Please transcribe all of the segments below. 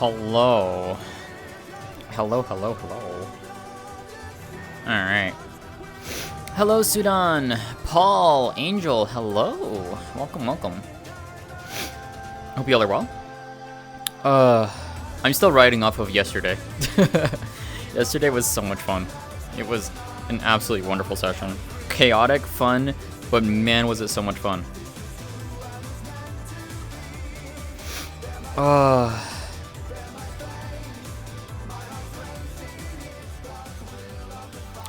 Hello. Hello. Alright. Hello, Sudan. Paul, Angel, hello. Welcome. Hope you all are well. I'm still riding off of yesterday. Yesterday was so much fun. It was an absolutely wonderful session. Chaotic, fun, but man, was it so much fun.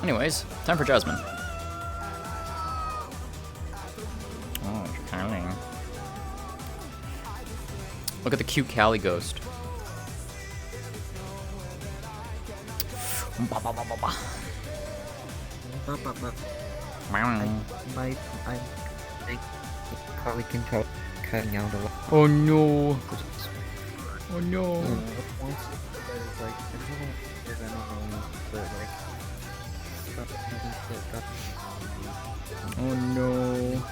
Anyways, time for Jasmine. Oh, Callie. Look at the cute Callie ghost. I probably can try cutting out a lot. Oh no. Oh no. Oh no.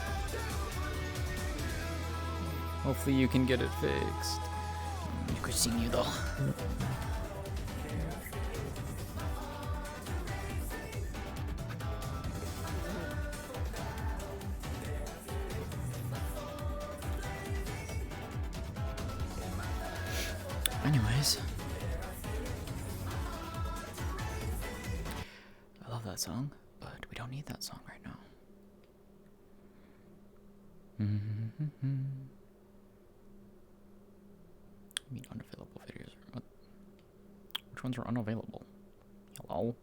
Hopefully you can get it fixed. You could see you though. Anyways, I love that song, but we don't need that song right now. I mean, unavailable videos. What? Which ones are unavailable? Hello?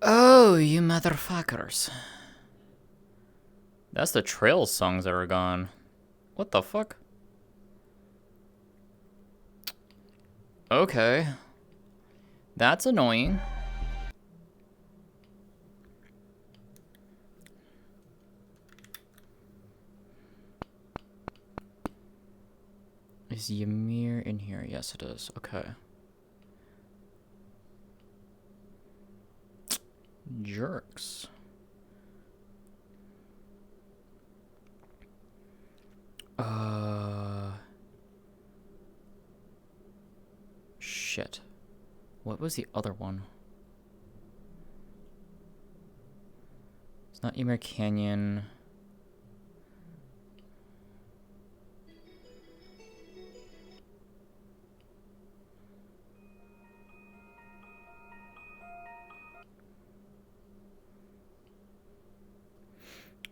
Oh, you motherfuckers. That's the Trails songs that are gone. What the fuck? Okay. That's annoying. Is Ymir in here? Yes, it is. Okay. Jerks. Shit. What was the other one? It's not Ymir Canyon.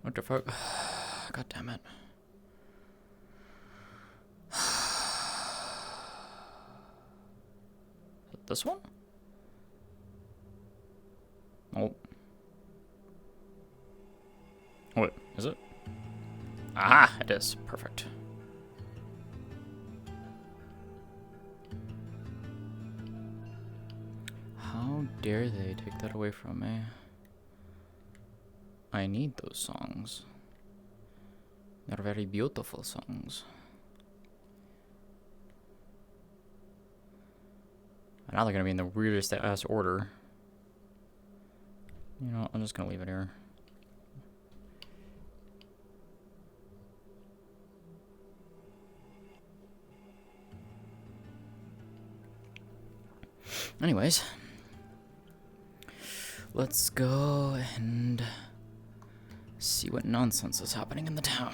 What the fuck? God damn it. This one? Oh. Wait, is it? Ah, it is. Perfect. How dare they take that away from me? I need those songs. They're very beautiful songs. And now they're gonna be in the weirdest ass order. You know, I'm just gonna leave it here. Anyways, let's go and see what nonsense is happening in the town.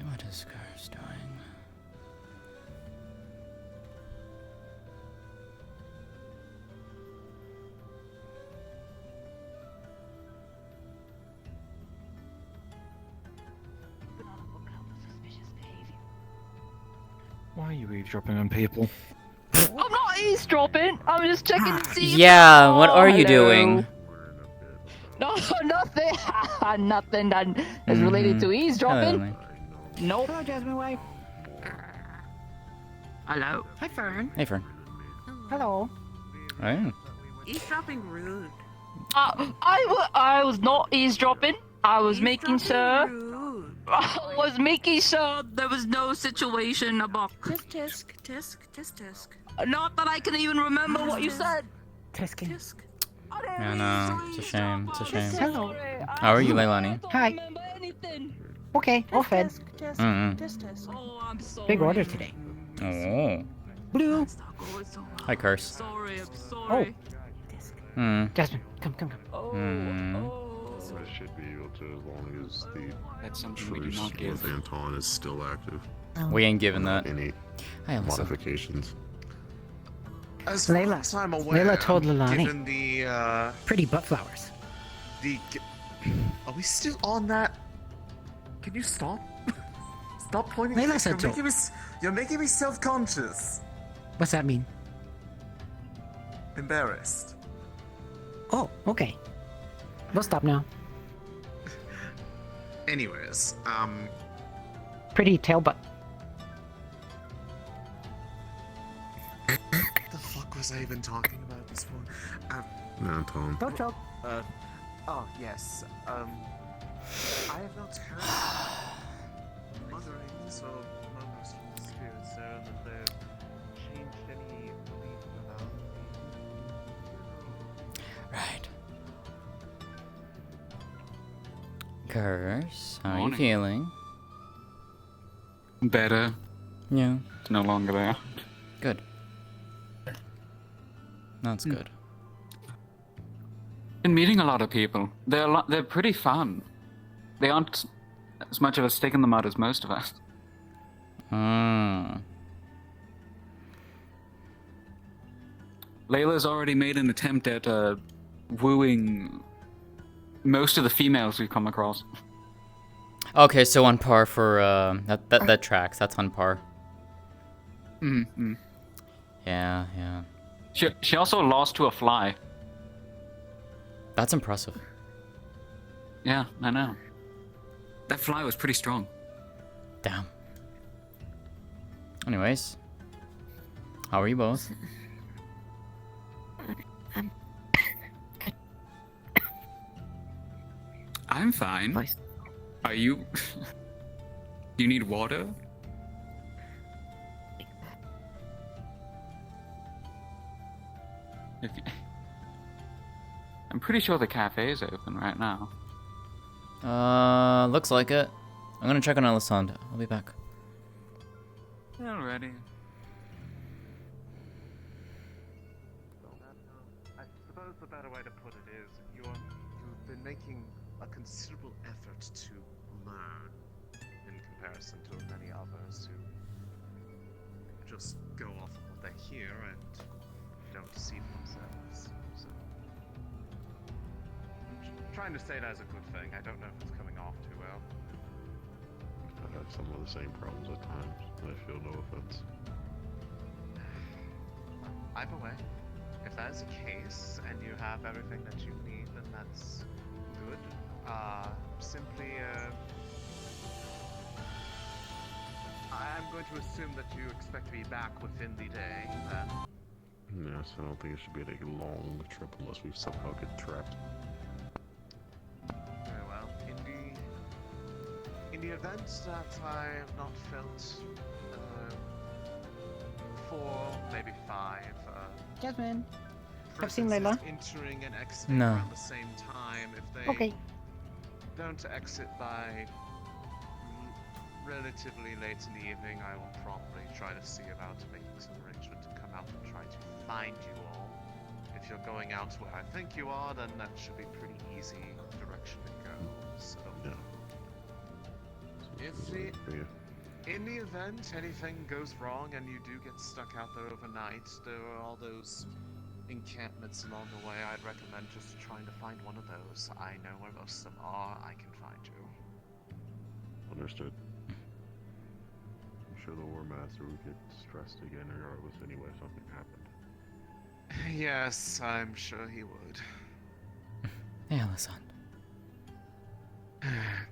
What is Curse doing? Why are you eavesdropping on people? I'm not eavesdropping. I'm just checking to see. Yeah, what are you Hello. doing? No, nothing. Nothing that is related to Hello, eavesdropping. Emily. Nope. Hello, Jasmine wife. Hello. Hi, Fern. Hey, friend. Hello. Oh. Eavesdropping rude. I was not eavesdropping. I was making Eavesdropping sure. rude. I was making sure there was no situation about. Tisk, tisk, tisk, tisk, tisk. Not that I can even remember what you said. Tiskin. Tisk. Yeah, no, it's a shame. It's a shame. Hello. How are you, Leilani? I Hi. don't remember anything. Okay, all fed. Tisk, tisk, Mm-mm. tisk, tisk. Oh, I'm sorry. Big order today. Oh. Blue. It's not going so well. Hi, Curse. Sorry, I'm sorry. Hmm. Jasmine, come. Oh. Hmm. Oh. I should be able to, as long as the That's something we do truce not give. with Anton is still active. We ain't giving Without that. any Hi, Alyssa. modifications. As far Layla. as I'm aware, Layla told Leilani. given the Pretty butt flowers. are we still on that? Can you stop? Stop pointing. Layla said so. You're making me self-conscious, What's that mean? embarrassed. Oh, okay. We'll stop now. Anyways, Pretty tail butt. what the fuck was I even talking about this for? Anton. Don't choke. Oh yes. I have not heard mutterings or murmurs from the spirits there that they've changed any belief about Right. Curse, how are you Morning. feeling? Better. Yeah. It's no longer there. Good. That's good. Been meeting a lot of people. They're pretty fun. They aren't as much of a stick in the mud as most of us. Hmm. Layla's already made an attempt at wooing most of the females we've come across. Okay, so on par for that tracks. That's on par. Mm-hmm. Yeah, yeah. She also lost to a fly. That's impressive. Yeah, I know. That fly was pretty strong. Damn. Anyways, how are you both? I'm fine. Nice. Are you? Do you need water? If you... I'm pretty sure the cafe is open right now. Looks like it. I'm gonna check on Alessandra. I'll be back. Already. I suppose the better way to put it is you've been making a considerable effort to learn in comparison to many others who just go off of what they hear and don't deceive themselves. So, I'm trying to say that as a good thing. I don't know if it's coming off too well. I have some of the same problems at times. I feel no offense. Either way, if that is the case and you have everything that you need, then that's good. Simply, I'm going to assume that you expect to be back within the day, then. Yes, I don't think it should be a long trip unless we somehow get trapped. Very well. In the event that I have not felt 4, maybe 5 Jasmine. I've seen persons Layla. entering and exiting No. around the same time, if they Okay. don't exit by relatively late in the evening, I will probably try to see about making some arrangement to come out and try to find you all. If you're going out where I think you are, then that should be pretty easy direction to go. So, Yeah. if in the event anything goes wrong and you do get stuck out there overnight, there are all those encampments along the way. I'd recommend just trying to find one of those. I know where most of them are. I can find you. Understood. I'm sure the War Master would get stressed again regardless anyway if something happened. Yes, I'm sure he would. Hey, Alessandra.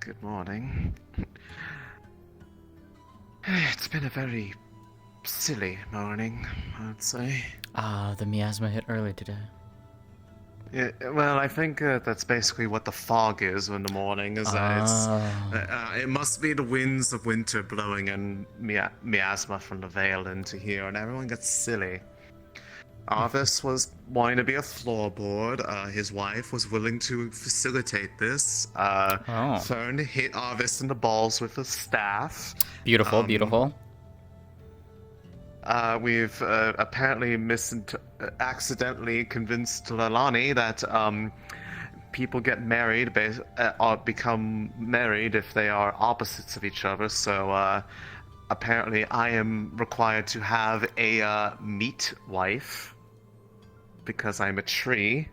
Good morning. It's been a very silly morning, I'd say. Ah, the miasma hit early today. Yeah, well, I think that's basically what the fog is in the morning. Is that it must be the winds of winter blowing and miasma from the Vale into here, and everyone gets silly. Arvis was wanting to be a floorboard. His wife was willing to facilitate this. Fern hit Arvis in the balls with a staff. Beautiful, beautiful. We've apparently accidentally convinced Lalani that people get married or become married if they are opposites of each other. So apparently I am required to have a meat wife because I'm a tree.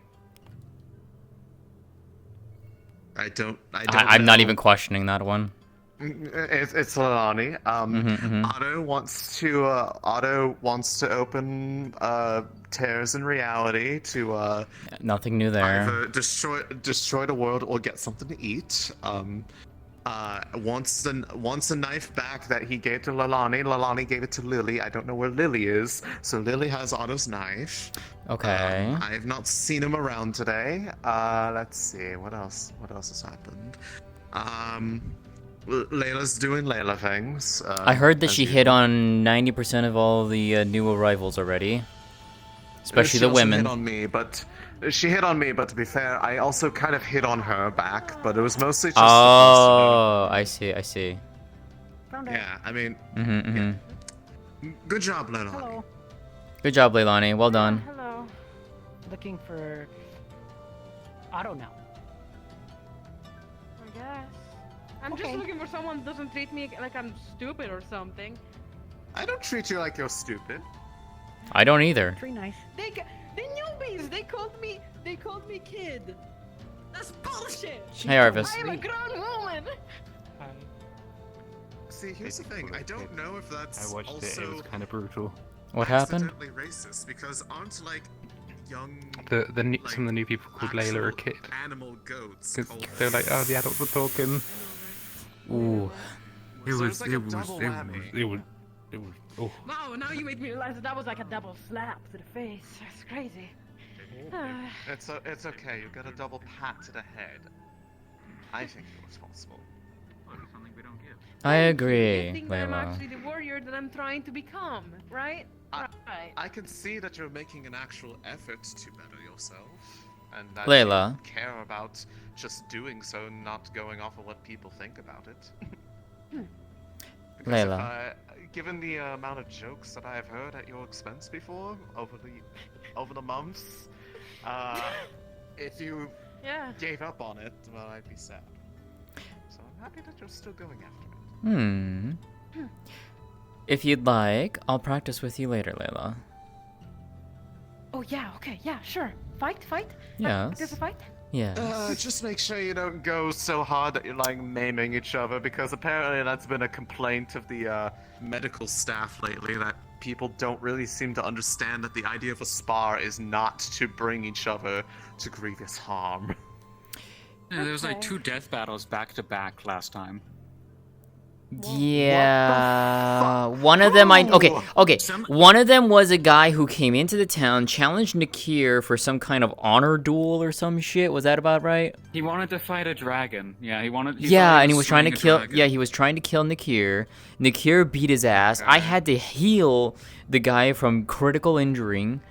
I'm not even questioning that one. It's Lalani. Otto wants to open tears in reality to Nothing new there. either destroy the world or get something to eat. Wants a knife back that he gave to Lalani. Lalani gave it to Lily. I don't know where Lily is, so Lily has Otto's knife. Okay. I have not seen him around today. Let's see what else has happened. Layla's doing Layla things. I heard that as she usual. hit on 90% of all the new arrivals already. Especially She the also women. hit on me, but she hit on me. But to be fair, I also kind of hit on her back. But it was mostly just. Oh, I see, I see. Found her. Yeah, I mean, Mm-hmm. good job, Leilani. Hello. Good job, Leilani. Well done. Hello. Looking for Otto now. I guess. I'm just Okay. looking for someone that doesn't treat me like I'm stupid or something. I don't treat you like you're stupid. I don't either. Pretty nice. They newbies. They called me kid. That's bullshit. Hey, Arvis. I am a grown woman. See, here's the thing. I don't know if that's I watched also it. It was kind of brutal. What happened? accidentally racist because aren't like young Some of the new people called Layla are a actual kid. animal goats. Because called- they're like, oh, the adults were talking. Ooh. So it's like a double whammy. Oh. Wow, now you made me realize that was like a double slap to the face. That's crazy. It's okay. You got a double pat to the head. I think you're responsible. Something we don't give. I agree, You think that I'm Layla. actually the warrior that I'm trying to become, right? Right. I can see that you're making an actual effort to better yourself, and that Layla. you care about just doing so, not going off of what people think about it. Because Layla. given the amount of jokes that I have heard at your expense before over the months, if you Yeah. gave up on it, well, I'd be sad. So I'm happy that you're still going after it. If you'd like, I'll practice with you later, Layla. Oh yeah. Okay. Yeah. Sure. Fight. Yes. There's a fight. Yes. Just make sure you don't go so hard that you're like maiming each other, because apparently that's been a complaint of the medical staff lately, that people don't really seem to understand that the idea of a spar is not to bring each other to grievous harm. Yeah, there was like 2 death battles back to back last time. Yeah. One of them okay. One of them was a guy who came into the town, challenged Nakir for some kind of honor duel or some shit. Was that about right? He wanted to fight a dragon. Yeah, he thought And he was trying to slaying a kill. dragon. Yeah, he was trying to kill Nakir. Nakir beat his ass. I had to heal the guy from critical injuring.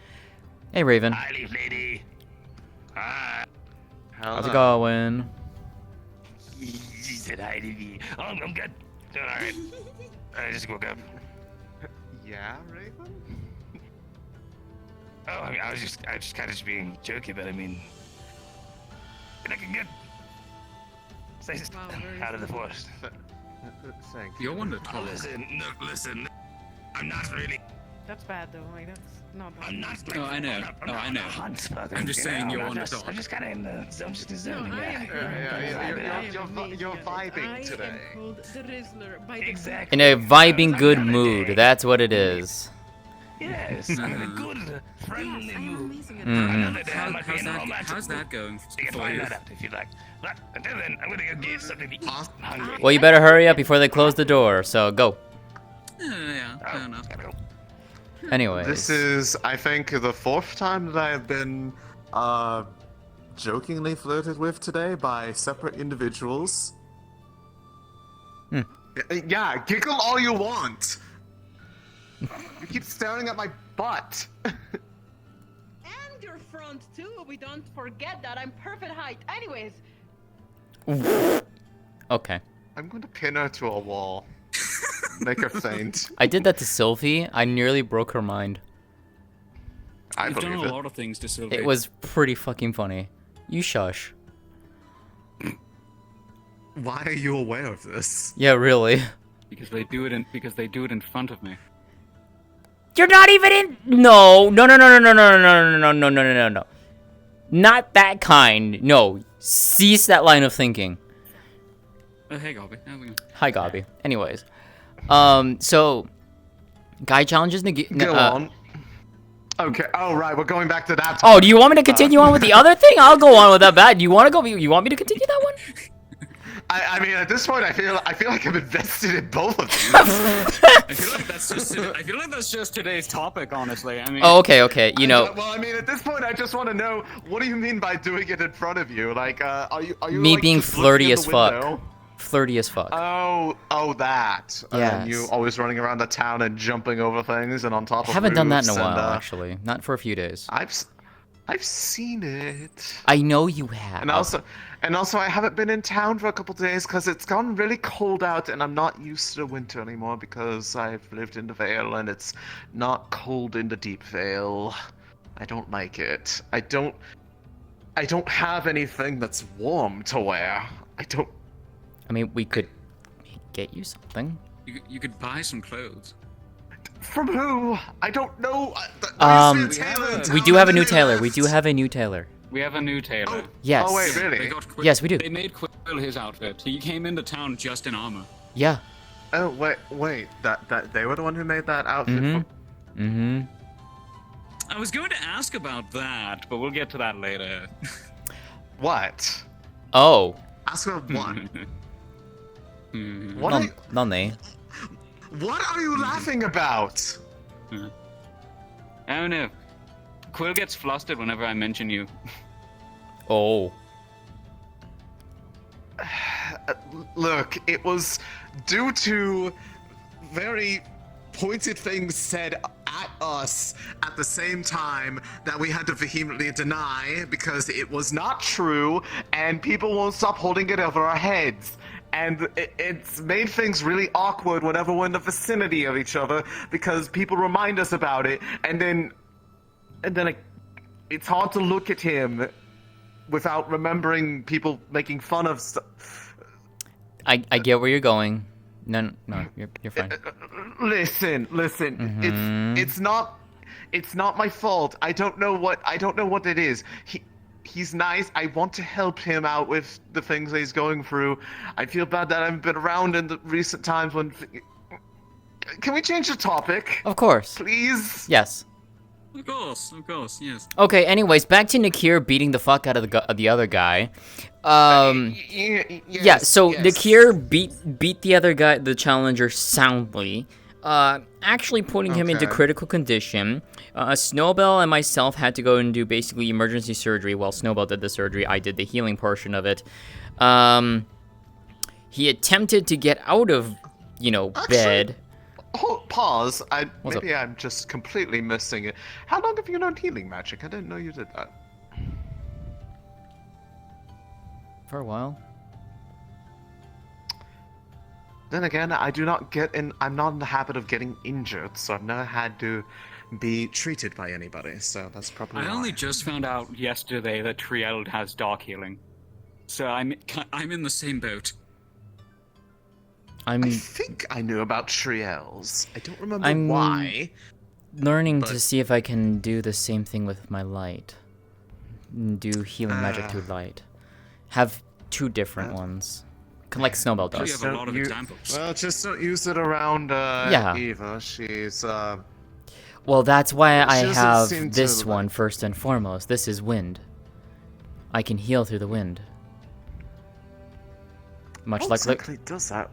Hey, Raven. Hi, Leaf Lady. Hi. How's it going? She said hi to me. Oh, I'm good. Doing alright. I just woke up. Yeah, Raven? Oh, I mean, I was just kind of being jokey, but I mean, you're looking good. Stay Wow, very out of the forest. Thank you. You're one to talk. Listen. I'm not really. That's bad though. Like that's not bad. I'm not. No, I know. I'm No, not I on know. a hunt, fucking, I'm just you saying know, you're I'm on the just- dog. I'm just kind of in the zone. No, I am. You're vibing today. I am called the Rizzler by the Exactly. In a vibing good mood. That's what it is. Yes, I'm a good friendly move. Mhm. Another day I might be in a romantic how's that mood. going So you can for find you? that out if you like. But until then, I'm gonna go get something to eat. I'm hungry. Well, you better hurry up before they close the door. So go. Yeah, fair enough. Gotta go. Anyways. This is, I think, the 4th time that I have been jokingly flirted with today by separate individuals. Yeah, giggle all you want. You keep staring at my butt. And your front too. We don't forget that. I'm perfect height. Anyways, Okay. I'm going to pin her to a wall. Make her faint. I did that to Sylvie. I nearly broke her mind. I You've done believe a it. lot of things to Sylvie. It was pretty fucking funny. You shush. Why are you aware of this? Yeah, really. Because they do it in front of me. You're not even in. No, no, no, no, no, no, no, no, no, no, no, no, no, no. Not that kind. No, cease that line of thinking. Hey, Gobby. How's it going? Hi, Gobby. Anyways, so guy challenges Go on. Okay. Oh, right. We're going back to that. Oh, do you want me to continue on with the other thing? I'll go on with that. Bad. You want to go? You want me to continue that one? I mean, at this point, I feel like I'm invested in both of these. I feel like that's just today's topic, honestly. I mean. Oh, okay, okay. You know, Well, I mean, at this point, I just want to know, what do you mean by doing it in front of you? Like, are you me like, being just looking flirty in as the fuck. window? Flirty as fuck. Oh, that. And you Yes. always running around the town and jumping over things and on top I of haven't done that in a roofs and, while, actually. Not for a few days. I've seen it. I know you have. And also, I haven't been in town for a couple days because it's gotten really cold out, and I'm not used to winter anymore because I've lived in the Vale and it's not cold in the Deep Vale. I don't like it. I don't have anything that's warm to wear. I mean, we could get you something. You could buy some clothes. From who? I don't know. There used to be a tailor in We town do have a and new then they tailor. We left. do have a new tailor. We have a new tailor. Yes. Oh wait, They really? got Quill. Yes, we do. They made Quill his outfit. He came into town just in armor. Yeah. Oh wait. That they were the one who made that outfit. Mm-hmm. Mm-hmm. I was going to ask about that, but we'll get to that later. What? Oh. Ask her what? Hmm. What? None. What are you laughing about? I don't know. Quill gets flustered whenever I mention you. Oh. Look, it was due to very pointed things said at us at the same time that we had to vehemently deny because it was not true, and people won't stop holding it over our heads. And it's made things really awkward whenever we're in the vicinity of each other because people remind us about it, and then it's hard to look at him without remembering people making fun of stuff. I get where you're going. No, you're fine. Listen. Mhm. It's not my fault. I don't know what it is. He's nice. I want to help him out with the things that he's going through. I feel bad that I haven't been around in the recent times when. Can we change the topic, Of course. please? Yes. Of course, yes. Okay. Anyways, back to Nakir beating the fuck out of the other guy. Yeah. So Nakir beat the other guy, the challenger, soundly. Actually putting him into Okay. critical condition. Snowbell and myself had to go and do basically emergency surgery. While Snowbell did the surgery, I did the healing portion of it. He attempted to get out of, bed. Pause. What's Maybe I'm just completely missing it. How long have you known healing magic? I didn't know you did that. For a while. Then again, I'm not in the habit of getting injured, so I've never had to be treated by anybody, so that's probably I why. only just found out yesterday that Trield has dark healing. So I'm in the same boat. I'm I think I knew about Triels. I don't remember I'm- why. learning to But- see if I can do the same thing with my light. Do healing magic through light. Have two different ones. Like Snowbell You does. have a lot of You- examples. Well, just don't use it around Yeah. Eva. She's Well, that's why I She doesn't have seem to, this one like- first and foremost. This is wind. I can heal through the wind. Much How like exactly does that?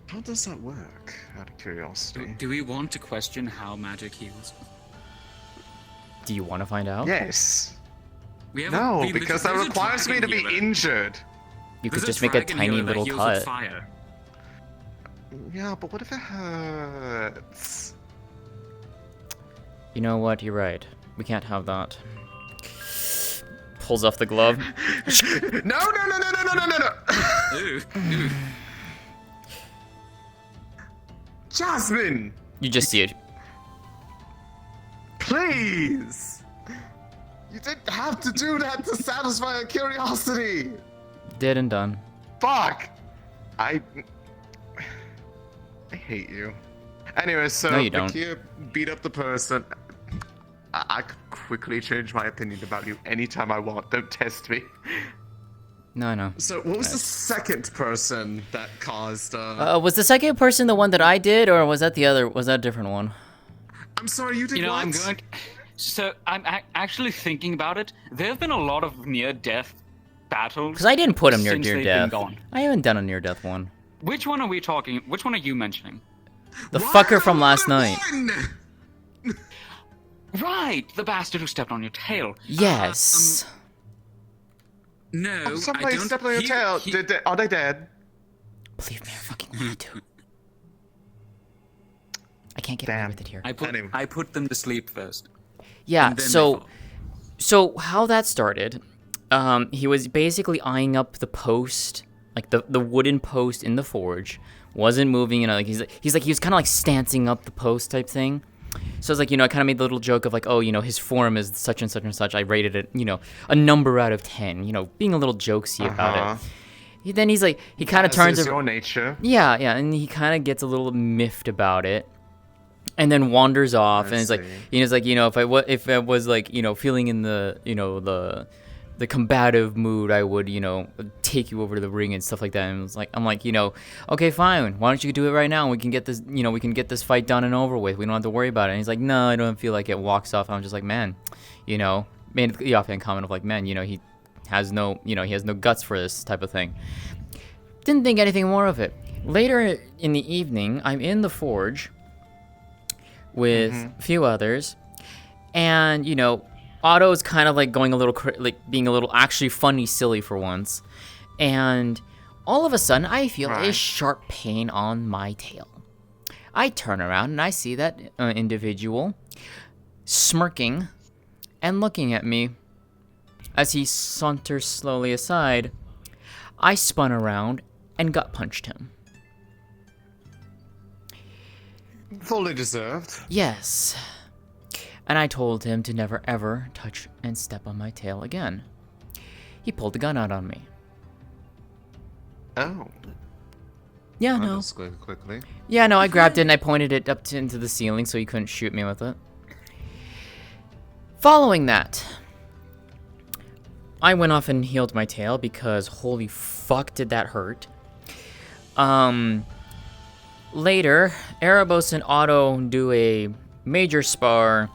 How does that work? Out of curiosity. Do we want to question how magic heals? Do you want to find out? Yes. We haven't No, been because that there's a requires me to dragon be healer. injured. You could There's just make a dragon tiny healer that little heals with cut. fire. Yeah, but what if it hurts? You know what? You're right. We can't have that. Pulls off the glove. No. Ooh, ooh. Jasmine, You just see it. please. You didn't have to do that to satisfy a curiosity. Dead and done. Fuck. I hate you. Anyway, so No, you don't. Nakia beat up the person. I could quickly change my opinion about you anytime I want. Don't test me. No, I know. So, what was the second person that caused? Was the second person the one that I did, or was that the other? Was that a different one? I'm sorry, you did You know, what? I'm going. So I'm actually thinking about it. There have been a lot of near-death battles. Because I didn't put him near since near they've death. been gone. I haven't done a near death one. Which one are we talking? Which one are you mentioning? The fucker from last night. Right, the bastard who stepped on your tail. Yes. No, Somebody I don't. stepped on your tail. Are they dead? Believe me, I fucking need to. I can't get away Damn. with it here. Anyway. I put them to sleep first. Yeah, and then they so fall. so how that started, he was basically eyeing up the post, like the wooden post in the forge, wasn't moving, you know, like he was kind of like stancing up the post type thing. So it's like, you know, I kind of made the little joke of like, oh, you know, his form is such and such and such. I rated it, you know, a number out of 10, you know, being a little jokesy about it. Then he's like, he kind of turns As is it. your nature. Yeah, and he kind of gets a little miffed about it, and then wanders off. I And it's like, see. you know, it's like, you know, if I was like, you know, feeling in the, you know, the combative mood, I would, you know, take you over to the ring and stuff like that. And I'm like, you know, okay, fine. Why don't you do it right now? And we can get this, you know, we can get this fight done and over with. We don't have to worry about it. And he's like, no, I don't feel like it. Walks off. I'm just like, man, you know, made the offhand comment of like, man, you know, he has no guts for this type of thing. Didn't think anything more of it. Later in the evening, I'm in the forge with a few others, and you know, Otto's kind of like going a little being a little actually funny, silly for once, and all of a sudden I feel a sharp pain on my tail. I turn around and I see that individual smirking and looking at me. As he saunters slowly aside, I spun around and gut punched him. Fully deserved. Yes. And I told him to never ever touch and step on my tail again. He pulled the gun out on me. Oh. Yeah, That no. escalated quickly. Yeah, no, I grabbed it and I pointed it up into the ceiling so he couldn't shoot me with it. Following that, I went off and healed my tail because holy fuck did that hurt. Later, Erebos and Otto do a major spar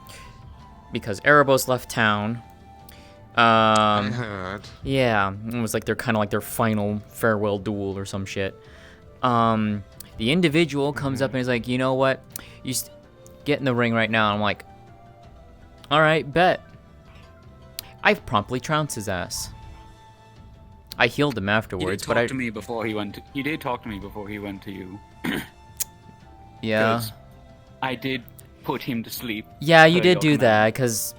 because Erebos left town. I heard. Yeah, it was like their final farewell duel or some shit. The individual comes up and is like, you know what? You get in the ring right now. And I'm like, all right, bet. I promptly trounced his ass. I healed him afterwards, but You did talk to me before he went to you. Yeah. 'Cause I did put him to sleep. Yeah, you per did your do command. that, because,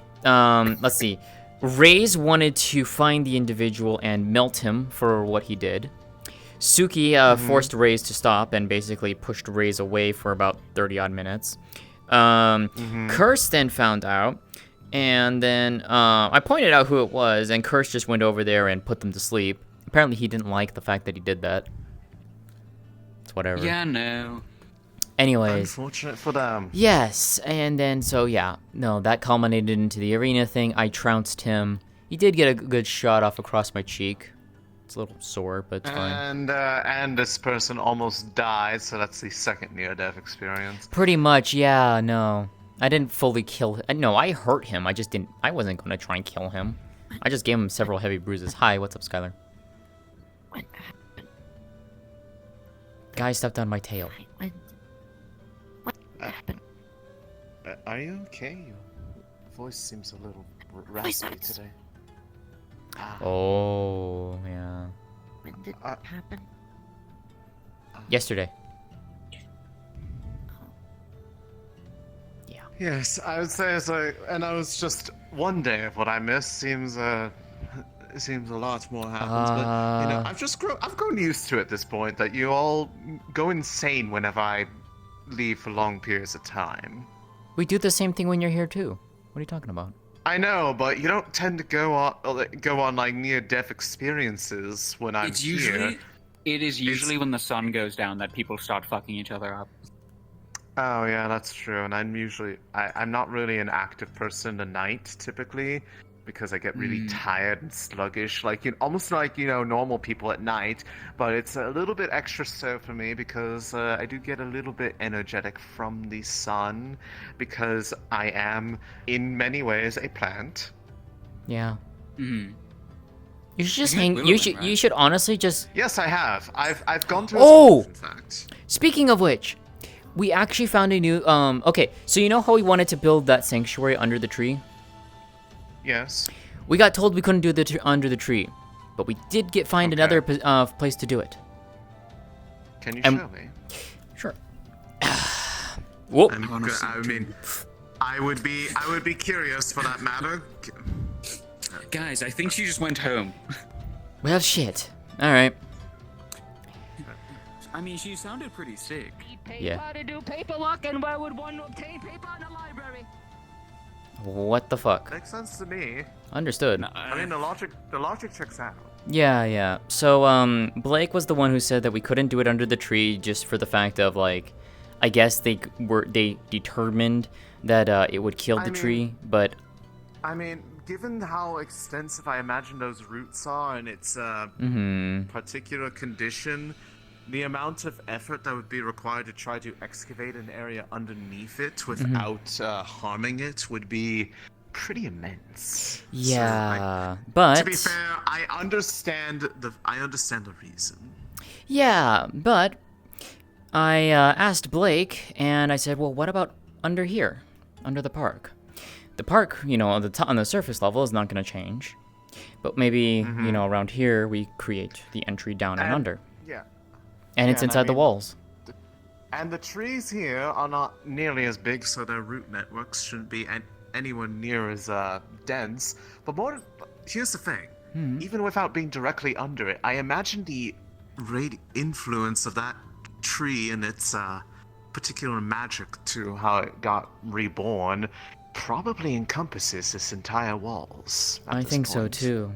let's see. Ray's wanted to find the individual and melt him for what he did. Suki forced Ray's to stop and basically pushed Ray's away for about 30-odd minutes. Curse then found out, and then I pointed out who it was, and Curse just went over there and put them to sleep. Apparently he didn't like the fact that he did that. It's whatever. Yeah, no. Anyways. Unfortunate for them. Yes, and then, so yeah, no, that culminated into the arena thing. I trounced him. He did get a good shot off across my cheek. It's a little sore, but it's fine. And this person almost died, so that's the second near-death experience. Pretty much, yeah, no. I didn't fully kill him. No, I hurt him. I just didn't. I wasn't gonna try and kill him. I just gave him several heavy bruises. Hi, what's up, Skylar? What happened? Guy stepped on my tail. What happened? Are you okay? Your voice seems a little raspy hurts. today. Oh, yeah. When did it happen? Yesterday. Yes, I would say so. And I was just one day of what I missed seems it seems a lot more happens. But you know, I've grown used to it at this point that you all go insane whenever I leave for long periods of time. We do the same thing when you're here too. What are you talking about? I know, but you don't tend to go on like near-death experiences when I'm here. It is usually when the sun goes down that people start fucking each other up. Oh yeah, that's true. And I'm not really an active person at night typically, because I get really tired and sluggish, like almost like normal people at night. But it's a little bit extra so for me because I do get a little bit energetic from the sun, because I am in many ways a plant. Yeah. Mm-hmm. You should just You hang. will, You should. right? You should honestly just. Yes, I have. I've gone to. Oh! In fact. Speaking of which, we actually found a new. Okay, so you know how we wanted to build that sanctuary under the tree? Yes. We got told we couldn't do it under the tree, but we did find Okay. another place to do it. Can you And- show me? Sure. Whoop. I mean, I would be curious for that matter. Guys, I think she just went home. Well, shit. All right. I mean, she sounded pretty sick. Paper Yeah. to do paperwork, and where would one obtain paper in the library? What the fuck? Makes sense to me. Understood. I mean, the logic checks out. Yeah, yeah. So, Blake was the one who said that we couldn't do it under the tree just for the fact of, like, I guess they determined that it would kill the tree, but... I mean, given how extensive I imagine those roots are and its particular condition, the amount of effort that would be required to try to excavate an area underneath it without harming it would be pretty immense. Yeah, So, but... to be fair, I understand the reason. Yeah, but I asked Blake, and I said, well, what about under here, under the park? The park, on the surface level is not going to change, but maybe, around here we create the entry down and under. Yeah. And it's and I inside the mean- walls. And the trees here are not nearly as big, so their root networks shouldn't be anywhere near as dense. But here's the thing. Even without being directly under it, I imagine the influence of that tree and its particular magic to how it got reborn probably encompasses this entire walls. at I this think so point. too.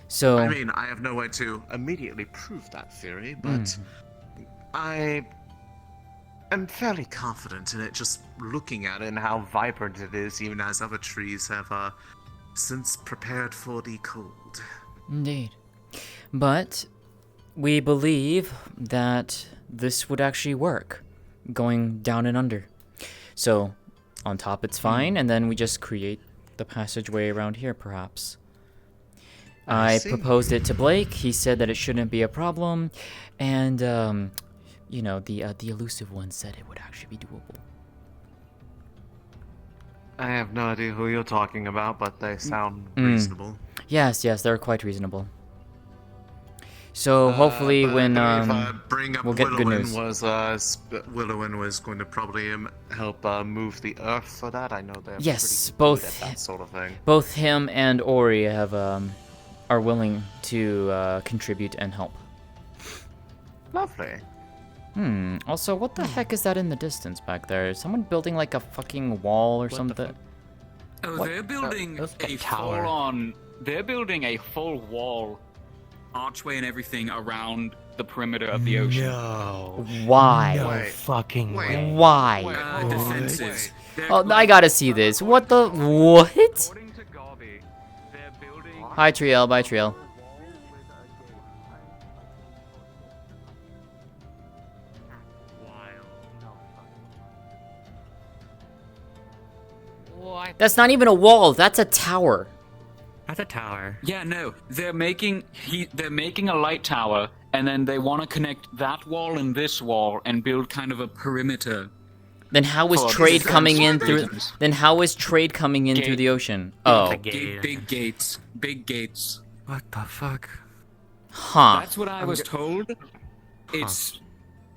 So I mean, I have no way to immediately prove that theory, but I am fairly confident in it just looking at it and how vibrant it is, even as other trees have since prepared for the cold. indeed. But we believe that this would actually work, going down and under. So on top it's fine, and then we just create the passageway around here, perhaps. I see. proposed it to Blake. He said that it shouldn't be a problem, and the elusive one said it would actually be doable. I have no idea who you're talking about, but they sound reasonable. Yes, they're quite reasonable. So hopefully But when I believe, bring up we'll get good news. Willowin was going to probably help move the earth for that. I know they're Yes, pretty both- good at that sort of thing. both him and Ori have are willing to contribute and help. Lovely. Also, what the heck is that in the distance back there? Is someone building like a fucking wall or something? Oh, What? they're building That's a a tower. full-on. They're building a full wall, archway, and everything around the perimeter of the ocean. No. Why? No Wait. fucking Wait. way. Why? Wait. Defenses. They're Oh, I like- gotta see this. What the? What? According to Garvey, they're building. Hi, Triel. Bye, Triel. That's not even a wall. That's a tower. That's a tower. Yeah, no, they're making a light tower, and then they want to connect that wall and this wall and build kind of a perimeter. Then how is For trade defense coming in through? reasons. Then how is trade coming in through Gate. the ocean? Oh, Big gates. Big gates. What the fuck? huh. That's what I was told. It's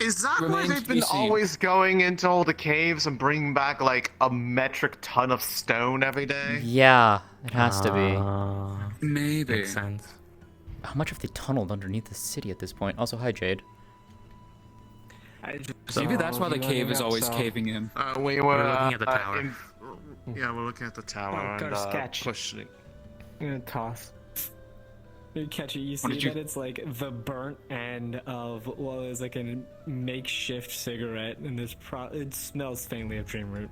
Is that why Remains they've to be been seen. always going into all the caves and bringing back like a metric ton of stone every day? Yeah, it has to be. maybe. Makes sense. How much have they tunneled underneath the city at this point? Also, hi Jade. Maybe that's why the cave is always caving in. We were looking at the tower. Yeah, we're looking at the tower Oh, and gotta sketch. questioning. I'm gonna toss. You catch it. You see did you- that it's like the burnt end of what is like a makeshift cigarette, and it smells faintly of dream root.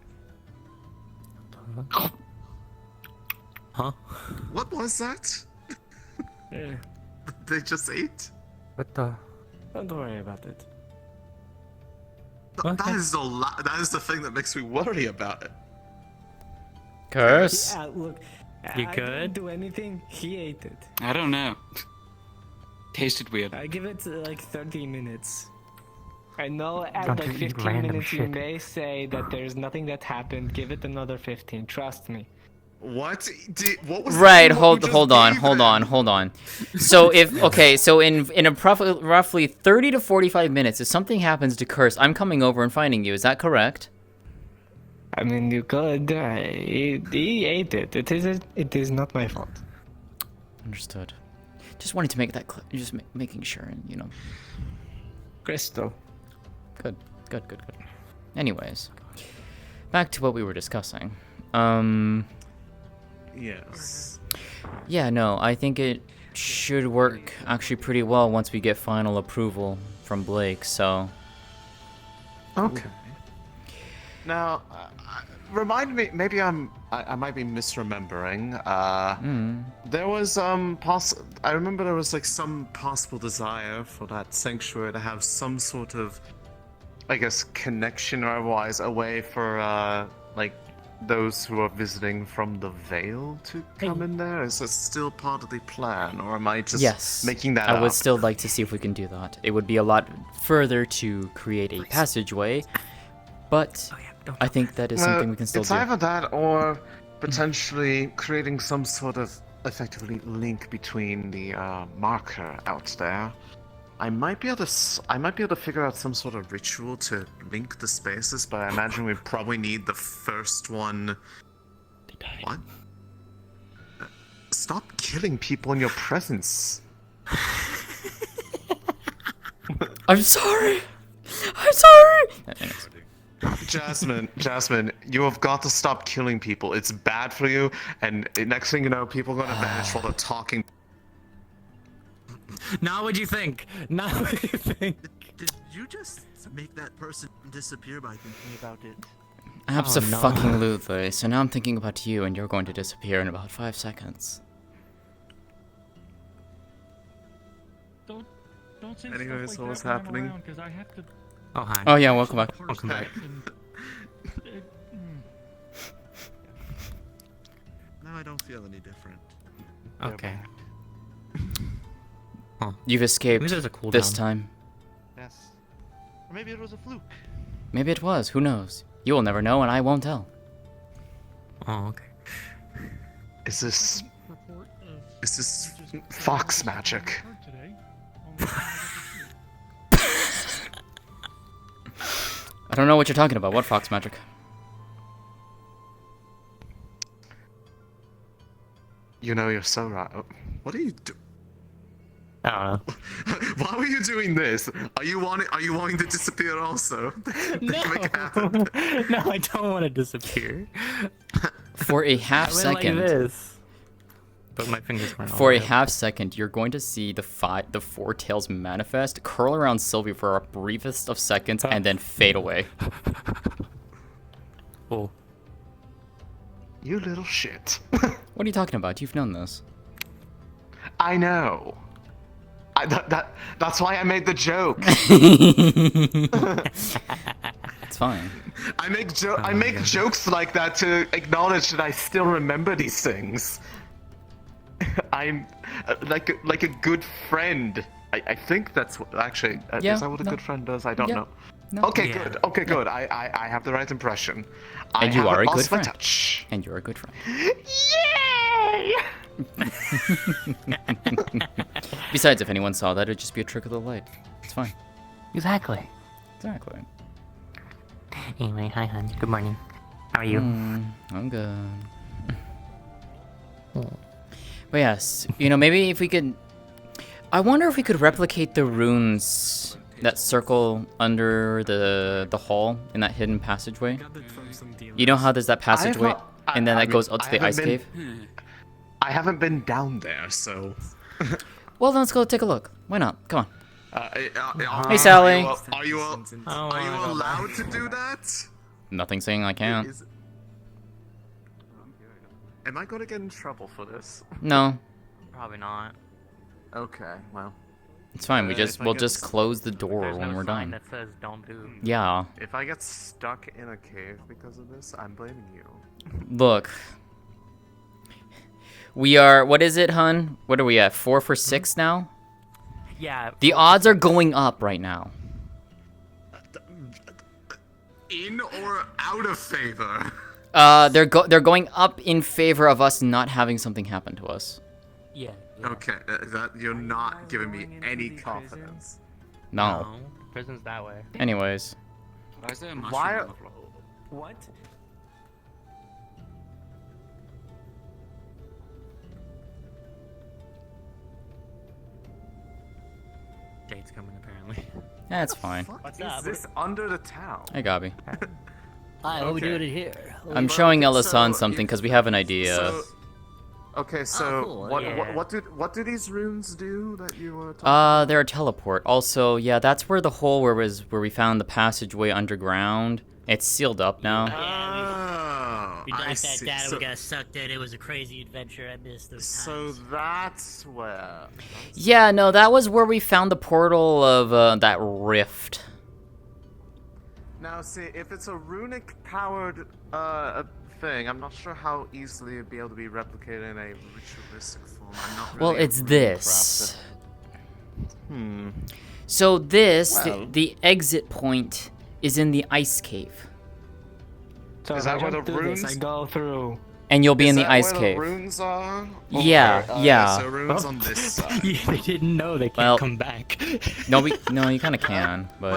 Huh? What was that? Yeah, They just ate? What the? don't worry about it. That is that is the thing that makes me worry about it. Curse. Yeah, look. You I good? didn't do anything. He ate it. I don't know. Tasted weird. I give it like 30 minutes. I know at Don't like you eat 15 random minutes you shit. may say that there's nothing that happened. Give it another 15. Trust me. What? What was Right. what you Hold just on. gave Hold them? on. Hold on. So if okay, so in a roughly 30 to 45 minutes, if something happens to Curse, I'm coming over and finding you. Is that correct? I mean, you could. He ate it. It is not my fault. Understood. Just wanted to make that clear. Just making sure, and you know. Crystal. Good. Anyways, back to what we were discussing. Yes. Yeah, no, I think it should work actually pretty well once we get final approval from Blake, so... Okay. Now, remind me. Maybe I might be misremembering. There was I remember there was like some possible desire for that sanctuary to have some sort of, I guess, connection or otherwise a way for like those who are visiting from the Vale to come in there. Is that still part of the plan, or am I just Yes, making that I up? would still like to see if we can do that. It would be a lot further to create a passageway, but I think that is something we can still it's do. either that or potentially creating some sort of effectively link between the marker out there. I might be able to figure out some sort of ritual to link the spaces, but I imagine we probably need the first one. What? Stop killing people in your presence. I'm sorry. I'm sorry. Jasmine, you have got to stop killing people. It's bad for you, and next thing you know, people are gonna vanish while they're talking. Not what you think. Not what you think. Did you just make that person disappear by thinking about it? Abso-fucking-lutely. So now I'm thinking about you, and you're going to disappear in about 5 seconds. Don't say Anyways, stuff like what's that when I'm happening? around, 'cause I have to Oh, hi. Oh yeah, welcome back. Welcome back. Now I don't feel any different. Okay. You've escaped Maybe there's a cooldown. this time. Yes. Or maybe it was a fluke. Maybe it was. Who knows? You will never know, and I won't tell. Oh, okay. Is this fox magic? I don't know what you're talking about. What fox magic? You know, you're so right. What are you doing? I don't know. Why were you doing this? Are you wanting to disappear also? No, no, I don't want to disappear. For a half I went second. Like this. But my fingers weren't. For all a the way up. half second, you're going to see the four tails manifest, curl around Sylvie for a briefest of seconds, and then fade away. Oh. You little shit. What are you talking about? You've known this. I know. That's why I made the joke. It's fine. I make jokes like that to acknowledge that I still remember these things. I'm like a good friend. I think that's what actually Yeah, is that what a good friend does? I don't know. No. Okay, Yeah. good. Okay, good. I have the right impression. And I you are a haven't good lost my friend. touch. And you're a good friend. Yay! Besides, if anyone saw that, it'd just be a trick of the light. It's fine. Exactly. Exactly. Anyway, hi, hon. Good morning. How are you? I'm good. But yes, maybe if we could... I wonder if we could replicate the runes that circle under the hall in that hidden passageway. You know how there's that passageway, and then that goes out to the ice cave? I haven't been down there, so... Well, then let's go take a look. Why not? Come on. Hey, Sally. Are you allowed to do that? Nothing saying I can't. Am I going to get in trouble for this? No. Probably not. Okay, well. It's fine. We'll if I just get close the door There's when no we're sign done. that says don't do. Yeah. If I get stuck in a cave because of this, I'm blaming you. Look. We are... What is it, hun? What are we at? 4 for 6 now? Yeah. The odds are going up right now. In or out of favor? They're going up in favor of us not having something happen to us. Yeah. Okay, that you're not giving me any confidence. No. Prison's that way. Anyways. Why is there a mushroom Why? on the floor? What? Jade's coming apparently. That's fine. What's Is up? this under the town? Hey, Gabi. Hi, what we doing here? I'm showing Elasan so something because we have an idea. So, okay, so cool, what do these runes do that you were talking They're a teleport. Also, yeah, that's where the hole where we found the passageway underground. It's sealed up now. Oh, We I got that see. data, So, we got sucked in, it was a crazy adventure, I missed those so times. that's where. Yeah, no, that was where we found the portal of that rift. Now, see, if it's a runic-powered thing, I'm not sure how easily it'd be able to be replicated in a ritualistic form. I'm not really Well, a it's rune this. crafter. So this, Well. the exit point, is in the ice cave. So Is if I that where jump the through this, runes- I go through. And you'll be in Is the that ice where cave. The runes are? Yeah, Okay, yeah. So runes on this side. They didn't know they can't Well, come back. No, you kind of can, but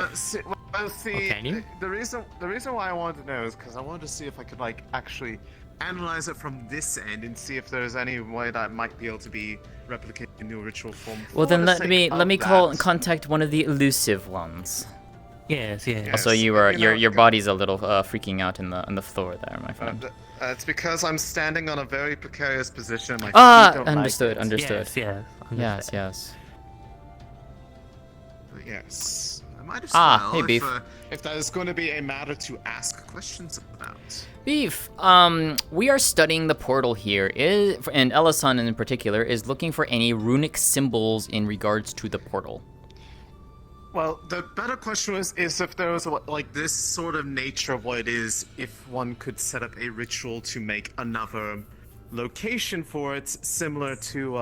Well, see, can you? the reason why I wanted to know is because I wanted to see if I could actually analyze it from this end and see if there's any way that it might be able to be replicated in your ritual form. well for then the let sake me of that. contact one of the elusive ones. Yes, yes. Also, Yes, your body's a little freaking out in the floor there, my friend. It's because I'm standing on a very precarious position. My feet don't Understood, like it. understood. Yes, Yes. Yes. I might as Ah, well hey, Beef. if that is going to be a matter to ask questions about. Beef, we are studying the portal here, and Elasan in particular is looking for any runic symbols in regards to the portal. Well, the better question is if there was this sort of nature of what it is, if one could set up a ritual to make another location for it, similar to,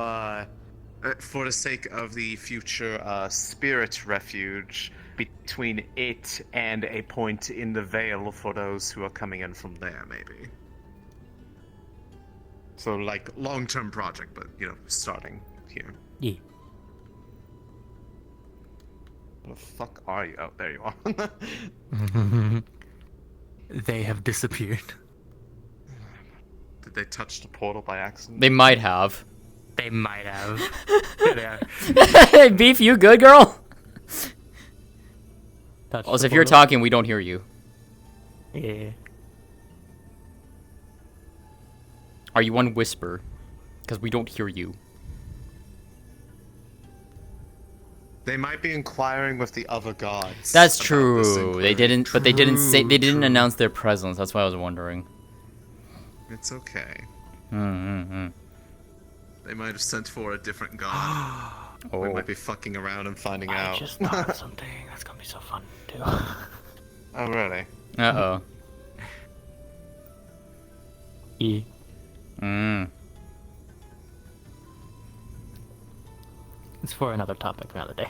for the sake of the future spirit refuge, between it and a point in the Vale for those who are coming in from there, maybe. So, long-term project, but, starting here. Yeah. Where the fuck are you? Oh, there you are. They have disappeared. Did they touch the portal by accident? They might have. They might have. Here they are. Hey, Beef, you good, girl? Touch Also, the if you're portal. talking, we don't hear you. Yeah. Are you on whisper? Because we don't hear you. They might be inquiring with the other gods. That's about this true. inquiry. They didn't, but they didn't say. They didn't announce their presence. That's why I was wondering. It's okay. Mm-hmm. They might have sent for a different god. We Oh. might be fucking around and finding I out. just thought of something that's gonna be so fun too. Oh, really? Uh-oh. E. It's for another topic another day.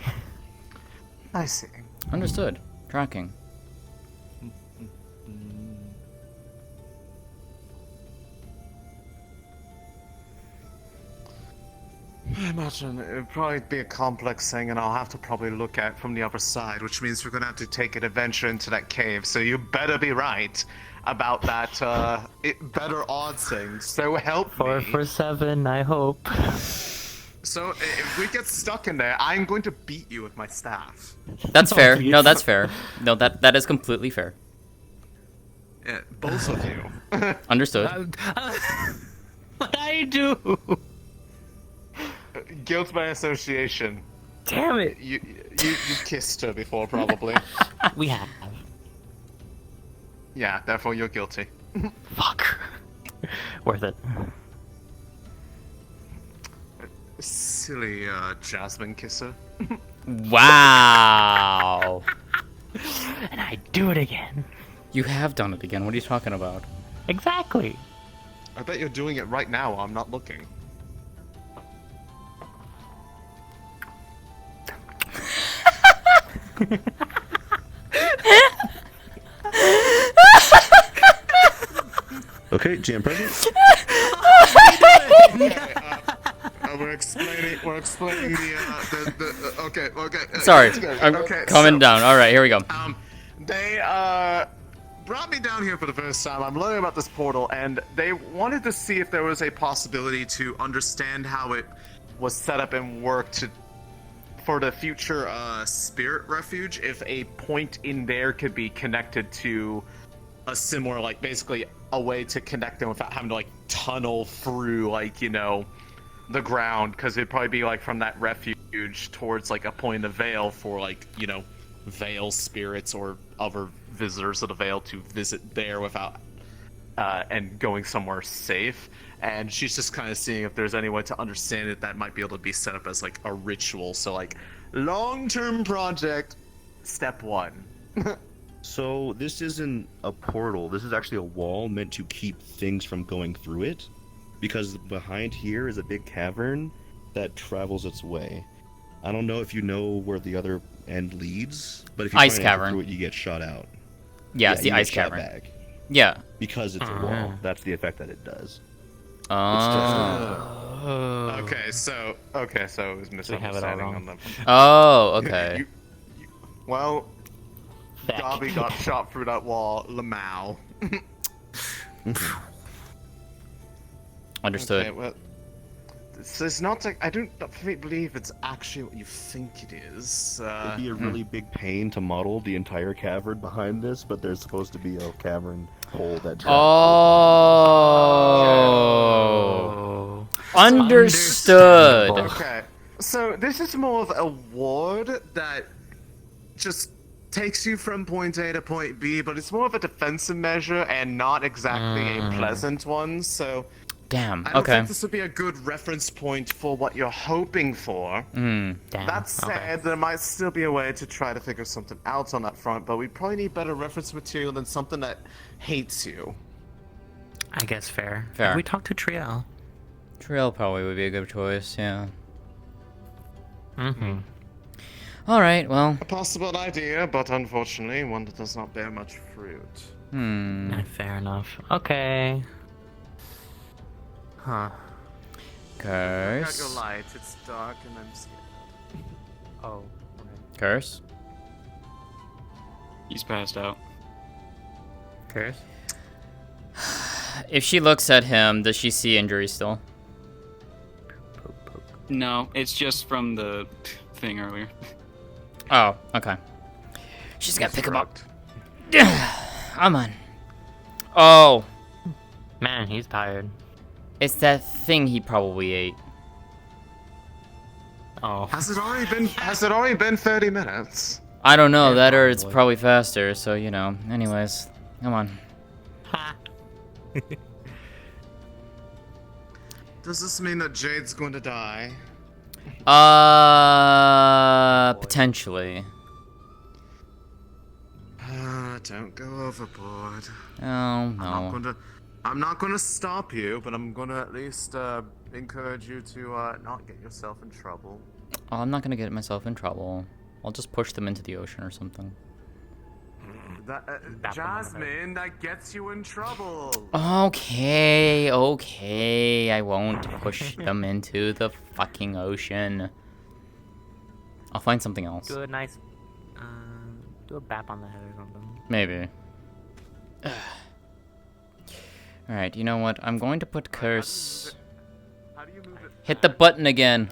I see. Understood. Tracking. I imagine it would probably be a complex thing, and I'll have to probably look at it from the other side, which means we're gonna have to take an adventure into that cave. So you better be right about that. Better odds thing. So help me. 4 for 7, I hope. So if we get stuck in there, I'm going to beat you with my staff. That's fair. No, that's fair. No, that is completely fair. Yeah, both of you. Understood. What I do? Guilt by association. Damn it! You kissed her before, probably. We have. Yeah, therefore you're guilty. Fuck. Worth it. Silly Jasmine kisser. Wow. And I do it again. You have done it again. What are you talking about? Exactly. I bet you're doing it right now while I'm not looking. Okay, GM present. We're explaining the okay. Sorry, I'm okay, coming so, down. All right, here we go. They brought me down here for the first time. I'm learning about this portal, and they wanted to see if there was a possibility to understand how it was set up and worked for the future spirit refuge. If a point in there could be connected to a similar, like, basically a way to connect them without having to, like, tunnel through, like, you know, the ground, because it'd probably be, like, from that refuge towards, like, a point in the Vale for, like, you know, Vale spirits or other visitors of the Vale to visit there without and going somewhere safe. And she's just kind of seeing if there's any way to understand it that might be able to be set up as, like, a ritual. So, like, long-term project, step 1. So this isn't a portal. This is actually a wall meant to keep things from going through it, because behind here is a big cavern that travels its way. I don't know if you know where the other end leads, but if you Ice try and enter cavern. through it, you get shot out. Yeah, it's the you get ice shot cavern. back. Yeah. Because it's a wall. That's the effect that it does. Okay, so it was misunderstanding on them. Oh, okay. Well, Dobby got shot through that wall. Lamau. Understood. Okay, well, so it's not like, I don't believe it's actually what you think it is. It'd be a really big pain to model the entire cavern behind this, but there's supposed to be a cavern hole that. Oh. Understood. Okay, so this is more of a ward that just takes you from point A to point B, but it's more of a defensive measure and not exactly a pleasant one. So. Damn. I don't Okay. think this would be a good reference point for what you're hoping for. Damn. That said, there might still be a way to try to figure something out on that front, but we probably need better reference material than something that hates you. I guess fair. Fair. We talked to Triel. Triel probably would be a good choice. Yeah. Mm-hmm. All right. Well. A possible idea, but unfortunately, one that does not bear much fruit. Fair enough. Okay. Huh. Curse. Got your light. It's dark and I'm scared. Oh. Curse. He's passed out. Curse. If she looks at him, does she see injury still? No, it's just from the thing earlier. Oh, okay. She's gotta pick him up. Come on. Oh. Man, he's tired. It's that thing he probably ate. Oh. Has it already been 30 minutes? I don't know, that or it's probably faster, so you know. Anyways, come on. Does this mean that Jade's going to die? Potentially. Don't go overboard. Oh no. I'm not gonna stop you, but I'm gonna at least encourage you to not get yourself in trouble. Oh, I'm not gonna get myself in trouble. I'll just push them into the ocean or something. Jasmine, that gets you in trouble. Okay, I won't push them into the fucking ocean. I'll find something else. Do a nice, do a bap on the head or something. Maybe. Alright, you know what? I'm going to put curse. Hit the button again.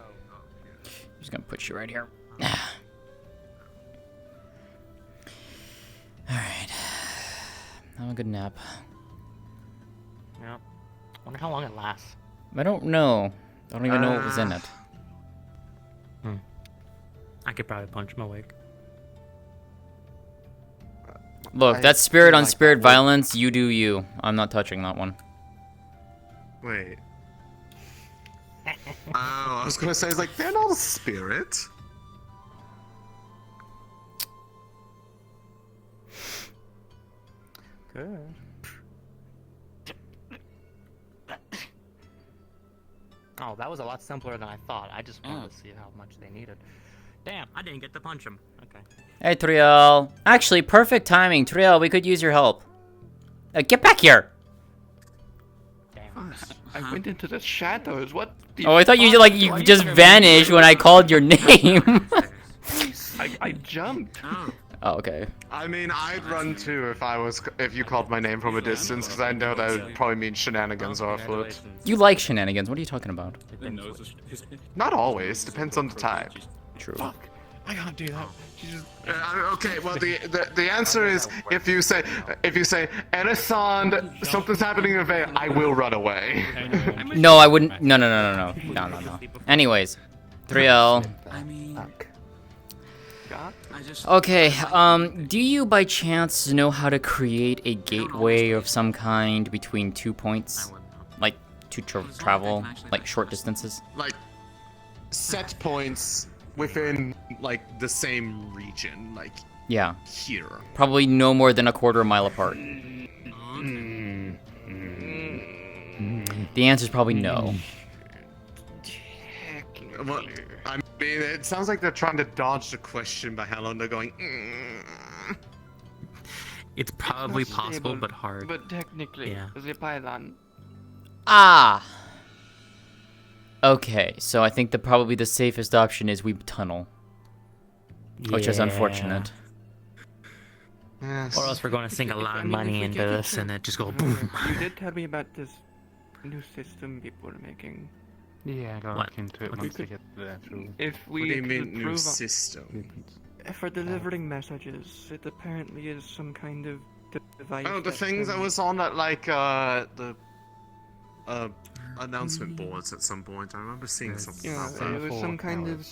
I'm just gonna put you right here. Alright. Have a good nap. Yeah. Wonder how long it lasts. I don't know. I don't even know what was in it. I could probably punch him awake. Look, that's spirit on spirit violence. You do you. I'm not touching that one. Wait. I was gonna say, it's like, they're not a spirit. Good. Oh, that was a lot simpler than I thought. I just wanted to see how much they needed. Damn, I didn't get to punch him. Okay. Hey, Triel. Actually, perfect timing. Triel, we could use your help. Get back here! Damn. I went into the shadows. What? Oh, I thought you just vanished when I called your name. I jumped. Oh, okay. I mean, I'd run too if you called my name from a distance, because I know that would probably mean shenanigans are afoot. You like shenanigans. What are you talking about? Not always. Depends on the time. True. Fuck. I can't do that. Okay, well the answer is if you say Elisand, something's happening in the veil, I will run away. No, I wouldn't. No. Anyways, 3L. I mean, Okay, do you by chance know how to create a gateway of some kind between 2 points? Like, to travel, like, short distances? Like, set points within, like, the same region, like, yeah. here. Probably no more than a quarter mile apart. The answer is probably no. Well, I mean, it sounds like they're trying to dodge the question by how long they're going. It's probably possible, but hard. But technically, the pylon. Ah! Okay, so I think probably the safest option is we tunnel. Which is unfortunate. Yes. Or else we're going to sink a lot of money into this and it just go boom. You did tell me about this new system people are making. Yeah, I gotta look into it once I get the actual... If we What do you mean, could new prove system? For delivering messages, it apparently is some kind of device. Oh, the that things can- that was on that, like, the announcement boards at some point. I remember seeing something Yeah, about that. it was some kind of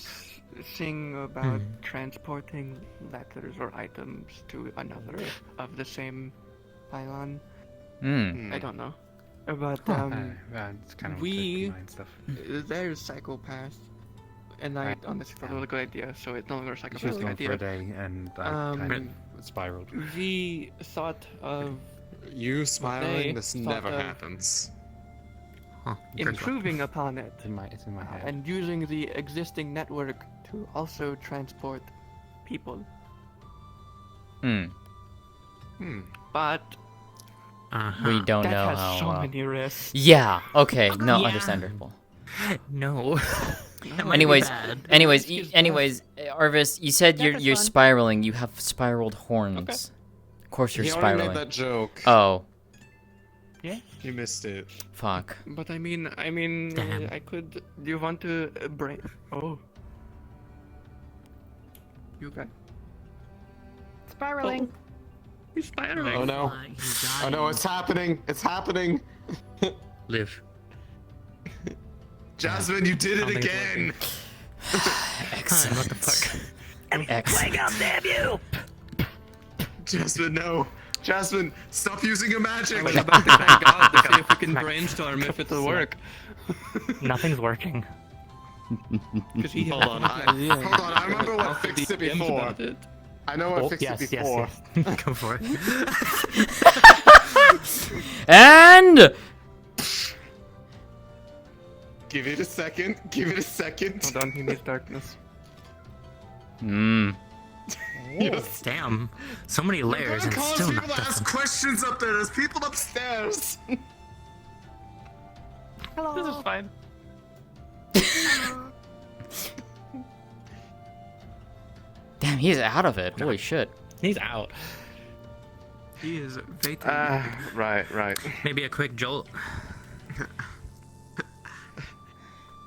thing about transporting letters or items to another of the same pylon. I don't know. But it's kind of we stuff. There's psychopaths, and I honestly thought it was a good idea, so it's no longer a It's just psychopath gone idea. for a day, and I kind of spiraled. We thought of you spiraling. This thought never of happens. improving upon it, It's in my head. and using the existing network to also transport people. But We don't that know has how. so many risks. Yeah. Okay. No, Yeah. understandable. No. Anyways, Arvis, you said you're spiraling. You have spiraled horns. Of course you're He already spiraling. made that joke. Oh. Yeah. You missed it. Fuck. But I mean, I could. Do you want to break? Oh. You okay? Spiraling. He's spiraling. Oh no! Oh no! It's happening! It's happening! Live. Jasmine, you did it again! Excellent. What the fuck? Excellent. Wake up, damn you! Jasmine, no! Jasmine, stop using your magic! I was about to thank God to see if we can brainstorm if it'll work. Nothing's working. Because he Hold on, I remember what fixed it before. I know I fixed it before. Yes. Go for it. And Give it a second. Give it a second. Hold on, he needs darkness. Yes. Damn. So many layers and Cause still people not to ask done. questions up there. There's people upstairs. Hello. This is fine. damn, he's out of it. Holy shit. He's out. He is vacated. Right. Maybe a quick jolt.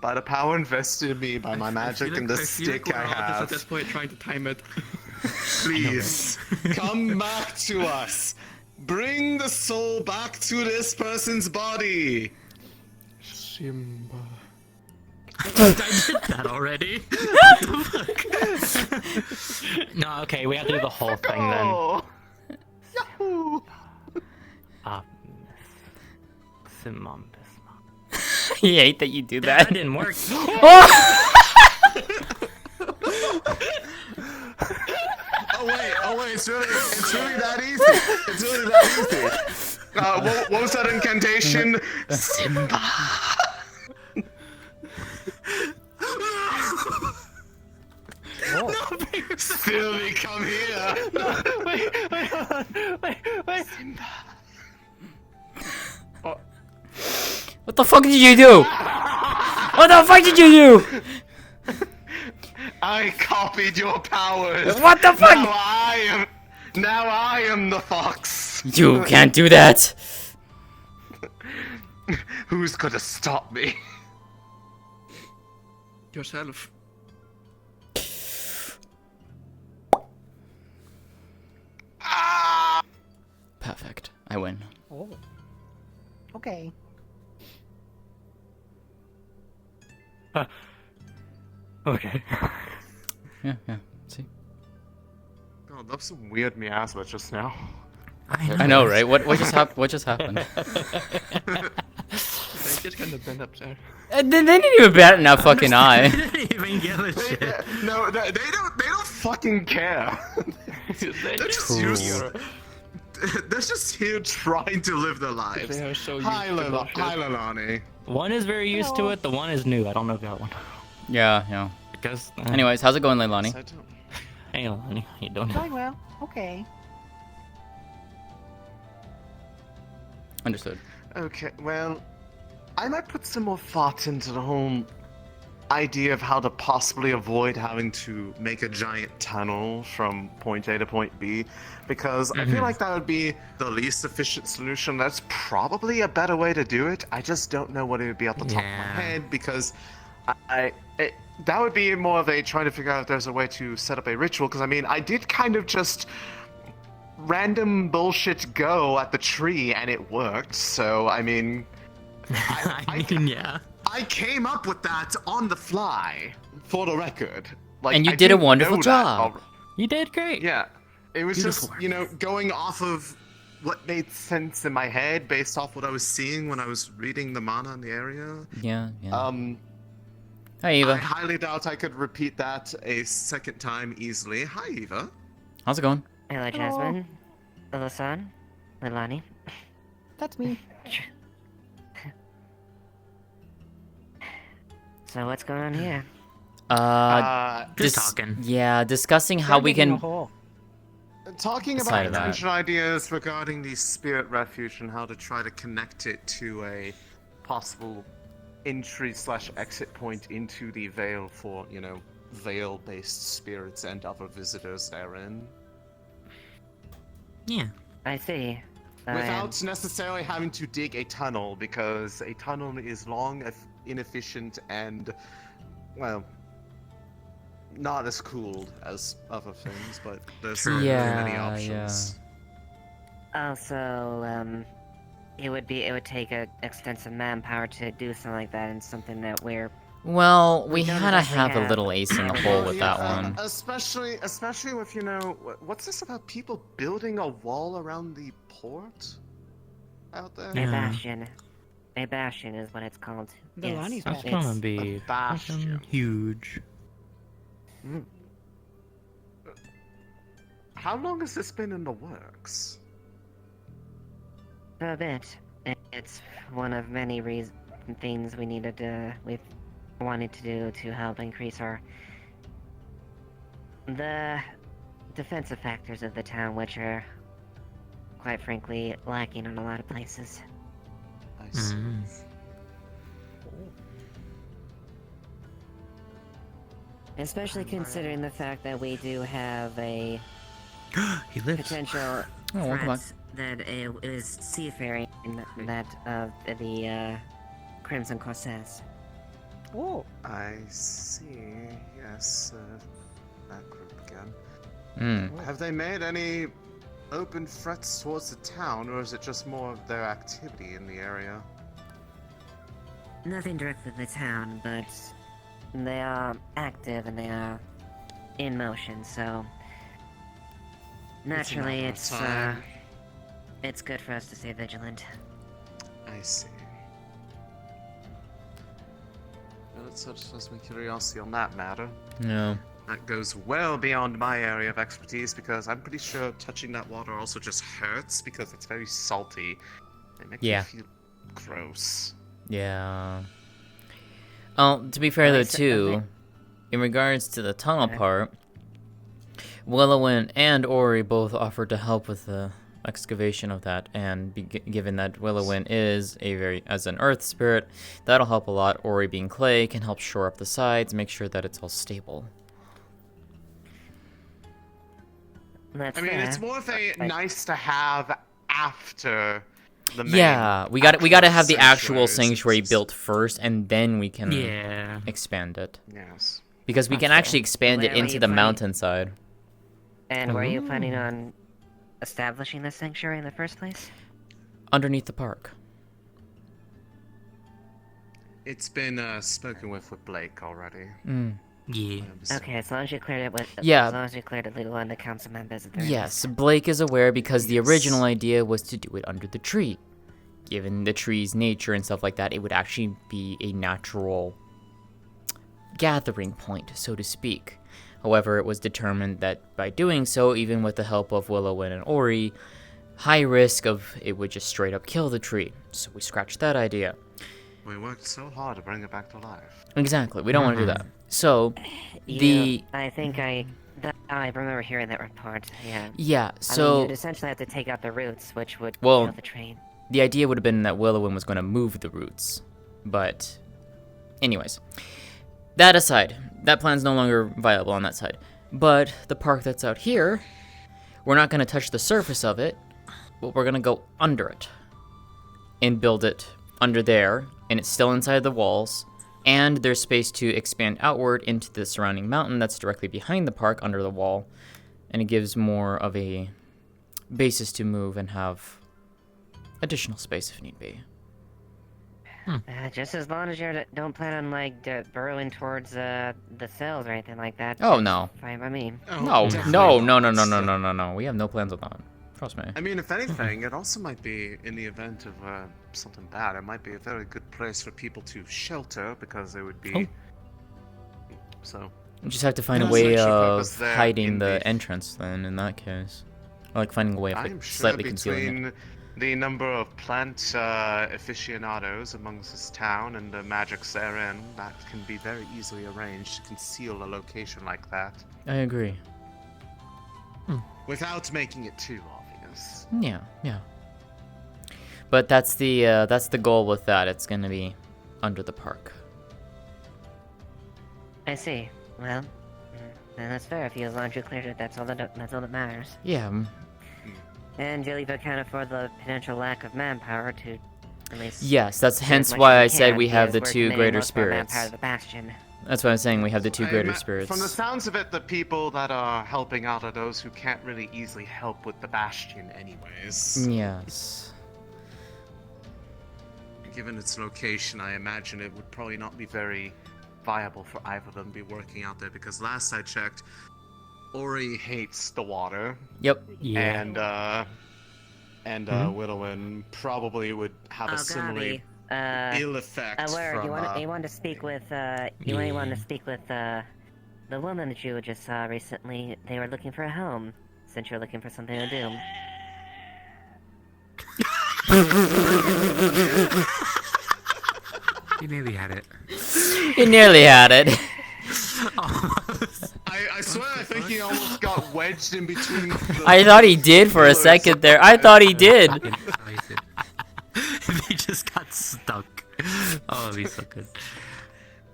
By the power invested in me by my magic and the stick I have. At this point, trying to time it. Please, come back to us. Bring the soul back to this person's body. Simba. I did that already. What the fuck? No, okay, we have to do the whole thing then. Yahoo! Simon. He hate that you do That that. didn't work. Oh wait, it's really that easy. It's really that easy. What was that incantation? Simba. No, Sylvie, come here. No, wait. Simba. What the fuck did you do? What the fuck did you do? I copied your powers. What the fuck? Now I am the fox. You can't do that. Who's gonna stop me? Yourself. Perfect. I win. Oh. Okay. Okay. Yeah. See? God, that was some weird miasma just now. I know, right? What just happened? What just happened? They just kind of bent up there. They didn't even bat an fucking eye. They didn't even give a shit. No, they don't fucking care. They're just here trying to live their lives. They are so used Hi, to bullshit. Leilani. One is very used to it, the one is new. I don't know if you got one. Yeah. Because. Anyways, how's it going, Leilani? Hey, Lonnie, how you doing? Going well. Okay. Understood. Okay, well, I might put some more thought into the whole idea of how to possibly avoid having to make a giant tunnel from point A to point B, because I feel like that would be the least efficient solution. That's probably a better way to do it. I just don't know what it would be off the top of my head, because that would be more of a trying to figure out if there's a way to set up a ritual, because I mean, I did kind of just random bullshit go at the tree and it worked, so I mean... I came up with that on the fly, for the record. Like, And you I did a didn't wonderful know job. that You did great. Yeah. It was Beautiful. just, you know, going off of what made sense in my head based off what I was seeing when I was reading the mana in the area. Yeah. Hi, I Eva. highly doubt I could repeat that a second time easily. Hi, Eva. How's it going? Hello, Jasmine. Hello, son. Leilani. That's me. So what's going on here? Just talking. Yeah, discussing how we can. Talking Aside about of that. potential ideas regarding the spirit refuge and how to try to connect it to a possible entry/exit point into the Vale for, you know, Vale-based spirits and other visitors therein. Yeah. I see. Without necessarily having to dig a tunnel, because a tunnel is long, inefficient, and, well, not as cool as other things, but there's so many options. Oh, so, it would take a extensive manpower to do something like that, and something that we're... Well, we don't had to actually have a little ace in the hole with that one. Especially with, you know, what's this about people building a wall around the port out there? A bastion. A bastion is what it's called. Yes, That's it's- gonna be bastion. huge. how long has this been in the works? For a bit. It's one of many things we've wanted to do to help increase the defensive factors of the town, which are, quite frankly, lacking in a lot of places. I see. Especially considering the fact that we do have a He lives. potential welcome back. threat that is seafaring that of the Crimson Corsairs. Oh. I see. Yes, that group again. Have they made any open threats towards the town, or is it just more of their activity in the area? Nothing direct with the town, but they are active and they are in motion, so naturally it's good for us to stay vigilant. I see. Well, it satisfies my curiosity on that matter. No. That goes well beyond my area of expertise, because I'm pretty sure touching that water also just hurts because it's very salty. It makes me feel gross. Yeah. Oh, to be fair though, too, in regards to the tunnel part, Willowin and Ori both offered to help with the excavation of that, and given that Willowin is as an earth spirit, that'll help a lot. Ori being clay can help shore up the sides, make sure that it's all stable. I mean, it's more of a nice to have after the main. Yeah, we got to have the actual sanctuary built first, and then we can expand it. Yes. Because we can actually expand it into the mountainside. And were you planning on establishing the sanctuary in the first place? Underneath the park. It's been spoken with Blake already. Yeah. Okay, as long as you cleared it with as long as you cleared it with one of the council members. Yes, Blake is aware because the original idea was to do it under the tree. Given the tree's nature and stuff like that, it would actually be a natural gathering point, so to speak. However, it was determined that by doing so, even with the help of Willowin and Ori, high risk of it would just straight up kill the tree. So we scratched that idea. We worked so hard to bring it back to life. Exactly, we don't want to do that. So, I think I remember hearing that report, yeah. Yeah, I so... mean, you'd essentially have to take out the roots, which would well, kill the tree. The idea would have been that Willowin was going to move the roots. But, anyways. That aside, that plan's no longer viable on that side. But the park that's out here, we're not going to touch the surface of it, but we're going to go under it. And build it under there, and it's still inside the walls. And there's space to expand outward into the surrounding mountain that's directly behind the park under the wall. And it gives more of a basis to move and have additional space if need be. Just as long as you don't plan on, like, burrowing towards the cells or anything like that. Oh, no. Fine by me. No. We have no plans on that. Trust me. I mean, if anything, it also might be, in the event of something bad, it might be a very good place for people to shelter, because it would be... So... You just have to find a way of hiding the entrance, then, in that case. Or, like, finding a way of like, slightly concealing it. The number of plant aficionados amongst this town and the magics therein, that can be very easily arranged to conceal a location like that. I agree. Without making it too obvious. Yeah. But that's the goal with that. It's gonna be under the park. I see. Well, then that's fair. If you as long as you cleared it, that's all that matters. Yeah. And you'll leave accounted for the potential lack of manpower to, at least. Yes, that's do hence as much why as I we said can, we have the because two we're greater committing most of our spirits. manpower to the Bastion. That's why I'm saying we have the two greater spirits. From the sounds of it, the people that are helping out are those who can't really easily help with the Bastion anyways. Yes. Given its location, I imagine it would probably not be very viable for either of them to be working out there, because last I checked, Ori hates the water. Yep. Yeah. And Willowin probably would have a similarly ill effect Where from... you wanted to speak with the woman that you just saw recently. They were looking for a home. since you're looking for something to do. You nearly had it. You nearly had it. I swear, I think he almost got wedged in between. I thought he did for a second there. I thought he did. He just got stuck. Oh, it'd be so good.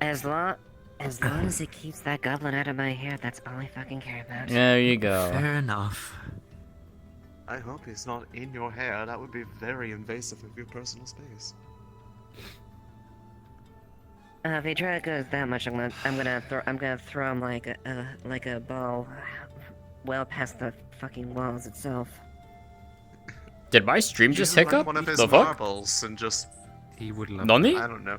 As long as it keeps that goblin out of my hair, that's all I fucking care about. There you go. Fair enough. I hope he's not in your hair. That would be very invasive of your personal space. If he tries to go that much, I'm gonna throw him like a ball, well past the fucking walls itself. Did my stream just Like hiccup? one of his The fuck? marbles and just. He would love. Nani? I don't know.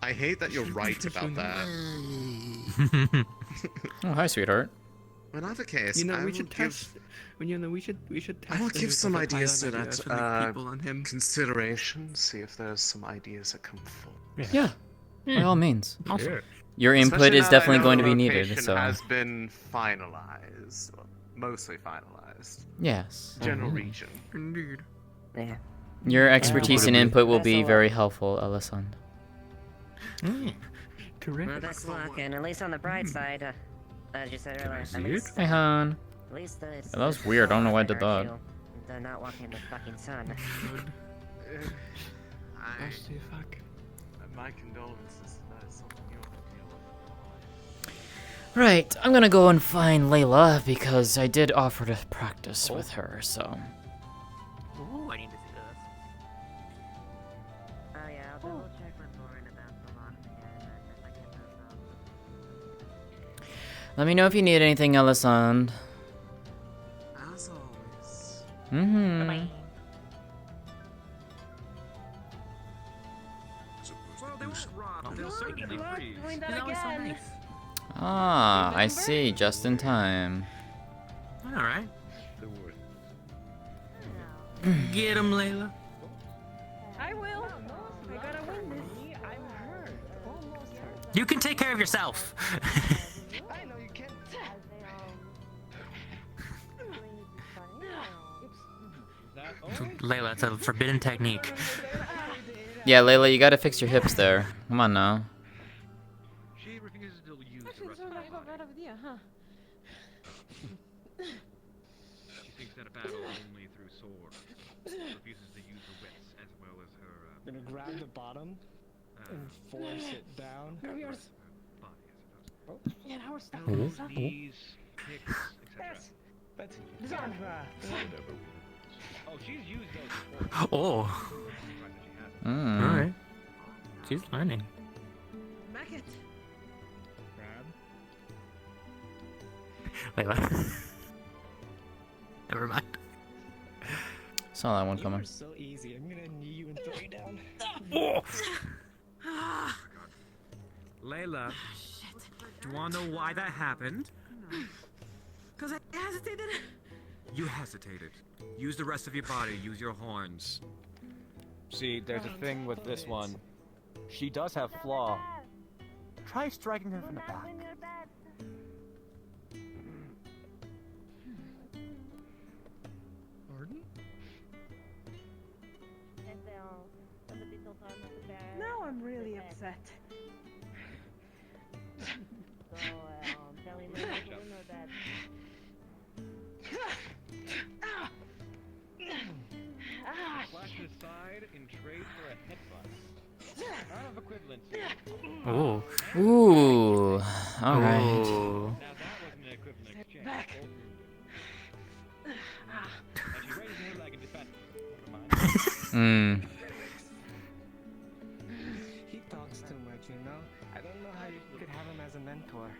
I hate that you're right about that. Oh, hi, sweetheart. In either case, You know, I we will should give. test. You know, we should test. I will the give some other ideas to pilot that ideas for the people on him. consideration. See if there's some ideas that come forward. Yeah, by all means. Awesome. Your input Especially is now that I definitely know going the to be needed. location So has been finalized, well, mostly finalized. yes, General region. Indeed. Yeah. your expertise and input will be That's a very lot. helpful, Alisand. Terrific. Well, best luck, and at least on the bright side, as you said earlier, at least, Hey, hon. at least it's. That was weird. I don't know why I did that. They're not walking in the fucking sun. My condolences. That is something you have to deal with. Right, I'm gonna go and find Layla because I did offer to practice with her. So Ooh, I need to see this. Oh yeah, I'll double check with Lauren about the lock again. If I get those let me know if you need anything, Alisand. As always. Mm-hmm. They'll certainly freeze. He's always so nice. Ah, I see. Just in time. All right. Get him, Layla. I will. I gotta win this. I'm hurt. Almost hurt. You can take care of yourself. I know you can. Layla, it's a forbidden technique. Yeah, Layla, you gotta fix your hips there. Come on now. She refuses to use the rest of her body. She thinks that a battle only through sword. Refuses to use her wits as well as her. Gonna grab the bottom and force it down. Body, I suppose. Yeah, now we're stuck. Knees, kicks, etc. That's Oh, she's used those before. Oh. Mm. All right. She's learning. Maggot. Layla. Never mind. Saw that one You coming. are so easy. I'm gonna knee you and throw you down. Layla, do you want to know why that happened? Because I hesitated. You hesitated. Use the rest of your body. Use your horns. See, there's a thing with this one. She does have flaw. Try striking her from the back. Pardon? Now I'm really upset. Slash to the side in trade for a headbutt. Out of equivalency. Oh. Ooh. All right. Now that wasn't an equivalent exchange. Back. And she raised her leg in defense. Hmm. He talks too much, you know? I don't know how you could have him as a mentor.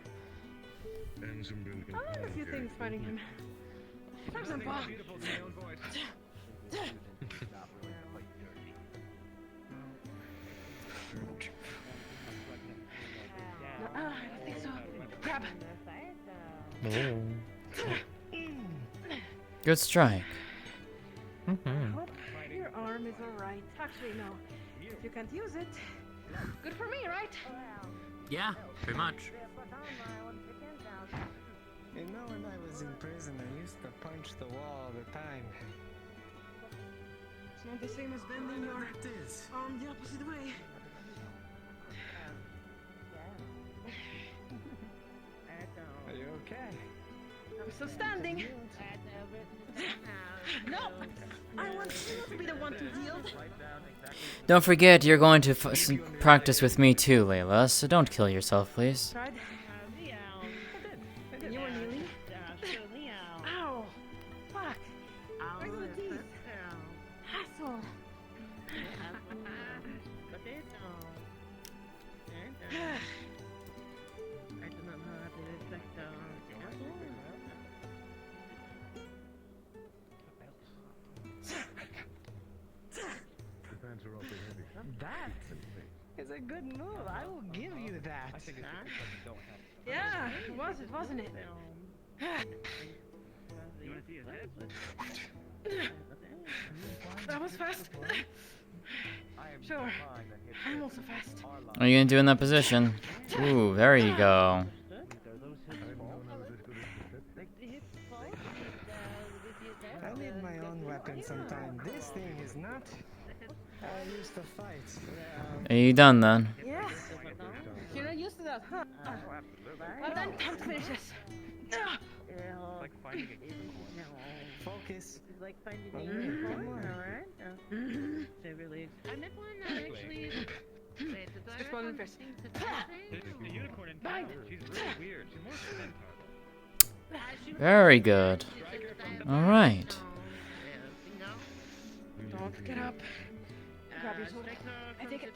I learned a few things fighting him. For example. I don't think so. Grab. Good strike. Your arm is alright. Actually, no. If you can't use it, good for me, right? Yeah, pretty much. You know, when I was in prison, I used to punch the wall all the time. It's not the same as bending your arm the opposite way. Are you okay? I'm still standing. No! I want you to be the one to yield. Don't forget, you're going to practice with me too, Layla, so don't kill yourself, please. Tried? You were kneeling? Ow! Fuck! Where's the teeth? Asshole! That is a good move. I will give you that. Yeah, it was, wasn't it? That was fast. Sure. I'm also fast. What are you gonna do in that position? Ooh, there you go. I need my own weapon sometime. This thing is not. I used to fight. Are you done then? Yeah. You're not used to that, huh? Well then, time to finish this. Like finding a unicorn. Focus. It's like finding On a me, unicorn, come on. alright? So really. I met one actually. Wait, the Just one first. The unicorn in town. She's really weird. She's more centaur. Very good. Alright. Don't get up. Grab your sword. I take it.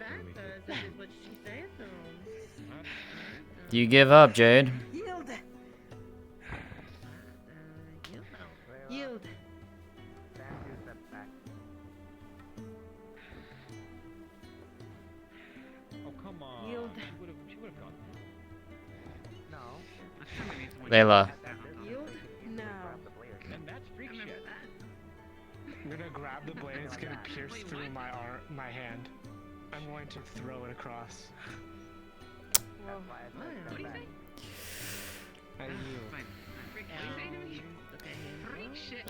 What she says, so. Do you give up, Jade? Yield. Yield. Oh, come on. Yield. She would have gone. No. Layla. Yield. Now. And that's freak shit. I'm gonna grab the blade. It's gonna pierce through my hand. I'm going to throw it across. Well, What do you say? I yield.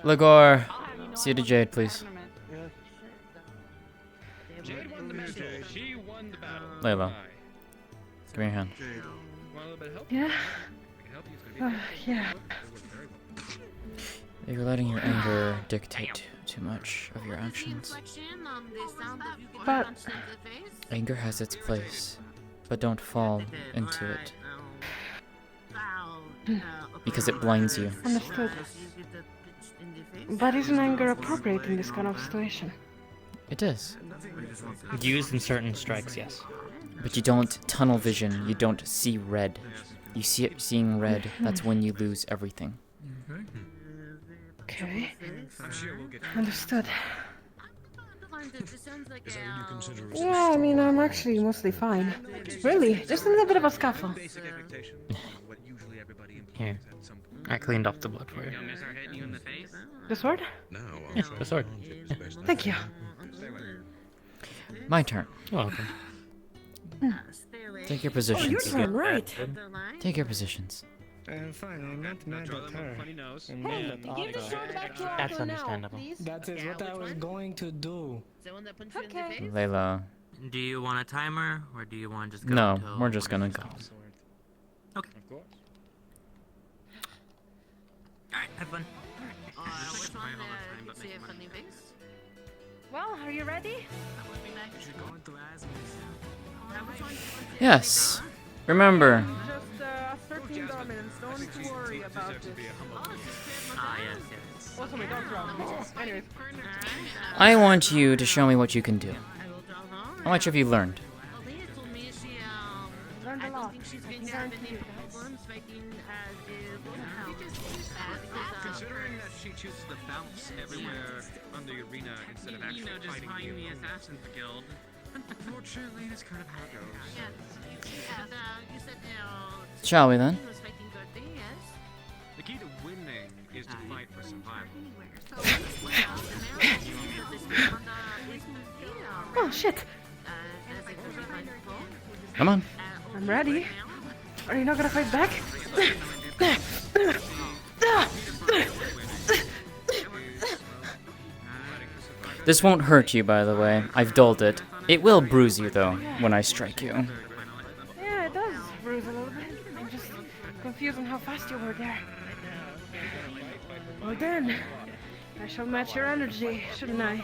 Ligor, see to Jade, please. Jade won the battle. She won the battle. Layla, give me your hand. Want a little bit of help? Yeah. I can help you. It's gonna be Yeah. It worked very well. You're letting your anger dictate too much of your actions. But Anger has its place, but don't fall into it. Because it blinds you. understood. But isn't anger appropriate in this kind of situation? It is. Used in certain strikes, yes. But you don't tunnel vision, you don't see red. You see it seeing red, that's when you lose everything. Okay. Understood. Yeah, I mean, I'm actually mostly fine. Really, just a little bit of a scuffle. Here. I cleaned off the blood for you. The sword? Yeah, the sword. Thank you. My turn. You're welcome. Take your Oh, positions. your turn, right. Take your positions. I'm fine. I'm not mad at her. I'm Hey, mad at give the Otto. sword back to That's Otto now, understandable. please. That is what I was going to do. Okay. Layla. Do you want a timer, or do you want to just go No, until we're just gonna go. Okay. Of course. Alright, have fun. Well, are you ready? Yes. Remember, Just 13 dominance. Don't worry about this. Ah, yes. Also, my dog's wrong. Anyways. I want you to show me what you can do. How much have you learned? Learned a lot. Considering that she chooses to bounce everywhere on the arena instead of actually fighting you. the Assassin's Guild. Unfortunately, that's kind of how it goes. Shall we then? The key to winning is to fight for survival. Oh, shit. Come on. I'm ready. Are you not gonna fight back? This won't hurt you, by the way. I've dulled it. It will bruise you, though, when I strike you. Yeah, it does bruise a little bit. I'm just confused on how fast you were there. Well then, I shall match your energy, shouldn't I?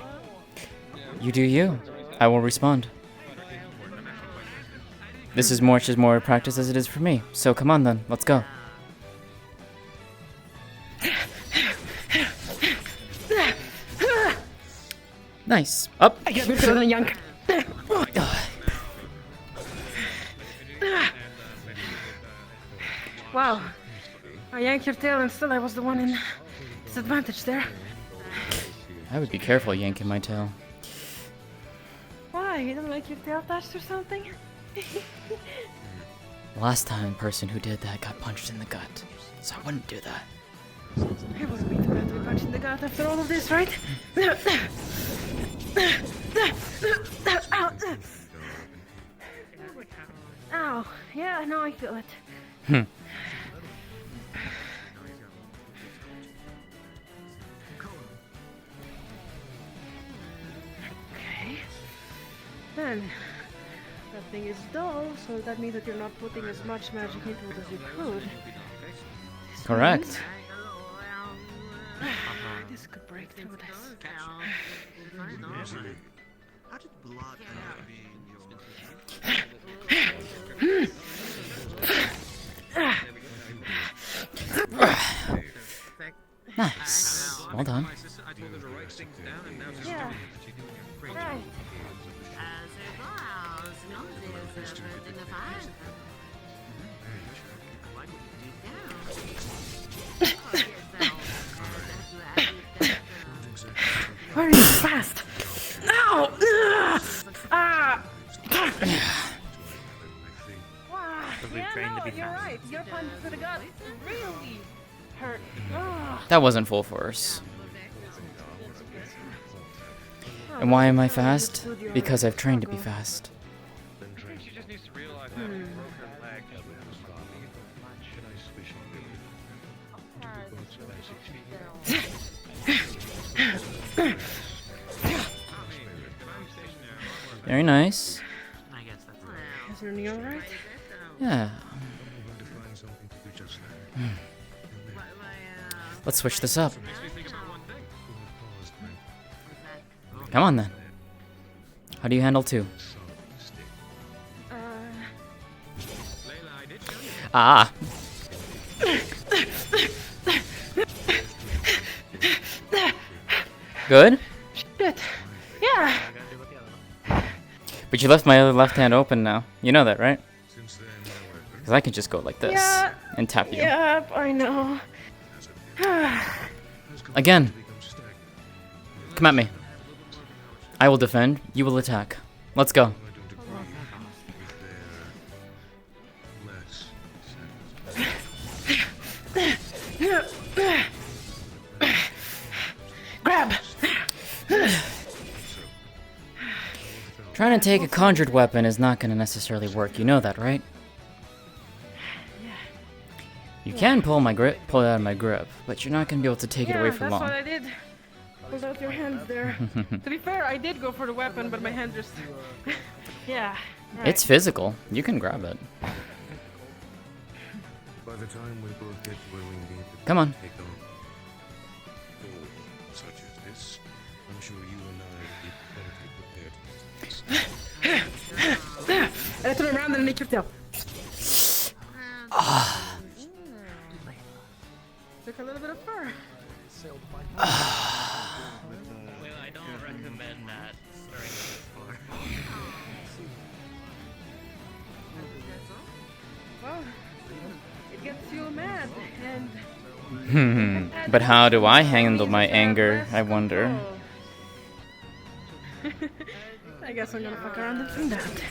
You do you. I will respond. This is much as more practice as it is for me, so come on then, let's go. Nice. Up. I get better than young. Wow. I yanked your tail and still I was the one in disadvantage there. I would be careful yanking my tail. Why? You don't like your tail touched or something? Last time, person who did that got punched in the gut, so I wouldn't do that. It wasn't me too bad to be punched in the gut after all of this, right? Ow. Yeah, now I feel it. Okay. Then, that thing is dull, so that means that you're not putting as much magic into it as you could. This Correct. means- This could break through this. How did blood end up being Nice. Well done. Yeah. Right. Why are you fast? Ow! Ah! Wow. Yeah, no, you're right. Your punch to the gut really hurt. Ah. That wasn't full force. And why am I fast? Because I've trained to be fast. She just needs to realize that she broke her leg. Very nice. Is your knee alright? Yeah. Let's switch this up. Come on then. How do you handle 2? Ah. Good? Shit. Yeah. But you left my left hand open now. You know that, right? Because I can just go like this Yeah. and tap you. Yep, I know. Again. Come at me. I will defend. You will attack. Let's go. Grab. Trying to take a conjured weapon is not going to necessarily work. You know that, right? You can pull it out of my grip, but you're not going to be able to take it away for that's long. what I did. Pulled out your hands there. To be fair, I did go for the weapon, but my hand just... yeah. Right. It's physical. You can grab it. By the time we both get where we need to Come on. take on goal such as this, I'm sure you and I will be perfectly prepared. I turn around and make your tail. Took a little bit of fur. Well, I don't recommend that during this part. Well, it gets you mad, and... But how do I handle my anger, I wonder? I guess I'm gonna fuck around and find out.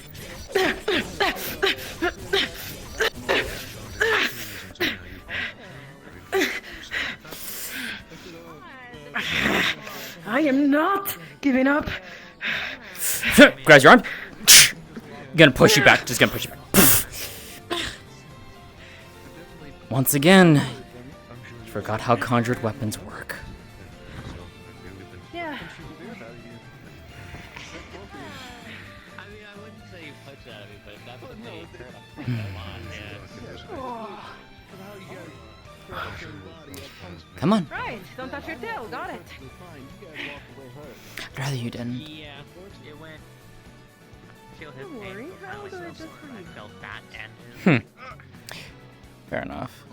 I am not giving up. Grabs your arm. Gonna push you back. Just gonna push you back. Once again, you forgot how conjured weapons work. Yeah. Come on. Right, don't touch your tail, got it. I'd rather you didn't. Yeah, it went. Feel his Don't pain worry, so I'll much do so it just for I you. felt that and Fair enough.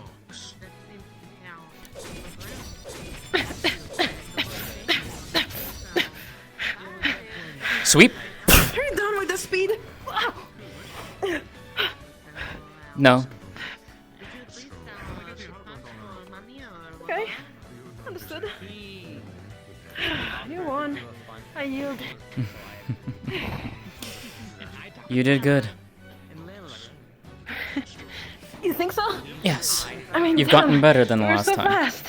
Sweep? Are you done with the speed? No. Okay, understood. You won. I yield. You did good. You think so? Yes. I mean, You've damn, gotten better than the you were last so time. fast.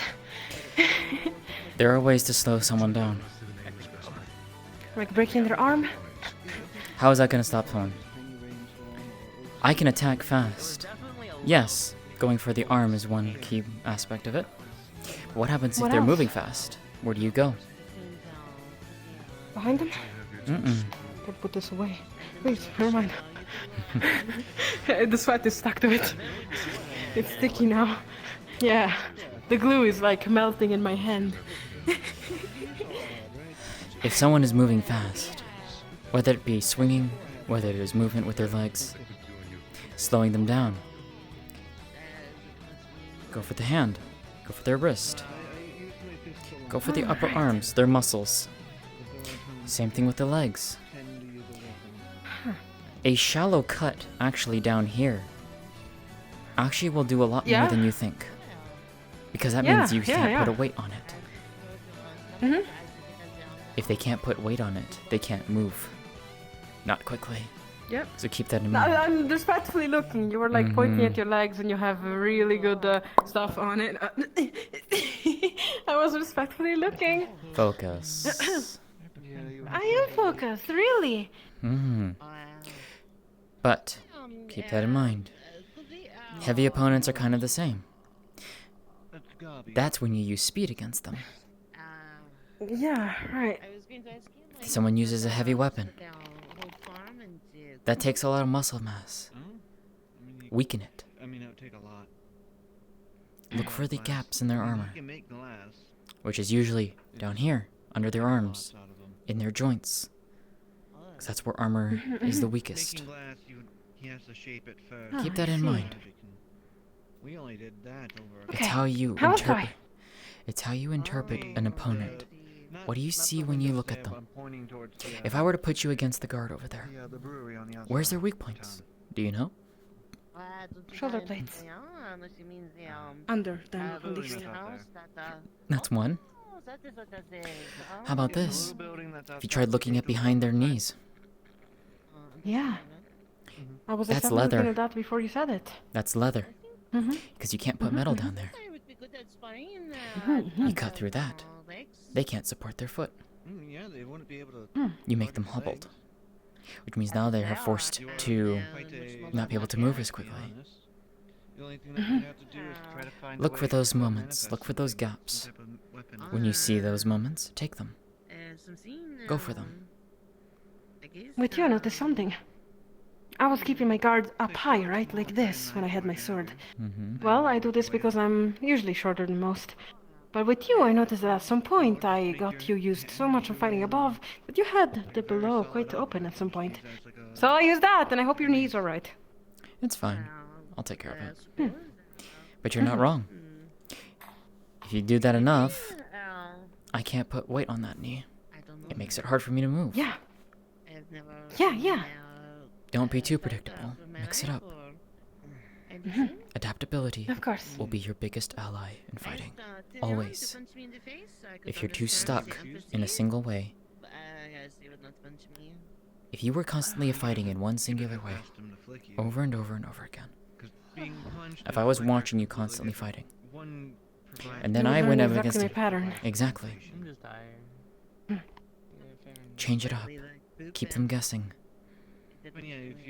There are ways to slow someone down. Like breaking their arm? How is that going to stop someone? I can attack fast. Yes, going for the arm is one key aspect of it. But what happens if What they're else? moving fast? Where do you go? Behind them? Mm-mm. Gotta put this away. Wait, never mind. The sweat is stuck to it. It's sticky now. Yeah, the glue is like melting in my hand. If someone is moving fast, whether it be swinging, whether it is movement with their legs, slowing them down, go for the hand, go for their wrist, go for the upper arms, their muscles. Same thing with the legs. A shallow cut actually down here actually will do a lot more Yeah. than you think. Because that Yeah, means you yeah, can't yeah. put a weight on it. Mm-hmm. If they can't put weight on it, they can't move. Not quickly. Yep. So keep that in No, mind. I'm respectfully looking. You were like pointing at your legs and you have really good stuff on it. I was respectfully looking. Focus. I am focused, really. Hmm. But keep that in mind. Heavy opponents are kind of the same. That's when you use speed against them. Yeah, right. If someone uses a heavy weapon, that takes a lot of muscle mass. Weaken it. I mean, it would take a lot. Look for the gaps in their armor, You can make glass. which is usually down here, under their arms, in their joints. 'Cause that's where armor is the weakest. Making glass, he has to shape it first. Keep that in mind. We only did that over. It's how you How else do interpret. It's how you interpret an opponent. What do you see when you look at them? If I were to put you against the guard over there, the brewery on the outside. where's their weak points? Do you know? Shoulder blades. Under them, at least. That's one. How about this? If you tried looking at behind their knees, Yeah. I was That's exactly leather. looking at that before you said it. that's leather. Mhm. Because you can't put metal down there. You cut through that. They can't support their foot. Yeah, they wouldn't be able to. You make them hobbled. Which means now they are forced to not be able to move as quickly. The only thing that you have to do is try to find a Look way for those to moments. Look for those gaps. When you see those moments, take them. Go for them. With you, I noticed something. I was keeping my guard up high, right? Like this, when I had my sword. Mm-hmm. Well, I do this because I'm usually shorter than most. But with you, I noticed that at some point I got you used so much on fighting above that you had the below quite open at some point. So I used that, and I hope your knees are right. It's fine. I'll take care of it. But you're not wrong. If you do that enough, I can't put weight on that knee. It makes it hard for me to move. Yeah. Yeah. Don't be too predictable. Mix it up. Adaptability Of course. will be your biggest ally in fighting. Always. If you're too stuck in a single way, if you were constantly fighting in one singular way, over and over and over again, if I was watching you constantly fighting, and then You I would went learn up against exactly you. my pattern. Exactly. I'm just tired. Change it up. Keep them guessing.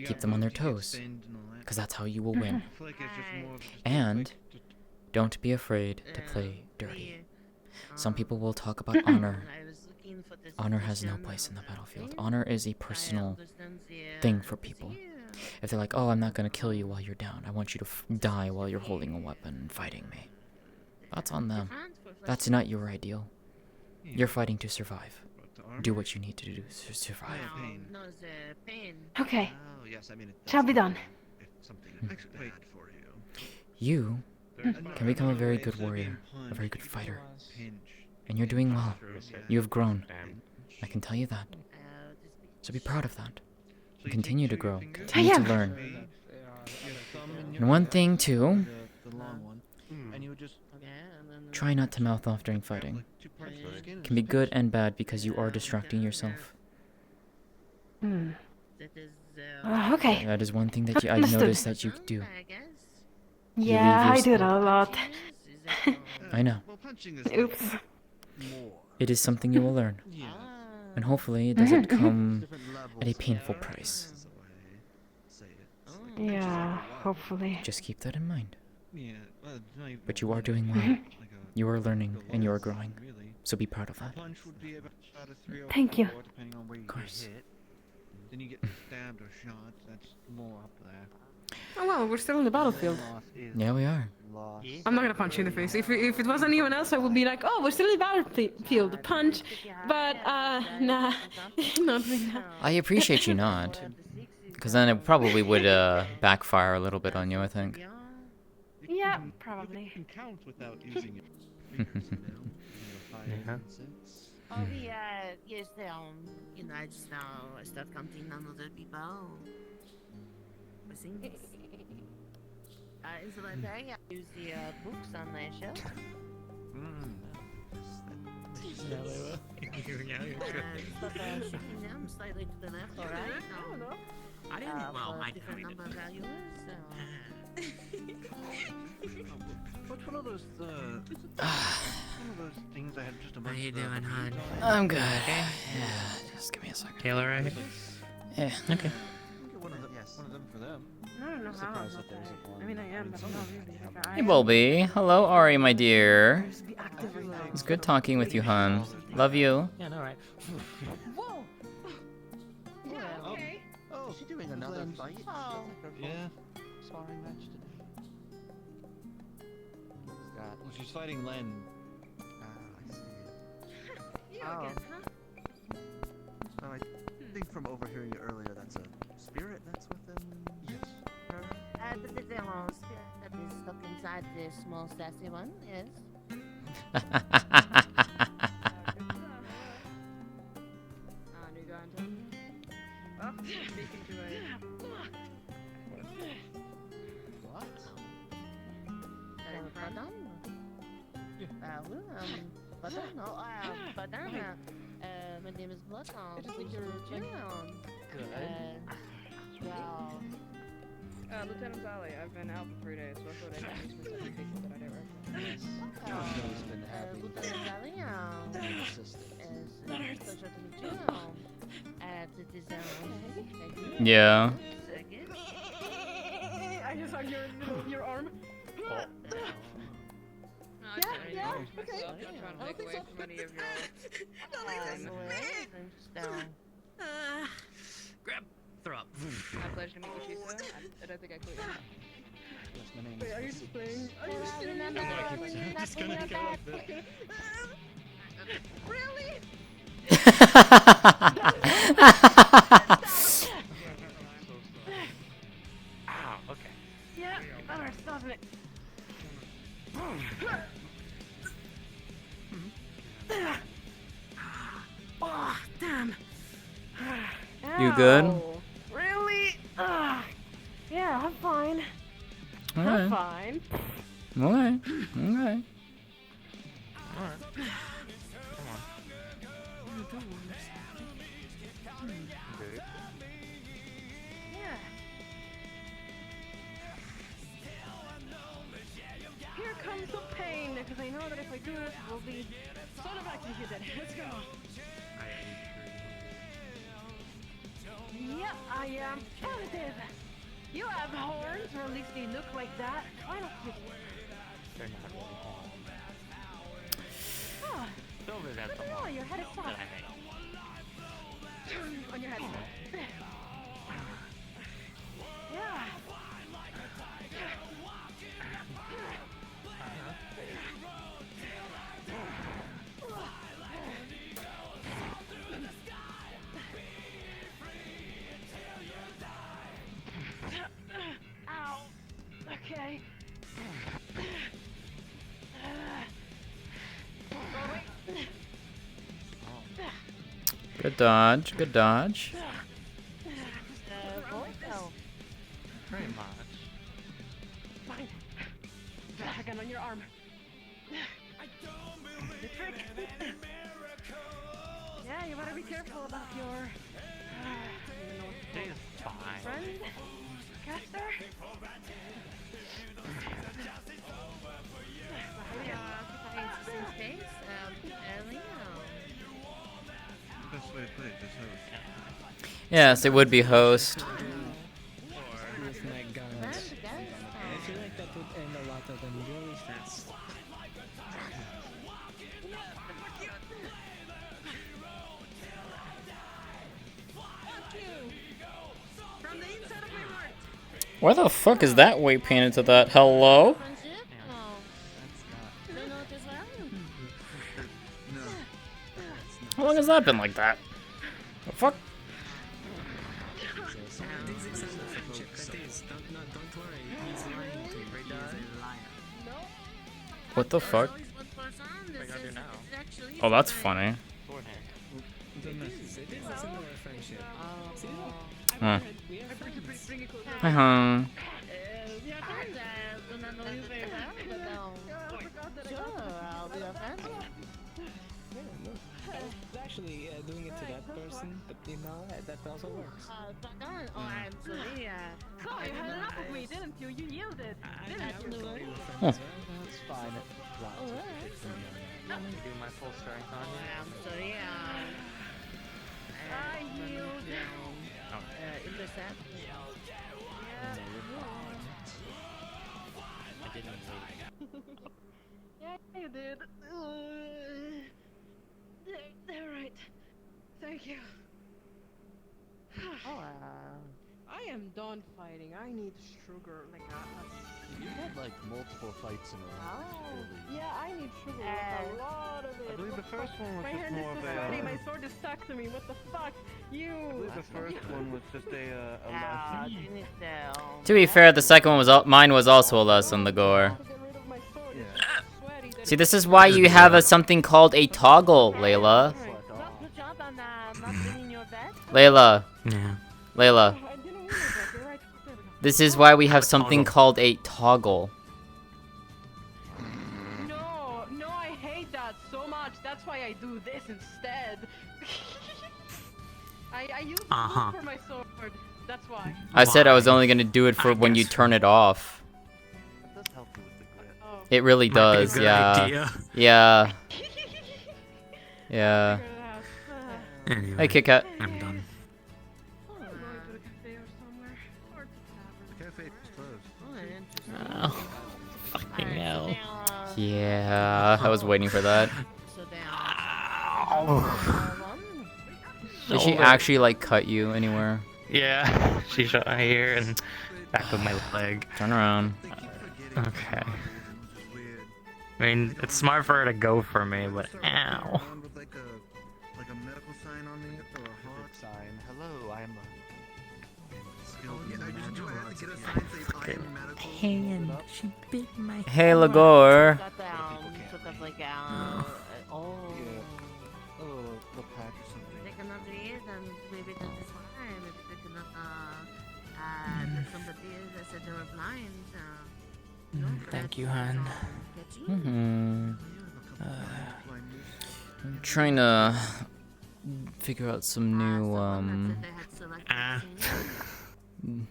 Keep them on their toes. Because that's how you will win. And don't be afraid to play dirty. Some people will talk about honor. Honor has no place in the battlefield. Honor is a personal thing for people. If they're like, oh, I'm not going to kill you while you're down. I want you to die while you're holding a weapon and fighting me. That's on them. That's not your ideal. You're fighting to survive. Do what you need to do to survive. Okay. Oh, yes, I mean, Shall be done. if something extra bad for you. You can become a very good warrior, a very good fighter. And you're doing well. You have grown. I can tell you that. So be proud of that. And continue to grow. Continue to learn. And one thing too, try not to mouth off during fighting. It can be good and bad because you are distracting yourself. Okay. That is one thing that I've Understood. noticed that you do. Yeah, I do your that a lot. I know. Oops. It is something you will learn. And hopefully it doesn't come at a painful price. Yeah, hopefully. Just keep that in mind. But you are doing well. You are learning and you are growing. So be proud of that. Thank you. Of course. Then you get stabbed or shot. That's more up there. Oh well, we're still in the battlefield. Yeah, we are. I'm not gonna punch you in the face. If it was anyone else, I would be like, oh, we're still in the battlefield, punch. But, nah, not doing that. I appreciate you not. Because then it probably would backfire a little bit on you, I think. Yeah, probably. Count without using it. Yeah. Oh yeah, yes, you know, I just now start counting on other people. I think. In the library, I use the books on my shelf. Shifting them slightly to the left or right. I didn't well, I different number of values. What's one of those things I had just a bunch How you doing, hon? I'm good. Yeah, just give me a second. Taylor, right? Yeah. Okay. One of them for them. I don't know how. I mean, I am, but I'm not really. Like, Hey, Bulby. Hello, Ari, my dear. It's good talking with you, hon. Love you. Yeah, no, right. Whoa! Yeah, okay. Oh, is she doing another fight? Oh. Yeah. Sparring match today. Well, she's fighting Len. I see. You again, huh? Oh, I think from overhearing it earlier, that's a spirit that's within Yes. her. The little spirit that is stuck inside the small sassy one, yes. Pardon? Pardon? No, pardon. My name is Bloodhound. Pleased to meet you. Well... Lieutenant Zali, I've been out for 3 days, so I thought I'd introduce myself to people that I never Lieutenant Zali, it's pleasure to meet you. Yeah. I just saw your arm. Yeah, okay. I'm trying to take away from any of your... Grab. Throw up. My pleasure to meet you, Chiso. I don't think I quit. Yes, my name Wait, are you just playing? Are you just kidding? I'm just gonna go up there. Really? Ow, okay. Yeah, that hurts, doesn't it? Oh, damn. You good? Ow. Really? Yeah, I'm fine. I'm Alright. fine. Okay. Okay. Alright. Yeah. Here comes the pain, because I know that if I do this, we'll be sort of executed. Let's go. Yeah, I am positive. You have horns, or at least they look like that. Why don't you? They're not really hard. Oh, Silver's at the no, mall your head is that soft. I made. On your head. Yeah. Good dodge. Good dodge. Very much. Fine. Dragon on your arm. The trick. Yeah, you better be careful about your friend, caster. Best way to put it, just host. Yes, it would be host. With my guns. I feel like that would end a lot of them really fast. Why the fuck is that weight painted to that? Hello? How long has that been like that? The fuck? What the fuck? Oh, that's funny. Huh. Uh-huh. Actually, doing it to that person, but you know, that also works. Oh, I'm sorry. Oh, you had enough of me, didn't you? You yielded, didn't you? Huh. That's fine. Let me do my full strength on you. I'm sorry. I yielded. Intercept. I didn't wait. Yeah, you did. They're right. Thank you. I am done fighting. I need sugar, like You had like multiple fights in a row. yeah, I need sugar. Like, a lot of it. I believe the first one was my just hand more is of so sweaty. a. My sword is stuck to me. What the fuck? You. I believe the first one was just a lesson. To be fair, the second one was mine was also a lesson, the gore. See, this is why you have something called a toggle, Layla. Layla. Yeah. Layla. This is why we have something called a toggle. No, I hate that so much. That's why I do this instead. I use blue for my sword. That's why. I said I was only gonna do it for when you turn it off. It does help you with the grip. It really does, yeah. Yeah. Yeah. Anyway, Hey, Kit Kat. I'm done. The cafe is closed. Oh, fucking hell. Yeah, I was waiting for that. Did she actually like cut you anywhere? Yeah, she shot my ear and back of my leg. Turn around. Okay. I mean, it's smart for her to go for me, but ow. Like a medical sign on the hip or a heart sign. Hello, I'm Hand. She bit my Hey, Lagore. Thank you, hon. I'm trying to figure out some new,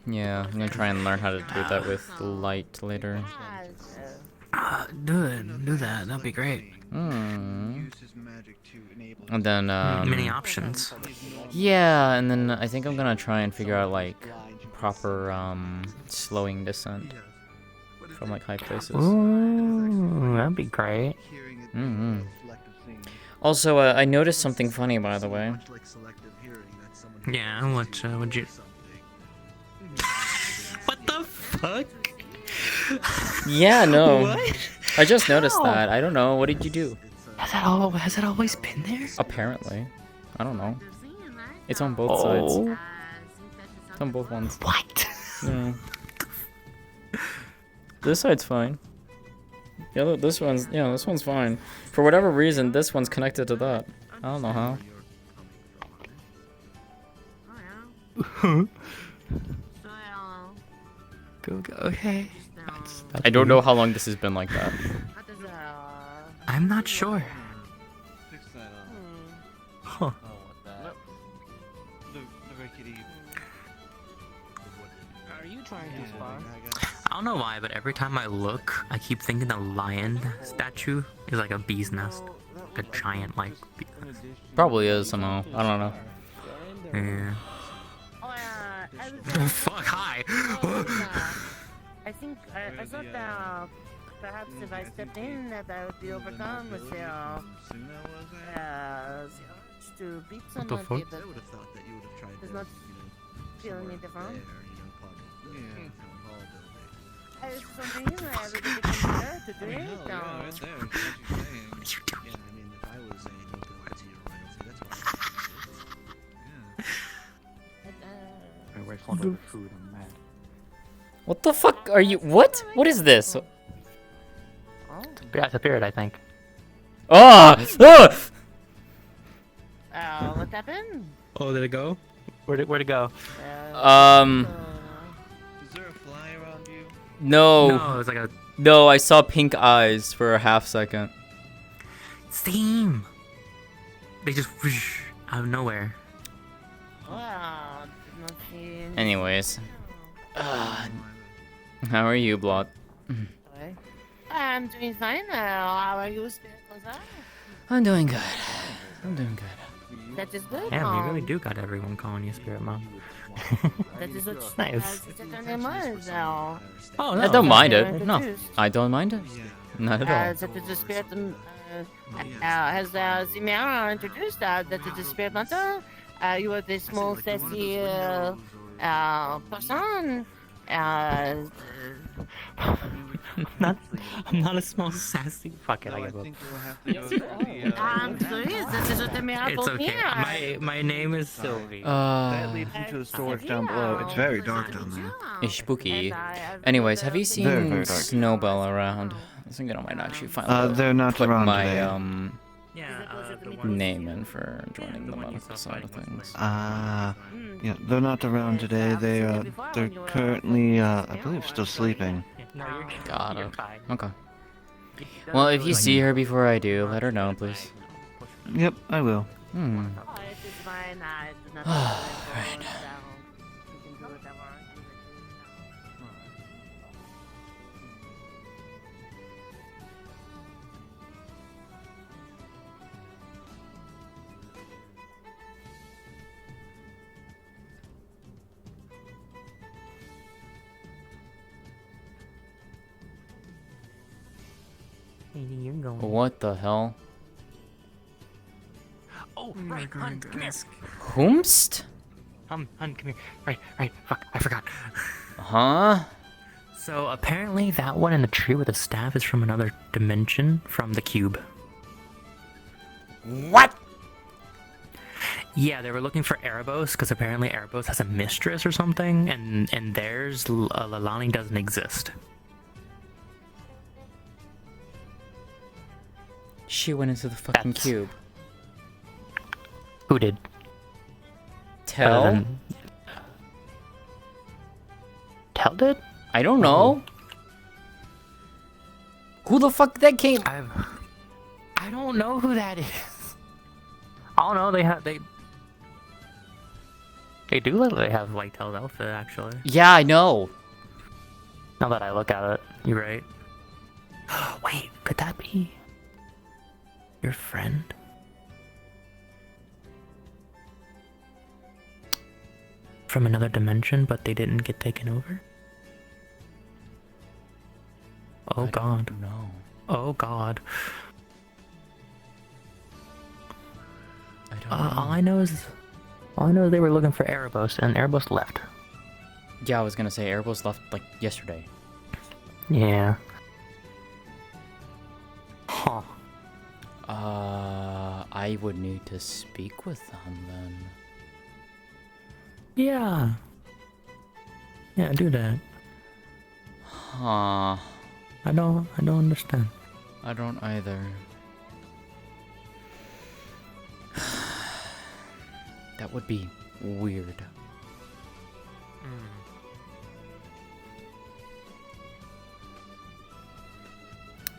yeah, I'm gonna try and learn how to do that with light later. Do that. That'd be great. And then, many options. Yeah, and then I think I'm gonna try and figure out, like, proper, slowing descent from, like, high places. Ooh, that'd be great. Also, I noticed something funny, by the way. Yeah, what'd you... What the fuck? Yeah, no. What? I just noticed How? that. I don't know. What did you do? Has it always been there? Apparently. I don't know. It's on both sides. It's on both ones. What? Yeah. This side's fine. Yeah, look, this one's fine. For whatever reason, this one's connected to that. I don't know how. Go. Okay. I don't know how long this has been like that. I'm not sure. Fix that up. Huh. The rickety. Are you trying to spy? I don't know why, but every time I look, I keep thinking the lion statue is like a bee's nest. A giant, like... Probably is somehow. I don't know. Yeah. Oh, fuck, hi! I think I thought that perhaps if I stepped in that I would be overcome with to beat What the somebody, fuck? but I would have thought that you would have tried does to, not feel any different. I was wondering, everybody can there to do it. Yeah, right there. That's what you're saying. What you do? Yeah, I mean, if I was a nobility or royalty, that's what I would Wait, hold on, food, I'm mad. What the fuck are you? What? What is this? Yeah, it's a beard, I think. Ah! What happened? Oh, did it go? Where'd it go? Is there a fly around you? No. No, it was like a... No, I saw pink eyes for a half second. Steam! They just whoosh, out of nowhere. Wow, did not see any- Anyways. How are you, Blot? I'm doing fine. How are you, Spirit Closer? I'm doing good. I'm doing good. That is good. Damn, you really do got everyone calling you Spirit Mom. That is what Nice. your name was. Oh, no. I don't mind it. No, introduced. I don't mind it. Not at all. That is the Spirit. As Zimera introduced, that is the Spirit Hunter. You are the small, sassy person. I'm not a small sassy. Fuck it, I give up. I'm sorry, this is what the Zimera It's told me. okay. My name is Sylvie. That leads into a storage down below. It's very dark down there. It's spooky. Anyways, have you seen Very, very dark. Snowbell around? I think I might actually finally They're not put around my today. name in for joining the medical side of things. Yeah, they're not around today. They're currently, I believe, still sleeping. Got it. Okay. Well, if you see her before I do, let her know, please. Yep, I will. Hmm. Right. You're going. What the hell? Oh, right, Hun, come here. Whomst? Hun, come here. Right, fuck, I forgot. Huh? So apparently that one in the tree with the staff is from another dimension, from the cube. What? Yeah, they were looking for Erebos, because apparently Erebos has a mistress or something, and theirs, Lalani, doesn't exist. She went into the fucking cube. Who did? Tell? Tell did? I don't know. Who the fuck that came? I don't know who that is. I don't know. They do look like they have like Tell's outfit actually. Yeah, I know. Now that I look at it, you're right. Wait, could that be your friend? From another dimension, but they didn't get taken over? Oh god. No. Oh god. I don't know. All I know is they were looking for Erebos, and Erebos left. Yeah, I was gonna say Erebos left like yesterday. Yeah. Huh. I would need to speak with them then. Yeah. Yeah, do that. Huh. I don't understand. I don't either. That would be weird.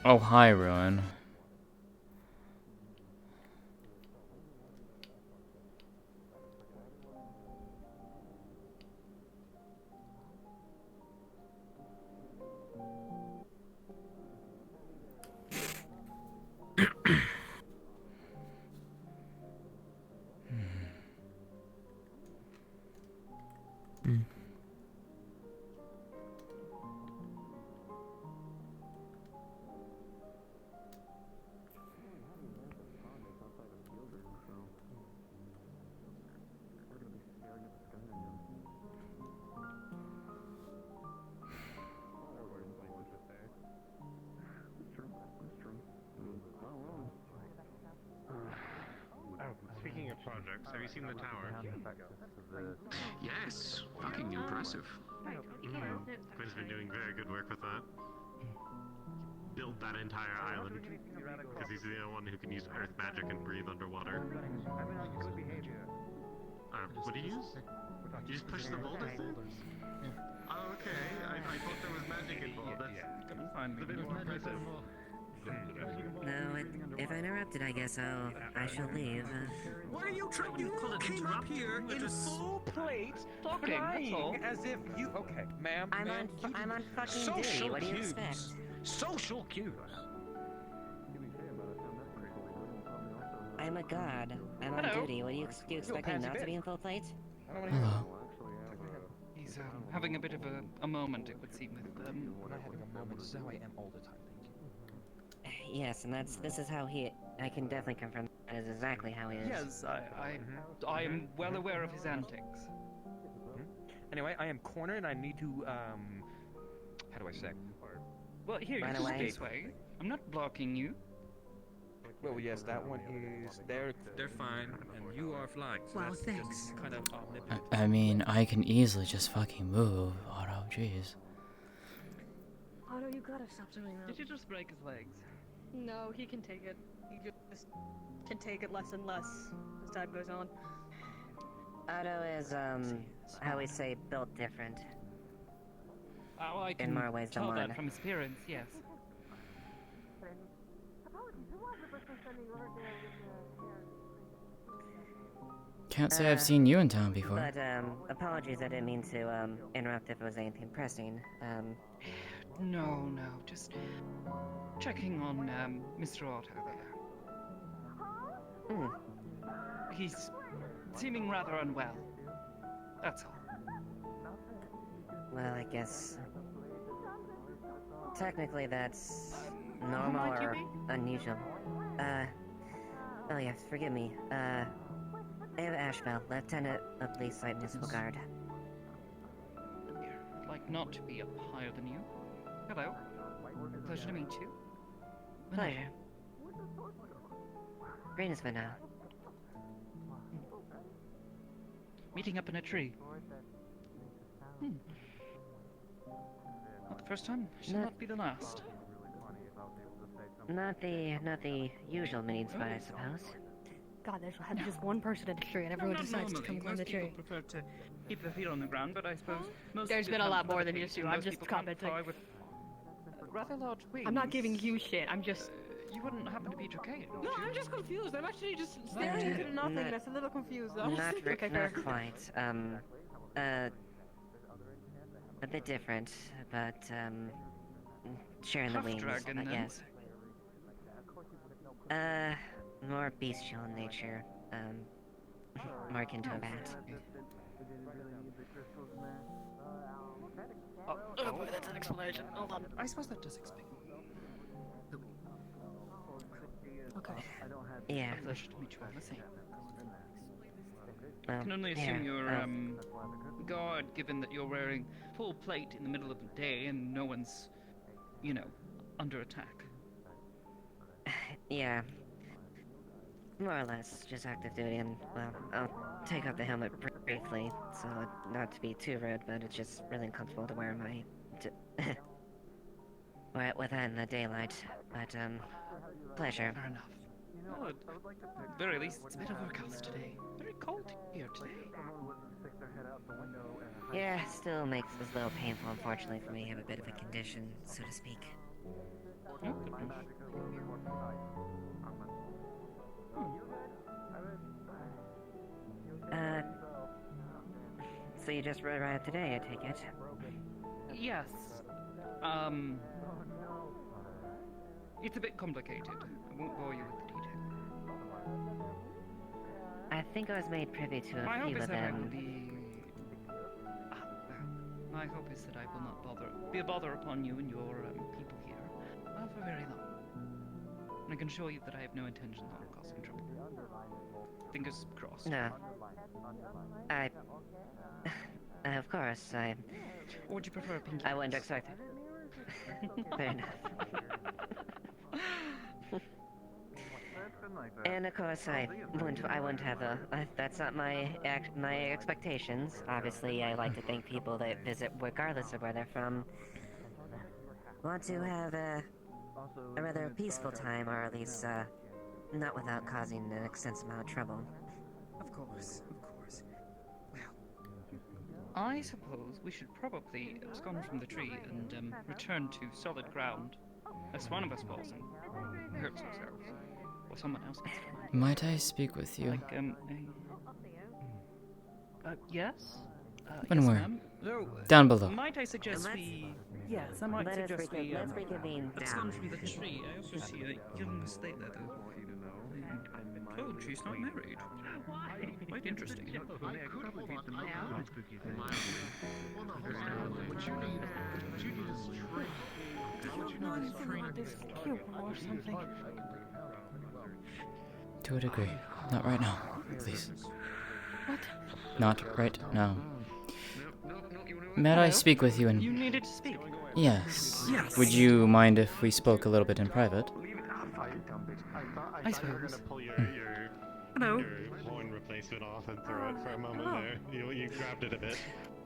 Oh, hi, Ruin. Speaking of projects, have you seen the tower? Yes, fucking impressive. Quinn's been doing very good work with that. Built that entire island because he's the only one who can use earth magic and breathe underwater. What do you use? You just push the boulder thing? Oh, okay. I thought there was magic involved. That's a bit more impressive. No, if I interrupted, I guess I shall leave. What are you trying? You came up here in full plate, crying as if you. Okay, ma'am. I'm on fucking duty. What do you expect? Social cues. I'm a god. I'm on duty. What do you expect me not to be in full plate? Hello. He's having a bit of a moment, it would seem, with I'm not having a moment. This is how I am all the time. Yes, and this is how I can definitely confirm that is exactly how he is. Yes, I am well aware of his antics. Anyway, I am cornered and I need to, how do I say? Well, here, you go this way. I'm not blocking you. Well, yes, that one is, they're fine, and you are flying. So Wow, that's thanks. just kind of omnipotent. I mean, I can easily just fucking move. Otto, jeez. Otto, you gotta stop doing that. Did you just break his legs? No, he can take it. He just can take it less and less as time goes on. Otto is, how we say, built different. Oh, I can in more ways than tell one. that from his appearance, yes. Can't say I've seen you in town before. But, apologies, I didn't mean to, interrupt if it was anything pressing. No, just checking on, Mr. Otto there. Hmm. He's seeming rather unwell. That's all. Well, I guess... Technically, that's normal might you or be? unusual. Oh yes, forgive me. Eva Ashbell, Lieutenant of Police Light Municipal Guard. I'd like not to be up higher than you. Hello. Pleasure to meet you. Pleasure. Green is now. Meeting up in a tree. Not the first time, shall not be the last. Not the usual meeting spot, I suppose. God, there's just one person in the tree and everyone Not decides to normally. come climb the Most tree. people prefer to keep their feet on the ground, but I suppose most There's people been a lot can't more fly than used to. and I'm most just people can't commenting. fly with rather large wings. I'm not giving you shit. I'm just. You wouldn't happen to be Dracaian, would No, you? I'm just confused. I'm actually just staring into nothingness, a little confused. Not Okay, not quite. A bit different, but sharing the wings, Half-dragon, I then? guess. More bestial in nature. More akin to a bat. Oh boy, that's an explanation. Hold on. I suppose that does explain. Okay. Yeah. Pleasure to meet you all the same. Well, I can only yeah, assume you're guard, given that you're wearing full plate in the middle of the day and no one's, under attack. Yeah. More or less, just active duty, and, well, I'll take off the helmet briefly, so not to be too rude, but it's just really uncomfortable to wear my... wear it with that in the daylight, but, pleasure. Fair enough. Well, at the very least, it's a bit overcast today. Very cold here today. Yeah, still makes this a little painful, unfortunately, for me. I have a bit of a condition, so to speak. Oh, goodness. So you just rode around today, I take it? Yes. It's a bit complicated. I won't bore you with the detail. I think I was made privy to My a hope few is of that I will them. be... My hope is that I will not be a bother upon you and your people here for very long. And I can assure you that I have no intentions on causing trouble. Fingers crossed. No. Of course, Or would you prefer a pinky? I wouldn't expect it. Fair enough. And of course, I wouldn't have that's not my expectations. Obviously, I like to think people that visit, regardless of where they're from, want to have a rather peaceful time, or at least not without causing an extensive amount of trouble. Of course. Well, I suppose we should probably abscond from the tree and return to solid ground, as one of us falls and hurts ourselves, or someone else gets hurt. Might I speak with you? Like, yes? When yes, we're ma'am. No, down below. Might I suggest Yes, I might suggest we let's reconvene abscond down. from the tree. I also see a young stay there, though. Oh, she's not married. Quite interesting. Or something. To a degree. Not right now, please. What? Not right now. Might I speak with you in... You needed to speak? Yes. Yes. Would you mind if we spoke a little bit in private? I suppose. Hello. Your horn replacement off and throw it for a moment there. You grabbed it a bit.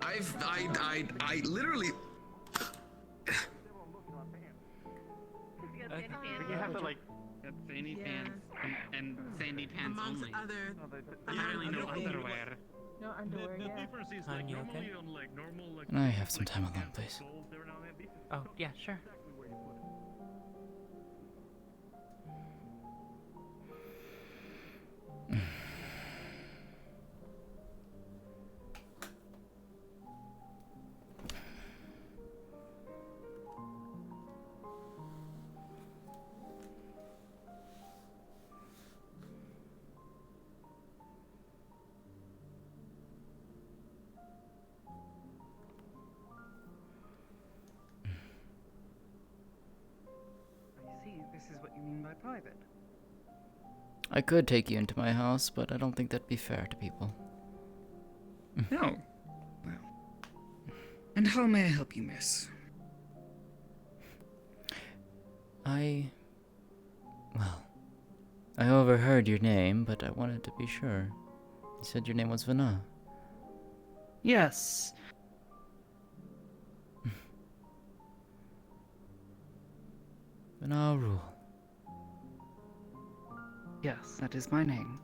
I literally. You have to like. Fanny pants and sandy pants Amongst only. other. Apparently no underwear. No underwear, The yeah. difference is Are like you normally okay? on like normal like. Can I have some time alone, please? Oh, yeah, sure. I see. This is what you mean by private. I could take you into my house, but I don't think that'd be fair to people. No. Well. And how may I help you, miss? Well, I overheard your name, but I wanted to be sure. You said your name was Vana. Yes. Vana Rule. Yes, that is my name.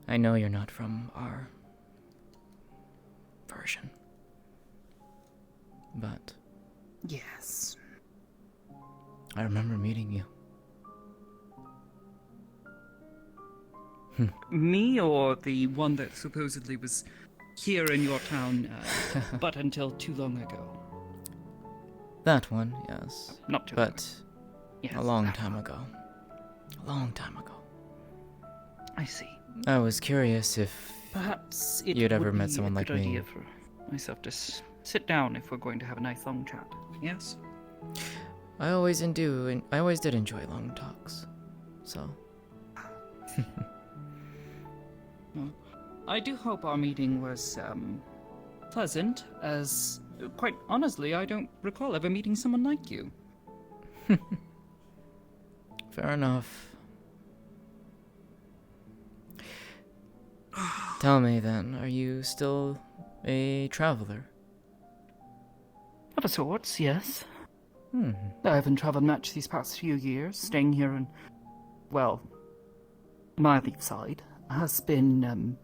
I know you're not from our version. But Yes. I remember meeting you. Me or the one that supposedly was here in your town, but until too long ago? That one, yes. Not too But Yes, a long that time ago. A long time ago. I see. I was curious if Perhaps it you'd ever would met be someone a like good me. idea for myself to sit down if we're going to have a nice long chat. Yes? I always did enjoy long talks. So Well, I do hope our meeting was pleasant, as quite honestly, I don't recall ever meeting someone like you. fair enough. Tell me then, are you still a traveler? Of a sorts, yes. I haven't traveled much these past few years. Staying here in, well, my leaf side has been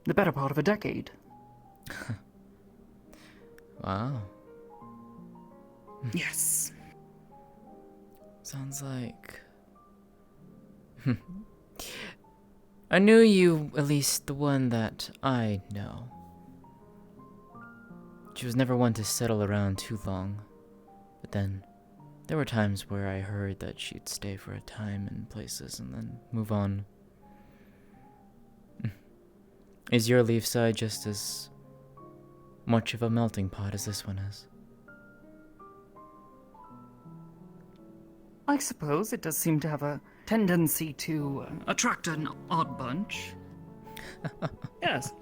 the better part of a decade. Wow. Yes. Sounds like... I knew you, at least the one that I know. She was never one to settle around too long. But then, there were times where I heard that she'd stay for a time in places and then move on. Is your leaf side just as much of a melting pot as this one is? I suppose it does seem to have a tendency to attract an odd bunch. Yes.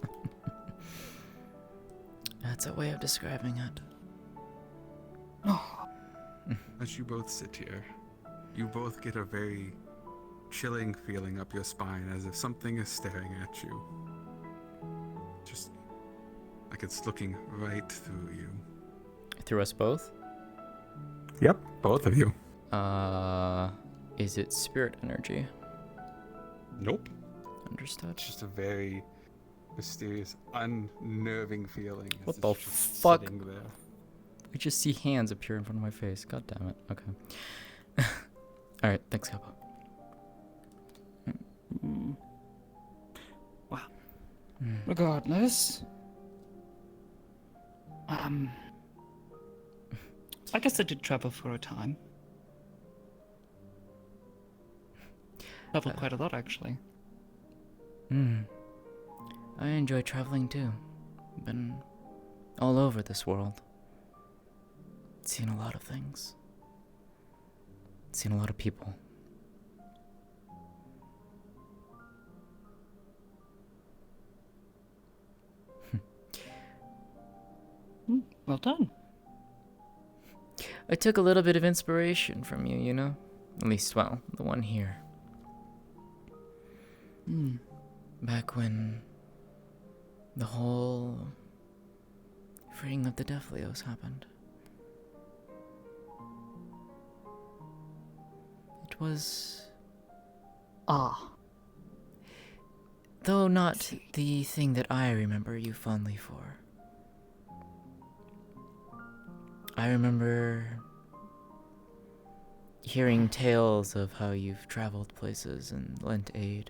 That's a way of describing it. As you both sit here, you both get a very chilling feeling up your spine as if something is staring at you. Just like it's looking right through you. Through us both? Yep, both of you. Is it spirit energy? Nope. Understood. It's just a very mysterious, unnerving feeling. as What it's the just fuck? sitting there. I just see hands appear in front of my face. God damn it. Okay. Alright, thanks, Kappa. Well, regardless, I guess I did travel for a time. Traveled quite a lot, actually. I enjoy traveling too. Been all over this world. Seen a lot of things. Seen a lot of people. Well done. I took a little bit of inspiration from you, you know? At least, well, the one here. Back when the whole freeing of the Deflios happened. It was... Though not the thing that I remember you fondly for. I remember hearing tales of how you've traveled places and lent aid.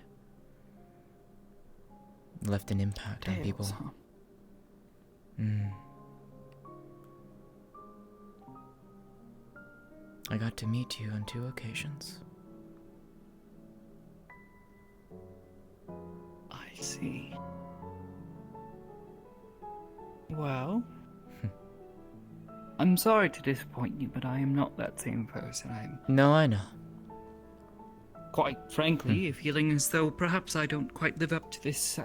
Left an impact on people. Huh? I got to meet you on 2 occasions. I see. Well, I'm sorry to disappoint you, but I am not that same person. I'm No, I know. quite frankly feeling as though perhaps I don't quite live up to this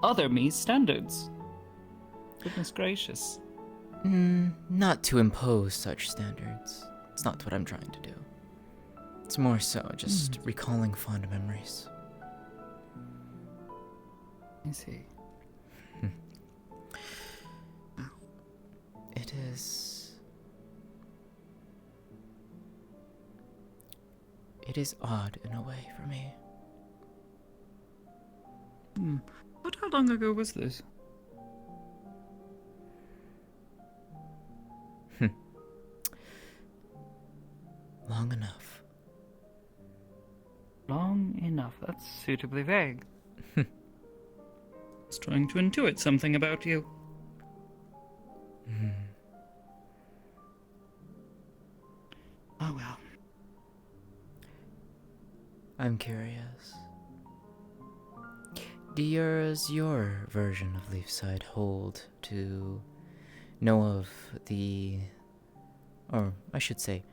other me's standards. Goodness gracious. Not to impose such standards. It's not what I'm trying to do. It's more so just recalling fond memories. I see. It is... It is odd in a way for me. But how long ago was this? Long enough. Long enough. That's suitably vague. I was trying to intuit something about you. Oh well. I'm curious. Does your version of Leafside hold to know of the... or I should say,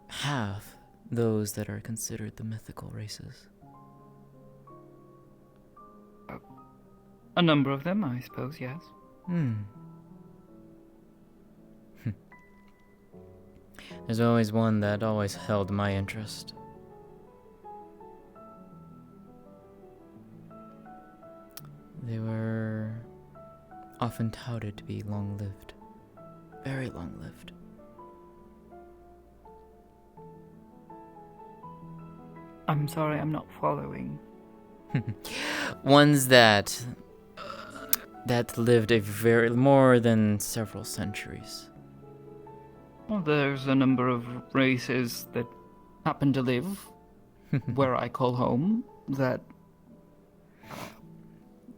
have those that are considered the mythical races? A number of them, I suppose, yes. There's always one that always held my interest. They were often touted to be long-lived, very long-lived. I'm sorry, I'm not following. Ones that lived a very more than several centuries. Well, there's a number of races that happen to live where I call home that...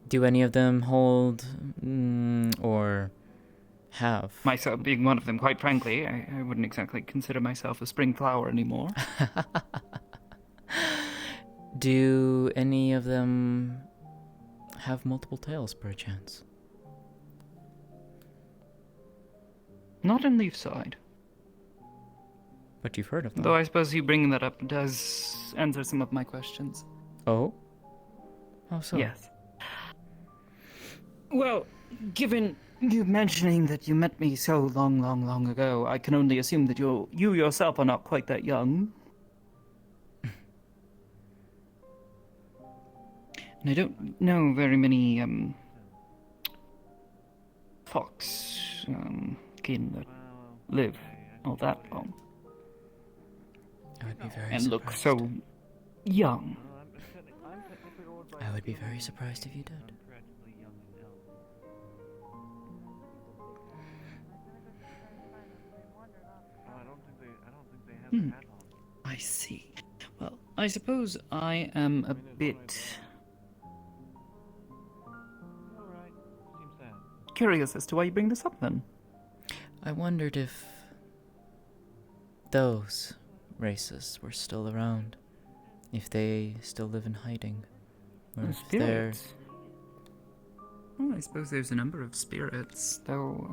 Do any of them hold or have? Myself being one of them, quite frankly. I wouldn't exactly consider myself a spring flower anymore. Do any of them have multiple tails, perchance? Not in Leafside. But you've heard of them. Though I suppose you bringing that up does answer some of my questions. Oh? How so? Yes. Well, given you mentioning that you met me so long ago, I can only assume that you yourself are not quite that young. And I don't know very many, fox, kin that live all that long. I would be very and surprised. look so young. I would be very surprised if you did. I see. Well, I suppose I am a bit curious as to why you bring this up then. I wondered if those races were still around. If they still live in hiding. Or The if they're... spirits. Well, I suppose there's a number of spirits, though.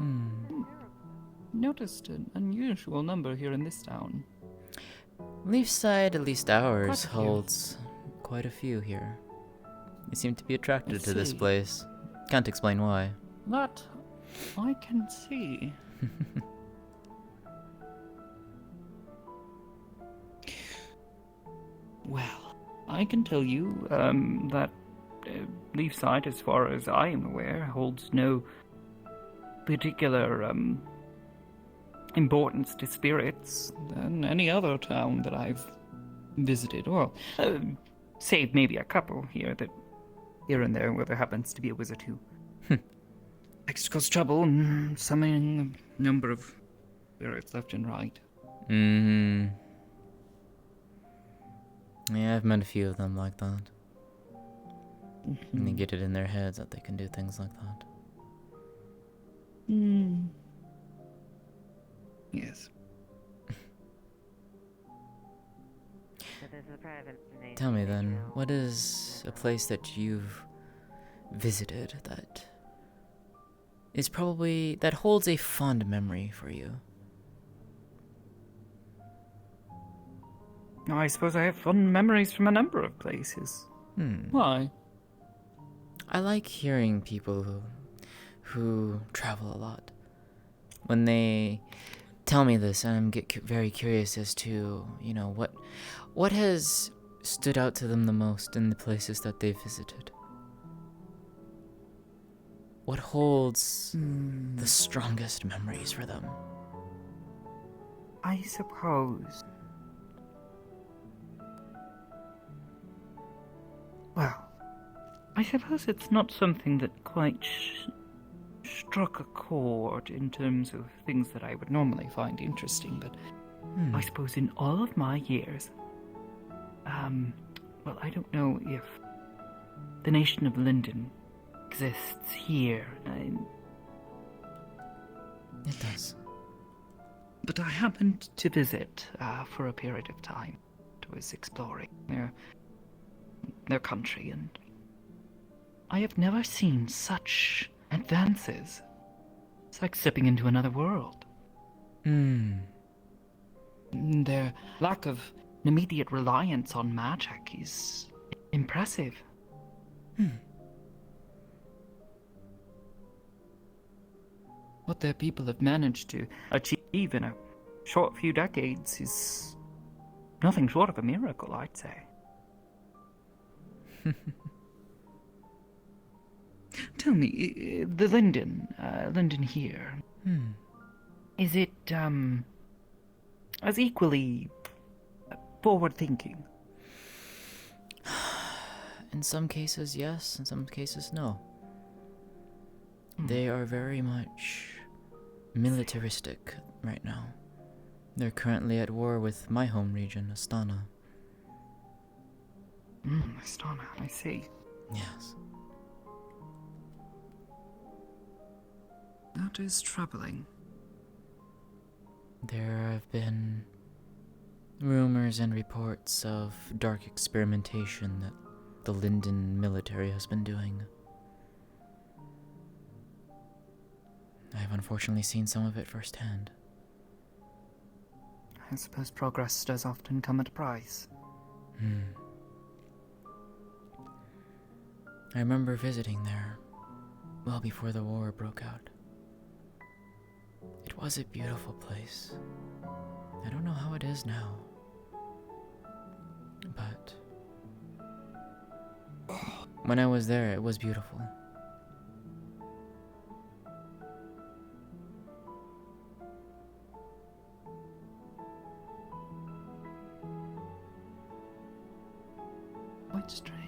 Noticed an unusual number here in this town. Leafside, at least ours, Quite a few. holds quite a few here. They seem to be attracted to this see. place. Can't explain why. That I can see. Well, I can tell you that Leafside, as far as I am aware, holds no particular importance to spirits than any other town that I've visited. Well, save maybe a couple here and there where there happens to be a wizard who likes to cause trouble and summoning a number of spirits left and right. Yeah, I've met a few of them like that. And they get it in their heads that they can do things like that. Yes. Tell me then, what is a place that you've visited that is probably, that holds a fond memory for you? I suppose I have fond memories from a number of places. Why? I like hearing people who travel a lot. When they tell me this, I'm very curious as to, you know, what has stood out to them the most in the places that they've visited. What holds the strongest memories for them? I suppose. Well, I suppose it's not something that quite struck a chord in terms of things that I would normally find interesting, but I suppose in all of my years, well, I don't know if the nation of Linden exists here. It does. But I happened to visit for a period of time. I was exploring their country, and I have never seen such advances. It's like stepping into another world. Their lack of an immediate reliance on magic is impressive. What their people have managed to achieve in a short few decades is nothing short of a miracle, I'd say. Tell me, the Linden here, Is it, as equally forward-thinking? In some cases, yes. In some cases, no. They are very much militaristic right now. They're currently at war with my home region, Astana. Astana, I see. Yes. That is troubling. There have been rumors and reports of dark experimentation that the Linden military has been doing. I have unfortunately seen some of it firsthand. I suppose progress does often come at a price. I remember visiting there well before the war broke out. It was a beautiful place. I don't know how it is now. But when I was there, it was beautiful. Quite strange.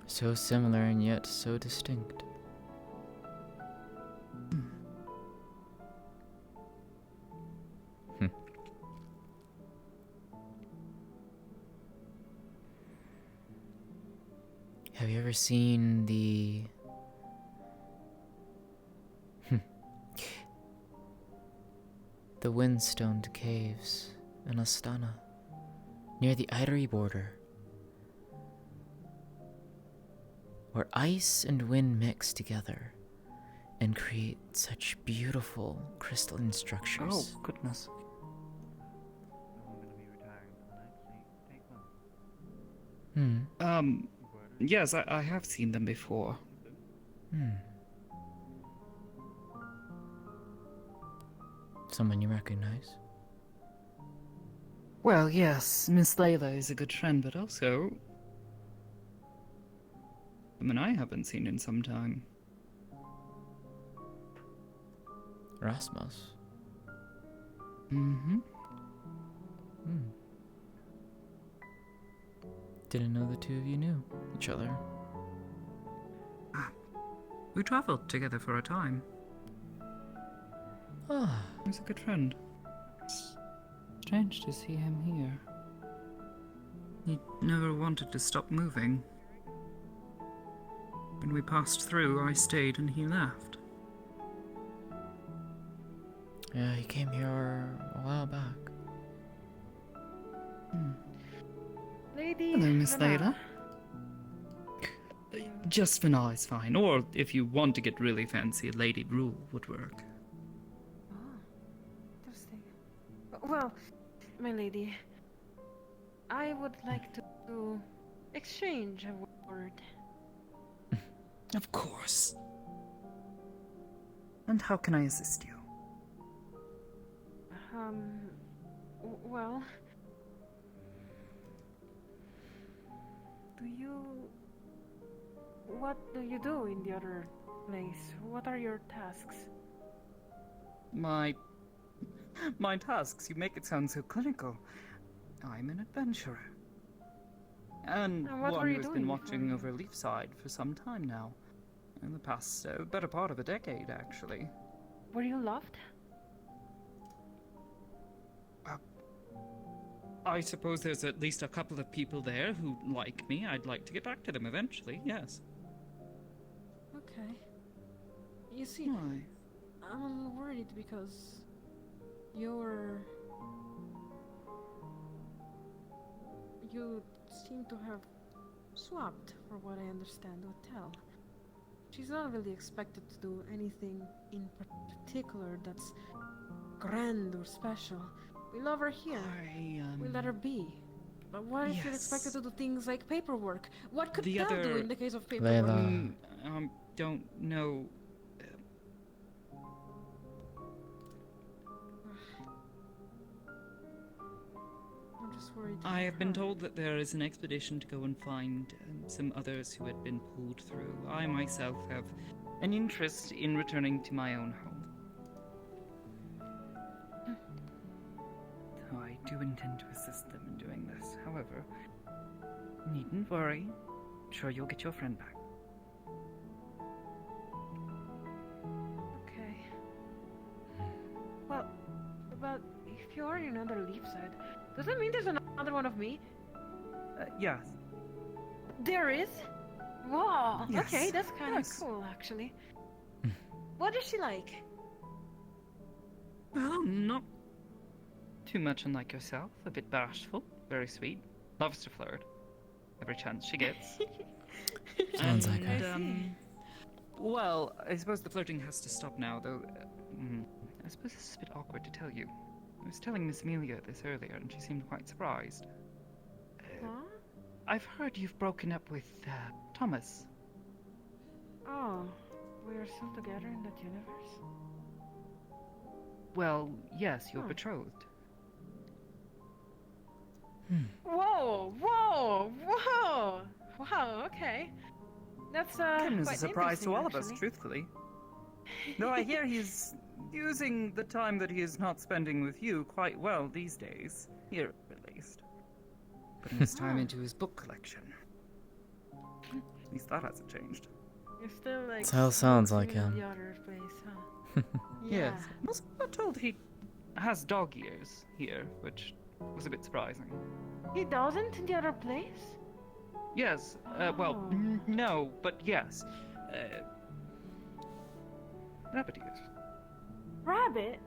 So similar and yet so distinct. Have you ever seen the Windstoned Caves in Astana, near the Eitery border, where ice and wind mix together and create such beautiful crystalline structures? Oh, goodness. Yes, I have seen them before. Someone you recognize? Well, yes, Miss Layla is a good friend, but also someone I haven't seen in some time. Rasmus. Didn't know the two of you knew each other. We traveled together for a time. He's a good friend. Strange to see him here. He never wanted to stop moving. When we passed through, I stayed and he left. Yeah, he came here a while back. Lady. Hello, Miss Layla. Just Vanilla is fine, or if you want to get really fancy, Lady Rule would work. Interesting. Well, my lady, I would like to exchange a word. Of course. And how can I assist you? Well, what do you do in the other place? What are your tasks? My tasks, you make it sound so clinical. I'm an adventurer. And what one were who you has doing been before watching you- over Leafside for some time now. In the past, better part of a decade, actually. Were you loved? I suppose there's at least a couple of people there who like me. I'd like to get back to them eventually, yes. Okay. You see, Why? I'm a little worried because you seem to have swapped, for what I understand, with Tel. She's not really expected to do anything in particular that's grand or special. We love her here. We let her be. But what if you're expected to do things like paperwork? What could Tel do in the case of paperwork? Don't know. I'm just worried I have been told that there is an expedition to go and find some others who had been pulled through. I myself have an interest in returning to my own home. So I do intend to assist them in doing this. However, needn't worry. I'm sure you'll get your friend back. Okay. Well, but if you already know the leaf side, does that mean there's another one of me? Yes. There is? Wow. Yes. Okay, that's kind of Yes. cool, actually. What is she like? Well, not too much unlike yourself. A bit bashful, very sweet, loves to flirt every chance she gets. Sounds like her. Well, I suppose the flirting has to stop now, though. I suppose this is a bit awkward to tell you. I was telling Miss Amelia this earlier, and she seemed quite surprised. Huh? I've heard you've broken up with Thomas. Oh, we are still together in that universe? Well, yes, you're Huh. betrothed. Whoa! Whoa! Whoa! Wow, okay. That's Came as a quite surprise to interesting, all of us, actually. truthfully. Though I hear he's using the time that he is not spending with you quite well these days, here at least. Putting his time into his book collection. At least that hasn't changed. You're still like. That sounds like in him. The other place, huh? Yes. I was not told he has dog ears here, which was a bit surprising. He doesn't in the other place? Yes, well, Oh. no, but yes. Rabbit ears. Rabbit?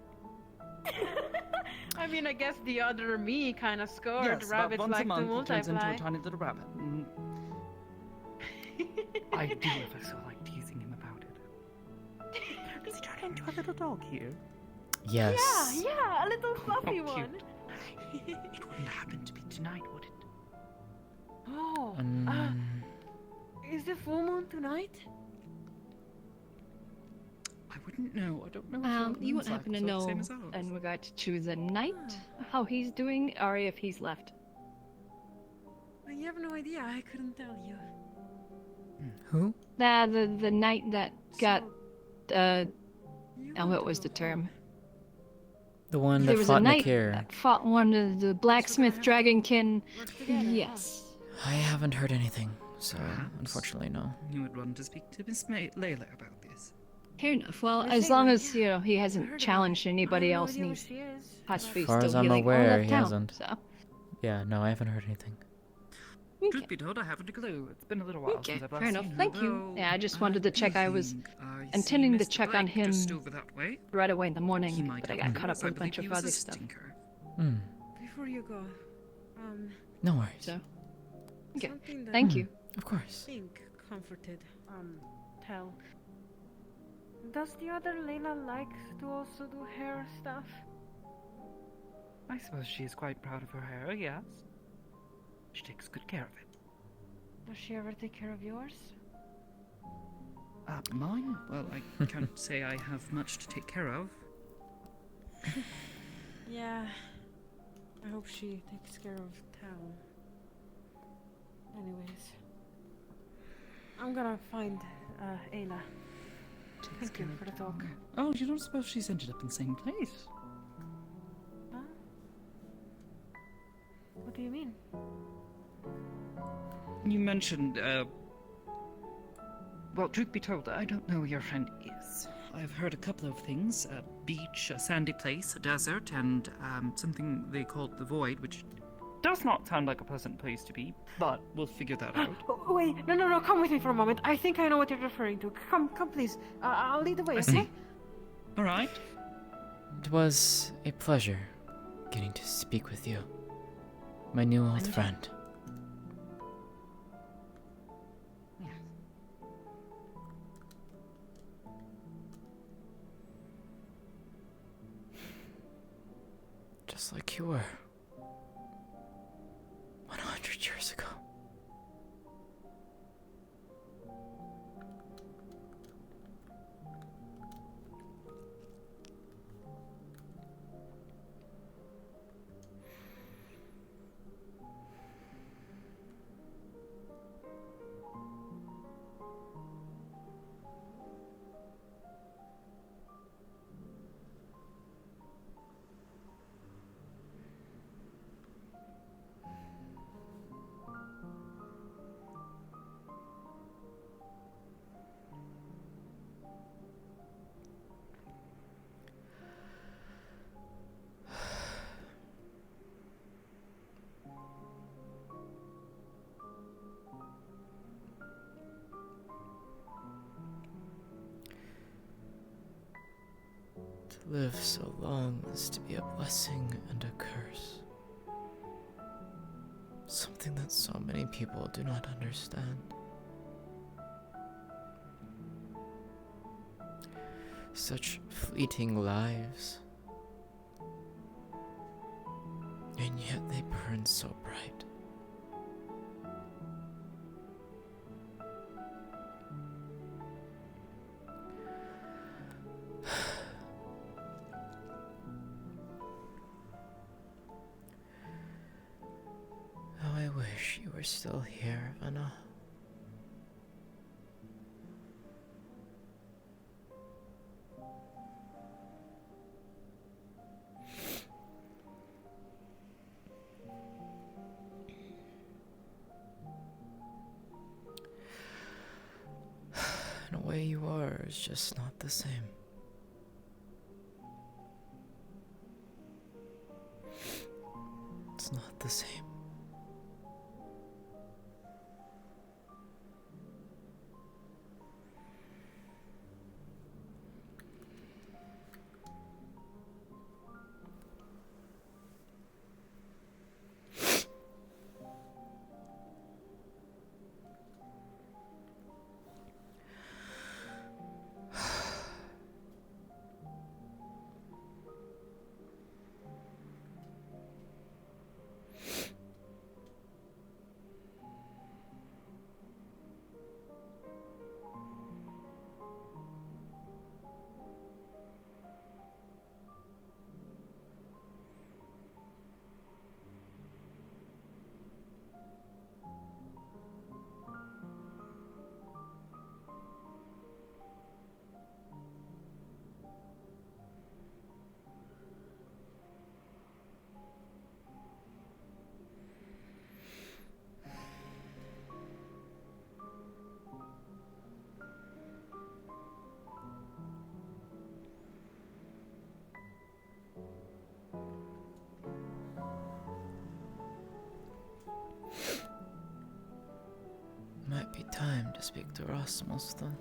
I mean, I guess the other me kind of scored. Yes, about Rabbits once like a month to he turns into multiply. a tiny little rabbit. I do ever so like teasing him about it. Does he turn into a little dog here? Yes. Yeah, a little fluffy Oh, one. cute. It wouldn't happen to be tonight, would it? Oh, is the full moon tonight? I wouldn't know. I don't know. You wouldn't happen to know in regard to the night how he's doing, or if he's left. I have no idea. I couldn't tell you. Who? The knight that got what was the term? The one There that was fought a knight Nakir. that fought one of the blacksmith dragonkin. Yes. I haven't heard anything, so unfortunately no. You would want to speak to Miss Layla about this. Fair enough. Well, as long as he hasn't challenged anybody else, and he's possibly As far still as I'm healing or aware, left he town, hasn't. So. Yeah, no, I haven't heard anything. Truth be told, I haven't a clue. It's been a little while Okay, since I've last fair enough. seen her, Thank you. though Yeah, I just wanted to check. I was I intending see to Mr. check on Blake him just over that way. right away in the He morning, might but I have got caught up news. I with a bunch believe of he was other stuff. assisting her. Before you go, No worries. So, okay. something that Thank you. Of course. I think comforted. Tell. Does the other Layla like to also do hair stuff? I suppose she is quite proud of her hair, yes. She takes good care of it. Does she ever take care of yours? Mine? Well, I can't say I have much to take care of. Yeah. I hope she takes care of town. Anyways. I'm gonna find Ayla. Thank you for the talk. Oh, you don't suppose she's ended up in the same place? Huh? What do you mean? You mentioned, well, truth be told, I don't know where your friend is. I've heard a couple of things. A beach, a sandy place, a desert, and, something they called the Void, which does not sound like a pleasant place to be, but we'll figure that out. Oh, wait, no, come with me for a moment. I think I know what you're referring to. Come, please. I'll lead the way, okay? All right. It was a pleasure getting to speak with you, my new old friend. Just like you were 100 years ago. live so long is to be a blessing and a curse. Something that so many people do not understand. Such fleeting lives, and yet they burn so bright. How I wish you were still here, Vanna. In a way you are, is just not the same. It's not the same. Might be time to speak to Rasmus then.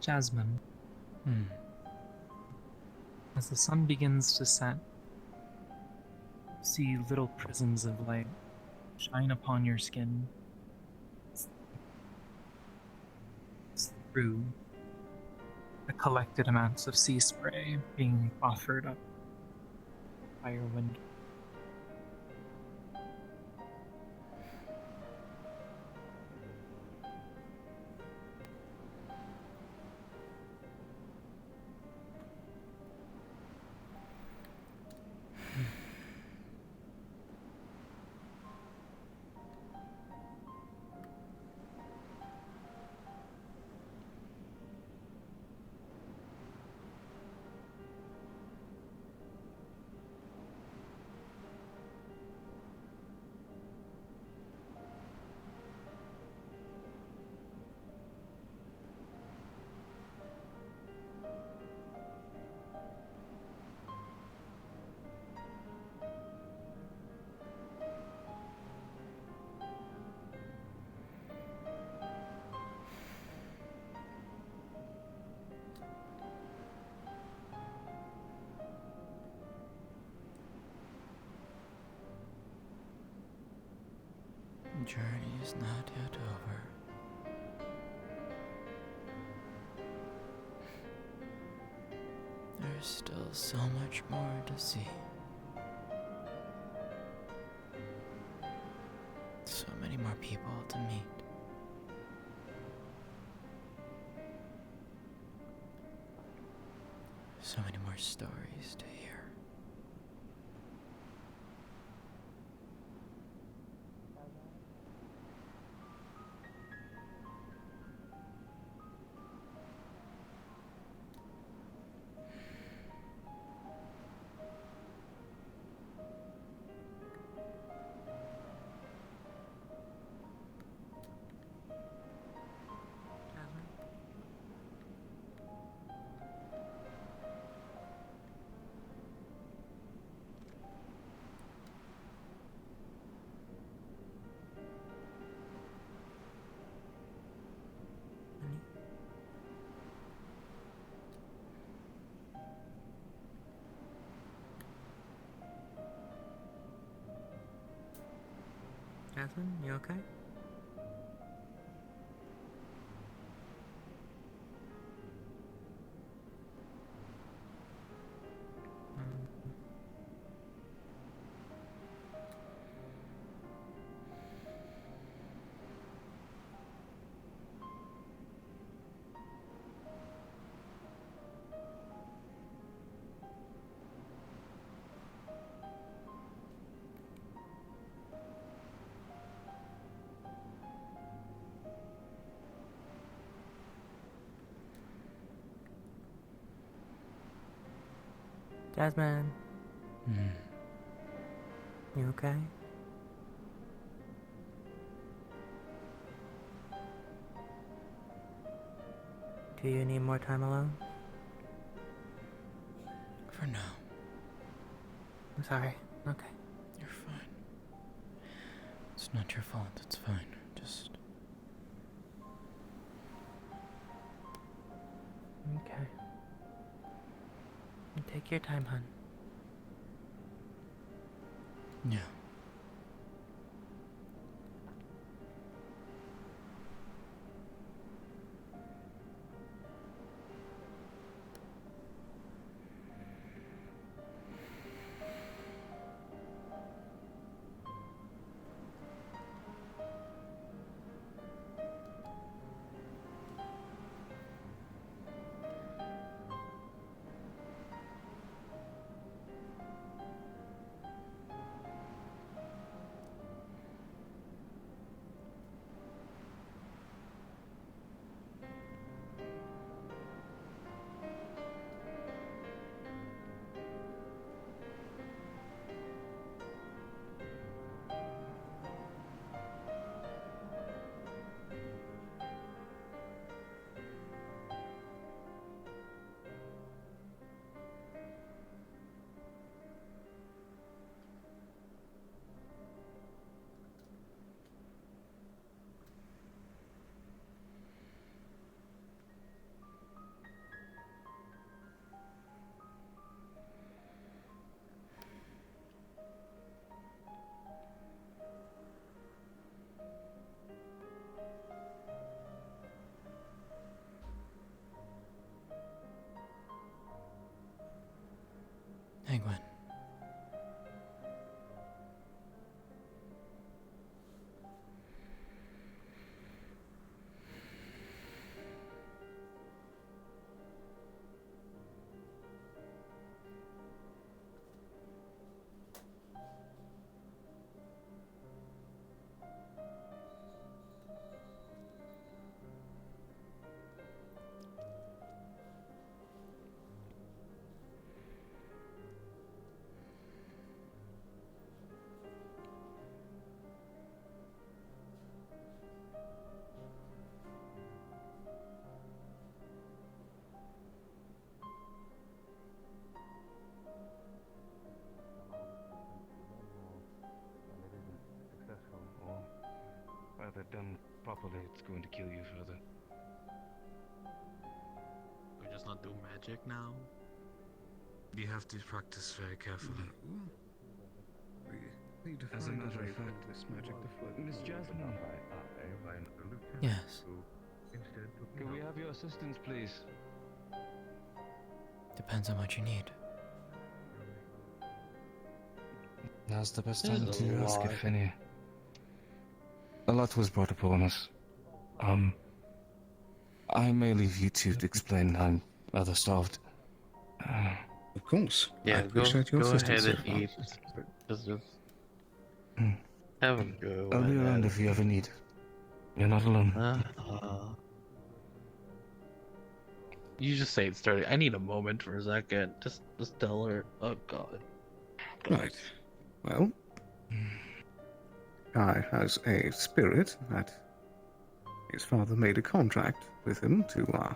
Jasmine, Hmm. as the sun begins to set, see little prisms of light shine upon your skin through the collected amounts of sea spray being offered up by your window. The journey is not yet over. There's still so much more to see. So many more people to meet. So many more stories to hear. Jasmine, you okay? Jasmine. You okay? Do you need more time alone? For now. I'm sorry. Okay. You're fine. It's not your fault. It's fine. Just... Okay. Take your time, hon. Yeah. without it done properly, it's going to kill you further. We just not do magic now. You have to practice very carefully. As a matter of fact, this magic Miss Jasmine. Yes. Can we have your assistance, please? Depends on what you need. Now's the best time to ask if any. A lot was brought upon us. I may leave you two to explain. I'm rather starved. Of course. Yeah, I appreciate your go assistance ahead so and far. eat. Just have a go. I'll be around if you ever need. You're not alone. You just say it started. I need a moment for a second. Just tell her. Oh God. Right. Well, Guy has a spirit that his father made a contract with him to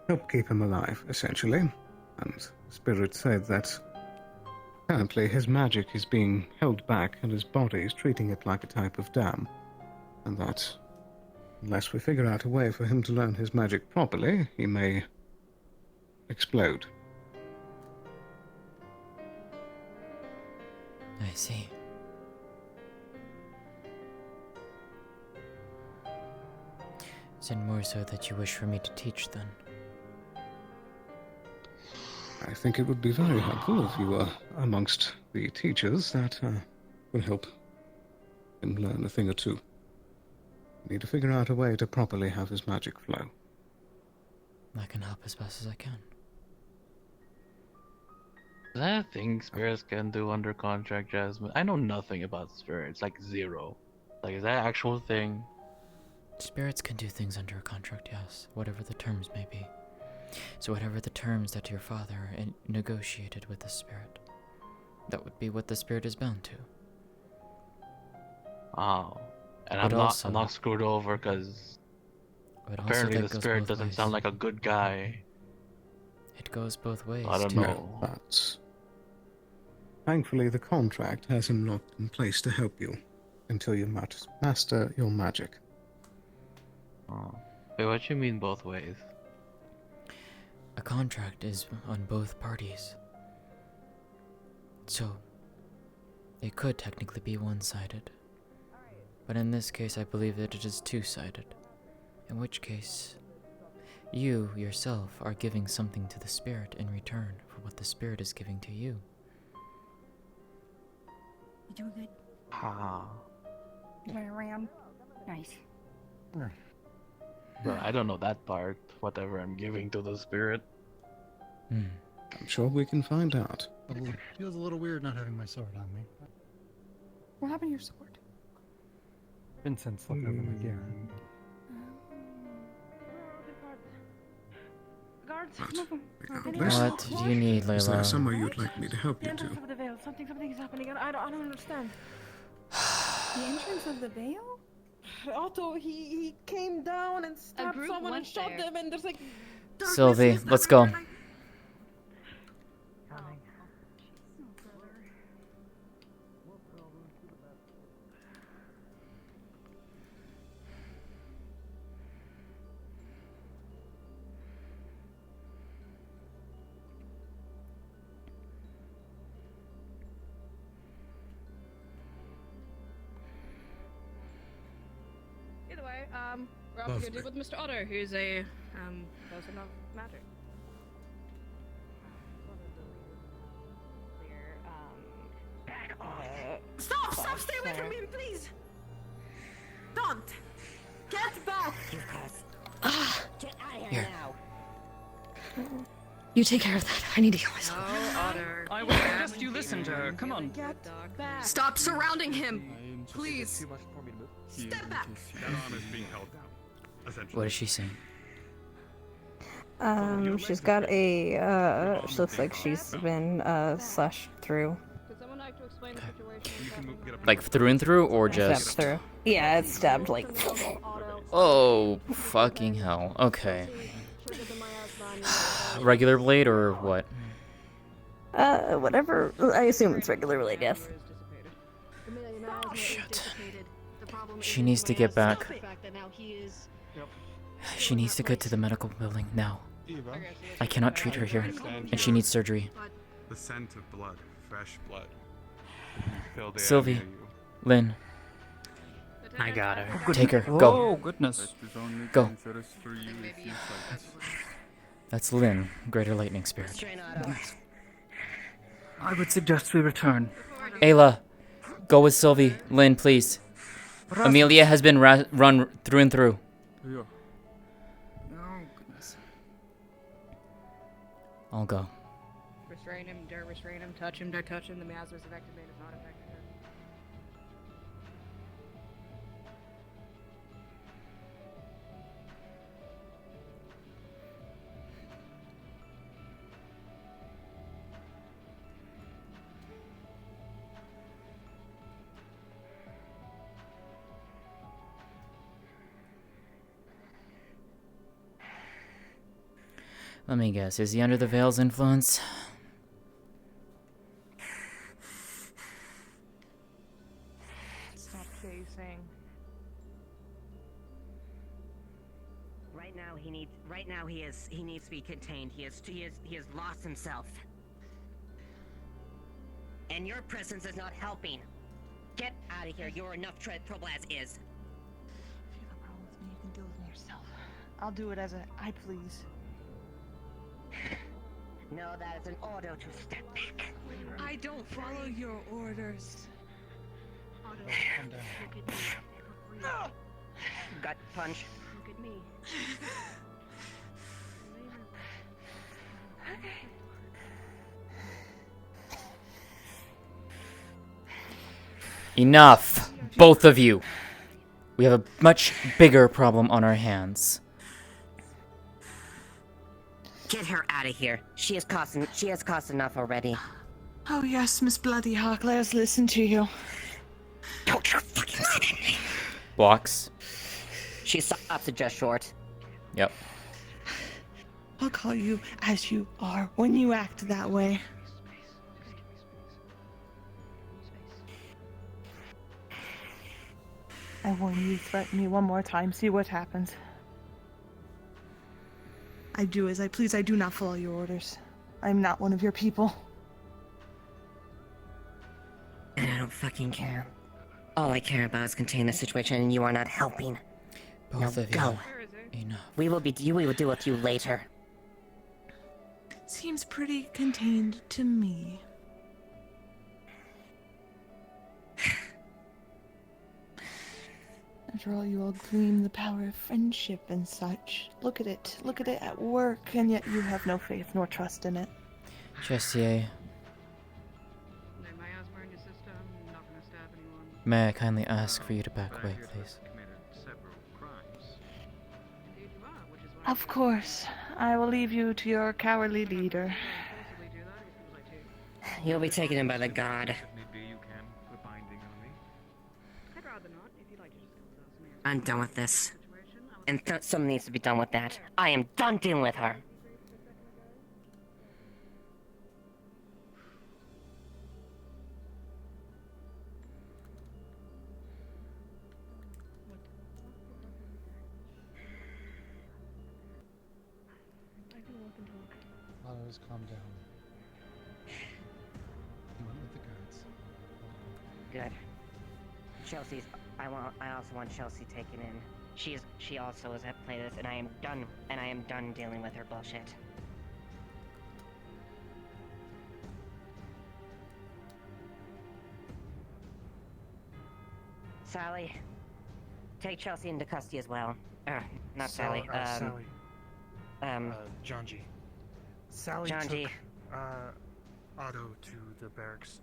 help keep him alive, essentially. And the spirit said that apparently his magic is being held back and his body is treating it like a type of dam. And that unless we figure out a way for him to learn his magic properly, he may explode. I see. Is it more so that you wish for me to teach then? I think it would be very helpful if you were amongst the teachers that would help him learn a thing or two. We need to figure out a way to properly have his magic flow. I can help as best as I can. Is that a thing spirits can do under contract, Jasmine? I know nothing about spirits, like zero. Like, is that an actual thing? Spirits can do things under a contract, yes, whatever the terms may be. So whatever the terms that your father negotiated with the spirit, that would be what the spirit is bound to. Oh. And But I'm not screwed over because apparently the spirit doesn't sound like a good guy. It goes both ways. I don't too. know. But thankfully the contract has him locked in place to help you until you master your magic. Oh. Wait, what you mean both ways? A contract is on both parties. So, it could technically be one-sided. But in this case, I believe that it is two-sided. In which case, you, yourself, are giving something to the spirit in return for what the spirit is giving to you. You doing good? Ah. You went around? Nice. But I don't know that part. Whatever I'm giving to the spirit. I'm sure we can find out. Feels a little weird not having my sword on me. What happened to your sword? Vincent's looking over my gear. Guards, What do you need, Layla? Is there somewhere you'd like me to help you The to? entrance of the veil. Something is happening. I don't understand. The entrance of the veil? Otto, he came down and stabbed group someone and went shot there. them, and there's like Sylvie, let's go. Either way, we're off to go deal with Mr. Otter, who's a person of magic. Stop! Stay away from him, please! Don't! Get back! Get out of Here. here now. You take care of that. I need to heal myself. Otter. I would suggest you listen to her. Come on. Stop surrounding him! Please! Step back! That arm is being held down, essentially. What is she saying? She's got a, she looks like she's been, slashed through. Could someone like to explain the situation? Like through and through, or Stabbed just? through. Yeah, it's stabbed, like... Oh, fucking hell. Okay. Regular blade or what? Whatever. I assume it's regular blade, yes. Shit. She needs to get back. The fact that now he is. She needs to get to the medical building now. I cannot treat her here, and she needs surgery. The scent of blood, fresh blood. Feel the air Sylvie, near you. Lynn, I got her. take her. Go. Oh, goodness. Go. That's Lynn, Greater Lightning Spirit. I would suggest we return. Ayla, go with Sylvie. Lynn, please. Amelia has been run through and through. Oh, goodness. I'll go. Restrain him, dare restrain him, touch him, dare touch him. The miasma is effective, is not effective. Let me guess, is he under the Veil's influence? Stop chasing. Right now he needs. Right now he needs to be contained. He has lost himself. And your presence is not helping. Get out of here. You're enough trouble as is. If you have a problem with me, you can deal with me yourself. I'll do it as I please. No, that is an order to step back. I don't follow your orders. Gut punch. Look at me. Enough, both of you. We have a much bigger problem on our hands. Get her out of here. She has cost enough already. Oh yes, Miss Bloody Hawk, let us listen to you. Don't you fucking sit at me. Blocks. She stops it just short. Yep. I'll call you as you are when you act that way. I warn you, threaten me one more time, see what happens. I do as I please, I do not follow your orders. I am not one of your people. And I don't fucking care. All I care about is containing the situation, and you are not helping. Both of you. Go. Enough. We will deal with you later. Seems pretty contained to me. After all, you all gleam the power of friendship and such. Look at it at work, and yet you have no faith nor trust in it. Jessier. May I kindly ask for you to back away, please? Of course. I will leave you to your cowardly leader. You'll be taken in by the god. I'm done with this. And something needs to be done with that. I am done dealing with her. Always calm down. You went with the guards. Good. Chelsea's. I also want Chelsea taken in. She also is at play this, and I am done dealing with her bullshit. Sally, take Chelsea into custody as well. Not Sally. John G. Sally John G. took Otto to the barracks.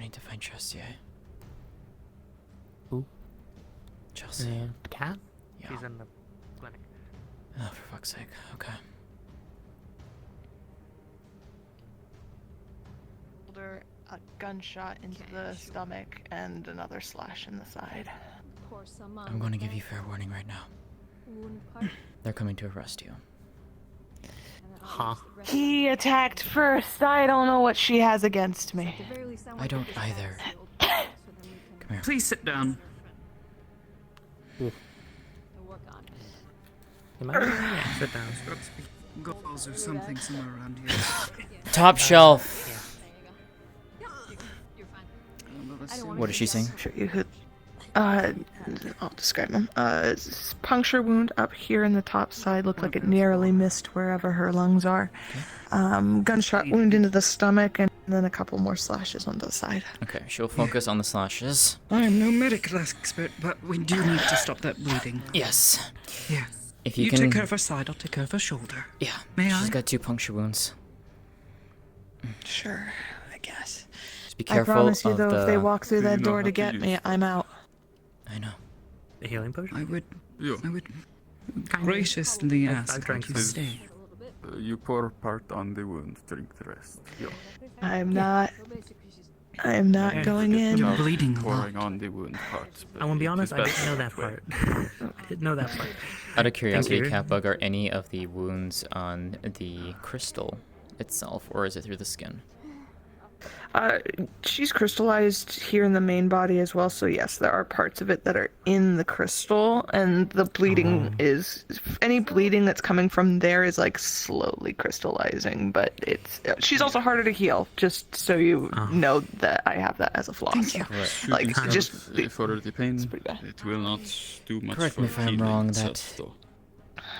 need to find Chelsea. Who? Chelsea. The cat? Yeah. She's in the clinic. Oh, for fuck's sake. Okay. A gunshot into the stomach and another slash in the side. I'm going to give you fair warning right now. They're coming to arrest you. Huh? He attacked first. I don't know what she has against me. I don't either. Come here. Please sit down. You might yeah, sit down. Goals or something somewhere around here. Top shelf. What is she saying? Show you who. I'll describe them. Puncture wound up here in the top side. Looked like it narrowly missed wherever her lungs are. Gunshot wound into the stomach, and then a couple more slashes on the side. Okay, she'll focus on the slashes. I'm no medical expert, but we do need to stop that bleeding. Yes. Yeah. If you You can take care of her side, I'll take care of her shoulder. Yeah. May She's I? got 2 puncture wounds. Sure, I guess. Just be careful. I promise you, of though, the... if they walk through Do you that know door how to to get use me, I'm out. I know. The healing potion? I would Yeah. graciously I've ask drank that you this. stay. You pour part on the wound, drink the rest. Yeah. I'm not going in. You're bleeding a lot. Pouring on the wound part. I want to be it honest, is I didn't better know that way. part. I didn't know that part. Out of curiosity, you. Catbug, are any of the wounds on the crystal itself, or is it through the skin? She's crystallized here in the main body as well, so yes, there are parts of it that are in the crystal, and the bleeding is... Any bleeding that's coming from there is, like, slowly crystallizing, but it's... She's also harder to heal, just so you know that I have that as a flaw. Thank you. Like, just... For the pain, pretty bad. it will not do much Correct for me if I'm healing wrong, itself, that though.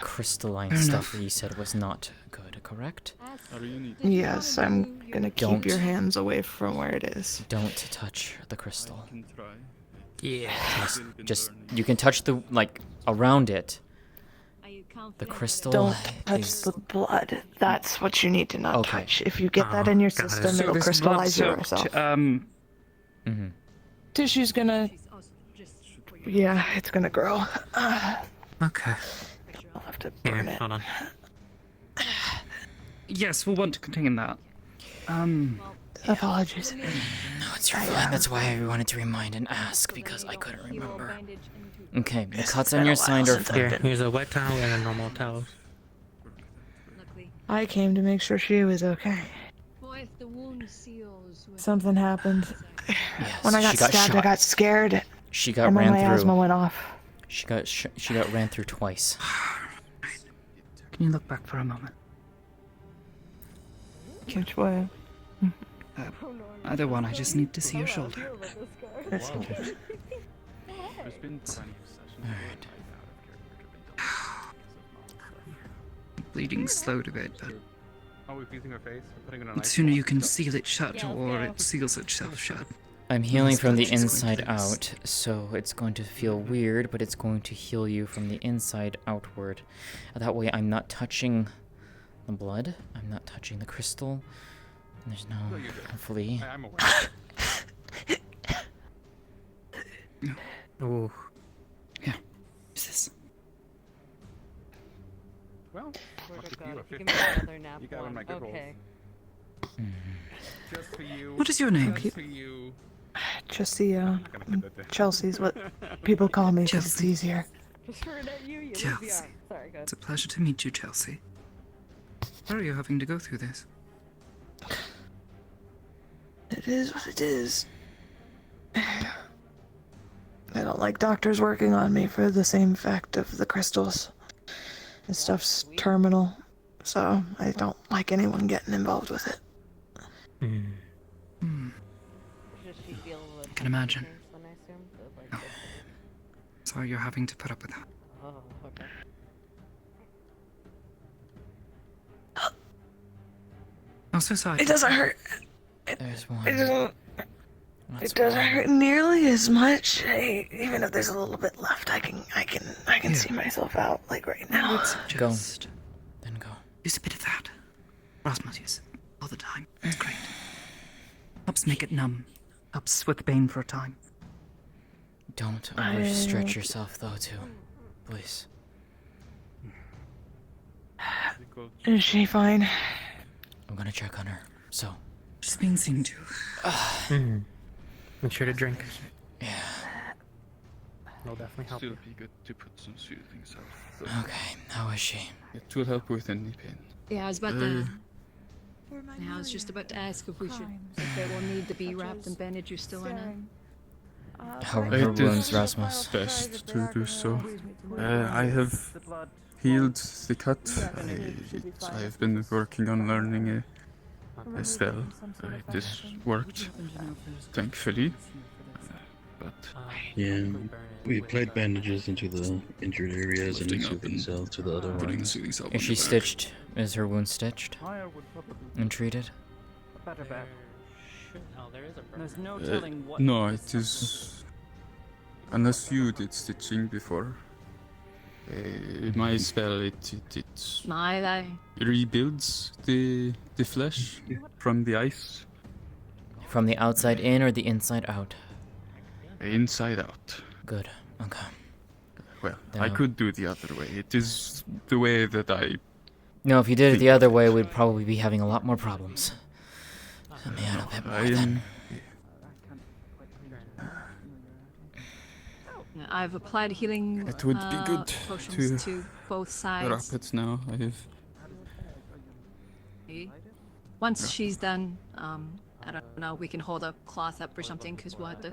crystalline Fair stuff enough. that you said was not good, correct? Yes, I'm gonna keep Don't. your hands away from where it is. Don't touch the crystal. Can try. Yeah. Just you can touch the, like, around it. The crystal Don't touch is... the blood. That's what you need to not Okay. touch. If you get that in your got it. system, So it'll this crystallize blood-soaked, yourself. Tissue's gonna... Yeah, it's gonna grow. Okay. I'll have to burn Here, it. hold on. Yes, we'll want to contain that. Apologies. No, it's your fault. That's why I wanted to remind and ask, because I couldn't remember. Okay, the cuts on your side are Here, fine. here's a wet towel and a normal towel. I came to make sure she was okay. Something happened. Yes, When I got she got stabbed, I shot. got scared, She got and then ran my asthma through. went off. She got ran through twice. Can you look back for a moment? Which way? Either one, I just need to see your shoulder. This one. There's been plenty of sessions. Alright. Bleeding slowed a bit, but Oh, we're fusing her face? We're putting it on the ice sooner wall? you can seal it shut, or it seals itself shut. I'm healing Yes, from the but she's going inside through this. out, so it's going to feel weird, but it's going to heal you from the inside outward. That way I'm not touching the blood, I'm not touching the crystal, and there's no, No, you're good. hopefully... I'm aware. Ooh. Yeah. What's this? Well, Swear I'll to give God, you a if you 50. give me another nap You got one of my good rolls. okay. Just for you. What is your name? Just for you. Chelsea, I'm gonna give that to Chelsea's what people call me because it's Chelsea. easier. Preferred at you, you Chelsea. lose the arm. Sorry, go. It's a pleasure to meet you, Chelsea. Why are you having to go through this? It is what it is. I don't like doctors working on me for the same fact of the crystals. This stuff's terminal, so I don't like anyone getting involved with it. Hmm. Does she feel the I can imagine. things then, I assume? The, like, Oh. Sorry you're having to put up with that. Oh, okay. I'm so sorry. It doesn't hurt. There's one. It doesn't. That's It doesn't one. hurt nearly as much. Even if there's a little bit left, I can see myself out like right I now. would suggest Then go. use a bit of that. Rasmus uses it all the time. It's great. Helps make it numb. Helps with the pain for a time. Don't overstretch yourself, though, too. Please. Is she fine? I'm gonna check on her. So. She's being seen to. Make sure to drink. Yeah. Will definitely help. Still be good to put some soothing salve. Okay, how is she? It will help with any pain. Yeah, I was about to. Yeah, I was just about to ask if we should. If they will need to be wrapped in bandages still or not. How are her It wounds, is Rasmus? best to do so. I have healed the cut. I have been working on learning a spell. This worked, thankfully. But yeah, we applied bandages into the injured areas and soothing salve to the other ones. Is she stitched? Is her wound stitched? And treated? There's no telling what. No, it is. Unless you did stitching before. My spell, it rebuilds the flesh from the ice. From the outside in or the inside out? Inside out. Good. Okay. Well, I could do the other way. It is the way that I. No, if you did it the other way, we'd probably be having a lot more problems. Let me out a bit more then. I've applied healing It would be good potions to both sides. wrap it now. I have. Once she's done, I don't know, we can hold a cloth up or something, because we'll have to,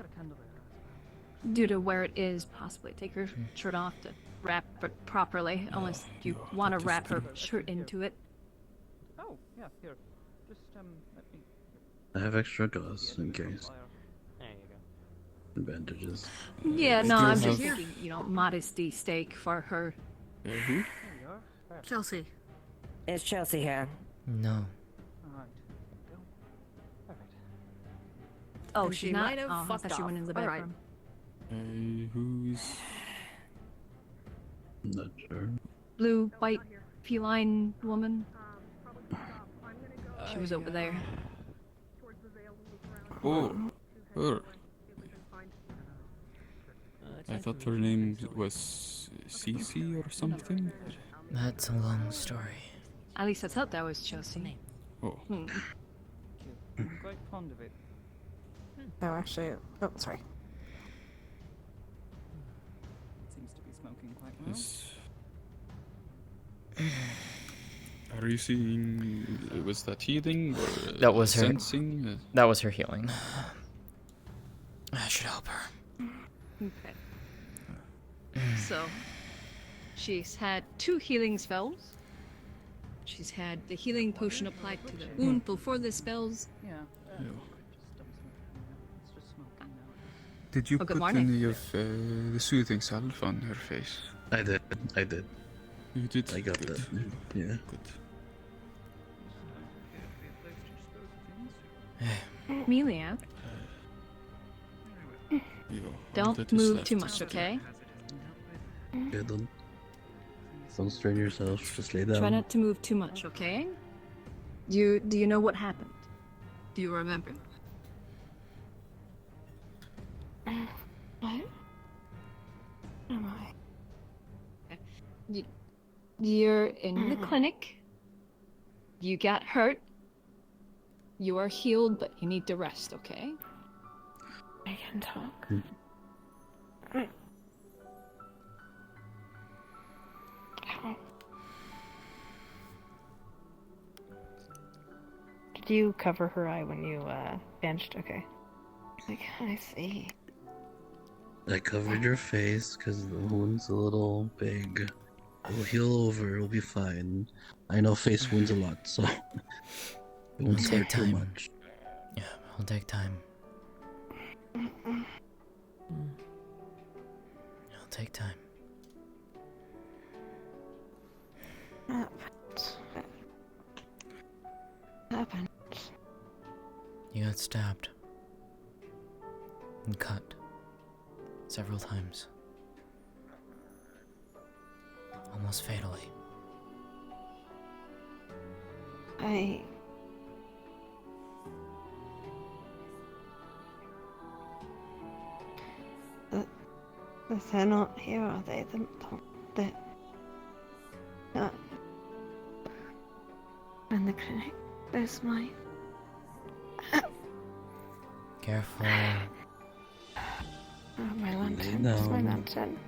due to where it is, possibly take her shirt off to wrap it properly, unless you want to wrap her shirt into it. Oh, yeah, here. Just, let me. I have extra gauze in case. And bandages. Yeah, no, I'm just thinking, modesty stake for her. Chelsea. Is Chelsea here? No. Oh, And she's she not? might have Oh, I fucked thought she went off. in the All right. bedroom. Who's. I'm not sure. Blue, white, feline woman. She was over there. Oh, her. I thought her name was Cece or something. That's a long story. At least I thought that was Chelsea. Oh. I'm quite fond of it. No, actually. Oh, sorry. Seems to be smoking quite well. Are you seeing? Was that healing? Or, That was her. sensing? That was her healing. I should help her. Okay. So, she's had 2 healing spells. She's had the healing potion applied to the wound before the spells. Yeah. Did you Oh, good put morning. any of the soothing salve on her face? I did. You did? I got that. Yeah. Good. Amelia, don't move too much, okay? Yeah, don't strain yourself. Just lay down. Try not to move too much, okay? Do you know what happened? Do you remember? What? Am I? You're in the clinic. You got hurt. You are healed, but you need to rest, okay? I can talk. Ow. Did you cover her eye when you benched? Okay. I see. I covered your face because the wound's a little big. We'll heal over. It'll be fine. I know face wounds a lot, so it won't It'll take hurt too time. much. Yeah, it'll take time. It'll take time. Happened. You got stabbed. And cut. Several times. Almost fatally. They're not here, are they? They're not. In the clinic. There's my... Careful. Oh, my lantern. Where's my lantern?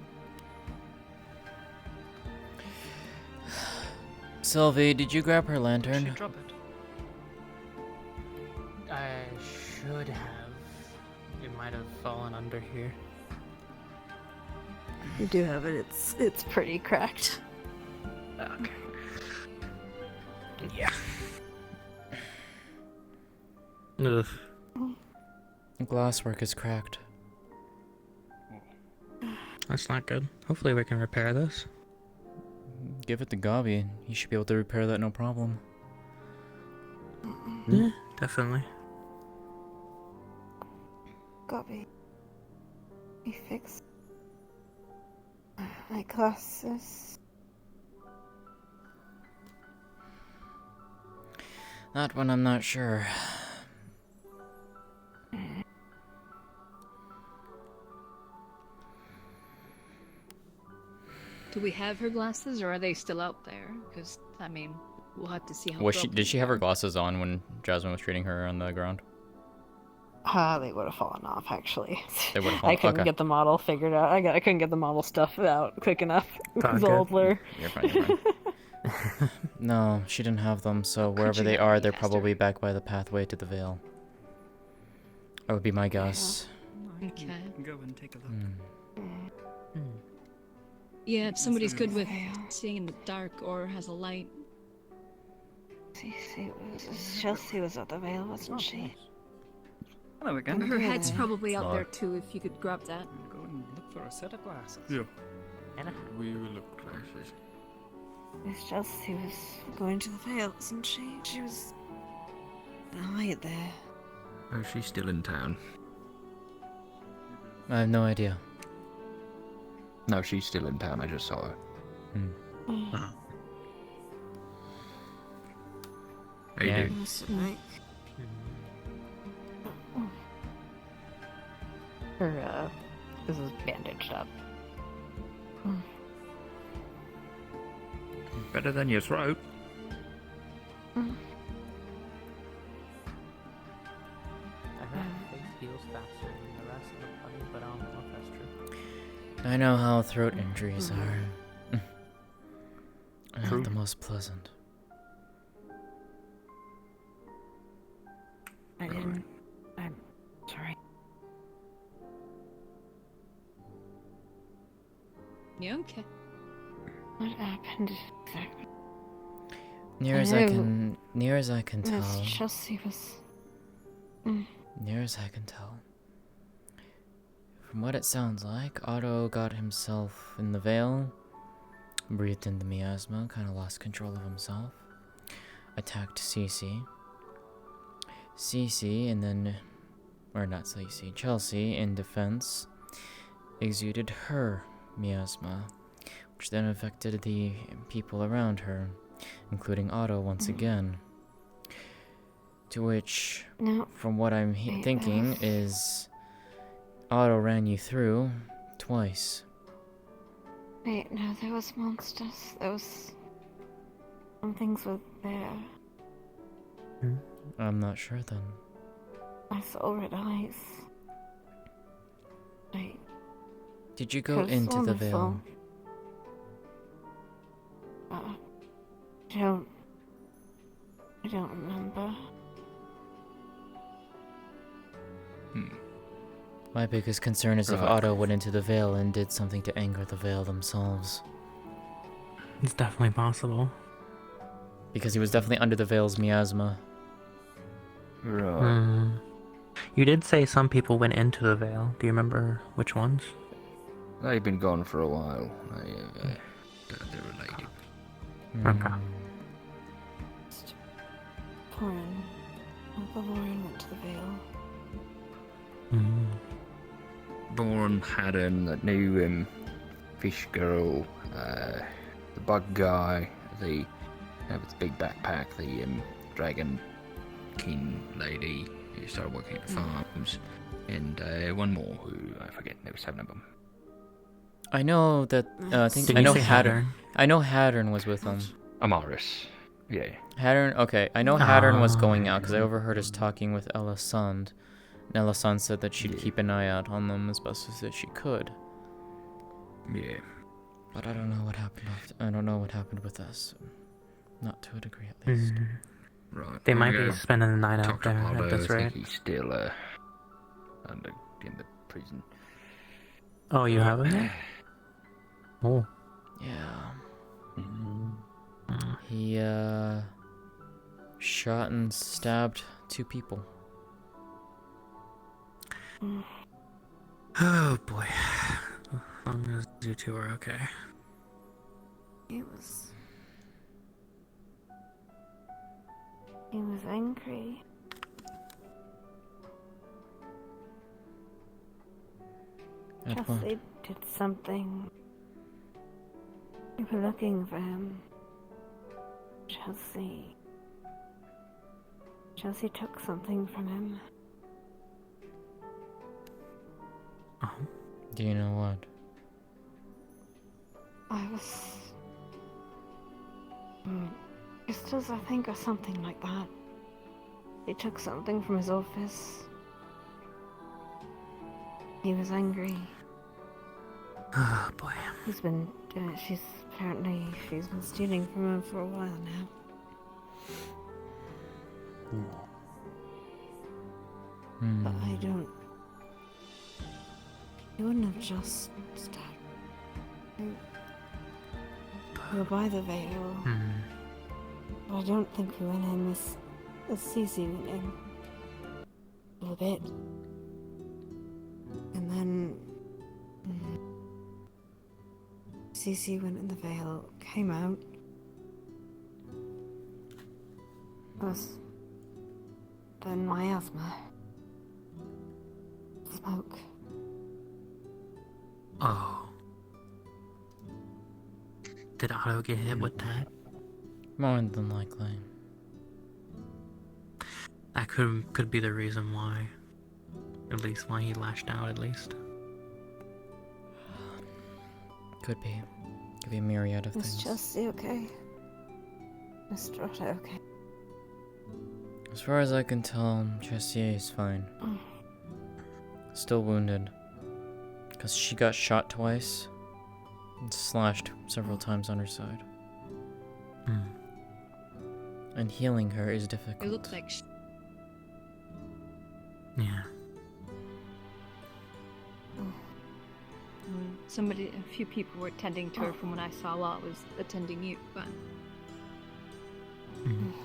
Sylvie, did you grab her lantern? Drop it. I should have. It might have fallen under here. You do have it. It's pretty cracked. Okay. Yeah. Ugh. The glasswork is cracked. That's not good. Hopefully we can repair this. Give it to Gabi. He should be able to repair that no problem. Yeah, definitely. Gobby. He fixed my glasses. That one I'm not sure. Do we have her glasses, or are they still out there? Because, I mean, we'll have to see how. Did she have her glasses on when Jasmine was treating her on the ground? They would have fallen off, actually. They would have I fallen. couldn't Okay. get the model figured out. I couldn't get the model stuff out quick enough. It was Okay. older. You're fine. You're fine. No, she didn't have them. So wherever they are, they're probably back by the pathway to the Vale. That would be my guess. Okay. Go and take a look. Yeah, if somebody's good with seeing in the dark or has a light. Chelsea was at the Vale, wasn't she? Hello again. Her head's probably out there too, if you could grab that. Go and look for a set of glasses. Yeah. Anna? We will look closely. Miss Chelsea was going to the Vale, wasn't she? She was right there. Oh, she's still in town. I have no idea. No, she's still in town. I just saw her. Hmm. How you Yeah. doing? Her, this is bandaged up. Better than your throat. I know how throat injuries are. Not True. the most pleasant. I didn't. I'm sorry. Yeah, okay. What happened exactly? Near as I can Miss tell. Chelsea was. Near as I can tell. From what it sounds like, Otto got himself in the Vale, breathed in the miasma, kind of lost control of himself, attacked Cece, and then, or not Cece, Chelsea, in defense, exuded her miasma, which then affected the people around her, including Otto once again. To which, No. from what I'm thinking, is Otto ran you through twice. Wait, no, there was monsters. There was. Some things were there. I'm not sure then. I saw red eyes. Did you go It was into the wonderful. Vale? I don't remember. My biggest concern is if Right. Otto went into the Vale and did something to anger the Vale themselves. It's definitely possible. Because he was definitely under the Vale's miasma. Right. You did say some people went into the Vale. Do you remember which ones? They've been gone for a while. They're related. Okay. Lauren. Uncle Lauren went to the Vale. Bourne, Haddon, that new fish girl, the bug guy, the with the big backpack, the dragon king lady who started working at the farms, and one more who I forget. There was 7 of them. I know that. I think Did I you know say Hattern. Hattern? I know Hattern was with him. Amaris. Yeah. Hattern. Okay, I know Hattern was going out because I overheard us talking with Elisande. And Elisande said that she'd keep an eye out on them as best as she could. Yeah. But I don't know what happened. I don't know what happened with us. Not to a degree, at least. Right. They I'm might gonna be go spending the night out talk to there Aldo. at this I rate. think he's still under in the prison. Oh, you haven't yet? Oh. Yeah. He shot and stabbed 2 people. Oh boy. As long as you two are okay. He was angry. At Just what? they did something. We were looking for him. Chelsea took something from him. Do you know what? I was... Crystals, I think, or something like that. He took something from his office. He was angry. Oh boy. She's been stealing from him for a while now. But I don't... He wouldn't have just stabbed. We were by the veil. But I don't think we went in as Cece went in. A little bit. And then... Cece went in the veil, came out. Then my asthma. Smoke. Oh. Did Otto get hit with that? More than likely. That could be the reason why. At least why he lashed out, at least. Could be. Could be a myriad of Is things. Chelsea okay? Mr. Otto okay? As far as I can tell, Chessier is fine. Still wounded. Because she got shot twice. And slashed several times on her side. And healing her is difficult. It looks like Yeah. a few people were tending to her from what I saw while I was attending you, but...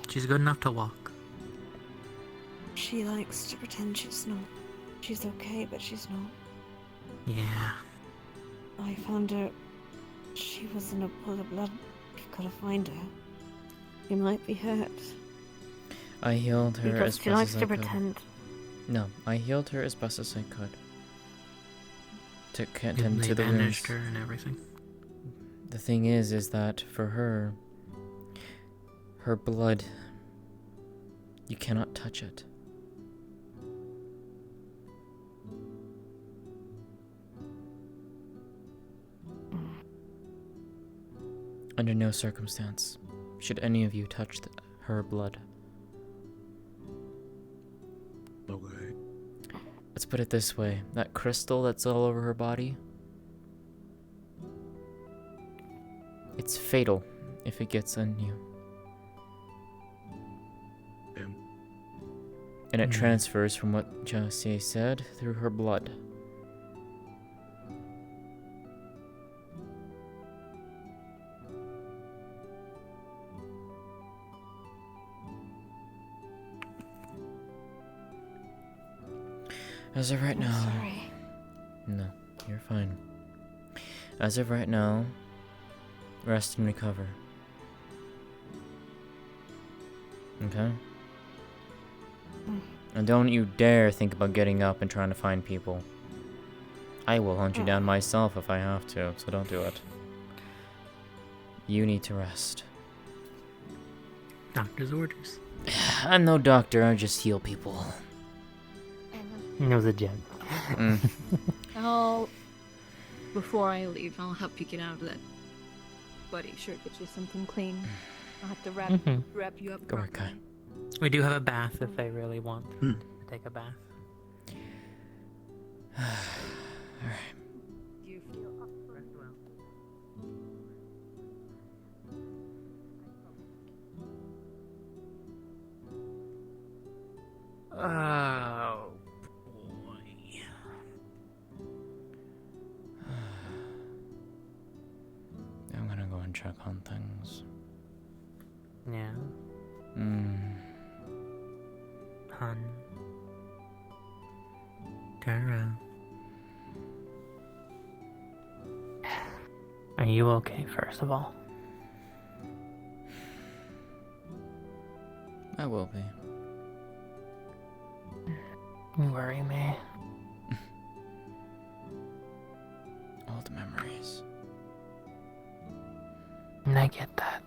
She's good enough to walk. She likes to pretend she's not. She's okay, but she's not. Yeah. I found her. She was in a pool of blood. You've got to find her. She might be hurt. I healed her Because as she best likes as I to could. pretend. No, I healed her as best as I could. To And tend they to the wounds. bandaged her and everything. The thing is that for her, her blood, you cannot touch it. Under no circumstance should any of you touch her blood. Okay. Let's put it this way, that crystal that's all over her body, it's fatal if it gets on you. And it transfers from what Josie said through her blood. As of right now... Sorry. No, you're fine. As of right now, rest and recover. Okay? And don't you dare think about getting up and trying to find people. I will hunt you down myself if I have to, so don't do it. You need to rest. Doctor's orders. I'm no doctor, I just heal people. He knows a jet. Oh, before I leave, I'll help you get out of that buddy shirt. Get you something clean. I'll have to wrap you up Go work, properly. Kai. We do have a bath if they really want to take a bath. Alright. Do you feel up for it? Oh boy. I'm gonna go and check on things. Yeah. Hun. Turn around. Are you okay, first of all? I will be. You worry me. Old memories. And I get that.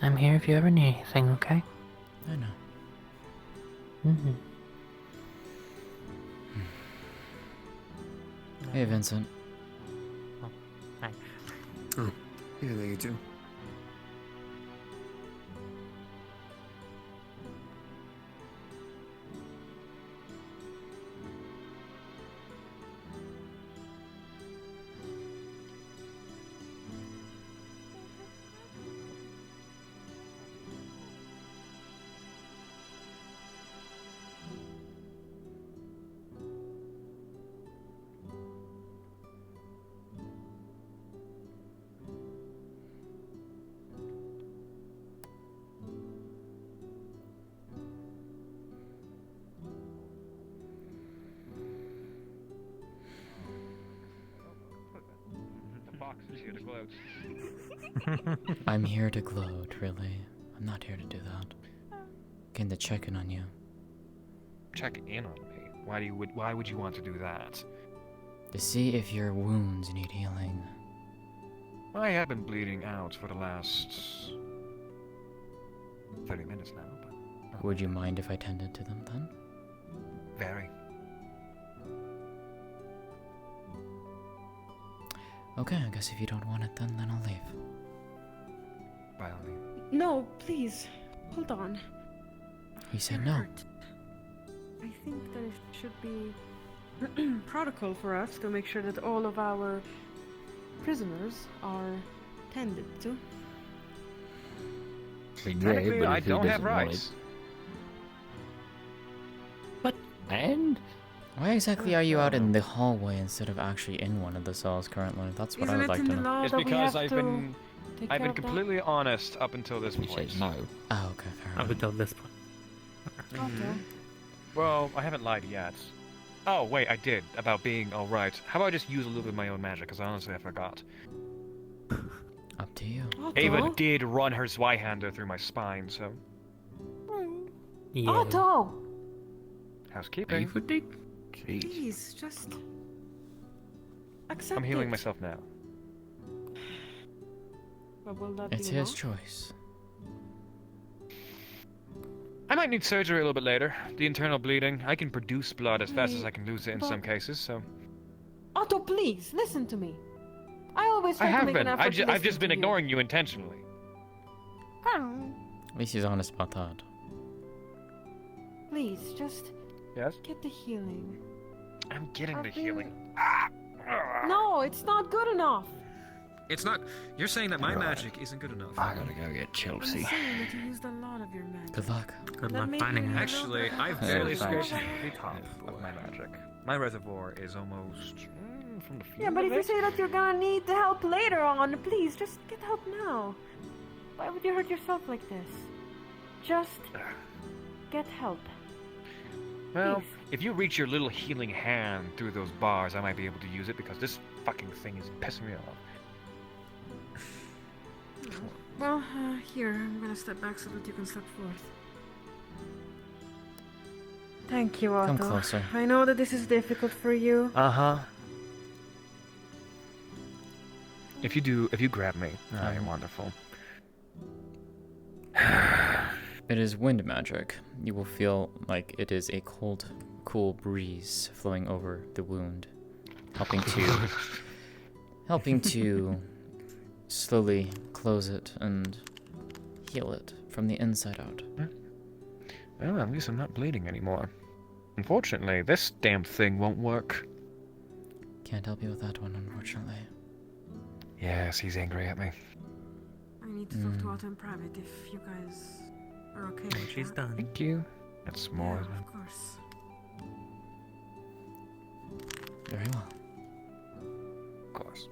I'm here if you ever need anything, okay? I know. Mm-hmm. Hey, Vincent. Oh, hi. Oh, yeah, there you do. The box is here to gloat. I'm here to gloat, really. I'm not here to do that. Came to check in on you. Check in on me. Why would you want to do that? To see if your wounds need healing. I have been bleeding out for the last 30 minutes now, but Would you mind if I tended to them then? very. Okay, I guess if you don't want it then I'll leave. By all means. No, please. Hold on. He said You're no. hurt. I think that it should be protocol for us to make sure that all of our prisoners are tended to. Technically, I don't have rights. And? Why exactly are you out in the hallway instead of actually in one of the cells currently? That's what I would like to know. It's because I've been completely honest up until this point. no. Oh, okay, fair enough. Up until this point. Okay. Well, I haven't lied yet. Oh, wait, I did, about being alright. How about I just use a little bit of my own magic, because honestly I forgot. Up to you. Ava did run her Zweihander through my spine, so... Yeah. Otto! Housekeeping. Ava did? Please, just accept I'm healing it. myself now. But will that It's be his enough? choice. I might need surgery a little bit later. The internal bleeding. I can produce blood as fast as Hey, I can lose it in but- some cases, so... Otto, please, listen to me. I always try I to have make been. an effort to I've listen just been to you. ignoring you intentionally. At least he's honest about that. Please, just Yes? get the healing. I'm getting the I've been- healing. No, it's not good enough. It's not. You're saying that my magic isn't good enough. I gotta go get I'm Chelsea. saying that you used a lot of your magic. Good luck. Good That luck made finding me her. a Actually, little bit I've Yeah, barely thanks. scratched The the top of my magic. My reservoir is almost from the Yeah, but if you say that you're gonna need the help later on, please, just get help now. Why would you hurt yourself like this? Just get help. Well, Please. if you reach your little healing hand through those bars, I might be able to use it because this fucking thing is pissing me off. Well, here, I'm gonna step back so that you can step forth. Thank you, Otto. Come closer. I know that this is difficult for you. Uh-huh. If you grab me, alright, wonderful. It is wind magic. You will feel like it is a cold, cool breeze flowing over the wound. helping to slowly close it and heal it from the inside out. Well, at least I'm not bleeding anymore. Unfortunately, this damn thing won't work. Can't help you with that one, unfortunately. Yes, he's angry at me. I need to talk to Otto in private if you guys are okay. When she's done. Thank you. That's more Yeah, than... of course. Very well. Of course.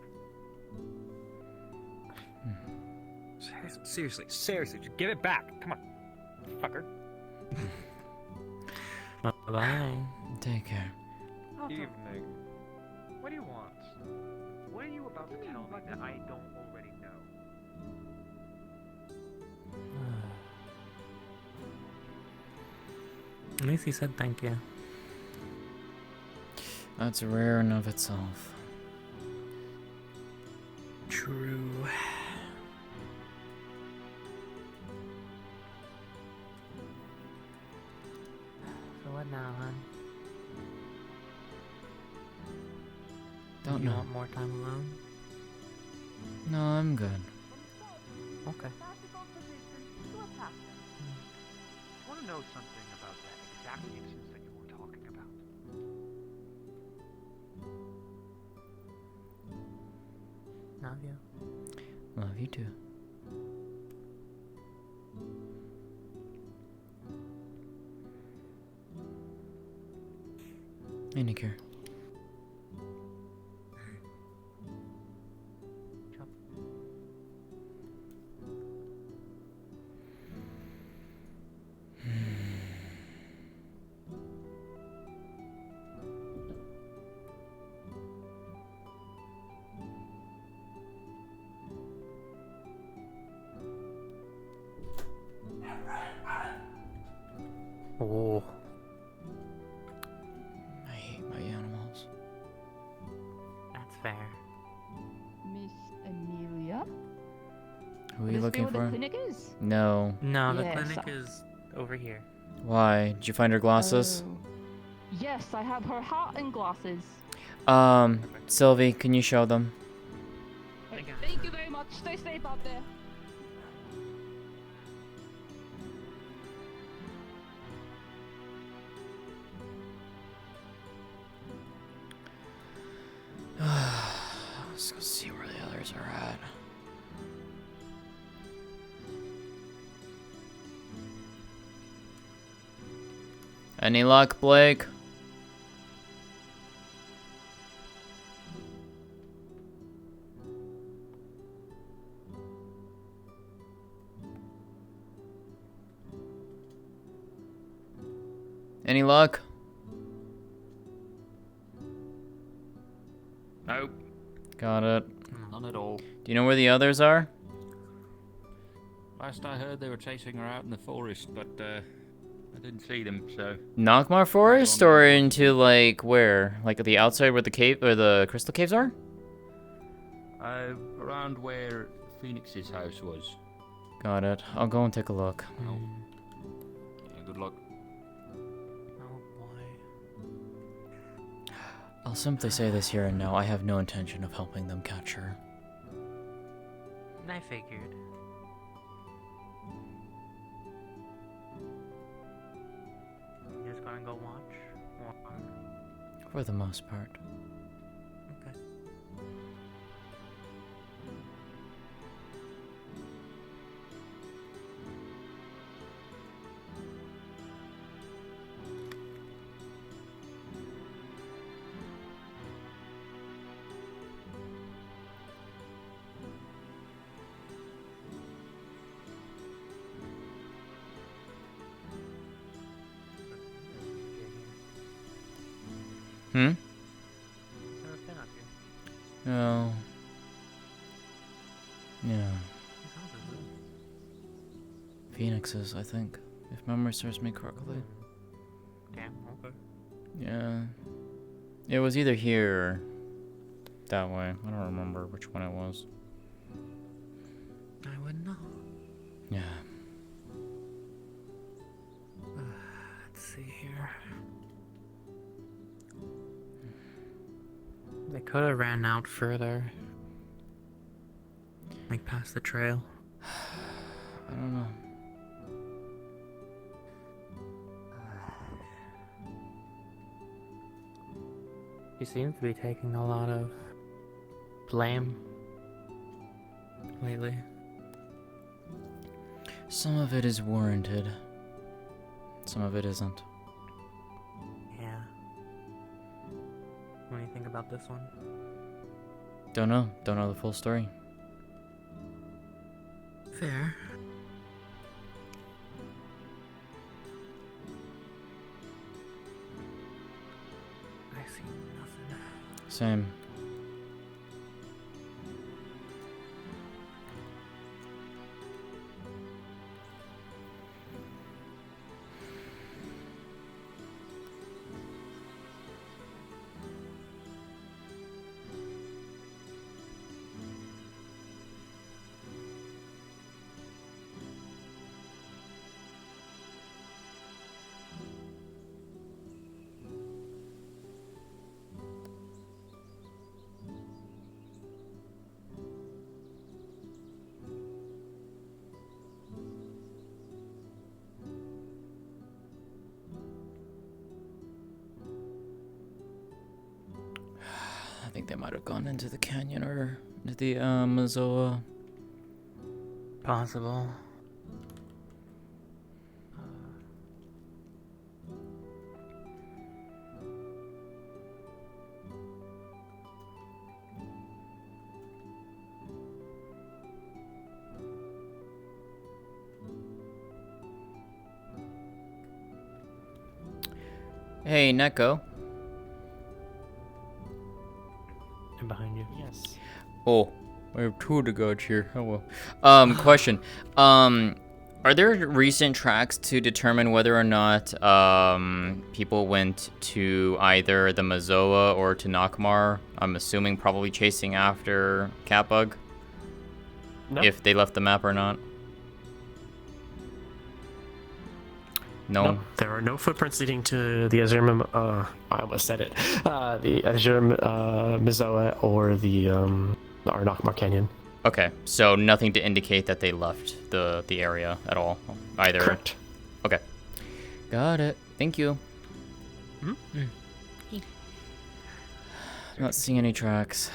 Seriously, just give it back. Come on, fucker. Bye-bye. Take care. Evening. What do you want? What are you about to tell me that I don't already know? At least he said thank you. That's rare in of itself. True. So what now, hon? Don't you know. want more time alone? No, I'm good. Okay. I want to know something about that exact instance that you were talking about. Love you. Love you too. Any care. Oh. I hate my animals. That's fair. Miss Amelia? Who are Does you this looking be where for? the clinic is? No. No, the Yes. clinic is over here. Why? Did you find her glasses? Oh. Yes, I have her hat and glasses. Sylvie, can you show them? Thank you very much. Stay safe out there. Let's go see where the others are at. Any luck, Blake? Any luck? Nope. Got it. None at all. Do you know where the others are? Last I heard, they were chasing her out in the forest, but I didn't see them, so. Knockmar Forest or into like where? Like at the outside where the cave or the crystal caves are? Around where Phoenix's house was. Got it. I'll go and take a look. Yeah, good luck. I'll simply say this here and now. I have no intention of helping them catch her. I figured. You just gonna go watch? For the most part. Okay. Hmm? Never been up here. No. Yeah. Phoenixes, I think. If memory serves me correctly. Damn, okay. Yeah. It was either here or that way. I don't remember which one it was. I wouldn't know. Yeah. Let's see here. They could have ran out further. Like past the trail. I don't know. He seems to be taking a lot of blame lately. Some of it is warranted. Some of it isn't. Yeah. What do you think about this one? Don't know. Don't know the full story. Fair. I see nothing. Same. I think they might have gone into the canyon or into the Mazoa. Possible. Hey, Neko. I'm behind you. Yes. Oh, I have two of the gods here. Oh well. Question. Are there recent tracks to determine whether or not people went to either the Mazoa or to Nakmar? I'm assuming probably chasing after Catbug. No. If they left the map or not. No. There are no footprints leading to the Azure. I almost said it. The Azure Mizoa or the Arnakmar Canyon. Okay, so nothing to indicate that they left the area at all, either. Correct. Okay, got it. Thank you. Not seeing any tracks.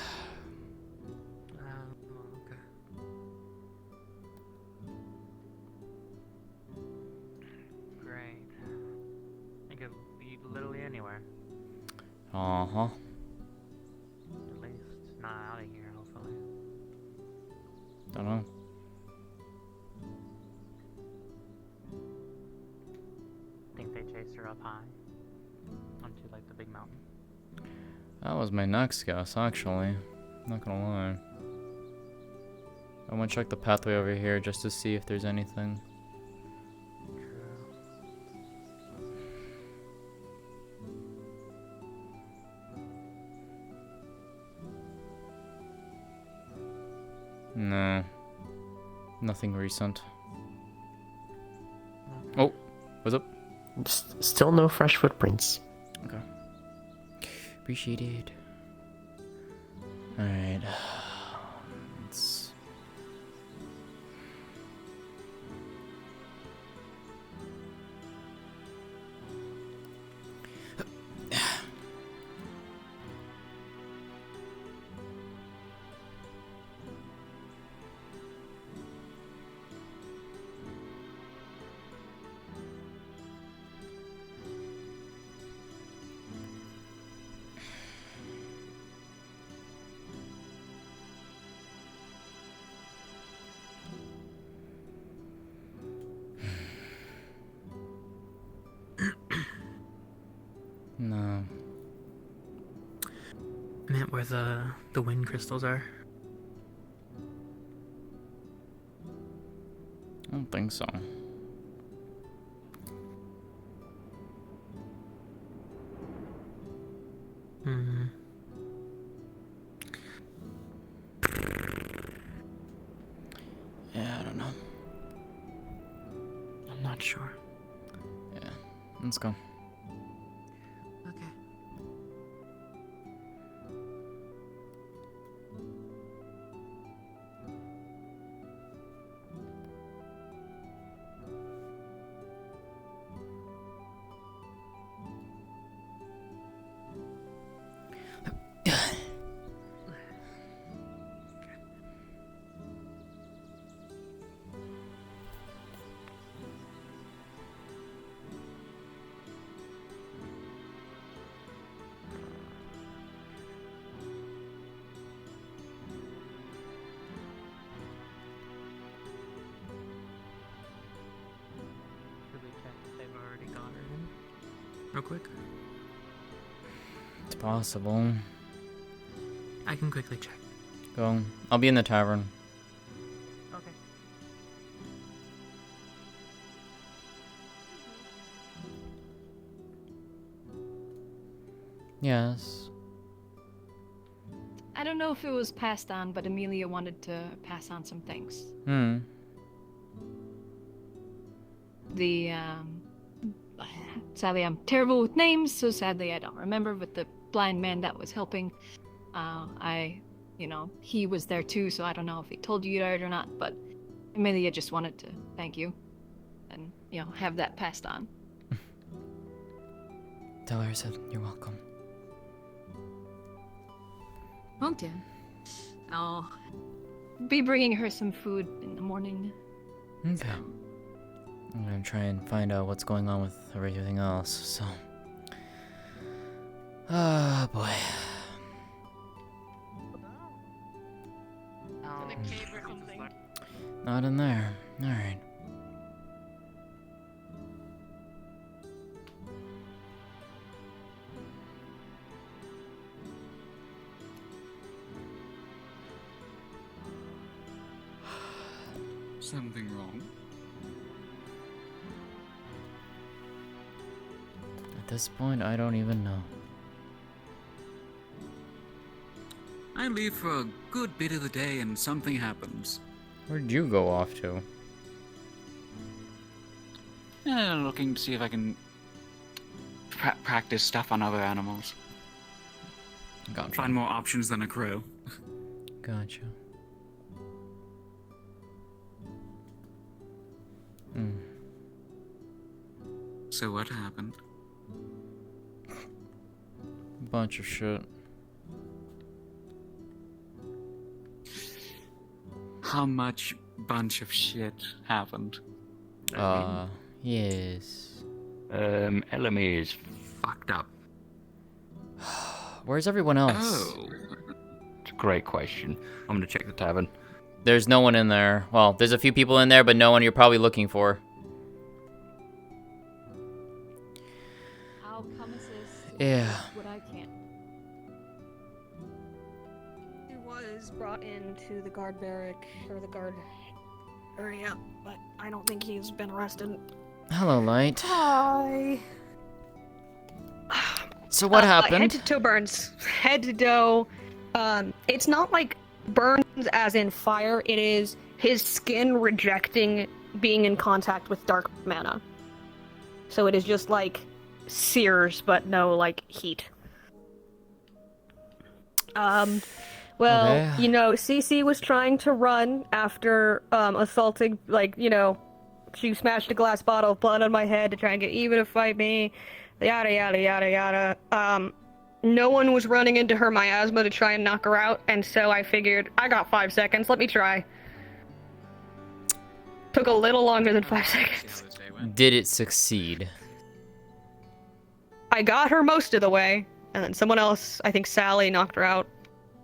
Okay. Great. I could be literally anywhere. Uh-huh. At least not out of here, hopefully. Don't know. Think they chased her up high? Onto like the big mountain? That was my next guess, actually. Not gonna lie. I'm gonna check the pathway over here just to see if there's anything. No. Nothing recent. Oh, what's up? Still no fresh footprints. Okay. Appreciated. Alright. Let's... No. Meant where the wind crystals are? I don't think so. Hmm. Yeah, I don't know. I'm not sure. Yeah, let's go. Okay. real quick? It's possible. I can quickly check. Go. I'll be in the tavern. Okay. Yes. I don't know if it was passed on, but Amelia wanted to pass on some things. Sadly, I'm terrible with names, so sadly I don't remember, but the blind man that was helping, he was there too, so I don't know if he told you that or not, but Amelia just wanted to thank you and, have that passed on. Tell her I said you're welcome. Okay. I'll be bringing her some food in the morning. Okay. I'm gonna try and find out what's going on with everything else, so... Oh, boy. In a cave or something. Not in there. Alright. Something wrong? At this point, I don't even know. I leave for a good bit of the day and something happens. Where'd you go off to? Looking to see if I can practice stuff on other animals. Gotcha. Find more options than a crow. Gotcha. So what happened? Bunch of shit. How much bunch of shit happened? Yes. Elamir is fucked up. Where's everyone else? Oh. It's a great question. I'm gonna check the tavern. There's no one in there. Well, there's a few people in there, but no one you're probably looking for. I'll come assist. Yeah. What I can. He was brought into the guard barrack, or the guard area, but I don't think he's been arrested. Hello, Light. Hi. So what happened? Head to toe burns. Head to toe. It's not like burns as in fire. It is his skin rejecting being in contact with dark mana. So it is just like sears, but no like heat. Well, Okay. Cece was trying to run after assaulting, she smashed a glass bottle of blood on my head to try and get Eva to fight me. Yada yada yada yada. No one was running into her miasma to try and knock her out, and so I figured, I got 5 seconds, let me try. Took a little longer than 5 seconds. Did it succeed? I got her most of the way, and then someone else, I think Sally, knocked her out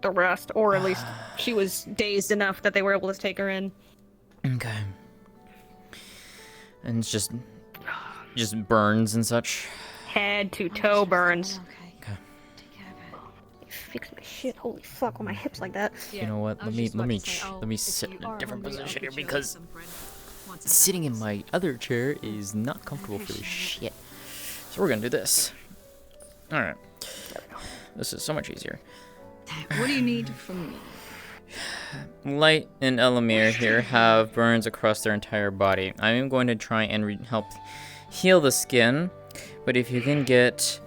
the rest, or at least she was dazed enough that they were able to take her in. Okay. And it's just burns and such. Head to toe burns. Okay. Fix my shit. Holy fuck, with my hips like that. You know what? Let me sit in a different position here because sitting in my other chair is not comfortable for this shit. So we're gonna do this. All right. This is so much easier. What do you need from me? Light and Elamir here have burns across their entire body. I am going to try and help heal the skin, but if you can get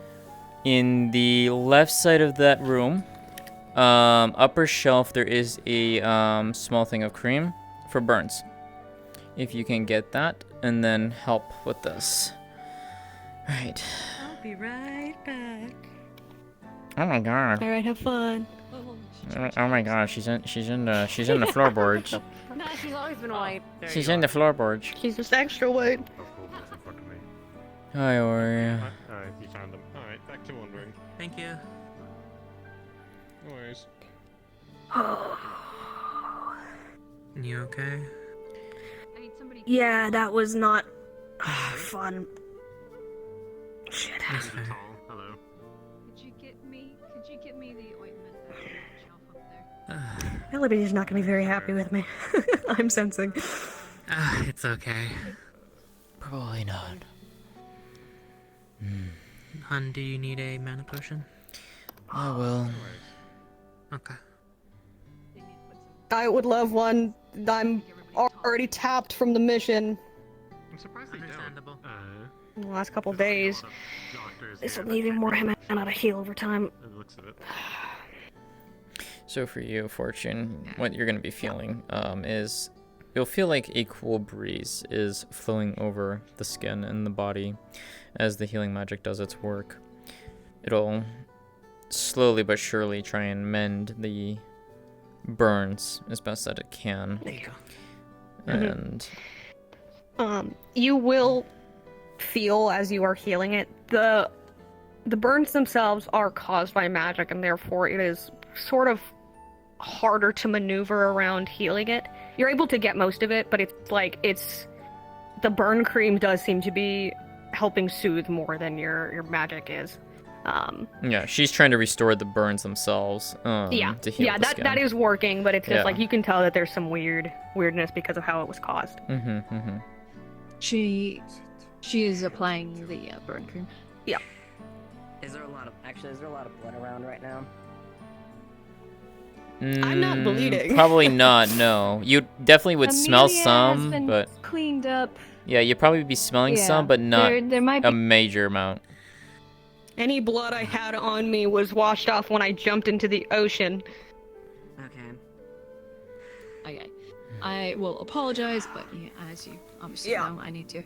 in the left side of that room, upper shelf, there is a small thing of cream for burns. If you can get that, and then help with this. Alright. I'll be right back. Oh my god. Alright, have fun. Oh my god, she's in the floorboards. Nah, she's always been white. She's in the floorboards. She's just extra white. Hi, how are you? Alright, you found them. Alright, back to wandering. Thank you. No worries. You okay? Yeah, that was not fun. Shit. That's fair. Hello. Could you get me the ointment that's on the shelf up there? Millibee's not gonna be very happy with me. I'm sensing. It's okay. Probably not. Hun, do you need a mana potion? I will. Okay. I would love one. I'm already tapped from the mission. I'm surprised they Understandable. In the last couple days. This will need more mana to heal over time. It looks of it. So for you, Fortune, what you're going to be feeling is you'll feel like a cool breeze is flowing over the skin and the body as the healing magic does its work. It'll slowly but surely try and mend the burns as best that it can. There you go. And you will feel as you are healing it, the burns themselves are caused by magic, and therefore it is sort of harder to maneuver around healing it. You're able to get most of it, but it's the burn cream does seem to be helping soothe more than your magic is. yeah, she's trying to restore the burns themselves. To heal the skin. That is working, but it's just Yeah. like you can tell that there's some weirdness because of how it was caused. She is applying the burn cream. Yeah. Is there a lot of blood around right now? I'm not bleeding. Probably not. No, you definitely would smell Amelia some, has been but cleaned up. yeah, you'd probably be smelling Yeah, some, but not there might a be- major amount. Any blood I had on me was washed off when I jumped into the ocean. Okay. I will apologize, but yeah, as you obviously know, I need to.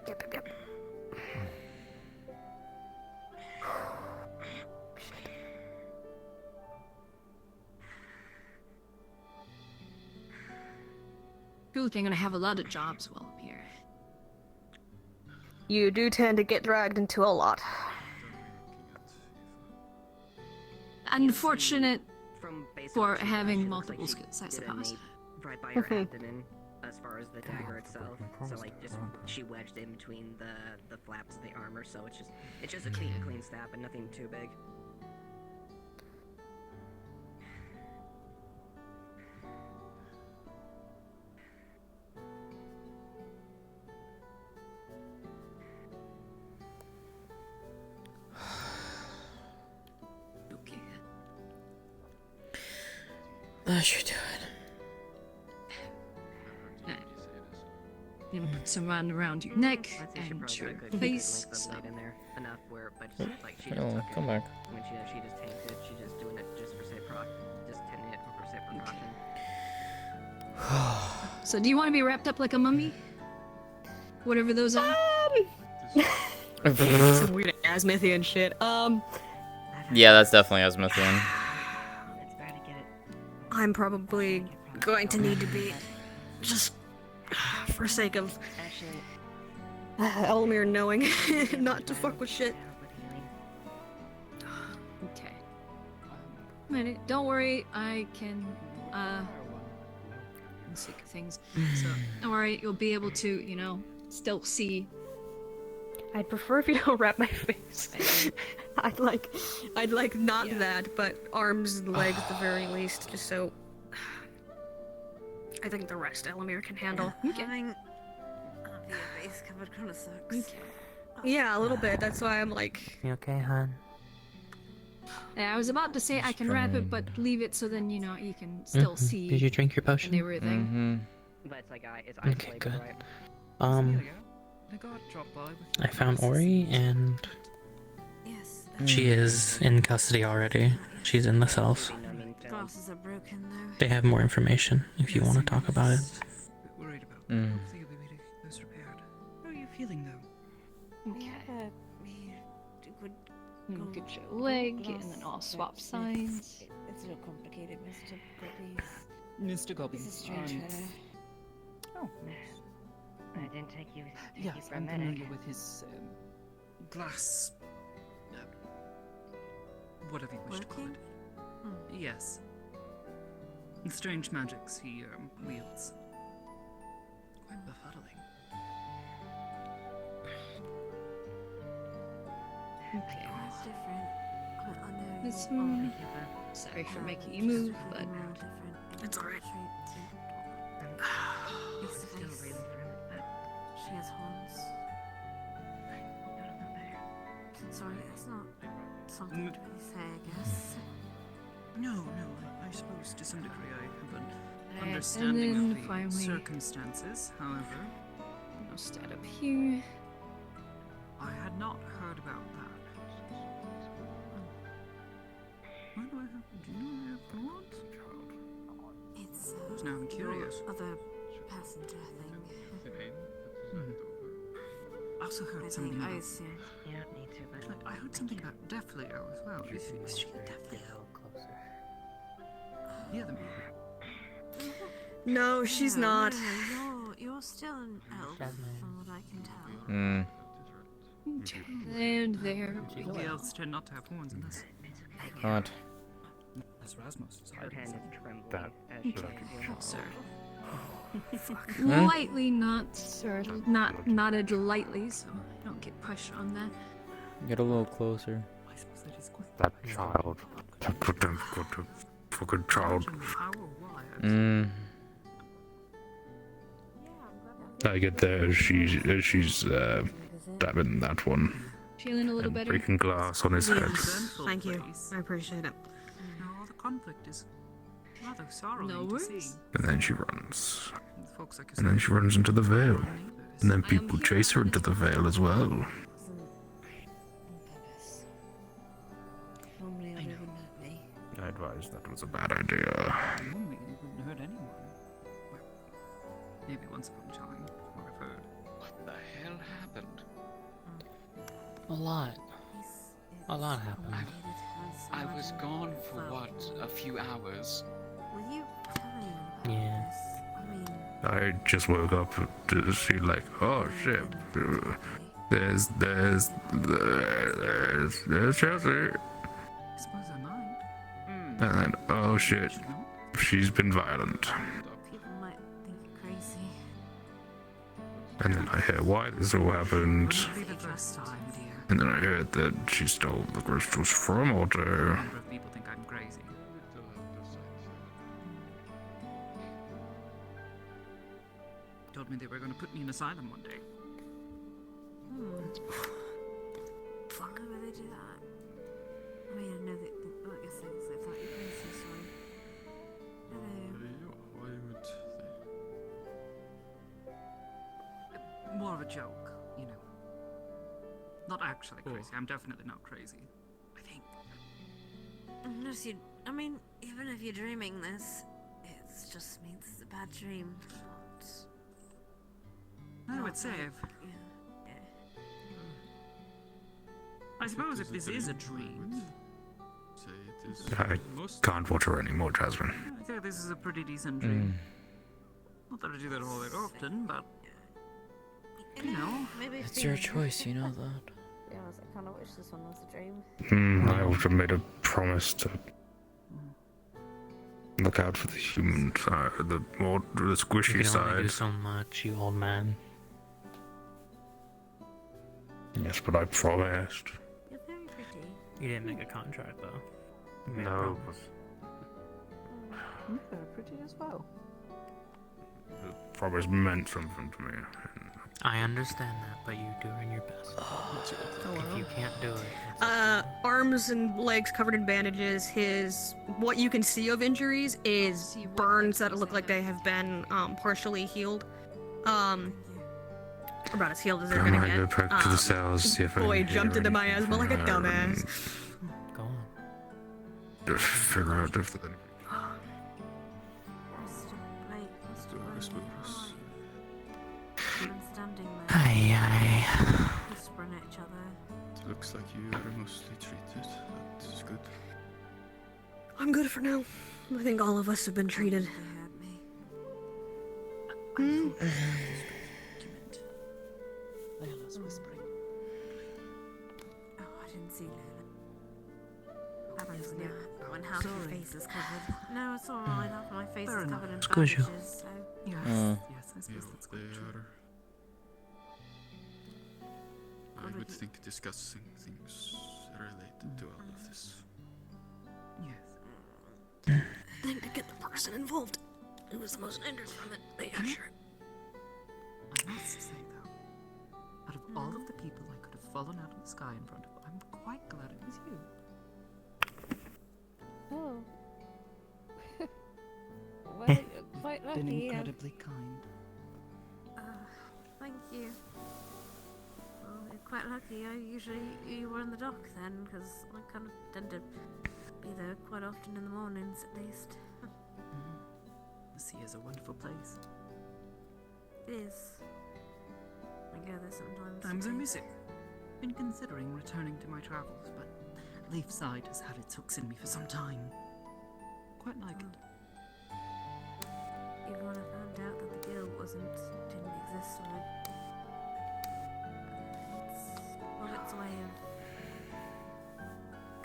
Yep. Good thing I have a lot of jobs while I'm here. You do tend to get dragged into a lot. Unfortunate From basic for to having fashion, multiple looks like skills, I you did a suppose. knee right by your abdomen, as far as the dagger itself. So like just she wedged in between the flaps of the armor, so it's just a clean stab and nothing too big. Okay. That should do it. You put some around your neck I'd say she and probably your got a good face. length of So. blade in there, enough where, but she, like she just Oh, took come it. back. When she just tanked it, she just doing it just for say just hitting it for say precaution. So do you want to be wrapped up like a mummy? Whatever those are. Some weird Asmithian shit. Yeah, that's definitely Asmithian. I'm probably going to need to be just for sake of Elmir knowing not to fuck with shit. Okay. Minute. Don't worry, I can sick of things. So don't worry, you'll be able to, still see. I'd prefer if you don't wrap my face. I'd like not that, but arms and legs at the very least, just so I think the rest Elamir can handle. Having the face covered kind of sucks. Yeah, a little bit. That's why I'm like. You okay, hon? Yeah, I was about to say I can wrap it, but leave it so then you can still see. Did you drink your potion? And everything. But it's like it's Okay, isolated, good. right? I got dropped by with I found Ori, and Yes. she is in custody already. She's in the cells. Glasses are broken though. They have more information if you want to talk about it. worried about. Mm. Hopefully you'll be made those repaired. How are you feeling though? Okay. Get your leg, and then I'll swap sides. It's a little complicated, Mr. Gobbies. Mr. Gobby. This is strange fellow. Oh, I didn't take you. yes, for a I'm medic. familiar with his glass. Whatever you wish to call it. Yes. The strange magics he wields. Quite befuddling. Okay. Sorry for making you move, but It's alright. She has horns. Sorry, that's not something to really say, I guess. No, I suppose to some degree I have an And understanding then of the finally- circumstances. However, I'll stand up here. I had not heard about that. Why do I have? Do you know I have thorns? It's Now I'm curious. your other passenger thing. I also heard I something think, I about. assume. You don't need to, but I heard something about Death Leo as well. Is she Death Leo? Yeah, No, she's not. No, you're still an elf, from what I can tell. And there we The go. elves tend not to have horns unless. God. That's Rasmus. her hand is trembling That as she Sir. Huh? Lightly, not sir, not a lightly, so I don't get pressure on that. Get a little closer. That child. That goddamn fucking child. I get there. She's stabbing that one. Feeling a little and better? breaking glass on his head. Thank you. I appreciate it. All the conflict is rather sorrowing No to see. worries. And then she runs. Folks like And then she runs into the veil. And then people chase her into the veil as well. Normally I wouldn't hurt me. I advise that was a bad idea. Normally it wouldn't hurt anyone. Well, maybe once upon a time, what I've heard. What the hell happened? A lot. A lot happened. I was gone for what, a few hours? Will you tell me Yeah. I mean, I just woke up to see like, oh shit. There's Chelsea. I suppose I might. And then, oh shit. She's been violent. people might think you're crazy. And then I hear why this all happened. Wouldn't be the first time, dear. And then I heard that she stole the crystals from A Alter. number of people think I'm crazy. Told me they were going to put me in asylum one day. Fuck. Why would they do that? I mean, I know that. I guess they thought you were crazy, sorry. Hello. More of a joke, you know. Not actually crazy. I'm definitely not crazy. I think. Unless you. I mean, even if you're dreaming this, it just means it's a bad dream. No, it's safe. I suppose if this is a dream. I can't watch her anymore, Jasmine. I think this is a pretty decent dream. Not that I do that all that often, but. You know. It's your choice, you know that. To be honest, I kind of wish this one was a dream. I also made a promise to look out for the human side, the squishy You can only do side. so much, you old man. Yes, but I promised. You're very pretty. You didn't make a contract though. You made a No, promise. You're pretty as well. the promise meant something to me. I understand that, but you're doing your best. If you can't do it, Arms and legs covered in bandages. What you can see of injuries is burns that look like they have been partially healed. About as healed as they're I'm gonna gonna get. go back to the cells, see if I Boy can jumped hear into my anything asthma like a from her and dumbass. Go on. Just figure out if there's I'm standing there. Aye, aye. Whispering at each other. Looks like you are mostly treated. That's good. I'm good for now. I think all of us have been treated. Hmm? Layla's whispering. Oh, I didn't see Layla. Happens now when half your face is covered. No, it's alright. Half my face is covered in Excuse you. bandages, so. Yes, Mm. yes, I suppose that's quite true. I would think discussing things related to all of this. Yes. Thing to get the person involved who was the most injured from it. Yeah, sure. I must say, though, out of all of the people I could have fallen out of the sky in front of, I'm quite glad it was you. Oh. Well, You've quite been lucky. incredibly kind. Thank you. Well, you're quite lucky. You were in the dock then, because I kind of tend to be there quite often in the mornings, at least. The sea is a wonderful place. It is. I go there sometimes. Times I miss it. Been considering returning to my travels, but Leafside has had its hooks in me for some time. Quite like it. Even when I found out that the guild didn't exist, it's got its way of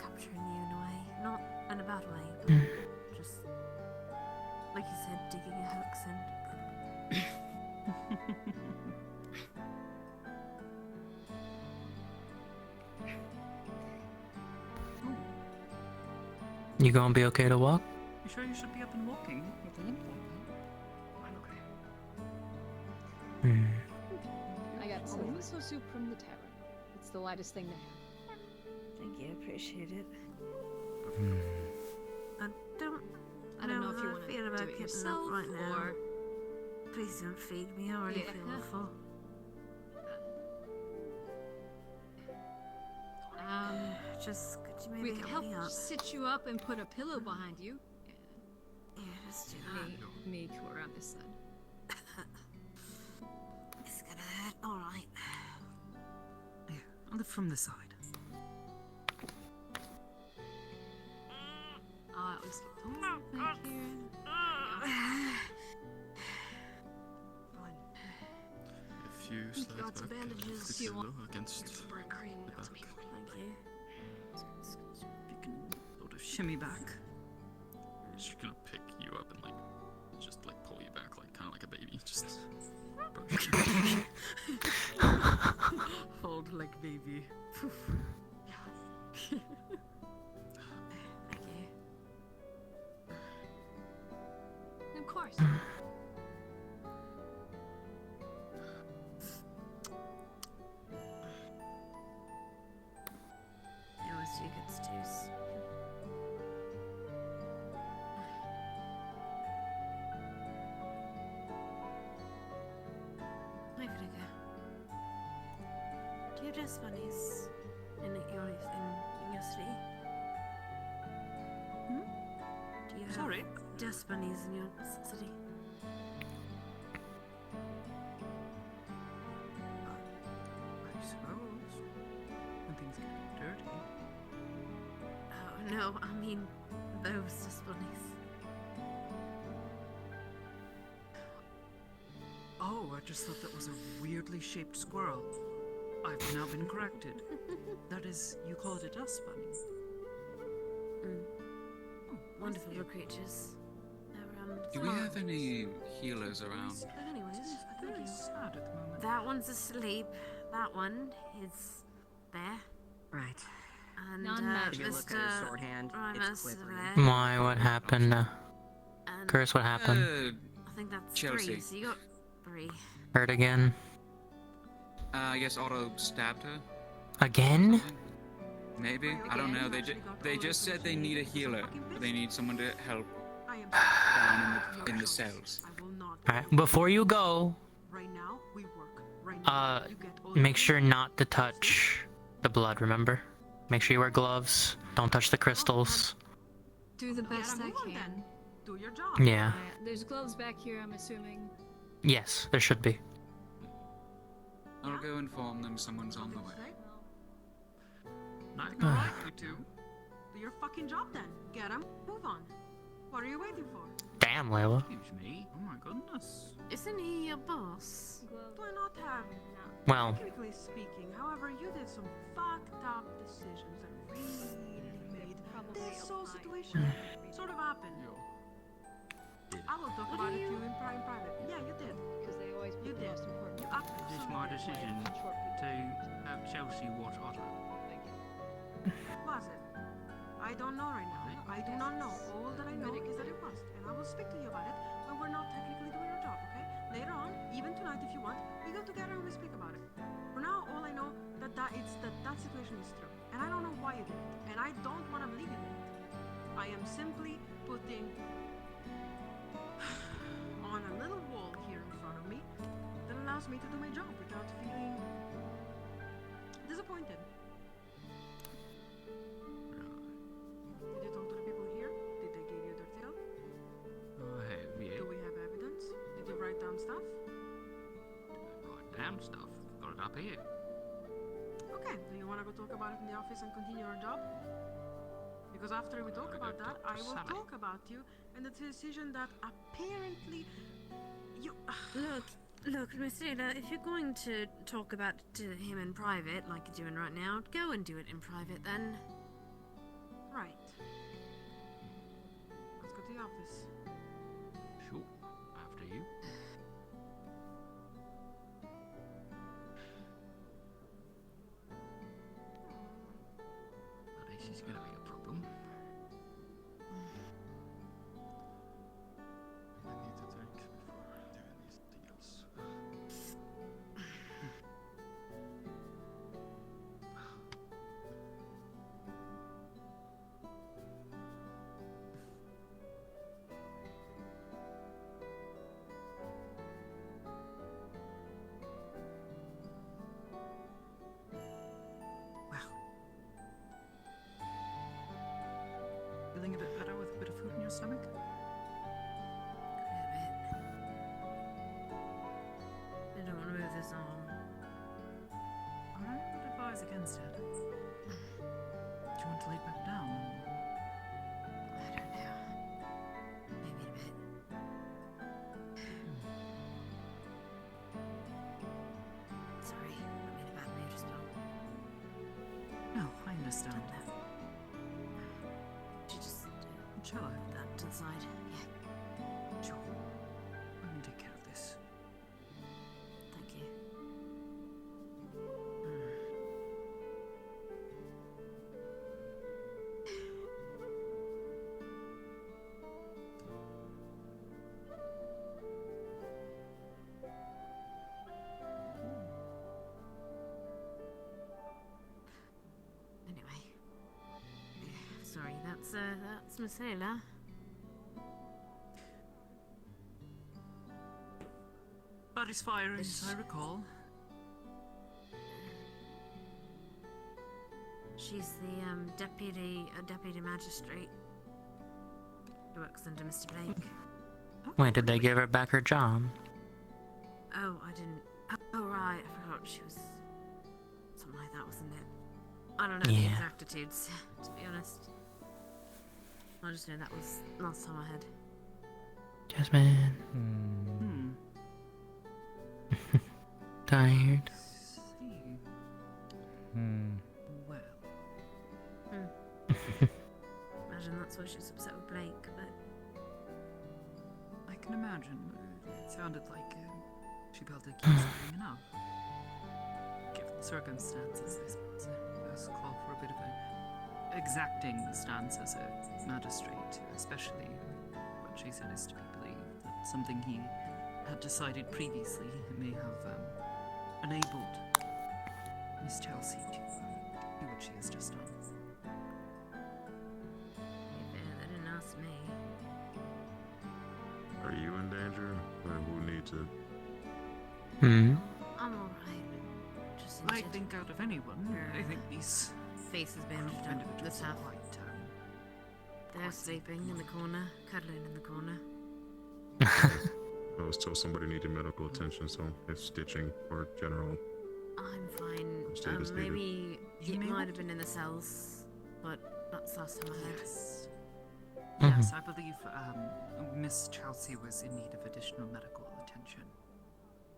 capturing you in a way. Not in a bad way, but just, like you said, digging your hooks in. You gonna be okay to walk? You sure you should be up and walking with a limp like that? I'm okay. I got some miso soup from the tavern. It's the lightest thing there. Thank you, appreciate it. I don't know if you want to do about it getting yourself up right now. or- Please don't feed me. I already feel awful. Just could you maybe We can help me up? sit you up and put a pillow behind you. Yeah, just do that. Me go around this side. It's gonna hurt. All right. Yeah, I'll live from the side. Let's get back here. If you slide got some back bandages. the You want- pillow against the back. Thank you. You can sort of shimmy back. She's gonna pick you up and just pull you back kind of like a baby. Just Hold like baby. Thank you. Of course. It was you good stews. Hi, Vinegar. Do you have dress bunnies in your city? Do you have Sorry? dress bunnies in your city? I suppose. When things get dirty. Oh, no, I mean those dress bunnies. Oh, I just thought that was a weirdly shaped squirrel. I've now been corrected. That is, you call it a dust bunny. Wonderful little creatures. Do we have any healers around? Anyways, Very sad at the moment. that one's asleep. That one is there. Right. And If you look at his sword hand, it's quivering. Why? What happened? Curse, what happened? I think that's Chelsea. 3, so you got 3. Hurt again? I guess Otto stabbed her. Again? Maybe. I don't know. They just said they need a healer. They need someone to help down in the cells. Alright, before you go, make sure not to touch the blood, remember? Make sure you wear gloves. Don't touch the crystals. Do the best I can. Do your job. Yeah. There's gloves back here, I'm assuming. Yes, there should be. I'll go inform them someone's on the way. Nothing to write you to. Do your fucking job then. Get him. Move on. What are you waiting for? Damn, Layla. Excuse me. Oh my goodness. Isn't he your boss? Do I not have? Well. Technically speaking, however, you did some fucked up decisions that really made this whole situation sort of happen. I will talk about it to you in private. Yeah, you did. Because they always put the most important absolutely. Is this my decision to have Chelsea watch Otter? Was it? I don't know right now. I do not know. All that I know is that it was. And I will speak to you about it when we're not technically doing our job, okay? Later on, even tonight if you want, we go together and we speak about it. For now, all I know that situation is true. And I don't know why you did it. And I don't want to believe you did it. I am simply putting on a little wall here in front of me that allows me to do my job without feeling disappointed. Did you talk to the people here? Did they give you their tale? I have, yeah. Do we have evidence? Did you write down stuff? Write down stuff. Got it up here. Okay, do you want to go talk about it in the office and continue our job? Because after we talk about that, I will talk about you and the decision that apparently you... Look, Miss Taylor, if you're going to talk about him in private, like you're doing right now, go and do it in private then. Right. Let's go to the office. Sure. After you. This is gonna be a problem. I need to drink before doing anything else. Feeling a bit better with a bit of food in your stomach? I don't want to move this arm. I would advise against it. Do you want to lay back down? I don't know. Maybe in a bit. Sorry, I'm in a bad mood just now. No, I understand. Shall I put that to the side? Yeah. Sure. I can take care of this. Thank you. Anyway. Sorry, that's Miss Taylor. Body's firing, as I recall. She's the deputy magistrate. Who works under Mr. Blake. Wait, did they give her back her job? Oh, I didn't. Oh, right, I forgot she was something like that, wasn't it? I don't know the Yeah. exactitudes, to be honest. I just know that was last time I had. Jasmine. Tired. Well. Imagine that's why she's upset with Blake, but I can imagine. It sounded like she felt accused of being enough. Given the circumstances, I suppose it does call for a bit of an exacting stance as a magistrate, especially what she said is to be believed that something he had decided previously may have enabled Miss Chelsea to do what she has just done. they didn't ask me. Are you in danger? Or who needs it? I'm alright. Just I think out of anyone, I think these face has bandaged up. The tap. They're sleeping in the corner, cuddling in the corner. I was told somebody needed medical attention, so if stitching or general. I'm fine. State is needed. Maybe it might have been in the cells, but that's last time I heard. Yes, I believe Miss Chelsea was in need of additional medical attention.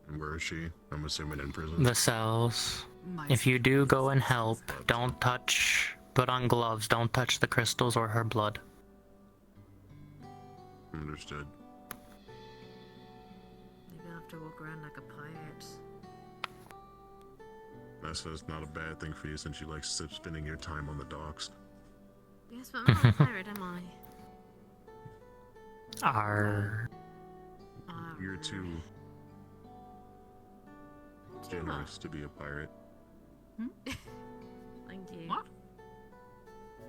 And where is she? I'm assuming in prison. The cells. If you do go and help, don't touch. Put on gloves. Don't touch the crystals or her blood. Understood. Maybe I'll have to walk around like a pirate. That's not a bad thing for you since you like spending your time on the docks. Yes, but I'm not a pirate, am I? You're too generous to be a pirate. Thank you. What?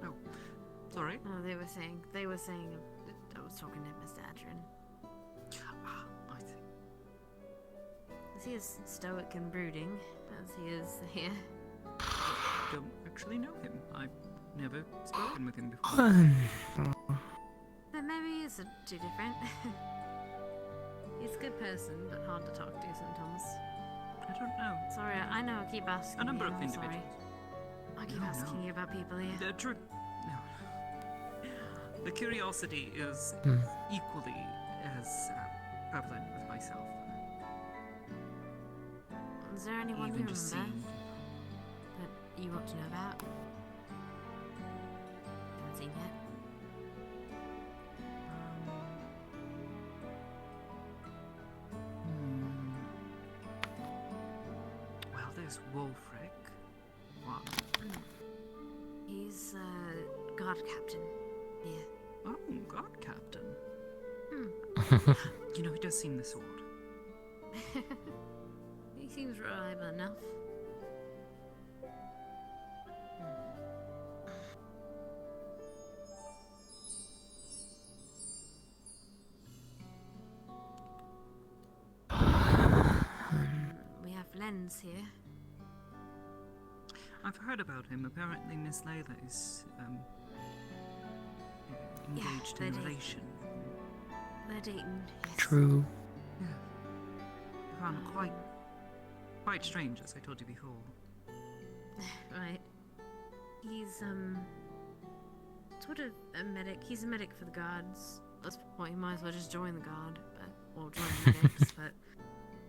Oh, sorry. No, they were saying I was talking to Mr. Adrian. Ah, I see. Is he as stoic and brooding as he is here? I don't actually know him. I've never spoken with him before. Then maybe he isn't too different. He's a good person, but hard to talk to sometimes. I don't know. Sorry, I know I keep asking A number you, of I'm individuals. sorry. I keep asking you about people here. The truth. No. The curiosity is equally as prevalent with myself. Is there anyone Even you just remember seeing that you want to know about? Haven't seen yet. Well, there's Wolfric. One. He's guard captain. Yeah. Oh, God Captain. Hmm. You know, he does seem the sort. He seems reliable enough. We have Lens here. I've heard about him. Apparently, Miss Layla is engaged they're in a dating. relation. They're dating. Yes. True. Yeah. I found it quite strange, as I told you before. Right. He's sort of a medic. He's a medic for the guards. That's the point. He might as well just join the guard, or join the medics. But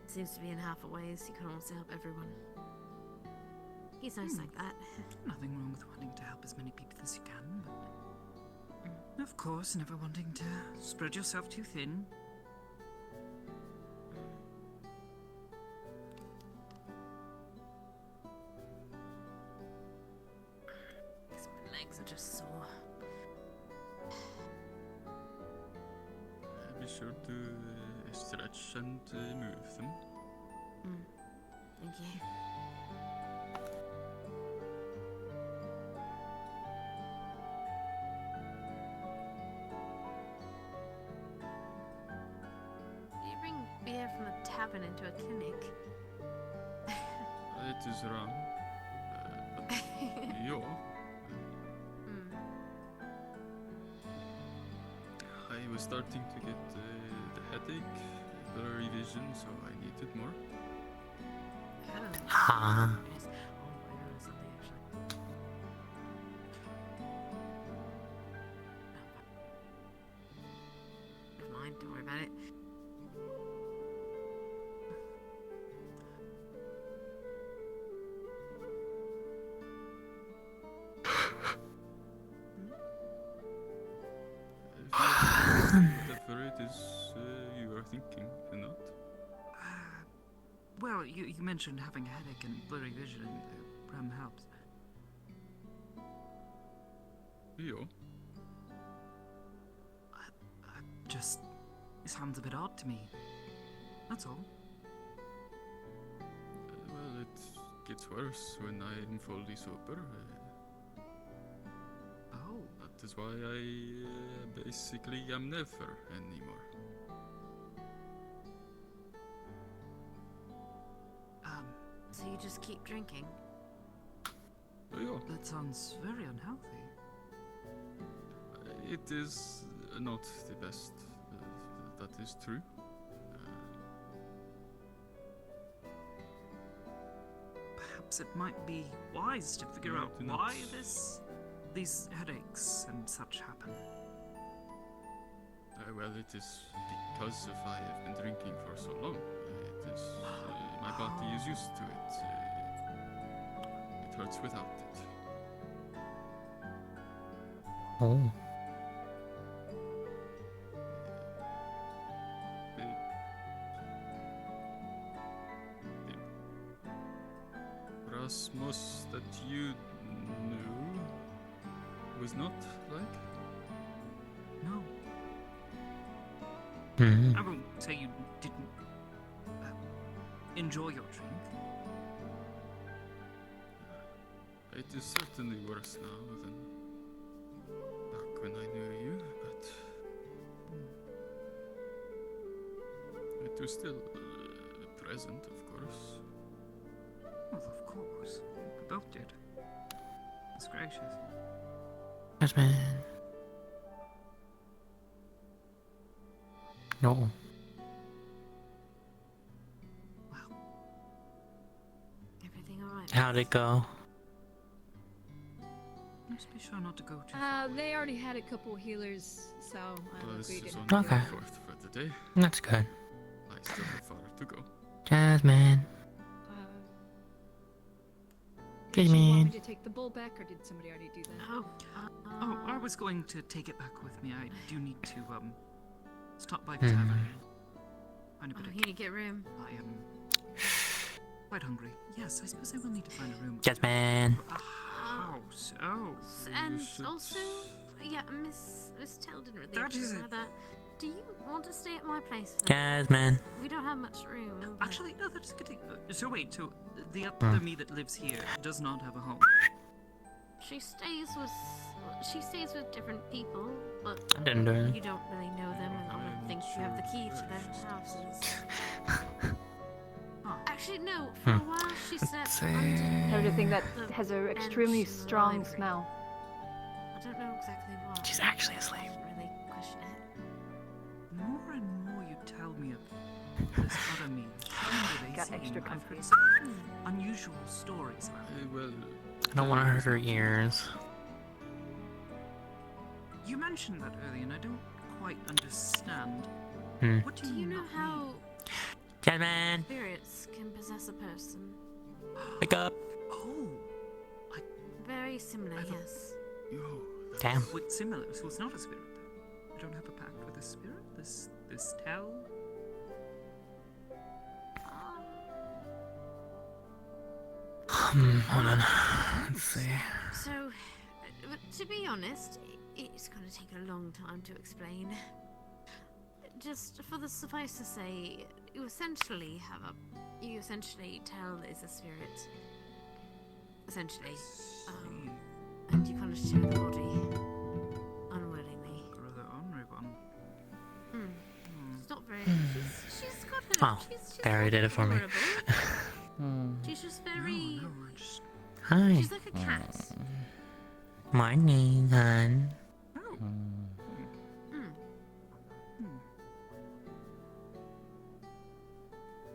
seems to be in half a ways. He can also help everyone. He's nice like that. Nothing wrong with wanting to help as many people as you can, but of course, never wanting to spread yourself too thin. My legs are just sore. Be sure to stretch and move them. Thank you. Do you bring beer from the tavern into a clinic? It is wrong. But yeah. I was starting to get the headache, blurry vision, so I needed more. Huh. Never mind, don't worry about it. Whatever it is you are thinking, not? Well, you mentioned having a headache and blurry vision. Ram helps. Yeah. Just, it sounds a bit odd to me. That's all. Well, it gets worse when I am fully sober. Oh. That is why I basically am never anymore. So you just keep drinking? Yeah. That sounds very unhealthy. It is not the best. That is true. Perhaps it might be wise to figure out do not- why these headaches and such happen. Well, it is because of I have been drinking for so long. It is my body is used to it. It hurts without it. Oh. For cosmos that you knew was not like? No. Mhm. I won't say you didn't enjoy your drink. It is certainly worse now than back when I knew you, but it was still present, of course. Well, of course. We both did. That's gracious. Jasmine. No. Everything alright? How'd it go? Just be sure not to go too They already had a couple healers, so This we is didn't. only Okay. the fourth for the day. That's good. I still have far to go. Jasmine. Did you want Jasmine. me to take the bull back, or did somebody already do that? Oh, I was going to take it back with me. I do need to stop by the Mhm. tavern. Find a bit of You need to get room. I am quite hungry. Yes, I suppose I will need to find a room. Jasmine. A house. Oh. And also, yeah, Miss Tell didn't really That is approve of that. Do you want to stay at my place? For Jasmine. We don't have much room. but- Actually, no, that's a good thing. So wait, so the other me that lives here does not have a home. She stays with different people, but I didn't do it. you don't really know them, and I don't think you have the key to their houses. Actually, no. For a while, she slept under Everything that the has an extremely bench in the strong library. smell. I don't know exactly why. She's actually asleep. I didn't really question it. More and more you tell me of this other me. Got extra I've comfy. heard some unusual stories about it. Well, I don't want to hurt her ears. You mentioned that earlier, and I don't quite understand. Hmm. What Do you know how Jasmine. spirits can possess a person? Wake up. Oh, Very similar, yes. Damn. wait, similar. So it's not a spirit. Then. I don't have a pact with a spirit. This tell. Hold on. Let's see. So, but to be honest, it's going to take a long time to explain. Just for the suffice to say, you essentially tell is a spirit. Essentially. And you kind of share the body. Unwillingly. Rather ornery one. It's not very. She's got her. Oh, Barry did it for me. She's just very. Hi. She's like a cat. Morning, hon.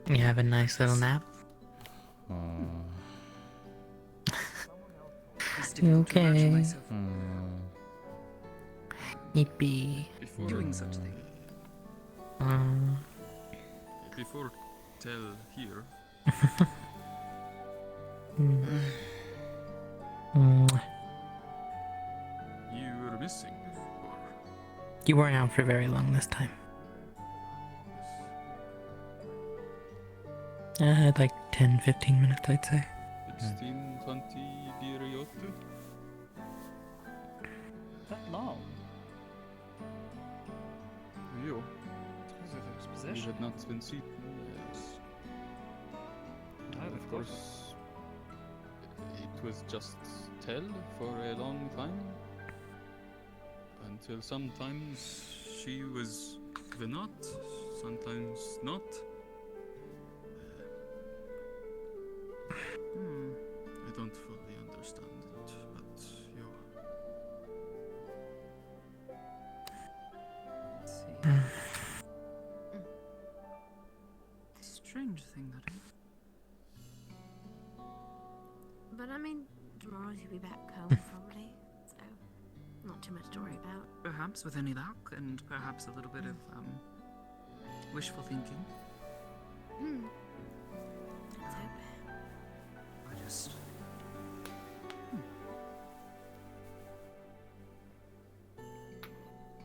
You have a nice little nap? You okay? Yippee. Doing such thing. Before Tell here, you were missing. You weren't out for very long this time. I had like 10-15 minutes, I'd say. 16, 20 period. That long? You. Because of his You possession. had not been seen. Yes. I would Of course, it was just Tell for a long time. Until sometimes she was the not, sometimes not. I don't fully understand it, but you. Strange thing that is. But I mean, tomorrow she'll be back home probably, so not too much to worry about. Perhaps with any luck, and perhaps a little bit of wishful thinking. Let's hope. I just.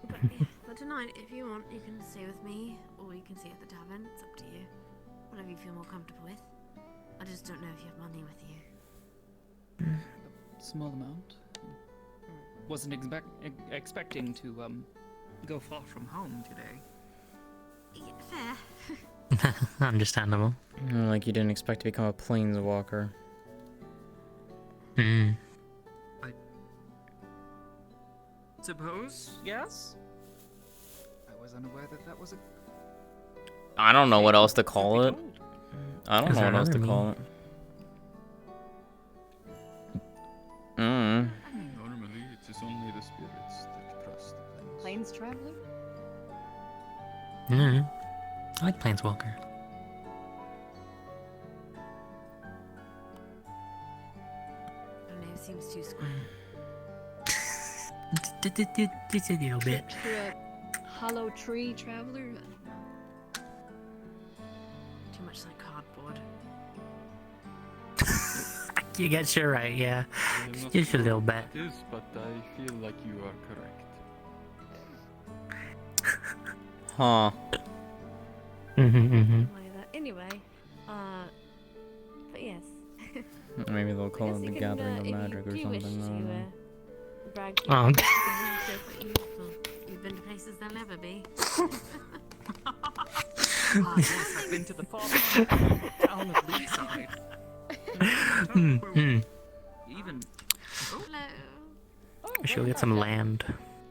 But yeah, for tonight, if you want, you can stay with me, or you can stay at the tavern. It's up to you. Whatever you feel more comfortable with. I just don't know if you have money with you. A small amount. Wasn't expecting to go far from home today. Fair. Understandable. Like you didn't expect to become a planeswalker. Hmm. I suppose, yes? I was unaware that that was a... I don't know what else to call it. I don't Is know there what else to another call it. Mm. Normally, it is only the spirits that cross the planes. Planes traveler? Hmm. I like Planeswalker. I don't know, it seems too square. Just a little bit. You're a hollow tree traveler? Too much like cardboard. You guess you're right, yeah. I'm not Just a sure little what bit. it is, but I feel like you are correct. Huh. Anyway, but yes. Maybe they'll call I guess it the you can, Gathering of if you Magic or do wish something. I don't know. to brag Oh. your you've been to places they'll never be. Ah, yes, I've been to the far town of Leaside. Even... Hello. She'll get some land.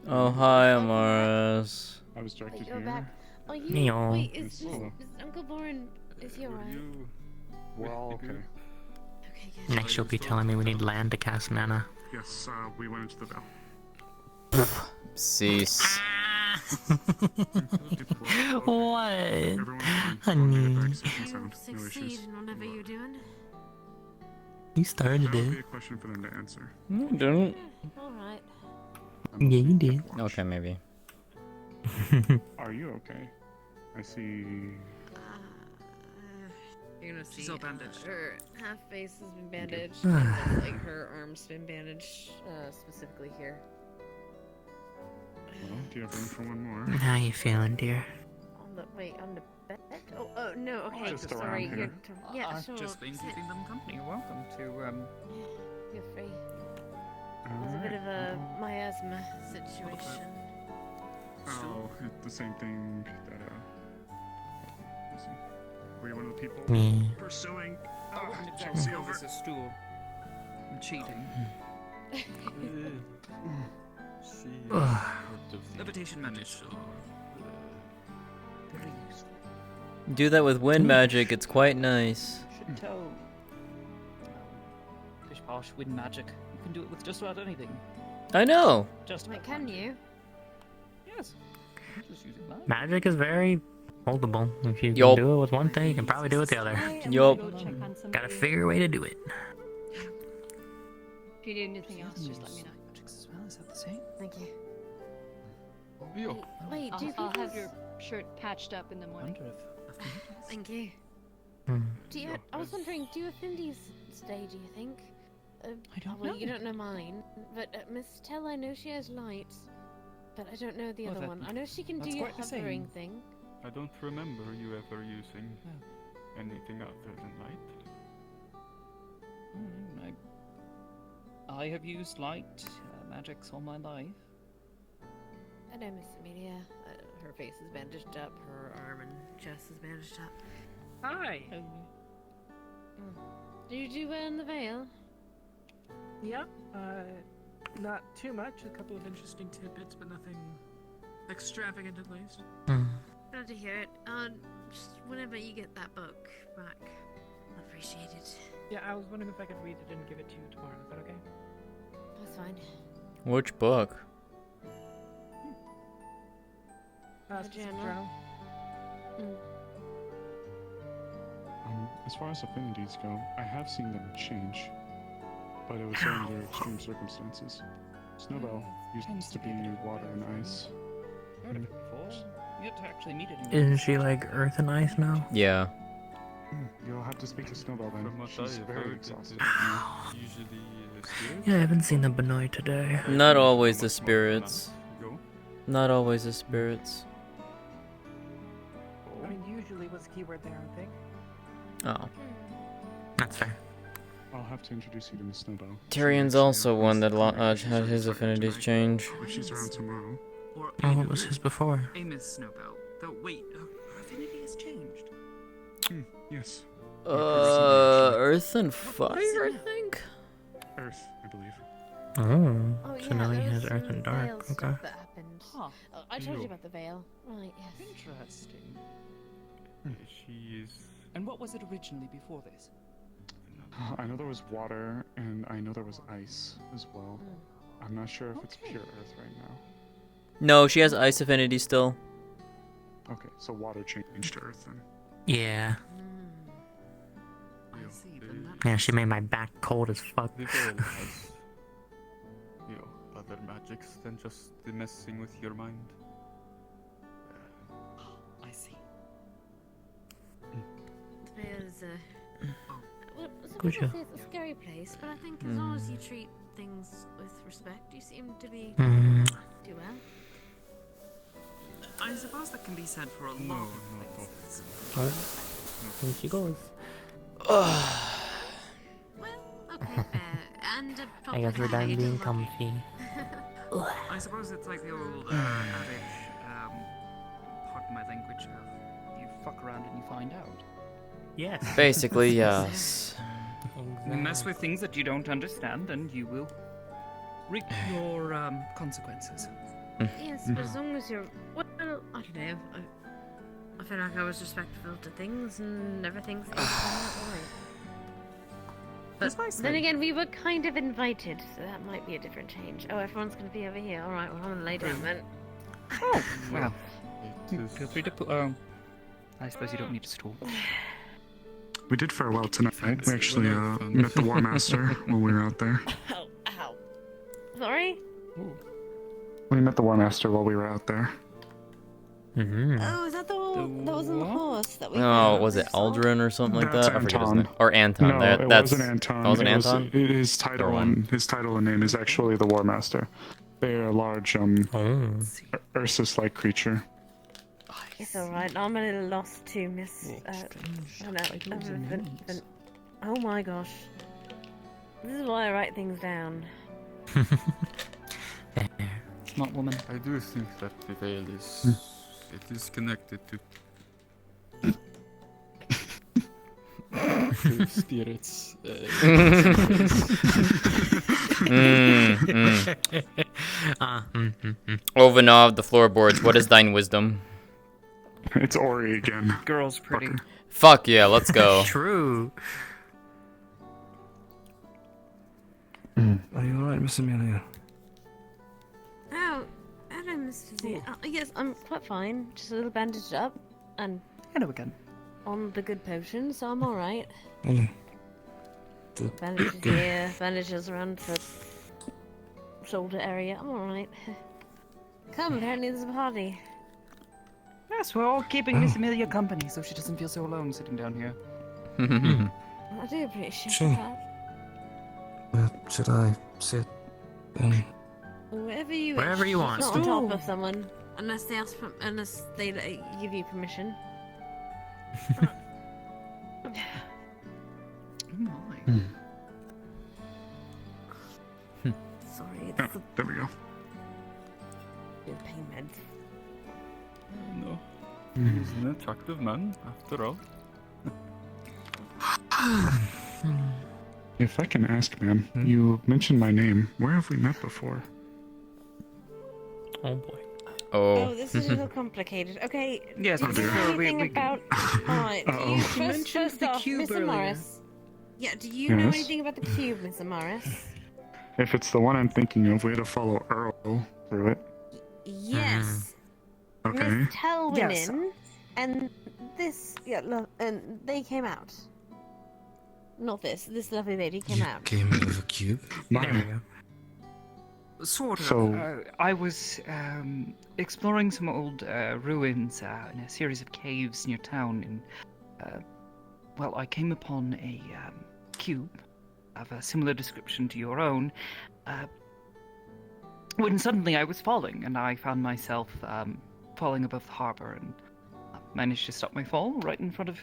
Oh, hi, Amaris. I was directed You're here. back. Are you? Meow. Wait, is Uncle Boren? Is he alright? Well, okay. Okay, good. Next she'll be telling me we need land to cast mana. Yes, we went into the bell. Cease. What? Everyone's fine. Honey. We'll get back safe and sound. No Succeed issues. in whatever you're doing. You started That would be it. a question for them to answer. No, I didn't. Alright. Yeah, you did. Okay, maybe. Are you okay? I see. You're gonna see She's all bandaged. her half face has been bandaged, Ah. and just, like her arm's been bandaged, specifically here. Well, do you have room for one more? How you feeling, dear? On the on the bed? Oh no. Okay, Just sorry. around You're here. yeah, I've sure. just been sit. keeping them company. You're welcome to, You're free. It was a bit of a miasma situation. Oh, it's the same thing that, let's see. Were you one of the people Yeah. pursuing I wouldn't exactly Chelsea call over? this a stool. I'm cheating. Levitation magic. Very useful. Do that with wind magic, it's quite nice. Should tell. Pish posh, wind magic. You can do it with just about anything. I know. Just Wait, can you? Yes. I'm just using that. Magic is very moldable. If you Yup. can do it with one thing, you can probably do it with the other. Yup. Gotta figure a way to do it. If you need anything else, just let me know. As well, is that the same? Thank you. Yo. Wait, do I'll have people's- your shirt patched up in the morning. Thank you. Hmm. Do you? I was wondering, do Affindi's stay? Do you think? I don't well, know. you don't know mine, but Miss Tell, I know she has lights, but I don't know the Oh, other that- one. I know she can do that's your quite the hovering same. thing. I don't remember you ever using anything other than light. I have used light magics all my life. I know Miss Amelia. Her face is bandaged up. Her arm and chest is bandaged up. Hi. Do you do well in the Vale? Yeah, not too much. A couple of interesting tidbits, but nothing extravagant at least. Glad to hear it. Just whenever you get that book back, I'll appreciate it. Yeah, I was wondering if I could read it and give it to you tomorrow. Is that okay? That's fine. Which book? Specific journal. As far as affinities go, I have seen them change, but it was under extreme circumstances. Snowbell used to be water and ice. Heard of it before. Yet to actually meet it. Isn't she like Earth and Ice now? Yeah. You'll have to speak to Snowbell then. From what She's I've very heard, exhausted. usually spirits. Yeah, I haven't seen the Benoit today. Not always the spirits. Go. Not always the spirits. I mean, usually was a keyword there, I think. Oh. That's fair. I'll have to introduce you to Miss Snowbow. Tyrion's also one that had his affinities change. If she's around tomorrow. Or Oh, what was his before? a Miss Snowbow. Though, wait, her affinity has changed. Yes. Earth and fire, I think? Earth, I believe. Oh, Oh, so yeah, now he there has was Earth some and Dark. veil Okay. stuff that happened. Huh. I told you Ew. about the veil. Right, yes. Interesting. She is. And what was it originally before this? I know there was water, and I know there was ice as well. I'm not sure if it's pure Earth right now. No, she has ice affinity still. Okay, so water changed to Earth then. Yeah. I see. Then that Yeah, she made my back cold as fuck. The veil has, other magics than just the messing with your mind. I see. The veil is well, Good sometimes job. it's a scary place, but I think as long as you treat things with respect, you seem to be do well. I suppose that can be said for a lot No, of not places. Here she goes. Okay, fair. And I guess we're done being comfy. I suppose it's like the old adage, pardon my language, of you fuck around and you find out. Yes. Basically, yes. You mess with things that you don't understand, and you will reap your consequences. Yes, but as long as you're well, I don't know. I feel like I was respectful to things and everything's all right. But then again, we were kind of invited, so that might be a different change. Oh, everyone's going to be over here. All right, well, I'm going to lay down then. Oh, well. Feel free to put. I suppose you don't need a stool. We did farewell tonight. We actually met the War Master when we were out there. Ow, ow. Sorry? We met the War Master while we were out there. Oh, is that the one that was on the horse that we Oh, was it Aldrin or something like That's that? I forget his Anton. name. Or Anton. No, it that's, wasn't Anton. That wasn't It was- Anton? His title and name is actually the War Master. They're a large Ursus-like creature. It's alright, I'm a little lost too, Miss. Oh my gosh. This is why I write things down. Not woman. I do think that the veil is. It is connected to. To spirits. Ovanov, the floorboards, what is thine wisdom? It's Ori again. Girl's pretty. Fuck yeah, let's go. True. Are you alright, Miss Amelia? Oh, hello, Mr. Z. Yes, I'm quite fine. Just a little bandaged up and Hello again. on the good potion, so I'm alright. Hello. Bandages here, bandages around the shoulder area. I'm alright. Come, apparently there's a party. Yes, we're all keeping Miss Amelia company, so she doesn't feel so alone sitting down here. I do appreciate Sure. that. Where should I sit? Wherever you Wherever you want. Not on top of someone, unless they ask for, unless they give you permission. Oh my. Sorry, Oh, it's the there we go. pain meds. No. He's an attractive man, after all. If I can ask, ma'am, you mentioned my name. Where have we met before? Oh boy. Oh, this is a little complicated. Okay. Yes, do you know we- anything we- about? Alright. Do Uh-oh. you She mentioned first the off, cube Mr. earlier. Morris? Yeah. Do you know Yes? anything about the cube, Mr. Morris? If it's the one I'm thinking of, we had to follow Earl through it. Yes. Okay. Miss Telwinin Yes. and this, and they came out. Not this. This lovely lady came out. Came out of a cube? Sort of. So- I was exploring some old ruins in a series of caves near town. And well, I came upon a cube of a similar description to your own. When suddenly I was falling, and I found myself falling above the harbor, and managed to stop my fall right in front of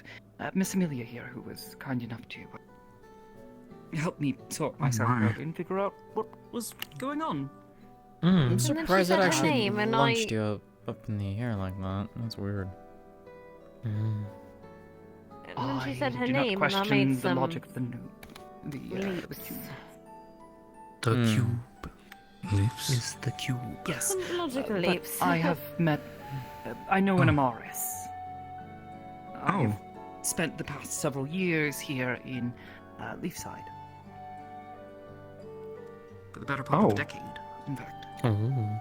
Miss Amelia here, who was kind enough to help me sort myself my. out and figure out what was going on. I'm then she surprised said that her actually name, and launched I- you up in the air like that. That's weird. And then she said her do not name, and I question made the some logic of the the leaps. cube. The Hmm. cube. Leaps? Is the cube. Yes. Logical but leaps. I have met. I know an Amaris. I've spent the past several years here in Leafside. For the better part of a decade, in fact. Oh.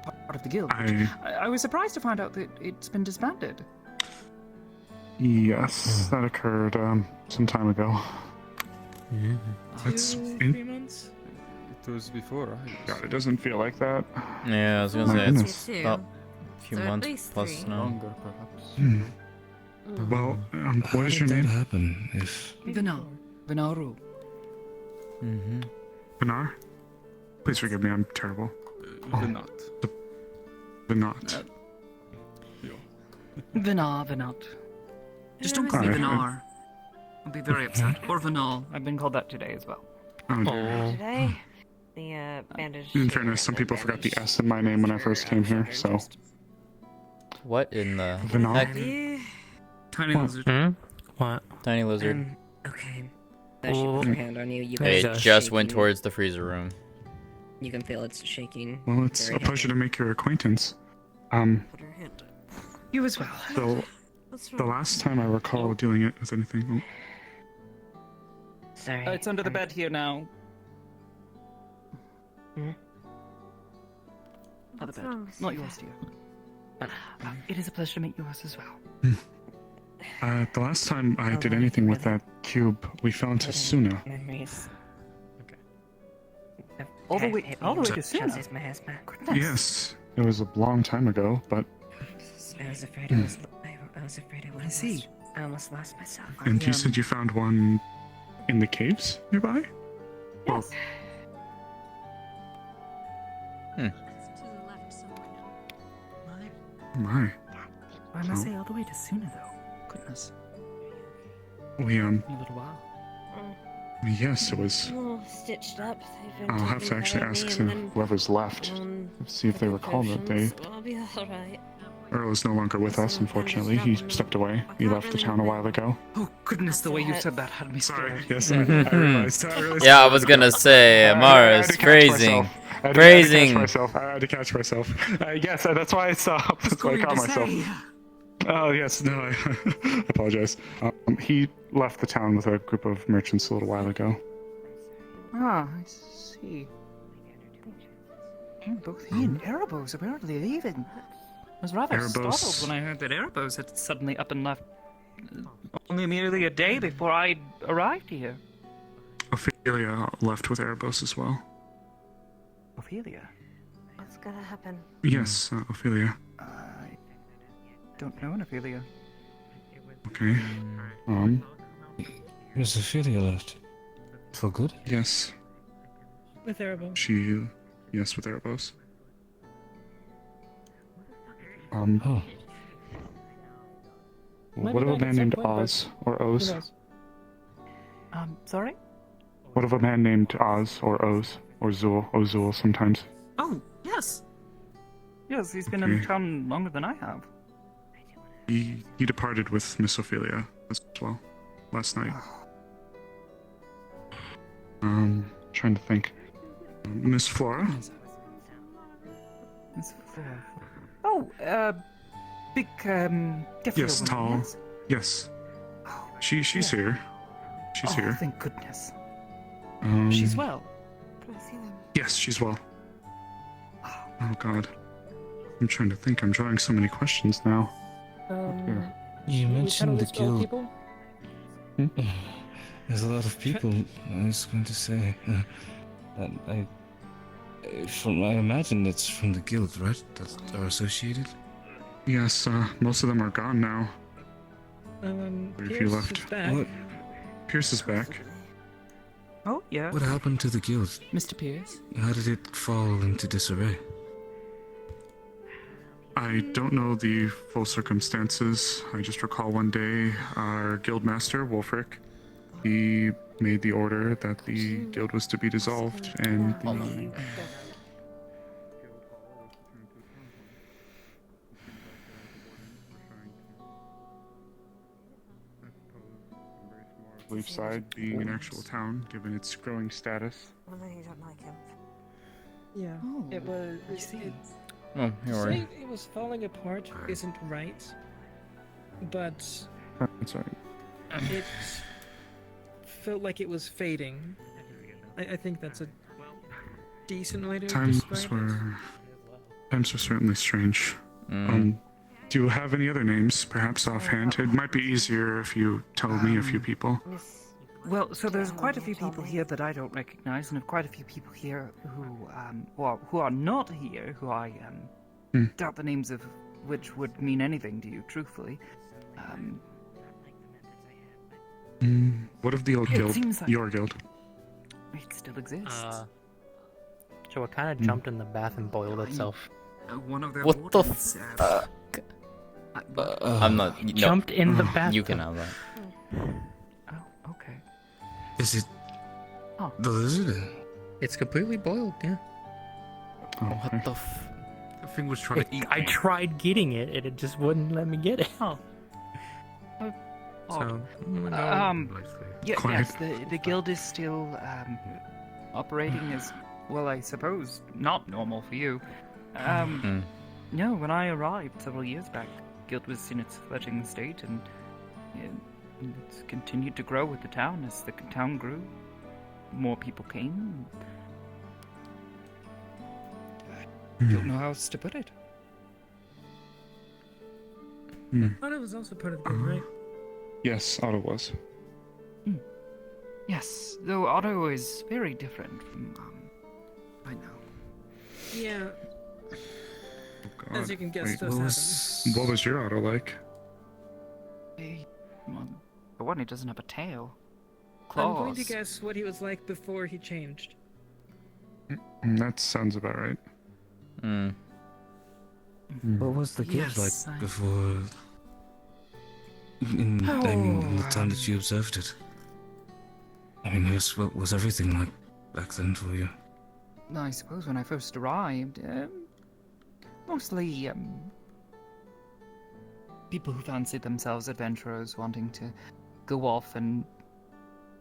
Part of the guild. I was surprised to find out that it's been disbanded. Yes, that occurred some time ago. That's 3 months? It was before God, it doesn't feel like that. Yeah, I was gonna My say goodness. it's about a few So at months least plus 3. now. longer, perhaps. Well, How what is did your that name? happen? If Vinaru. Mm-hmm. Vinar? Please forgive me, I'm terrible. Vinat. Vinat. Vinat. Just don't call me Vinar. I'll be very upset. Or Vinal. I've been called that today as well. Oh, dear. Today, the bandage. In fairness, some people forgot the S in my name when I first came here, so. What in the Vinal? heck? Tiny What? lizard. What? Tiny lizard. Okay. As she puts her hand on you, you can It feel it just went shaking. towards the freezer room. You can feel it's shaking. Well, it's very a pleasure to heavy. make your acquaintance. Put her hand. You as well. So, the last time I recall doing it with anything. Sorry. It's under the bed here now. Other bed. Not yours, dear. But it is a pleasure to meet yours as well. The last time I did anything with that cube, we fell into Suna. Memories. All the way to Suna. Chelsea's my husband. Yes, it was a long time ago, but. I was afraid I was. I was afraid I would have lost. I almost lost myself. And you said you found one in the caves nearby? Yes. My. Why must I say all the way to Suna, though? Goodness. We, In a little while. yes, it was. All stitched up. They've been I'll have to taken actually care of ask me, some- and then whoever's left, see if they recall that they. potions. I'll be alright. Earl is no longer with us, unfortunately. He stepped away. He left the town a while ago. Oh, goodness, the way you said that had me Sorry. scared. Yes, I realized. Yeah, I was gonna say, Amaris, phrasing. Phrasing. I had to catch myself. Yes, that's why I stopped. That's why I caught myself. Oh, yes, no, I apologize. He left the town with a group of merchants a little while ago. Ah, I see. Both he and Erebos apparently leaving. I was rather Erebos- startled when I heard that Erebos had suddenly up and left only merely a day before I arrived here. Ophelia left with Erebos as well. Ophelia? What's gonna happen? Yes, Ophelia. I don't know an Ophelia. Okay. Miss Ophelia left. For good? Yes. With Erebos. Yes, with Erebos. Oh. Might What be of a back at man some named point, but Oz or who Oz? knows? Sorry? What of a man named Oz or Oz or Ozul sometimes? Oh, yes. Yes, he's been in Okay. town longer than I have. He departed with Miss Ophelia as well last night. Trying to think. Miss Flora? Miss Flora. Oh, big, different Yes, woman, tall. yes? Yes. She's here. She's Oh, here. thank goodness. Um, She's well. Yes, she's well. Oh God. I'm trying to think. I'm drawing so many questions now. Here. You mentioned the guild. People? There's a lot of people. I was going to say that I imagine it's from the guild, right? That are associated. Yes, most of them are gone now. If you Pierce left. is back. What? Pierce is back. Oh, yeah. What happened to the guild? Mr. Pierce? How did it fall into disarray? I don't know the full circumstances. I just recall one day our guildmaster, Wolfric, he made the order that the guild was to be dissolved, and the Leafside being an actual town, given its growing status. Well, then you don't like him. Yeah, it was. Oh, To here we say it was falling apart isn't right, but That's right. it felt like it was fading. I think that's a decent way to Times describe it. were certainly strange. Do you have any other names, perhaps offhand? It might be easier if you tell me a few people. Well, so there's quite a few people here that I don't recognize, and quite a few people here who are not here, who I doubt the names of which would mean anything to you, truthfully. What of the old It guild? seems like- Your guild? It still exists. So it kind of jumped in the bath and boiled itself. One of their What the wardens, fuck? I'm not. No. Jumped in the bath. You can have that. Oh, okay. Is it Oh. the lizard? It's completely boiled, yeah. What the The thing was trying to eat. I tried getting it, and it just wouldn't let me get it. Oh. So, Yes, the guild is still operating as well, I suppose, not normal for you. No, when I arrived several years back, the guild was in its fledgling state, and it's continued to grow with the town. As the town grew, more people came. I don't know how else to put it. Otto was also part of the group, right? Yes, Otto was. Yes, though Otto is very different from, I know. Yeah. God. As you can guess, Wait, stuff happens. what was your Otto like? Well, for one, he doesn't have a tail. I'm going to Claws. guess what he was like before he changed. That sounds about right. What was the guild Yes, like before? In the time that you observed it. I mean, what was everything like back then for you? I suppose when I first arrived, mostly people who fancied themselves adventurers wanting to go off and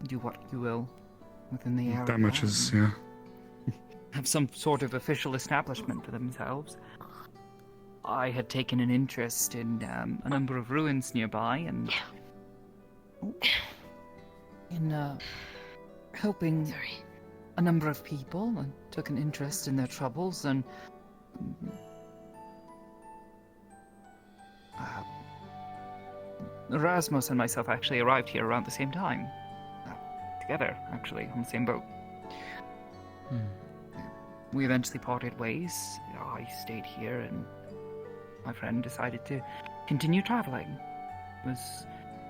do what you will within the area. That much is, yeah. Have some sort of official establishment for themselves. I had taken an interest in a number of ruins nearby and in helping a number of people, and took an interest in their troubles, and Erasmus and myself actually arrived here around the same time. Together, actually, on the same boat. We eventually parted ways. I stayed here, and my friend decided to continue traveling. Was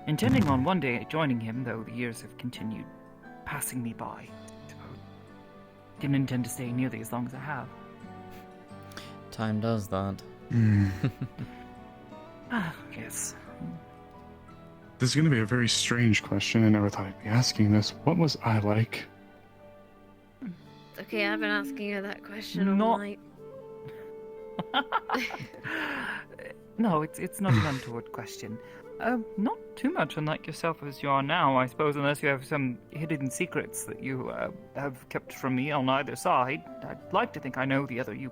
intending on one day joining him, though the years have continued passing me by. So didn't intend to stay nearly as long as I have. Time does that. Yes. This is going to be a very strange question. I never thought I'd be asking this. What was I like? Okay, I've been asking you that question all Not- night. No, it's not an untoward question. Not too much unlike yourself as you are now, I suppose, unless you have some hidden secrets that you have kept from me on either side. I'd like to think I know the other you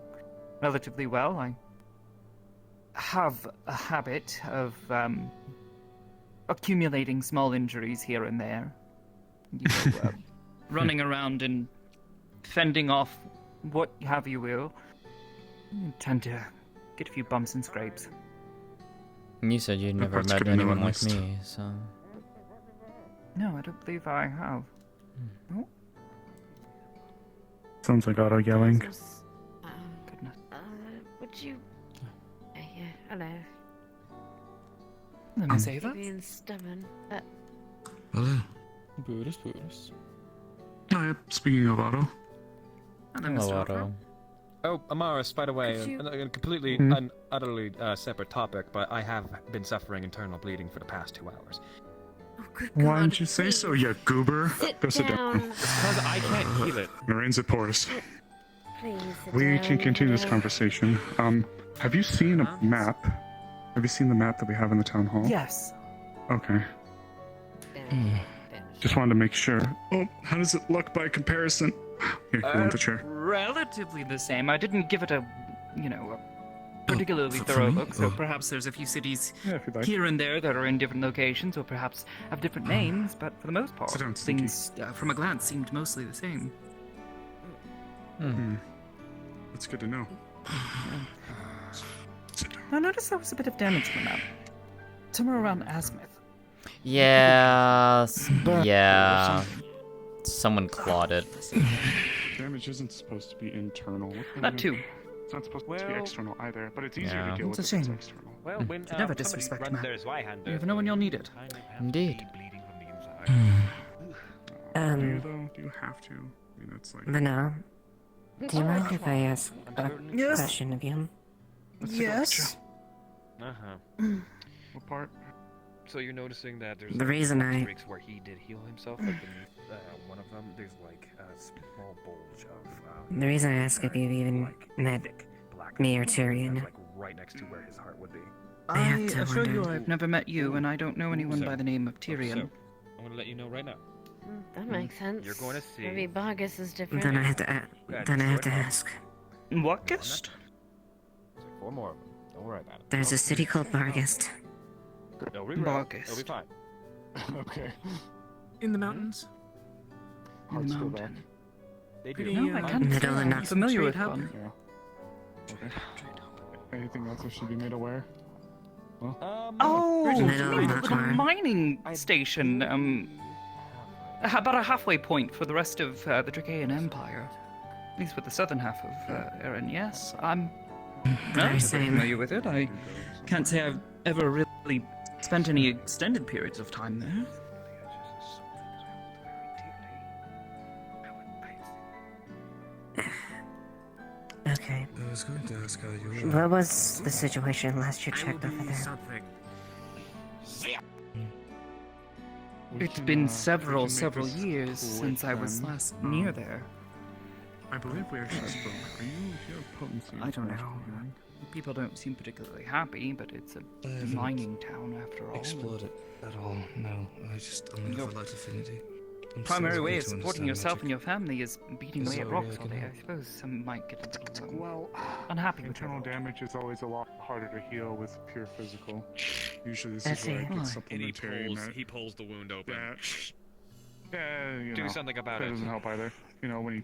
relatively well. I have a habit of accumulating small injuries here and there. You know, running around and fending off what have you will. You tend to get a few bumps and scrapes. You said you'd never That's met good to know anyone at like least. me, so. No, I don't believe I have. Sounds like Otto yelling. Goodness. Would you... Yeah, hello. Let me say that. Being stubborn. Hello. Buddhist. Oh, yeah, speaking of Otto. Hello, Otto. Oh, Amaris, by the way, Could you- a completely and utterly separate topic, but I have been suffering internal bleeding for the past 2 hours. Why didn't you say so, you goober? Go sit down. Because I can't heal it. Lorenzo Porus. Please sit We down, can continue this Madam. conversation. Have you seen a map? Have you seen the map that we have in the town hall? Yes. Okay. Just wanted to make sure. Oh, how does it look by comparison? Here, you want the chair? Relatively the same. I didn't give it a, a particularly for thorough me? look, so Oh. perhaps there's a few cities Yeah, if you'd like. here and there that are in different locations, or perhaps have different names, but for the most part, Sit down, Stinky. things from a glance seemed mostly the same. That's good to know. I noticed there was a bit of damage on the map. Somewhere around Asmith. Yeah. Burn Yeah. or something. Someone clawed it. Damage isn't supposed to be internal. That too. It's not supposed to be Well- external either, but it's easier Yeah. to deal It's with a if it's shame. external. Well, when Never somebody disrespect runs map. their Zweihander, You never know when you'll need it. kind of have Indeed. to be bleeding from the inside. Do you though? Do you have to? I mean, that's like. Vanilla, do you mind if I ask a Yes. question of you? Yes. Uh-huh. What part? So you're noticing that there's The reason I- streaks where he did heal himself, like beneath one of them, there's like a small bulge of The reason I ask if you've even met black me or Tyrion. like right next to where his heart would be. I have I to assure you wonder. I've never met you, and I don't know anyone So- by the name of Tyrion. So, I'm gonna let you know right now. That makes sense. You're going to see. Maybe Vargas is different. Then I have to then I have to ask. What guest? There's like 4 more of them. Don't worry about it. There's a city called Vargas. They'll regrow. Vargas. It'll be fine. Okay. In the mountains? Hearts go back. They do. Pretty, No, I can't Middle say and I'm not- familiar with Trade hub? one. Yeah. Okay. Anything else that should be made aware? Oh, Middle you mean of the Nakar. mining station. About a halfway point for the rest of the Dracaean Empire. At least with the southern half of Erin, yes. I'm Very relatively same. familiar with it. I can't say I've ever really spent any extended periods of time there. Okay. I was going to ask how you What was the situation last you checked over there? It's been several years since I was last near there. I believe we actually spoke. Are you have potency? I don't know. People don't seem particularly happy, but it's a I haven't mining town after all. explored it at all. No, I just only have a light affinity. I'm Primary still way looking of to supporting understand yourself magic. and your family is beating Is away that at a way rocks I all can day. help? I suppose some might get a little Well, unhappy with internal that. damage is always a lot harder to heal with pure physical. Usually this I is where see. I Why? get supplementary. and that- He pulls the wound open. Yeah, you Do know, something about that it. doesn't help either. You know, when you...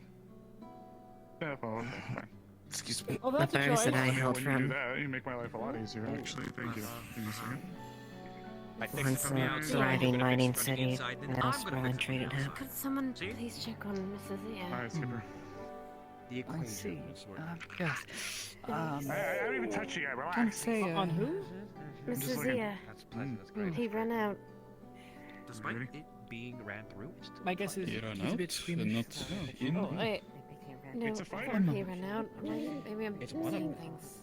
Yeah, well, okay, fine. Excuse me. Oh, The that's a birds that choice. I held When you do from that, you make my life a lot easier, actually. Thank you. Give me a second. I think once from the a outside, thriving but if it's mining from the city, inside, then now I'm gonna sprawling fix it from the traded hub. outside. Could someone please check on Mrs. Zia? Alright, Skipper. The I equation see. is sort Yes. I haven't even touched you yet, relax. Can't say. On who? Mrs. looking. Zia. That's pleasant. That's great. He ran out. Despite it being ran through. My guess is He ran he's a bit out, squeamish. not in. Oh, wait. No, It's a I fighter. thought he ran out. Maybe I'm It's one of seeing them. things.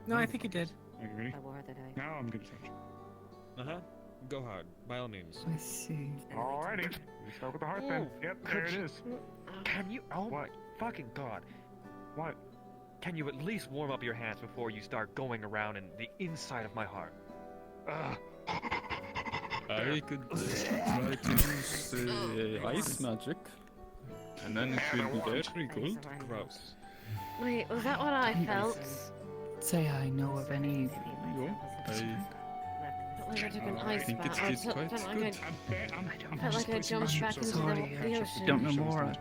No, I think he did. Are you ready? A war that I Now I'm gonna touch you. Uh-huh. Go hard, by all means. I see. Alrighty. We start with the heart then. Yep, there it is. Can you? Oh What? my fucking god! What? Can you at least warm up your hands before you start going around in the inside of my heart? I could try to use ice magic, and then it will be very cold. Gross. Wait, was that what I felt? Say I know of any. No, I Felt like I took an ice think bath. it I did felt quite like good. I felt like I jumped back into Sorry, the I ocean. don't know more.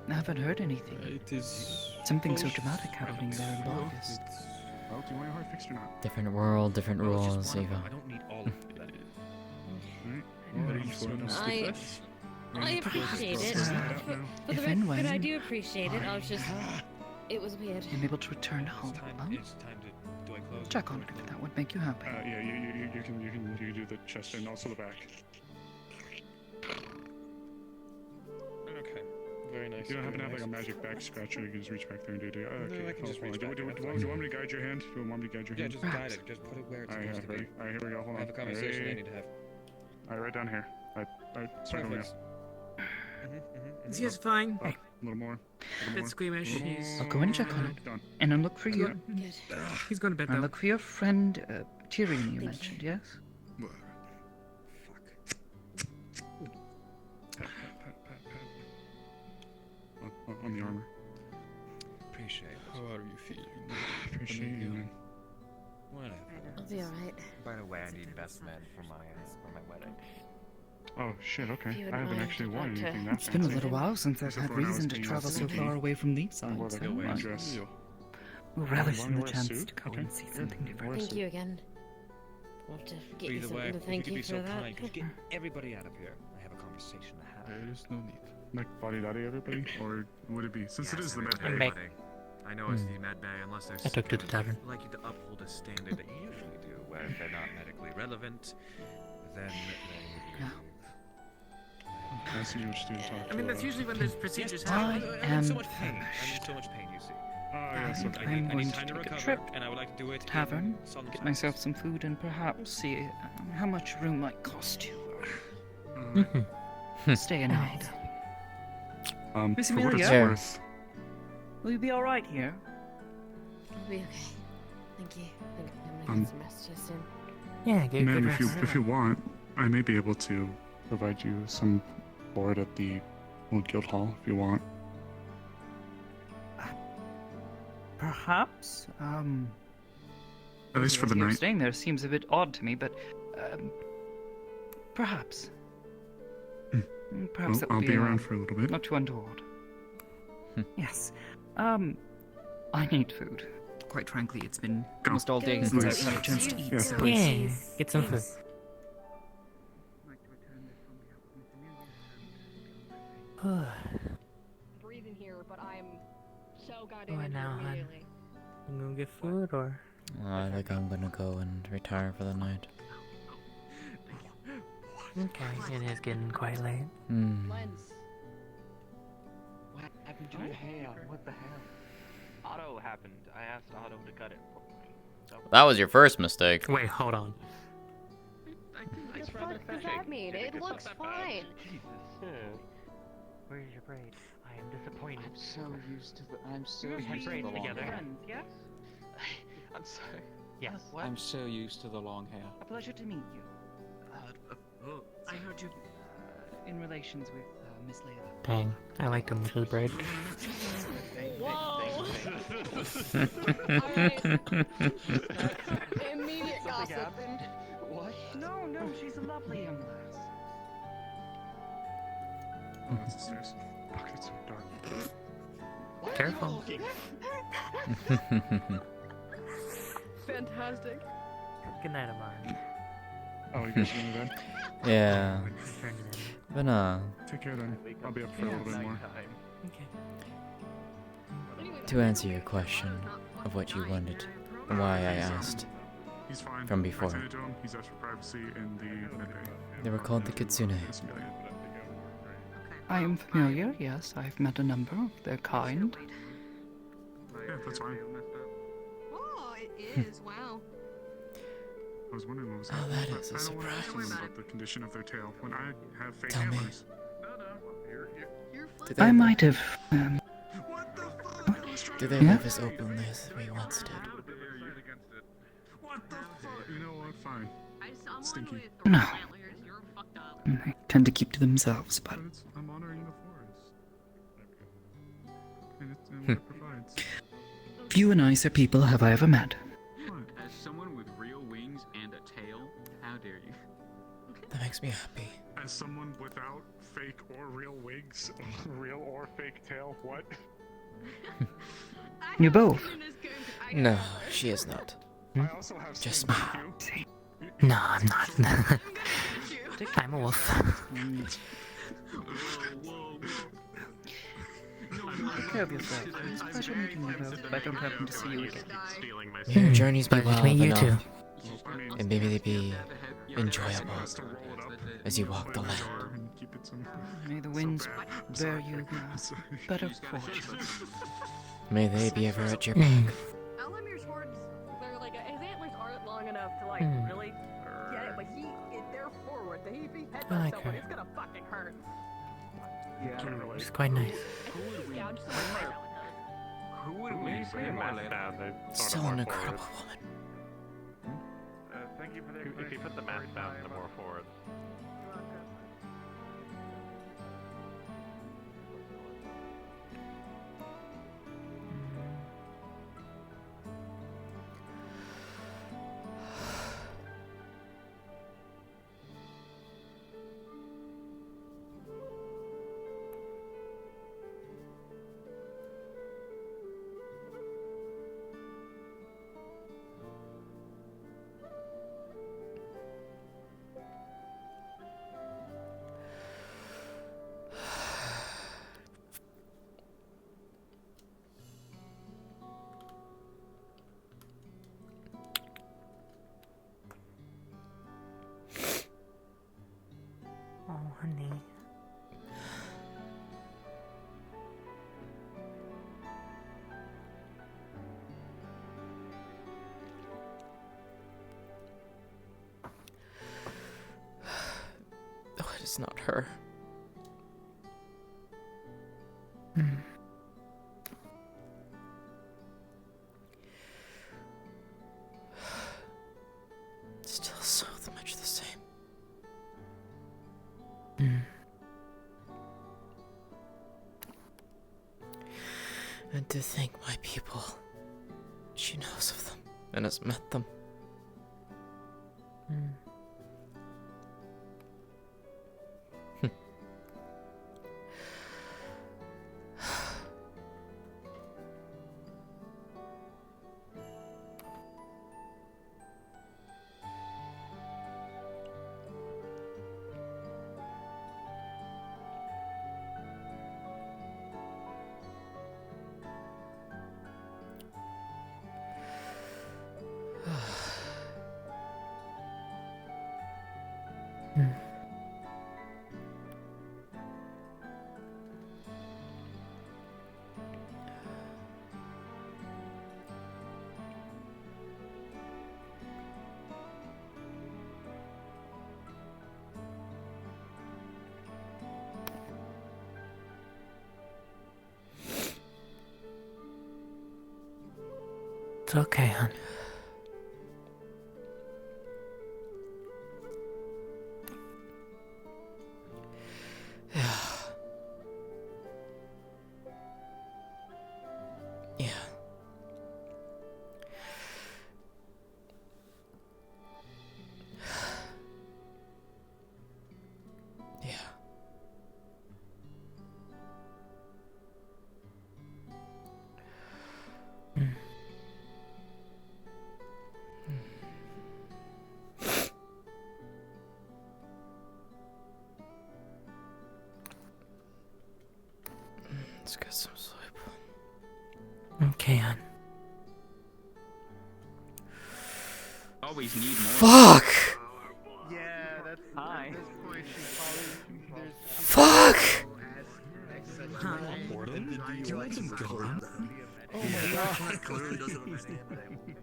I haven't heard anything. It is Something so dramatic happening there in Vargas. Well, do you want your heart fixed or not? Different world, different No, it's rules, just one of them. Eva. I don't need all of it. Alright. reforms the I flesh. appreciate it. Uh, For if the and record, I when- do appreciate it. I was just. It was weird. I'm able to return home. It's time to. Do I close? Check on it if that would make you happy. Yeah, you can do the chest and also the back. Okay. Very nice. If you don't happen to have very like a nice. magic back scratcher, you can just reach back there and do it. No, Okay, I can just hold reach on. back, Do that's you fine. want me to guide your hand? Do you want me to guide your Yeah, hand? just guide it. Just put it where it's Alright, supposed to be. Alright, here we go. Hold on. I have a conversation I Ready? need to have. Alright, right down here. I circled you. He's fine. A little more. A bit squeamish. He's I'll go and check on it. Done. And I'll look for your. He's going to bed I'll though. look for your friend Tyrion you mentioned, yes? On the armor. Appreciate it. How are you feeling? Appreciate you, man. Whatever. I'll be alright. By the way, I need best man for my wedding. Oh shit, okay. If you I wouldn't haven't mind, actually I'd worn like to- anything that It's been a fancy. little while since I've Except had for when I was reason to being travel so sneaky. far away from these I wore sides. the so wedding I dress. relish Wanna in the wear a chance suit? to go Okay. and see something different. Thank you again. We'll have to get you Either way, something to if you thank could you be for so that. kind, could you get everybody out of here? I have a conversation to have. There is no need. Like body daddy everybody? Or would it be, since it is the med bay? Meg. I know it's the med bay, unless there's I took to the tavern. like you to uphold a standard that you usually do, where if they're not medically relevant, then they would I see what you're talking I mean, that's usually when there's procedures I happening. I'm in so am much pain. I'm in famished. so much pain, you see. yes, And okay. I'm I going need to time to take a recover, trip and I would like to do it in tavern, solemn get silence. myself some food, and perhaps see how much room might cost you. Stay a night. Miss For what it's Amelia? worth, Will you be all right here? It'll be okay. Thank you. I think I'm gonna get some rest here soon. Yeah, get ma'am, good if rest. you want, I may be able to provide you some board at the Old Guild Hall if you want. Perhaps. At least for the you night. Staying there seems a bit odd to me, but perhaps. Perhaps that would I'll be around for a little bit. Not too untoward. Yes. I need food. Quite frankly, it's been almost all day since I've had a chance to eat. Yes, so- Yeah, get some food. Breathing here, but I'm so goddamn What injured now, hun? immediately. You gonna get food or? I think I'm gonna go and retire for the night. Okay, it is getting quite late. Lens. What happened to your hair? What the hell? Otto happened. I asked Otto to cut it for me. So That was your first mistake. Wait, hold on. What the fuck does that mean? It looks fine. Where's your braid? I am disappointed. I'm so used to the. I'm so We had used to braids the long together. hair. Yes? I'm sorry. Yes. I'm so used to the long hair. A pleasure to meet you. I heard you in relations with Miss Layla. Dang, I liked him with his braid. Whoa! Immediate gossip. What? No, she's a lovely young lass. oh, that's the stairs. Fuck, it's so dark. Careful. Fantastic. Good night, Amar. Oh, you guys going to bed? Yeah. But Take care then. I'll be up for a little bit more. to answer your question of what you wanted, and why I asked He's fine. from I before, tended to him. He's asked for privacy in the med bay. they were called the Kitsune. I am familiar, yes. I've met a number of their kind. Yeah, that's fine. Oh, it is. Wow. I was wondering what was Oh, that is a I don't want to ask them surprise. about the condition of their tail when I have fake Tell me. hammers. Did they, I might have. did they Yeah? leave us open as we once did? What the fuck? You know what? Fine. Stinky. No. They tend to keep to themselves, but But I'm honoring the forest. And what it provides. few nicer people have I ever met. As someone with real wings and a tail, how dare you? That makes me happy. As someone without fake or real wigs, real or fake tail, what? You both. No, she is not. I also have Just skin, smile. thank you. No, I'm not. I'm a wolf. Take care of yourself. It's a pleasure meeting you, though, if I don't happen to see you again. May your journeys be Pleasure to well meet you enough, too. and maybe they be enjoyable as you walk the land. And keep it some. May the winds bear you better fortune. May they be ever at your back. Elamir's horns, they're like, his antlers aren't long enough to like Hmm. really get it, but they're chair forward. If he headbutts I like someone, her. it's gonna fucking hurt. She's quite nice. Who would we say more down? They're sort Still of more an incredible forward. woman. Thank you for the if you put the mask down, the more forward. Oh, honey. Oh, it is not her. Still so much the same. And to think my people, she knows of them and has met them. It's okay, hon. Yeah. Yeah. Let's get some sleep. Okay, hon. Always need more. Fuck! Yeah, that's high. At this point, Fuck! Warden, you let him go. Oh my god. Clearly doesn't understand anymore.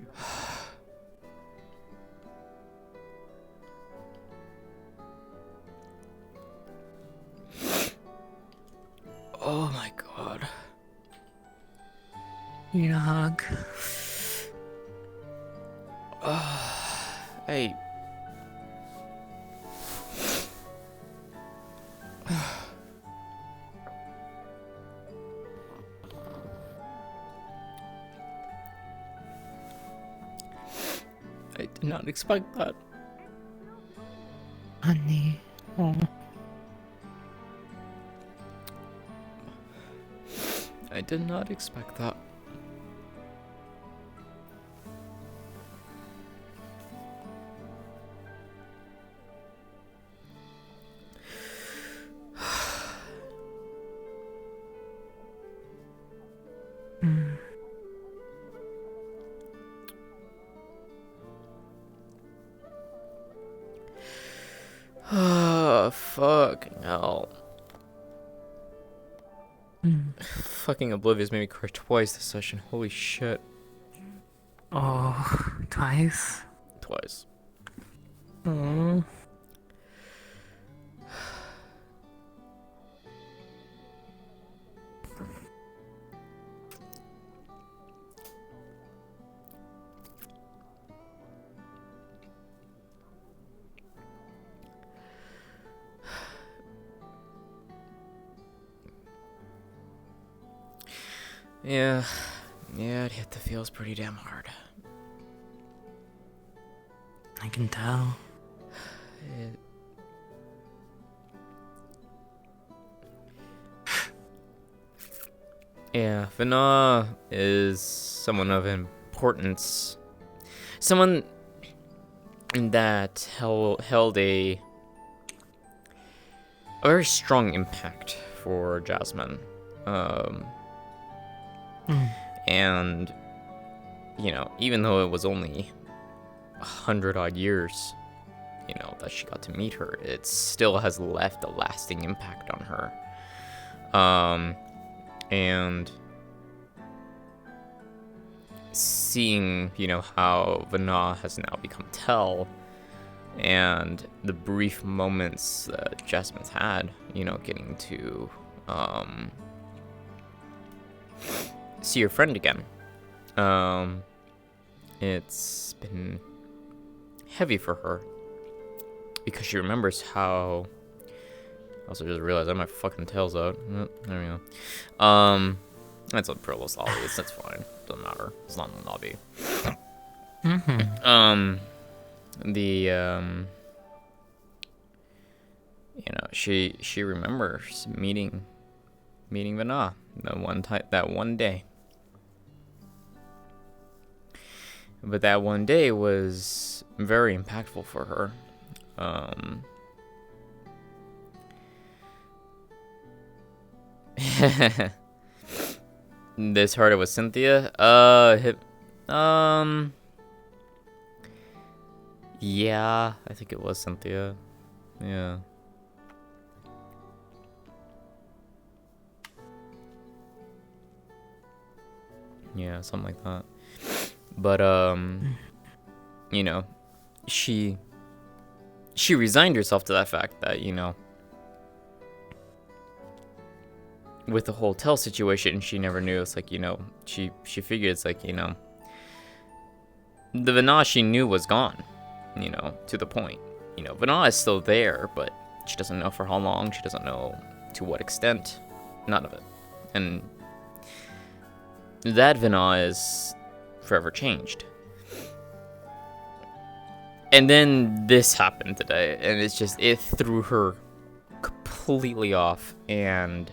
Oh my god. You need a hug? Hey. I did not expect that. Honey. Oh. I did not expect that. Oh, fucking hell. Fucking Oblivious made me cry twice this session. Holy shit. Oh, twice? Twice. Oh. Yeah, it hit the feels pretty damn hard. I can tell. Yeah, Vana is someone of importance. Someone that held a very strong impact for Jasmine. And, you know, even though it was only 100 odd years, you know, that she got to meet her, it still has left a lasting impact on her. And seeing, you know, how Vana has now become Tell, and the brief moments that Jasmine's had, you know, getting to see her friend again. It's been heavy for her because she remembers how. Also, just realized I have my fucking tails out. Oh, there we go. That's a Prolos lobbies. That's fine. Doesn't matter. It's not in the lobby. You know, she remembers meeting Vana that one day. But that one day was very impactful for her. This heard it was Cynthia. Yeah, I think it was Cynthia. Yeah. Yeah, something like that. But you know, she resigned herself to that fact that, you know, with the whole Tell situation, she never knew. It's like, you know, she figured it's like, you know, the Vana she knew was gone, you know, to the point. You know, Vana is still there, but she doesn't know for how long. She doesn't know to what extent. None of it. And that Vana is forever changed. And then this happened today, and it's just, it threw her completely off, and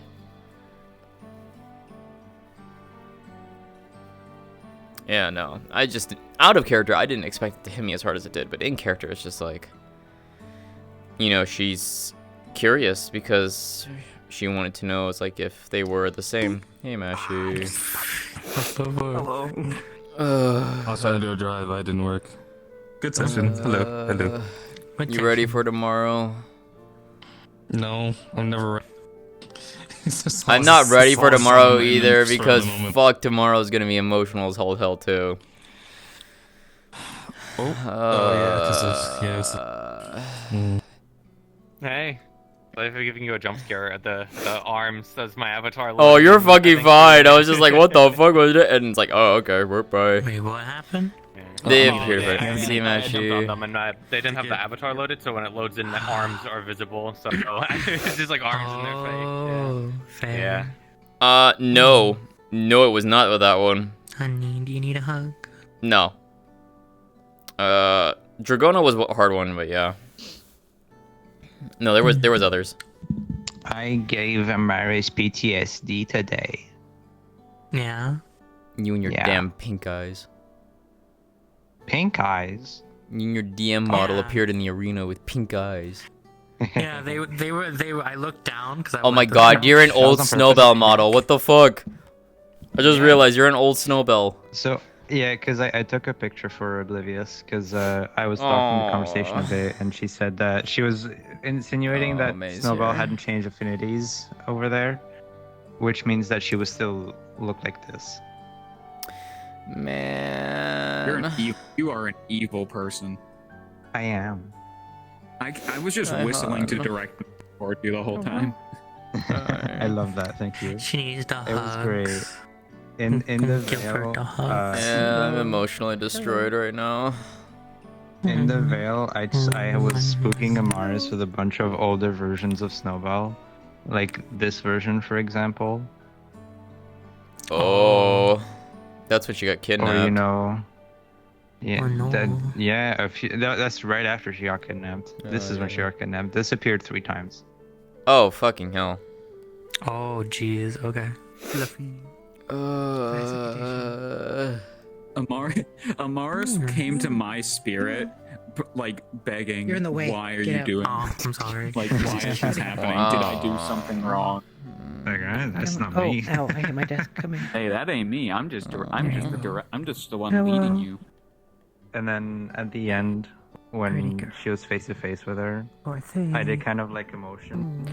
yeah, no, I just, out of character, I didn't expect it to hit me as hard as it did, but in character, it's just like, you know, she's curious because she wanted to know, it's like, if they were the same. Hey, Mashi. Hello. I was trying to do a drive, it didn't work. Good session. Hello. You ready for tomorrow? No, I'm never ready. I'm not ready for tomorrow either because fuck, tomorrow's gonna be emotional as whole hell too. Hey, I'm giving you a jump scare at the arms as my avatar. Oh, you're fucking fine. I was just like, what the fuck was it? And it's like, oh, okay, we're bye. Wait, what happened? They appeared, but see, Mashi. They didn't have the avatar loaded, so when it loads in, the arms are visible. So it's just like arms in their face. Yeah. Fair. No, it was not with that one. Honey, do you need a hug? No. Dragona was a hard one, but yeah. No, there was others. I gave Amaris PTSD today. Yeah. You and your damn pink eyes. Pink eyes? You and your DM model appeared in the arena with pink eyes. Yeah, they were. I looked down because I. Oh my god, you're an old Snowbell model. What the fuck? I just realized you're an old Snowbell. So yeah, because I took a picture for Oblivious because I was talking the conversation a bit, and she said that she was insinuating that Snowbell hadn't changed affinities over there, which means that she would still look like this. Man, you are an evil person. I am. I was just whistling to direct toward you the whole time. I love that. Thank you. She needs the It was great. In the veil, yeah, I'm emotionally destroyed right now. In the veil, I was spooking Amaris with a bunch of older versions of Snowbell, like this version, for example. Oh, that's when she got Or kidnapped. you know, yeah, Oh, no. that's right after she got kidnapped. This is when she got kidnapped. Disappeared 3 times. Oh, fucking hell. Oh, jeez. Okay. Fluffy. Amaris came to my spirit, like begging. You're in the way. Why are Get you out." doing? Oh, I'm sorry. Like, why is this happening? Did I do something wrong? Like, that's not Oh, me. ow, I hit my desk. Come here. Hey, that ain't me. I'm just the one Hello. leading you. And then at the end, when she was face to face with her, I did kind of like emotion.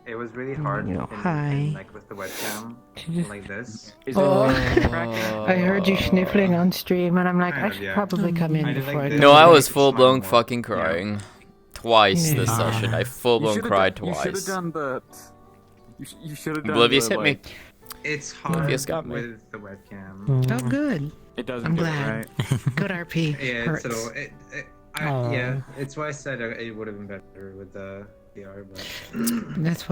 It was really hard. Hi. Like with the webcam, like this. Oh, I heard you sniffling on stream, and I'm like, I should probably come in before I go. No, I was full blown fucking crying. Twice this Yeah. session. I full blown cried twice. You should have done the. You should have done. Oblivious the, hit me. like, It's hard Oblivious got me. with the webcam. Oh, good. It doesn't. I'm do glad. It right. Good RP. Yeah, Hurts. yeah, it's why I said it would have been better with the VR, but That's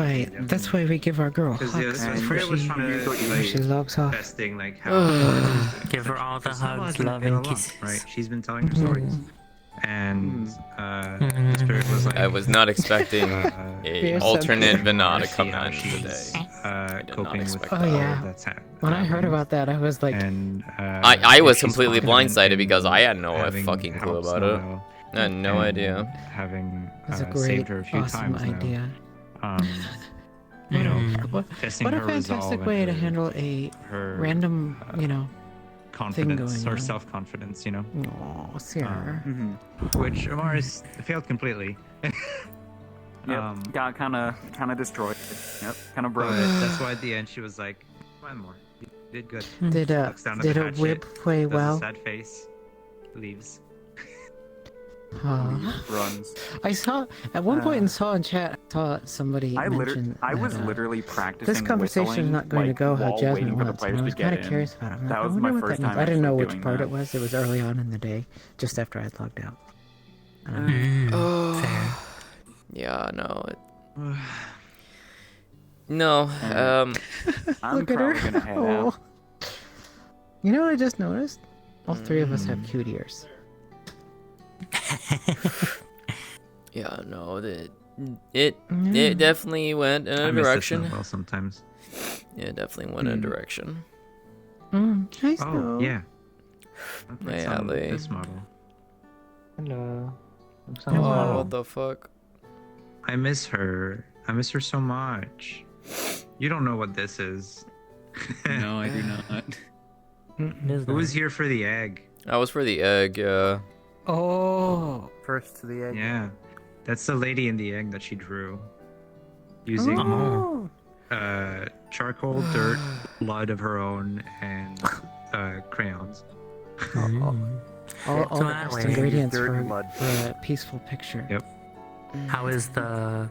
why we give our girl because hugs I before was trying to before she logs off. testing like how Give her all the hugs, Someone's love, been and along, kisses. right? She's been telling her stories, and Spirit was like, I was not expecting a Yes, alternate I'm- Vanna to see come how in she's today. coping with expect Oh all yeah. that's When I heard about that, I was like, and I was she's completely confident blindsided in because I had no having fucking clue helped about it. Snowbell I had no and idea. Having That's a saved great, her a few awesome times idea. now. You know, What testing a her resolve fantastic and way to her- handle a her, random, thing confidence going or on. self-confidence, you know. Oh, Sarah. Which Amaris failed completely. Yep. Got kind of destroyed. Yep. Kind of broke. But that's why at the end she was like, "One more, you did good." Did Looks down at did the a hatchet, whip play does well? a sad face, leaves. Runs. I saw at one point in chat. I saw somebody mention. I was that, literally practicing. This conversation is whistling, not going like, to go how while Jasmine waiting for the wants. And players I was to get kind of in. curious about it. I'm like, That I was wonder my what first that means. time I didn't know actually which doing part that. it was. It was early on in the day, just after I had logged out. Yeah, no. No, I'm Look at her. probably gonna head Oh. out. You know what I just noticed? All three of us have cute ears. yeah, no, it definitely went in I a miss this direction. Snowbell sometimes. Yeah, it definitely went in a direction. Nice. Oh yeah. Okay, Yeah, they. this model. Hello. Oh, what the fuck? I miss her. I miss her so much. You don't know what this is. No, I do not. Who was here for the egg? I was for the egg, yeah. Oh. First to the egg. Yeah. That's the lady in the egg that she drew. Using charcoal, dirt, blood of her own, and crayons. All So the that best way, ingredients dirt for and mud. a peaceful picture. Yep. How is the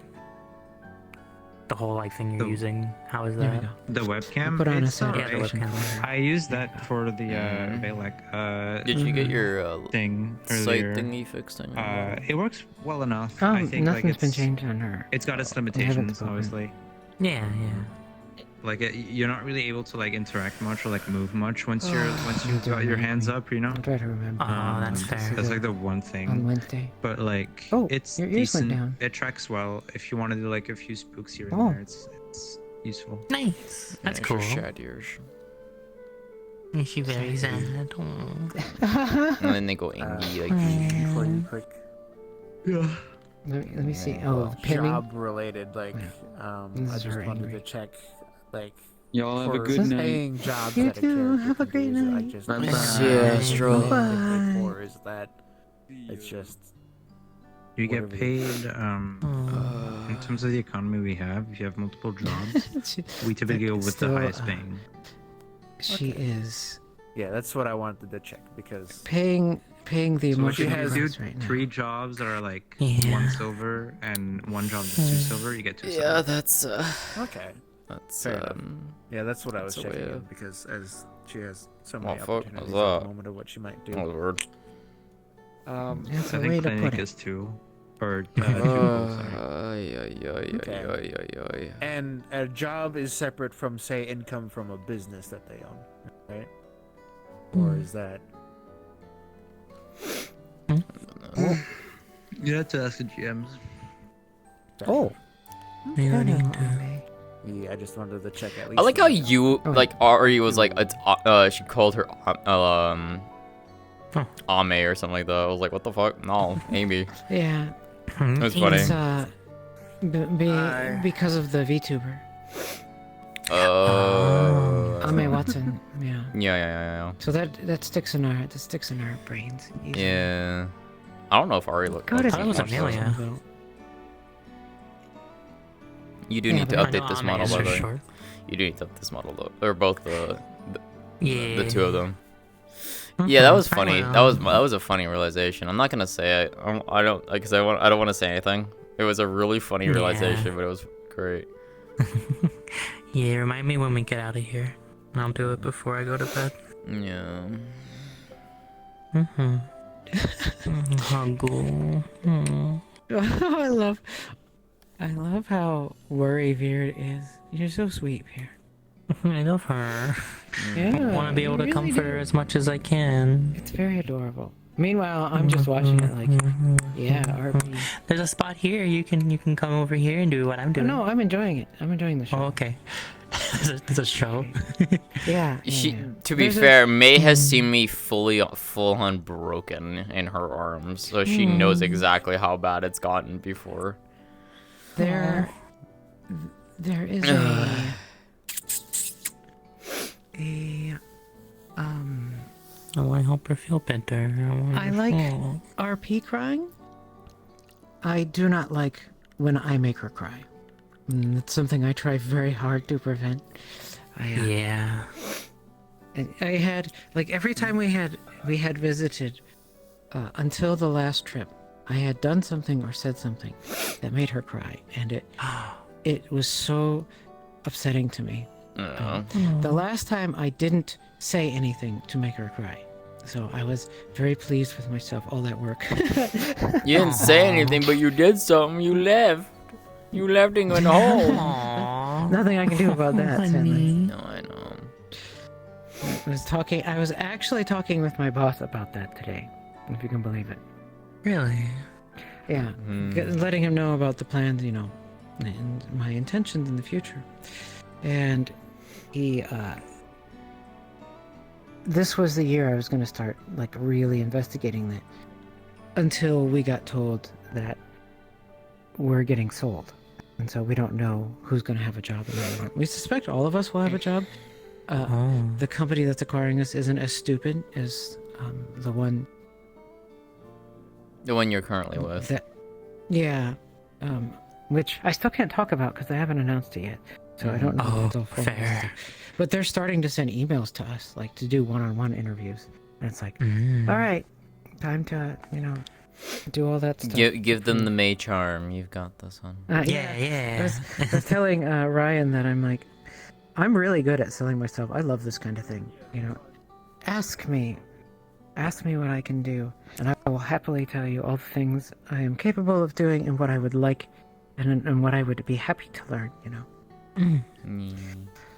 whole like thing you're using? How is There we that? go. The webcam? Put on a It's alright. saturation color. I used that for the Valek Did you get your thing sight earlier. thingy fixed? It works well enough. Oh, I think like nothing's been it's, changed on her. it's got its We haven't limitations, spoken. obviously. Yeah. Like you're not really able to like interact much or like move much once you've got your hands up, you know. I'll try to remember. Oh, that's fair. That's like the one thing. On Wednesday. But like, Oh, it's your ears went decent. down. It tracks well. If you want to do like a few spooks here and Oh. there, it's useful. Nice. That's Yeah, cool. Shad ears. Is she very sad? Oh. And then they go angry, like. Yeah. Let me see. Oh, pinning. Job related, like, This I is just very wanted angry. to check, like, Y'all have a for good night. paying jobs You that a too. character Have a can great use, I night. just Bye-bye. Yeah, Astro. Bye. For is that it's just You get whatever paid in terms of the economy we have. If you have multiple jobs, we typically go with the Still, highest paying. She is Yeah, that's what I wanted to check because paying the So if you emotional do price right now. 3 jobs that are like Yeah. 1 silver and 1 job that's 2 silver, you get 2 silver. Yeah, that's okay. that's Fair enough. Yeah, that's what I was that's a way checking in, of- because as she has so many Well, fuck, opportunities what's at that? the moment of what she might do. Oh, Lord. That's I a way think to put clinic it. is 2. Or 2 goals, sorry. Okay. And a job is separate from, say, income from a business that they own, right? Or is that? You have to ask the GMs. Oh. Yeah, I just wanted to check at least. I like how you like Ari was like it's she called her Ame or something like that. I was like, what the fuck? No, Amy. Yeah. It was funny. It's because of the VTuber. Ame Watson. Yeah. Yeah. So that sticks in our brains. Easily. Yeah. I don't know if Ari looked. Go to I was Amelia. You do need to update this model, by the way. You do need to update this model, though, or both the two of them. Yeah, that was funny. That was a funny realization. I'm not gonna say it. I don't want to say anything. It was a really funny realization, but it was great. Yeah, remind me when we get out of here. I'll do it before I go to bed. Yeah. I love how worry Veered is. You're so sweet, Veer. I love her. Yeah, I want to be able to comfort her as much as I can. It's very adorable. Meanwhile, I'm just watching it like, yeah, RP. There's a spot here. You can come over here and do what I'm doing. No, I'm enjoying it. I'm enjoying the show. Oh, okay. There's a show. Yeah. To be fair, May has seen me full on broken in her arms, so she knows exactly how bad it's gotten before. There is Oh, I hope her feel better. I like RP crying. I do not like when I make her cry. It's something I try very hard to prevent. Yeah. I had like every time we had visited until the last trip, I had done something or said something that made her cry, and it was so upsetting to me. The last time I didn't say anything to make her cry, so I was very pleased with myself. All that work. You didn't say anything, but you did something. You left. You left and went home. Nothing I can do about that. Sadly. No, I know. I was actually talking with my boss about that today, if you can believe it. Really? Yeah. Letting him know about the plans, and my intentions in the future. And he, this was the year I was going to start, like, really investigating that, until we got told that we're getting sold. And so we don't know who's going to have a job in the moment. We suspect all of us will have a job. The company that's acquiring us isn't as stupid as the one you're currently with. Which I still can't talk about because they haven't announced it yet. So I don't know what they'll fair. But they're starting to send emails to us, like to do one-on-one interviews. And it's like, all right, time to, do all that stuff. Give them the May charm. You've got this one. Yeah. I was telling Ryan that I'm really good at selling myself. I love this kind of thing. Ask me what I can do, and I will happily tell you all the things I am capable of doing and what I would like, and what I would be happy to learn.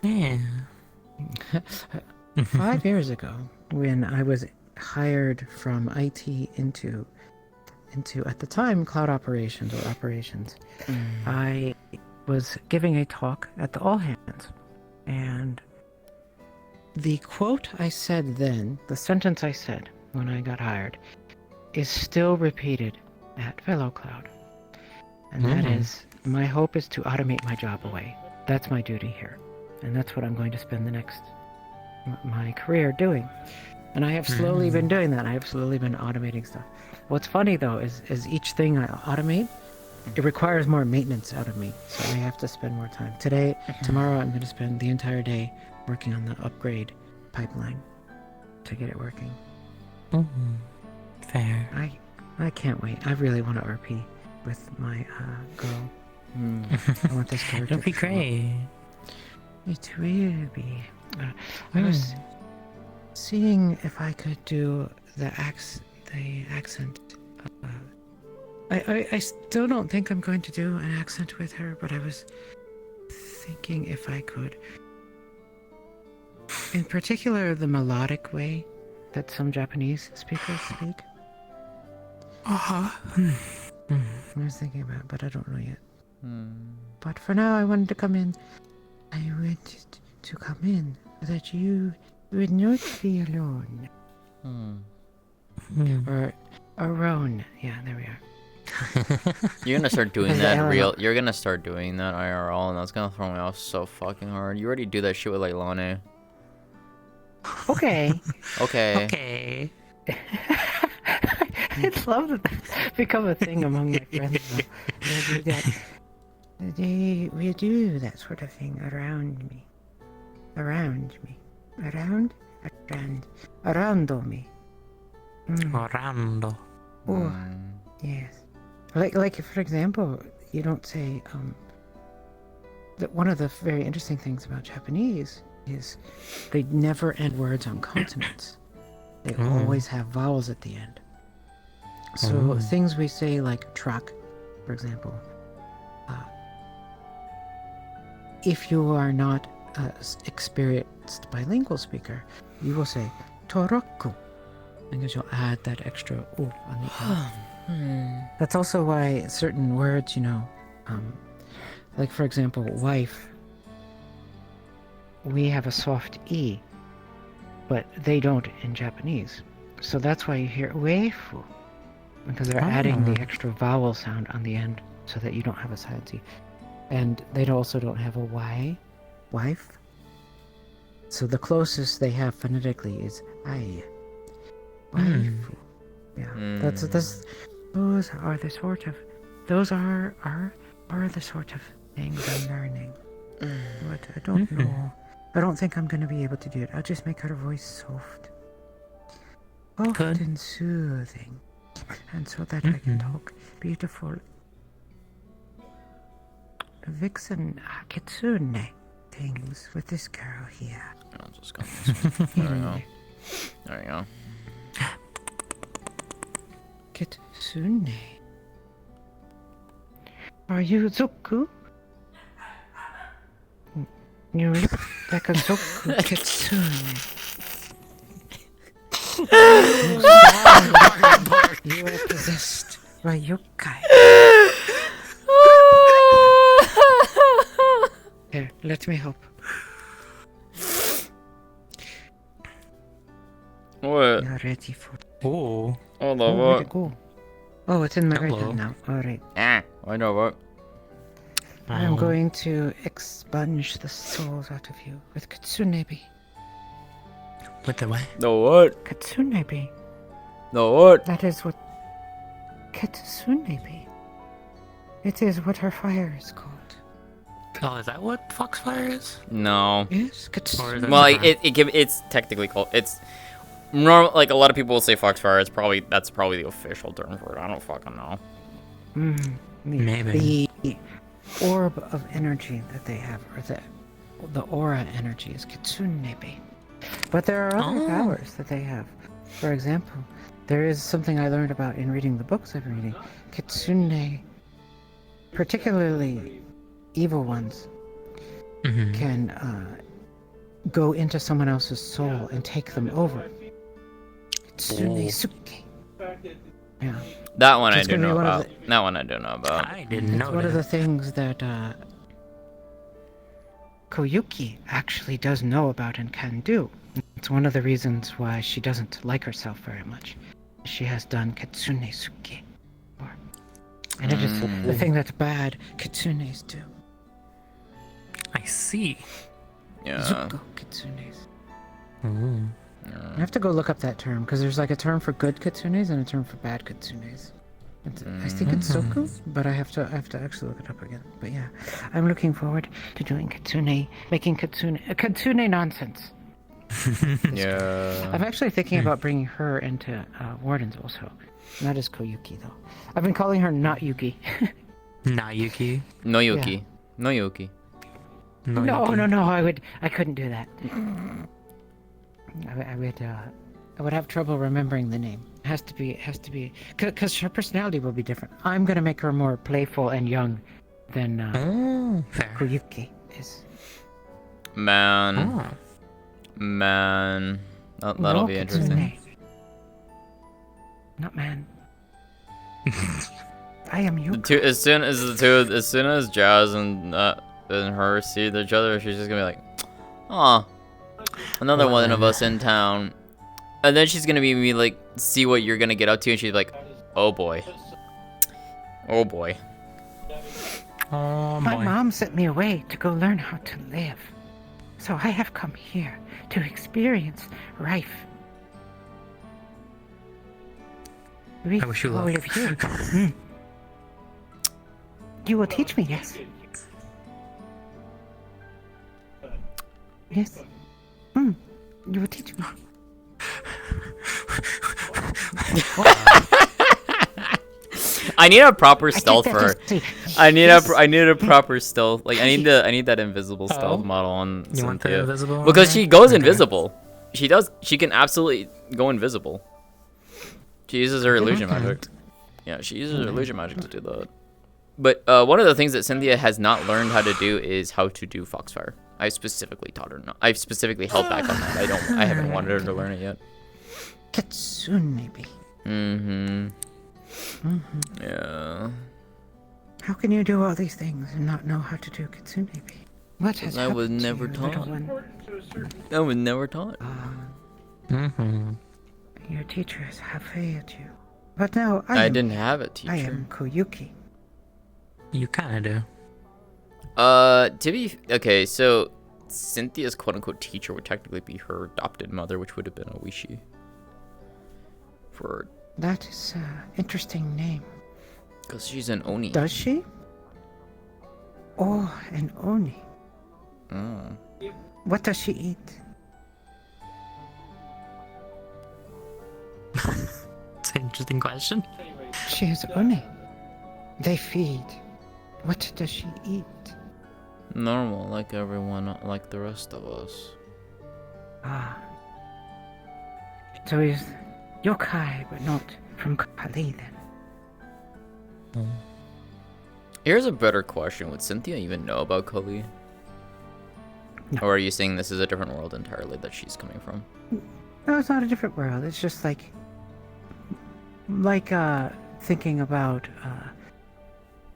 Yeah. 5 years ago, when I was hired from IT into at the time cloud operations or operations, I was giving a talk at the all hands, and the quote I said then, the sentence I said when I got hired, is still repeated at Fellow Cloud, and that is, my hope is to automate my job away. That's my duty here, and that's what I'm going to spend my career doing. And I have slowly been doing that. I have slowly been automating stuff. What's funny though is each thing I automate, it requires more maintenance out of me, so I have to spend more time. Tomorrow I'm going to spend the entire day working on the upgrade pipeline to get it working. Fair. I can't wait. I really want to RP with my girl. I want this character. It'll be great. It will be. I was seeing if I could do the accent I still don't think I'm going to do an accent with her, but I was thinking if I could. In particular, the melodic way that some Japanese speakers speak. I was thinking about it, but I don't know yet. But for now, I wanted to come in. I wanted to come in so that you would not be alone. Or alone. Yeah, there we are. You're gonna start doing Is it that Eleanor? You're gonna start doing that IRL, and that's gonna throw me off so fucking hard. You already do that shit with like Lane. Okay. Okay. Okay. It's love that that's become a thing among my friends now. We do that sort of thing around me. Around me. Around me. Orlando. Oh, yes. Like for example, you don't say, that one of the very interesting things about Japanese is they never end words on consonants. They always have vowels at the end. So things we say like truck, for example, if you are not an experienced bilingual speaker, you will say toroku, because you'll add that extra o on the end. That's also why certain words, like for example, wife, we have a soft e, but they don't in Japanese. So that's why you hear weifu, because they're adding the extra vowel sound on the end so that you don't have a silent e. And they also don't have a y, wife. So the closest they have phonetically is ai, waifu. Yeah, that's those are the sort of things I'm learning. But I don't know. I don't think I'm going to be able to do it. I'll just make her voice soft. Soft and soothing. And so that I can talk beautiful vixen kitsune things with this girl here. I'll just go this way. There we go. There we go. Kitsune. Are you Zoku? You look like a Zoku Kitsune. You are possessed by yokai. Here, let me help. What? You're ready for it. Oh. Hold on, where'd what? it go? Oh, it's in my right Hello. hand now. Alright. I know what. I'm going to expunge the souls out of you with Kitsunebi. With the what? No what? Kitsunebi. No what? That is what Kitsunebi. It is what her fire is called. Oh, is that what Foxfire is? No. Yes, Or is that Well, like, different? it's technically called, it's normal, like a lot of people will say Foxfire. That's probably the official term for it. I don't fucking know. Maybe. The orb of energy that they have, or the aura energy, is Kitsunebi. But there are other powers that they have. For example, there is something I learned about in reading the books I've been reading. Kitsune, particularly evil ones, can go into someone else's soul and take them over. Kitsune Suke. Yeah. That one I It's do gonna be know one of about. That one I do know about. I didn't know It's one of that. the things that Koyuki actually does know about and can do. It's one of the reasons why she doesn't like herself very much. She has done Kitsune Suke before. And it is the thing that's bad Kitsunes do. I see. Yeah. Zuko Kitsunes. Ooh. I have to go look up that term, because there's like a term for good Kitsunes and a term for bad Kitsunes. I think it's Soku, but I have to actually look it up again. But yeah, I'm looking forward to doing making Kitsune nonsense. Yeah. I'm actually thinking about bringing her into Wardens also. Not as Koyuki though. I've been calling her not Yuki. Not Yuki. No Yuki. No Yuki. No. I couldn't do that. I would have trouble remembering the name. Has to be. Because her personality will be different. I'm gonna make her more playful and young than Koyuki is. Man. That'll be interesting. Not man. I am you. As soon as Jazz and her see each other, she's just gonna be like, "Aw, another one of us in town." And then she's gonna be like, see what you're gonna get up to, and she's like, "Oh boy, oh boy." My mom sent me away to go learn how to live, so I have come here to experience life. I wish you luck. All of you. You will teach me, yes? Yes. You will teach me. I need a proper stealth for her. I need a proper stealth. Like I need that invisible stealth model on Cynthia. You want the invisible? Because she goes invisible. She can absolutely go invisible. She uses her illusion magic. Yeah, she uses her illusion magic to do that. But one of the things that Cynthia has not learned how to do is how to do Foxfire. I specifically taught her. I've specifically held back on that. I haven't wanted her to learn it yet. Kitsune, maybe. Yeah. How can you do all these things and not know how to do Kitsune, maybe? What has I was happened to never you, taught. little one? I was never taught. Your teachers have failed you. But now I didn't have a teacher. I am Koyuki. You kinda do. Okay, so Cynthia's quote-unquote teacher would technically be her adopted mother, which would have been Oishi. That is an interesting name. Because she's an Oni. Does she? Oh, an Oni. What does she eat? It's an interesting question. She is Oni. They feed. What does she eat? Normal, like everyone, like the rest of us. So he's yokai, but not from Kali then. Here's a better question. Would Cynthia even know about Kali? No. Or are you saying this is a different world entirely that she's coming from? No, it's not a different world. It's just like thinking about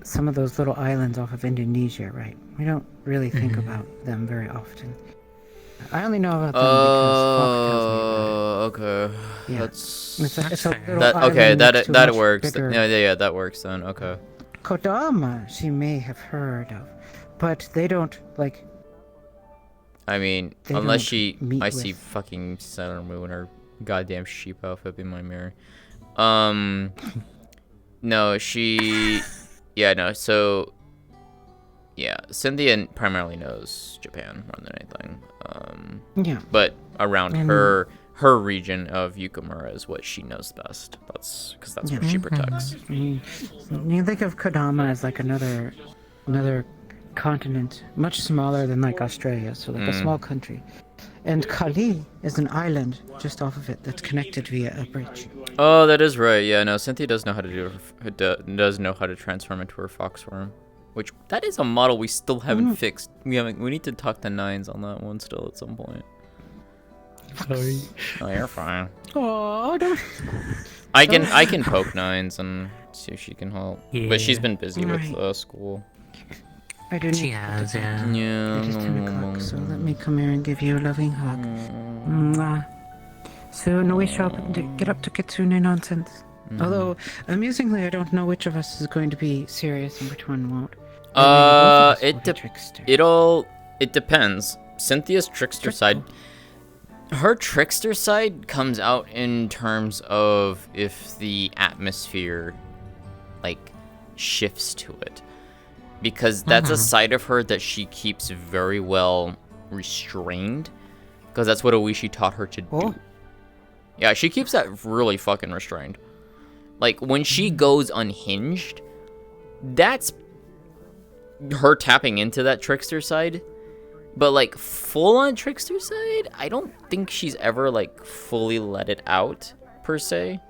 some of those little islands off of Indonesia, right? We don't really think about them very often. I only know about them because Falk tells me about it. Okay. Yeah. That's it's a little that. island Okay, next to a that much works. bigger- Yeah, that works then. Okay. Kodama, she may have heard of, but they don't like. I mean, They unless don't she, meet I see with- fucking Sailor Moon in her goddamn sheep outfit in my mirror. No, she, yeah, no. So, yeah, Cynthia primarily knows Japan more than anything. Yeah. But around And- her region of Yukamura is what she knows best. That's because that's what she protects. You think of Kodama as like another continent, much smaller than like Australia, so like a small country. And Kali is an island just off of it that's connected via a bridge. Oh, that is right. Yeah, no, Cynthia does know how to does know how to transform into her fox form, which that is a model we still haven't fixed. We need to talk to Nines on that one still at some point. Sorry. Oh, you're fine. Oh, don't. I can poke Nines and see if she can help, but she's been busy with Right. School. I do need She to has, get yeah. down. Yeah. It is 10 o'clock, so let me come here and give you a loving hug. Mwah. So, no, we shall get up to Kitsune nonsense. Although, amusingly, I don't know which of us is going to be serious and which one won't. It depends. Cynthia's trickster side. Her trickster side comes out in terms of if the atmosphere, like, shifts to it. Because that's a side of her that she keeps very well restrained. Because that's what Oishi taught her to do. Yeah, she keeps that really fucking restrained. Like, when she goes unhinged, that's her tapping into that trickster side. But, like, full-on trickster side, I don't think she's ever, like, fully let it out, per se.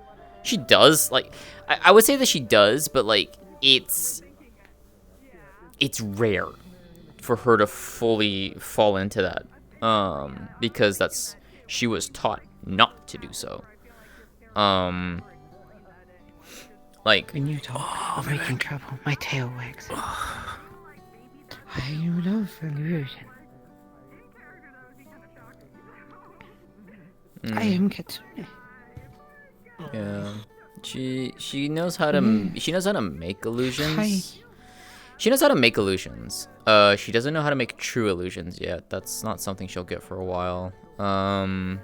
She does, like, I would say that she does, but like it's rare for her to fully fall into that, because she was taught not to do so. Like, when you talk of making trouble, my tail wags. I love illusion. I am Kitsune. Yeah, she knows how to make illusions. Hi. She knows how to make illusions. She doesn't know how to make true illusions yet. That's not something she'll get for a while. But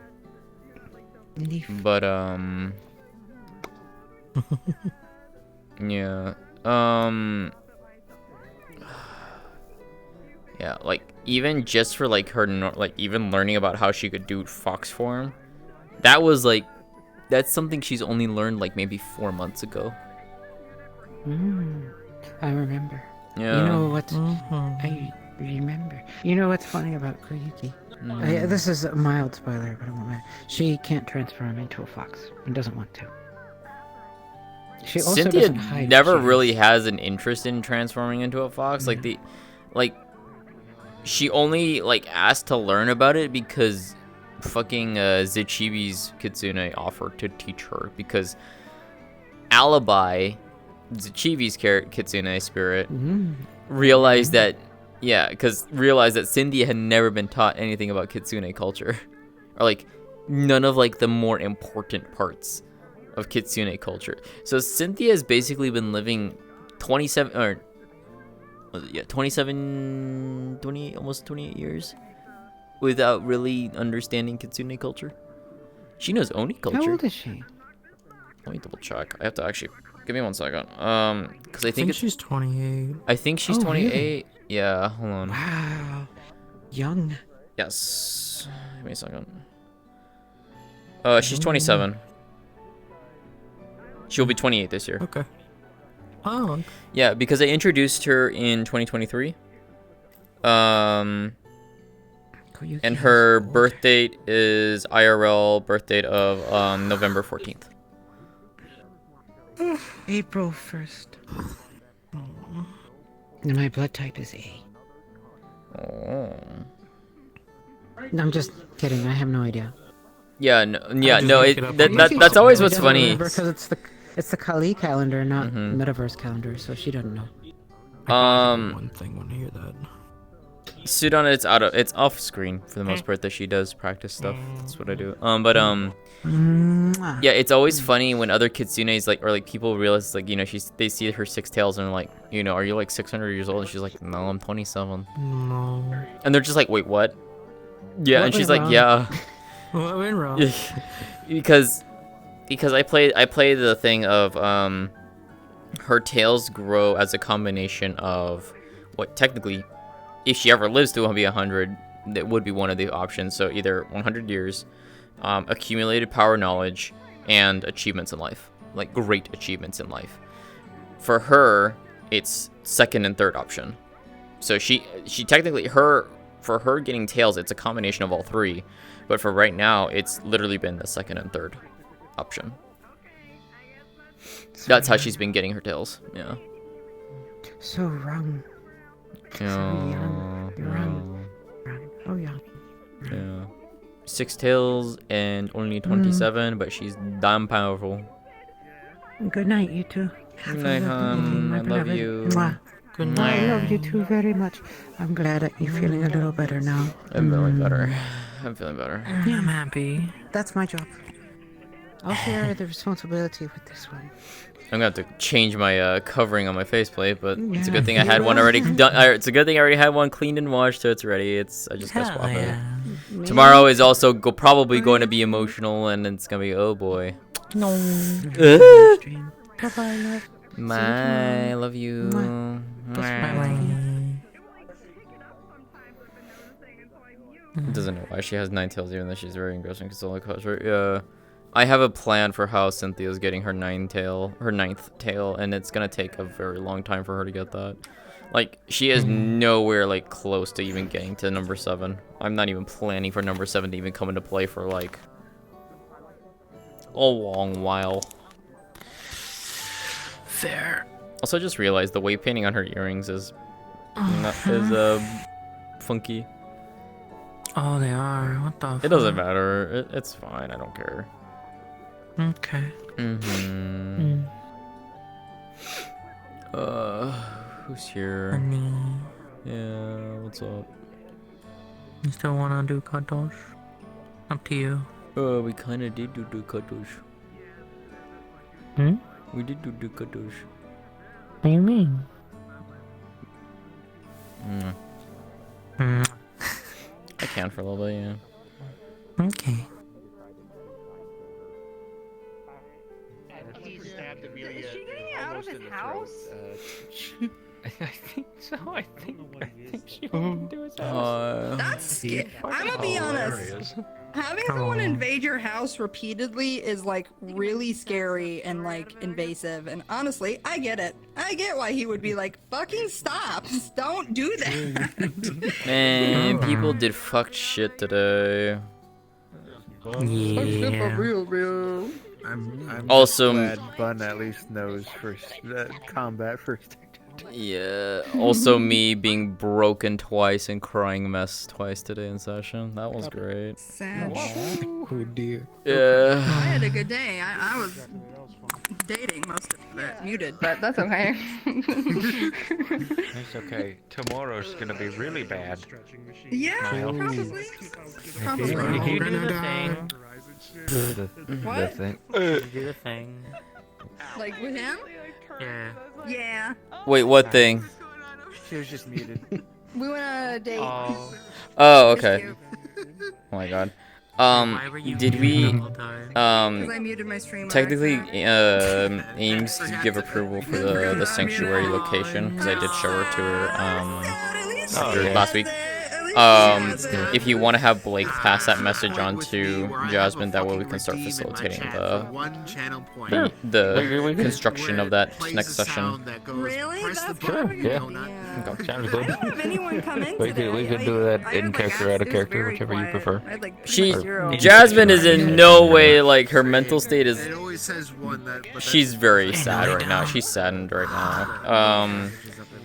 yeah. Yeah, like even just for like her like even learning about how she could do fox form, that's something she's only learned like maybe 4 months ago. I remember. Yeah. You know what? I remember. You know what's funny about Koyuki? This is a mild spoiler, but I won't matter. She can't transform into a fox and doesn't want to. She also Cynthia doesn't hide never what she really has an interest in transforming into a fox. She only like asked to learn about it because fucking Zichibi's Kitsune offered to teach her, because Alibi, Zichibi's Kitsune spirit, realized that Cynthia had never been taught anything about Kitsune culture, or like none of like the more important parts of Kitsune culture. So Cynthia has basically been living 27 almost 28 years without really understanding Kitsune culture. She knows Oni culture. How old is she? Let me double check. I have to actually give me 1 second. Because I think she's 28. I think she's Oh, 28. really? Yeah, hold on. Wow, young. Yes. Give me a second. She's 27. She'll be 28 this year. Okay. Oh. Yeah, because I introduced her in 2023. And her birth date is IRL birth date of November 14th. April 1st. And my blood type is A. Oh. No, I'm just kidding. I have no idea. Yeah, that's always what's funny. Because it's the Kali calendar, not Metaverse calendar, so she doesn't know. One thing when I hear that. Sudana, it's off screen for the most part that she does practice stuff. That's what I do. Yeah, it's always funny when other kitsunes or people realize they see her 6 tails and they're like, are you like 600 years old? And she's like, no, I'm 27. No. And they're just like, wait, what? Yeah, and she's like, yeah. What went wrong? because I play the thing of her tails grow as a combination of what technically, if she ever lives to be 100, that would be one of the options. So either 100 years, accumulated power knowledge, and achievements in life, like great achievements in life. For her, it's second and third option. So she technically for her getting tails, it's a combination of all three. But for right now, it's literally been the second and third option. That's how she's been getting her tails. Yeah. So wrong. So young. You're wrong. Oh, young. Yeah. 6 tails and only 27, but she's damn powerful. Good night, you two. Good night, hon. I love you. Good night. I love you too very much. I'm glad that you're feeling a little better now. I'm feeling better. I'm feeling better. Yeah, I'm happy. That's my job. I'll share the responsibility with this one. I'm gonna have to change my covering on my faceplate, but it's a good thing I had one already done. It's a good thing I already had one cleaned and washed, so it's ready. I just gotta swap it. Tomorrow is also probably going to be emotional, and it's gonna be, oh boy. No. Bye-bye, love. I love you. Doesn't know why she has 9 tails, even though she's very engrossing. Yeah. I have a plan for how Cynthia's getting her 9th tail, and it's gonna take a very long time for her to get that. Like, she is nowhere close to even getting to number 7. I'm not even planning for number 7 to even come into play for a long while. Fair. Also, I just realized the weight painting on her earrings is funky. Oh, they are. What the? It doesn't matter. It's fine. I don't care. Okay. Mm-hmm. Who's here? Honey. Yeah, what's up? You still wanna do cuddles? Up to you. We kinda did do cuddles. Hmm? We did do cuddles. What do you mean? I can for a little bit, yeah. Okay. He stabbed Amelia Is she getting out of his house? I think so. I think she went into his That's scary. I'm gonna be honest. Having someone invade your house repeatedly is like really scary and like invasive. And honestly, I get it. I get why he would be like, "Fucking stop! Don't do that." Man, people did fucked shit today. Yeah. real. I'm Also, glad Bun at least knows combat first. Yeah. Also, me being broken twice and crying a mess twice today in session. That was great. Sad. Oh dear. Yeah. I had a good day. I was dating most of it. Muted, but that's okay. It's okay. Tomorrow's gonna be really bad. Yeah, probably. Probably. You do the thing. What? You do the thing. Like with him? Yeah. Yeah. Wait, what thing? She was just muted. We went on a date. Oh, okay. Oh my god. Did we, 'Cause I muted my stream by technically, accident. aims to give approval for the sanctuary location, because I did show her to her, last week. If you want to have Blake pass that message on to Jasmine, that way we can start facilitating the construction of that next session. Really? That's Sure, yeah. Sounds good. If anyone come in We could do that in character, out of character, whichever you prefer. Jasmine is in no way, like, her mental state is, she's very sad right now. She's saddened right now.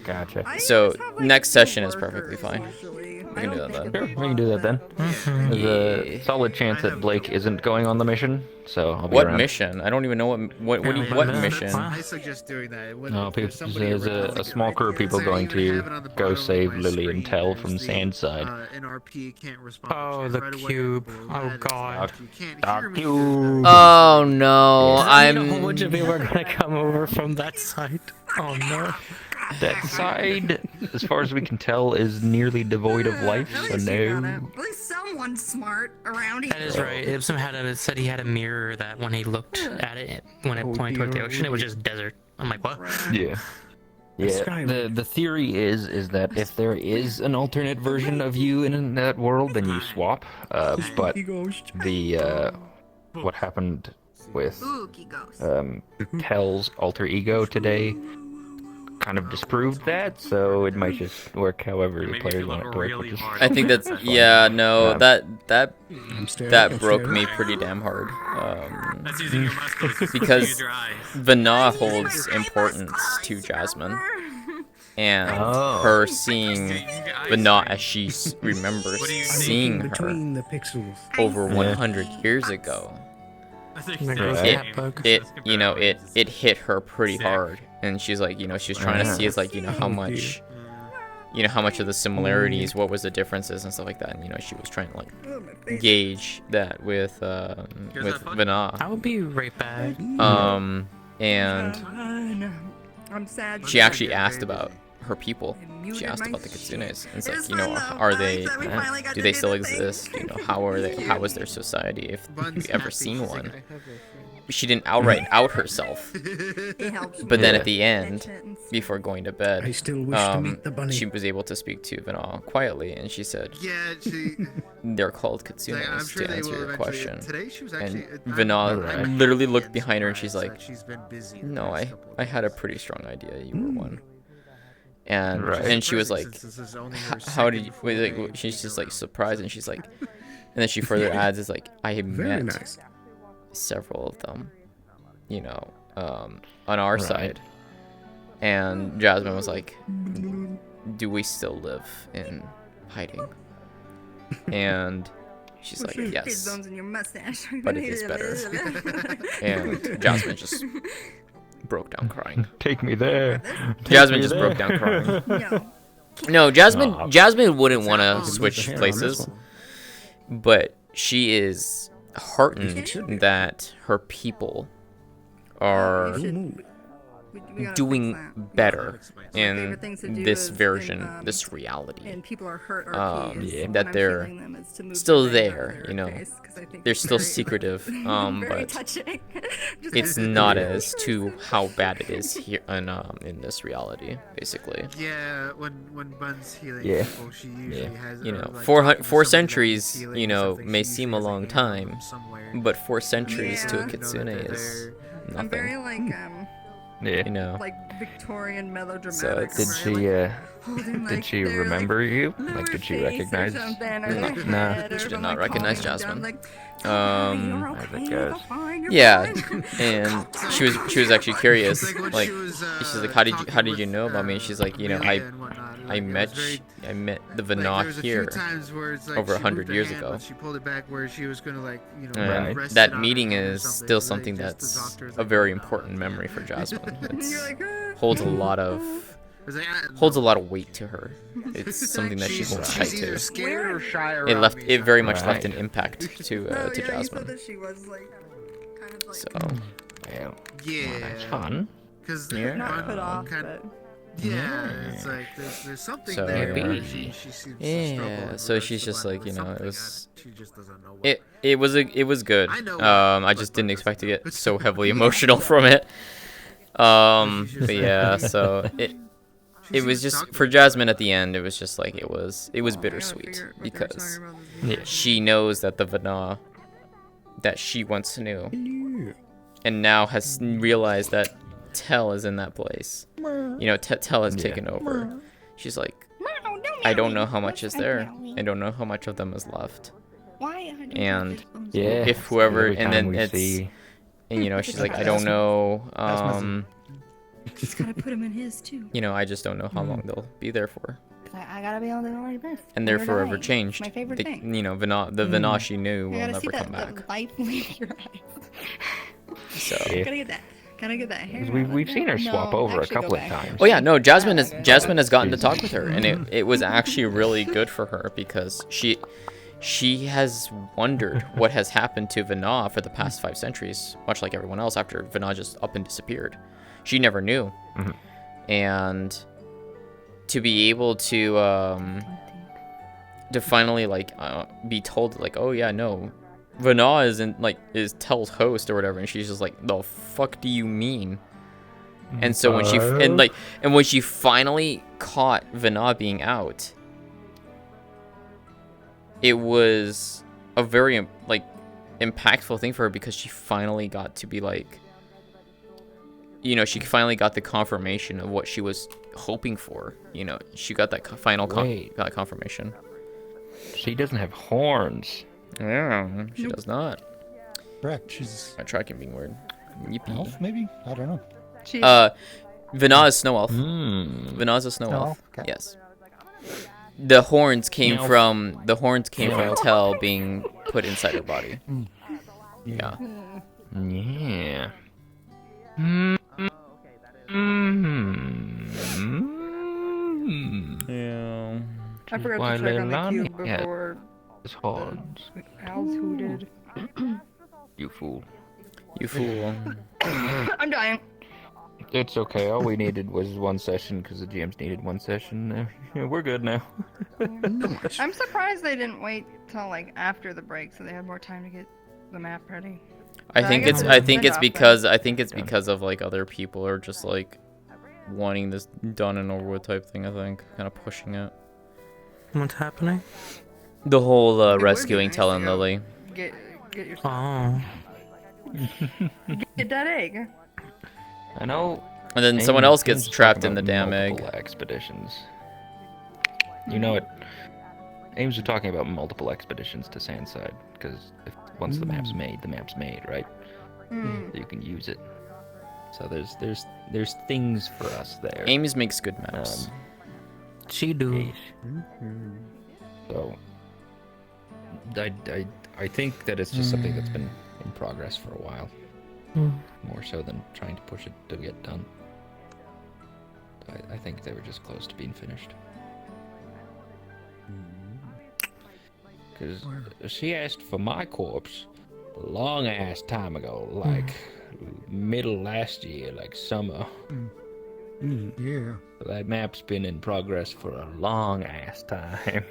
Gotcha. So, next session is perfectly fine. We can do that then. Sure, we can do that then. There's a solid chance that Blake isn't going on the mission, so I'll be What around. mission? I don't even know what mission. I suggest doing that. No, there's a small crew of people going to go save Lily and Tell from Sandside. NRP can't respond. Oh, the cube. Oh god. The cube. Oh no, A whole bunch of people are gonna come over from that side. Oh no. That side, as far as we can tell, is nearly devoid of life, so no. At least someone's smart around here. That is right. Ibsen said he had a mirror that when he looked at it, when it pointed toward the ocean, it was just desert. I'm like, what? Yeah. Yeah, the theory is that if there is an alternate version of you in that world, then you swap. But the what happened with Tell's alter ego today kind of disproved that, so it might just work however the players want it to work. Which is I think that's that broke me pretty damn hard. Because Vana holds importance to Jasmine, and her seeing Vana as she remembers seeing her over 100 years ago. It hit her pretty hard, and she's like, she was trying to see, it's like, how much of the similarities, what was the differences and stuff like that, and she was trying to like gauge that with Vana. I will be right back. And I'm sad. she actually asked about her people. She asked about the Kitsunes. And it's like, are they, do they still exist? How are they, how is their society, if you've ever seen one? She didn't outright out herself. But then at the end, before going to bed, I still wish to meet the bunny. she was able to speak to Vana quietly, and she said, they're called Kitsunes, to answer your question. And Vana literally looked behind her, and she's like, no, I had a pretty strong idea you were one. And she was like, how did you, like, she's just like surprised, and she's like, and then she further adds, is like, I have met several of them, on our side, And Jasmine was like, do we still live in hiding? And she's like, His yes, bones in your mustache. but it is better. And Jasmine just broke down crying. Take me there. Jasmine just broke down crying. No, Jasmine wouldn't want to switch places, but she is heartened that her people are doing better in this version, this reality. And people are hurt RPs. That they're still there, you know. They're still secretive, but it's not as to how bad it is here in this reality, basically. Yeah, when Bun's healing people, she usually has. You know, 4 centuries, you know, may seem a long time, but 4 centuries to a kitsune is nothing. I'm very like you know, like Victorian melodramatic. So did she remember you? Like, did she recognize? Nah, she did not recognize Jasmine. As it goes. Yeah, and she was actually curious. Like, she's like, how did you know about me? And she's like, you know, I met the Vana here over 100 years ago. She pulled it back where she was gonna, like, you know, and that meeting is still something that's a very important memory for Jasmine. It holds a lot of weight to her. It's something that she holds tight to. It very much left an impact to Jasmine. So yeah, that's fun. Because not put off, but yeah, it's like there's something so, there. She seems to struggle with so she's just like, you know, it was. She just doesn't know It was good. I just didn't expect to get so heavily emotional from it. But yeah, so it was just for Jasmine at the end. It was just like it was bittersweet because she knows that the Vana that she once knew, and now has realized that Tell is in that place. You know, Tell has taken over. She's like, I don't know how much is there. I don't know how much of them is left. And if whoever, and then it's, and you know, she's like, I don't know. He's gotta put him in his too. You know, I just don't know how long they'll be there for. I gotta be on the very best. And they're forever changed. My favorite thing. You know, the Vana she knew will never come back. The light leave your eyes. So Gotta get that hair. We've seen her swap over a couple of times. Oh yeah, no, Jasmine has gotten to talk with her, and it was actually really good for her because she has wondered what has happened to Vana for the past 5 centuries, much like everyone else after Vana just up and disappeared. She never knew. And to be able to finally like be told like, oh yeah, no, Vana is Tell's host or whatever, and she's just like, the fuck do you mean? And so when she finally caught Vana being out, it was a very like impactful thing for her because she finally got to be like, you know, she finally got the confirmation of what she was hoping for. You know, she got that final confirmation. She doesn't have horns. Yeah, she does not. Correct. She's my tracking being weird. Yippee. Elf, maybe? I don't know. Vana is snow elf. Vana is a snow elf. Okay. Yes. The horns came from Tell being put inside her body. Yeah. Yeah. Yeah. I forgot to check on the cube before. His horns. Owls hooted. You fool. You fool. I'm dying. It's okay. All we needed was 1 session because the GMs needed 1 session. We're good now. I'm surprised they didn't wait till like after the break so they had more time to get the map ready. I think it's because of like other people are just like wanting this done and over with type thing. I think kind of pushing it. What's happening? The whole rescuing Tell and Lily. Get your get that egg. I know. And then someone else gets trapped in the damn egg. Expeditions. You know it. Ames are talking about multiple expeditions to Sandside because once the map's made, right? You can use it. So there's things for us there. Ames makes good maps. She do. So I think that it's just something that's been in progress for a while. More so than trying to push it to get done. I think they were just close to being finished. Because she asked for my corpse a long ass time ago, like middle last year, like summer. Yeah. That map's been in progress for a long ass time.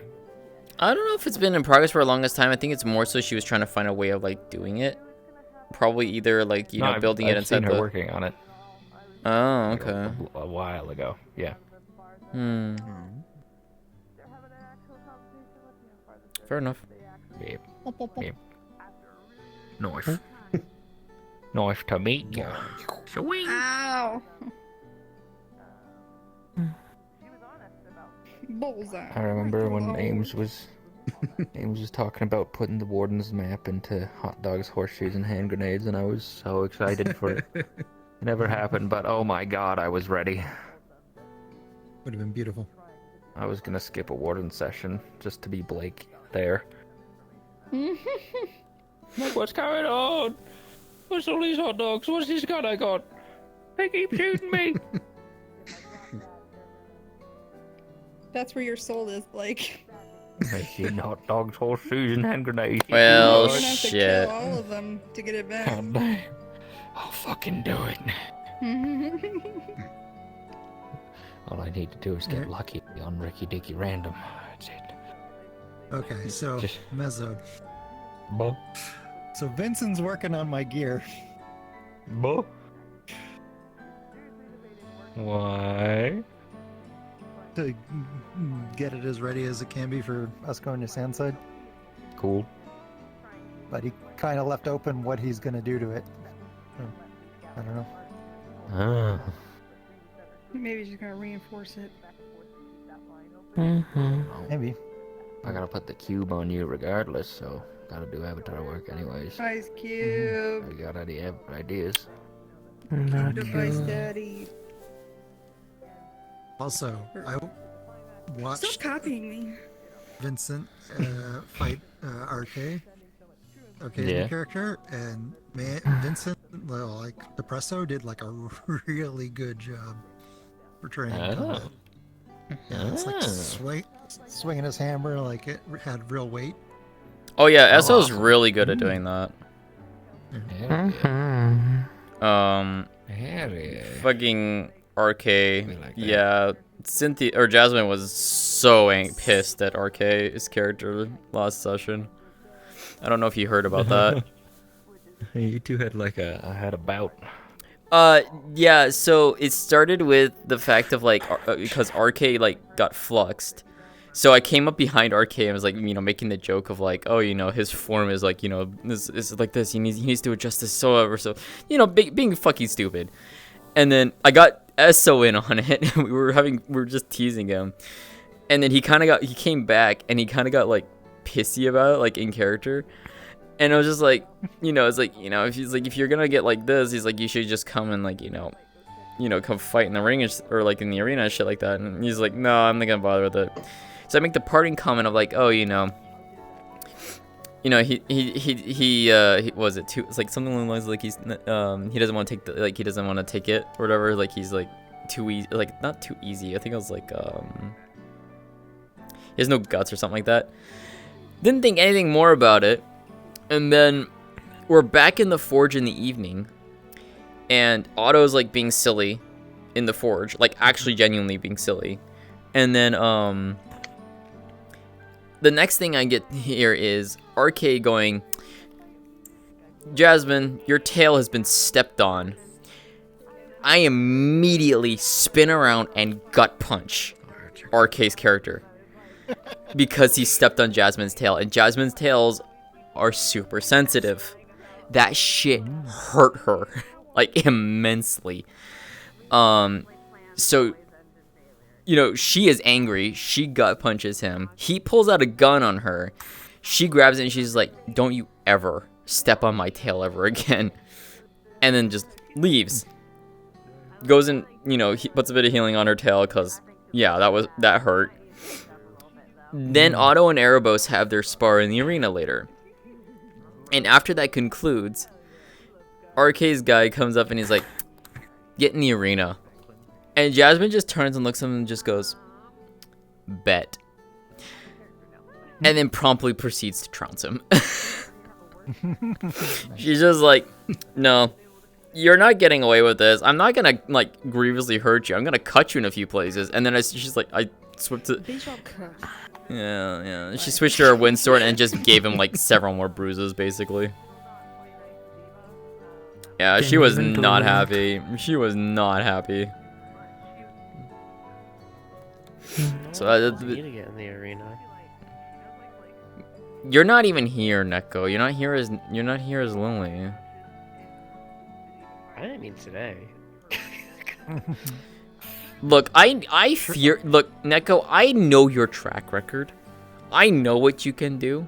I don't know if it's been in progress for the longest time. I think it's more so she was trying to find a way of like doing it. Probably either like building it inside I've seen her working on it. Oh, okay. A while ago, yeah. Fair enough. Yep. Nice. Nice to meet you. Ow. Bullseye. I remember when Ames was talking about putting the Wardens map into hot dogs, horseshoes, and hand grenades, and I was so excited for it. It never happened, but oh my god, I was ready. Would have been beautiful. I was gonna skip a Warden session just to be Blake there. Like, what's going on? What's all these hot dogs? What's this gun I got? They keep shooting me. That's where your soul is, Blake. Making hot dogs, horseshoes, and hand grenades. Well, You're gonna have to shit. kill all of them to get it back. I'll fucking do it. All I need to do is get lucky on Ricky Dicky Random. That's it. Okay, so Mezzo. Bo. So Vincent's working on my gear. Bo. Why? To get it as ready as it can be for us going to Sandside. Cool. But he kind of left open what he's going to do to it. So, I don't know. Maybe he's just gonna reinforce it. Maybe. I gotta put the cube on you regardless, so gotta do avatar work anyways. Ice Cube. You got any ideas? Device Daddy. Also, I watched Stop copying me. Vincent fight RK. Okay, Yeah. the character, and man, Vincent, like Depresso, did like a really good job portraying combat. Yeah, it's like swinging his hammer like it had real weight. Oh yeah, SO's really good at doing that. Fucking RK. Yeah, Cynthia or Jasmine was so pissed at RK's character last session. I don't know if you heard about that. You two had like a bout. Yeah, so it started with the fact of like because RK like got fluxed. So I came up behind RK and was like, making the joke of like, oh, his form is like, this is like this. He needs to adjust this so being fucking stupid. And then I got SO in on it. we were just teasing him. And then he came back and he kind of got like pissy about it, like in character. And I was just like, it's like, if he's like, if you're gonna get like this, he's like, you should just come and like, come fight in the ring or like in the arena and shit like that. And he's like, no, I'm not gonna bother with it. So I make the parting comment of like, oh, he was it too? It's like something along the lines like he doesn't want to take he doesn't want to take it or whatever. Like he's like too easy, like not too easy. I think I was like, he has no guts or something like that. Didn't think anything more about it. And then we're back in the forge in the evening, and Otto's like being silly in the forge, like actually genuinely being silly. And then the next thing I get here is RK going, Jasmine, your tail has been stepped on. I immediately spin around and gut punch RK's character because he stepped on Jasmine's tail, and Jasmine's tails are super sensitive. That shit hurt her like immensely. So she is angry. She gut punches him. He pulls out a gun on her. She grabs it and she's like, don't you ever step on my tail ever again. And then just leaves. goes and, you know, he puts a bit of healing on her tail because, yeah, that hurt. Then Otto and Erebos have their spar in the arena later. And after that concludes, RK's guy comes up and he's like, get in the arena. And Jasmine just turns and looks at him and just goes, bet. And then promptly proceeds to trounce him. She's just like, no, you're not getting away with this. I'm not gonna like grievously hurt you. I'm gonna cut you in a few places. And then she's like, I switched to, yeah. She switched to her wind sword and just gave him like several more bruises, basically. Yeah, she was not happy. She was not happy. So need to get in the arena. You're not even here, Neko. You're not here as Lily. I didn't mean today. Look, I fear. Look, Neko. I know your track record. I know what you can do,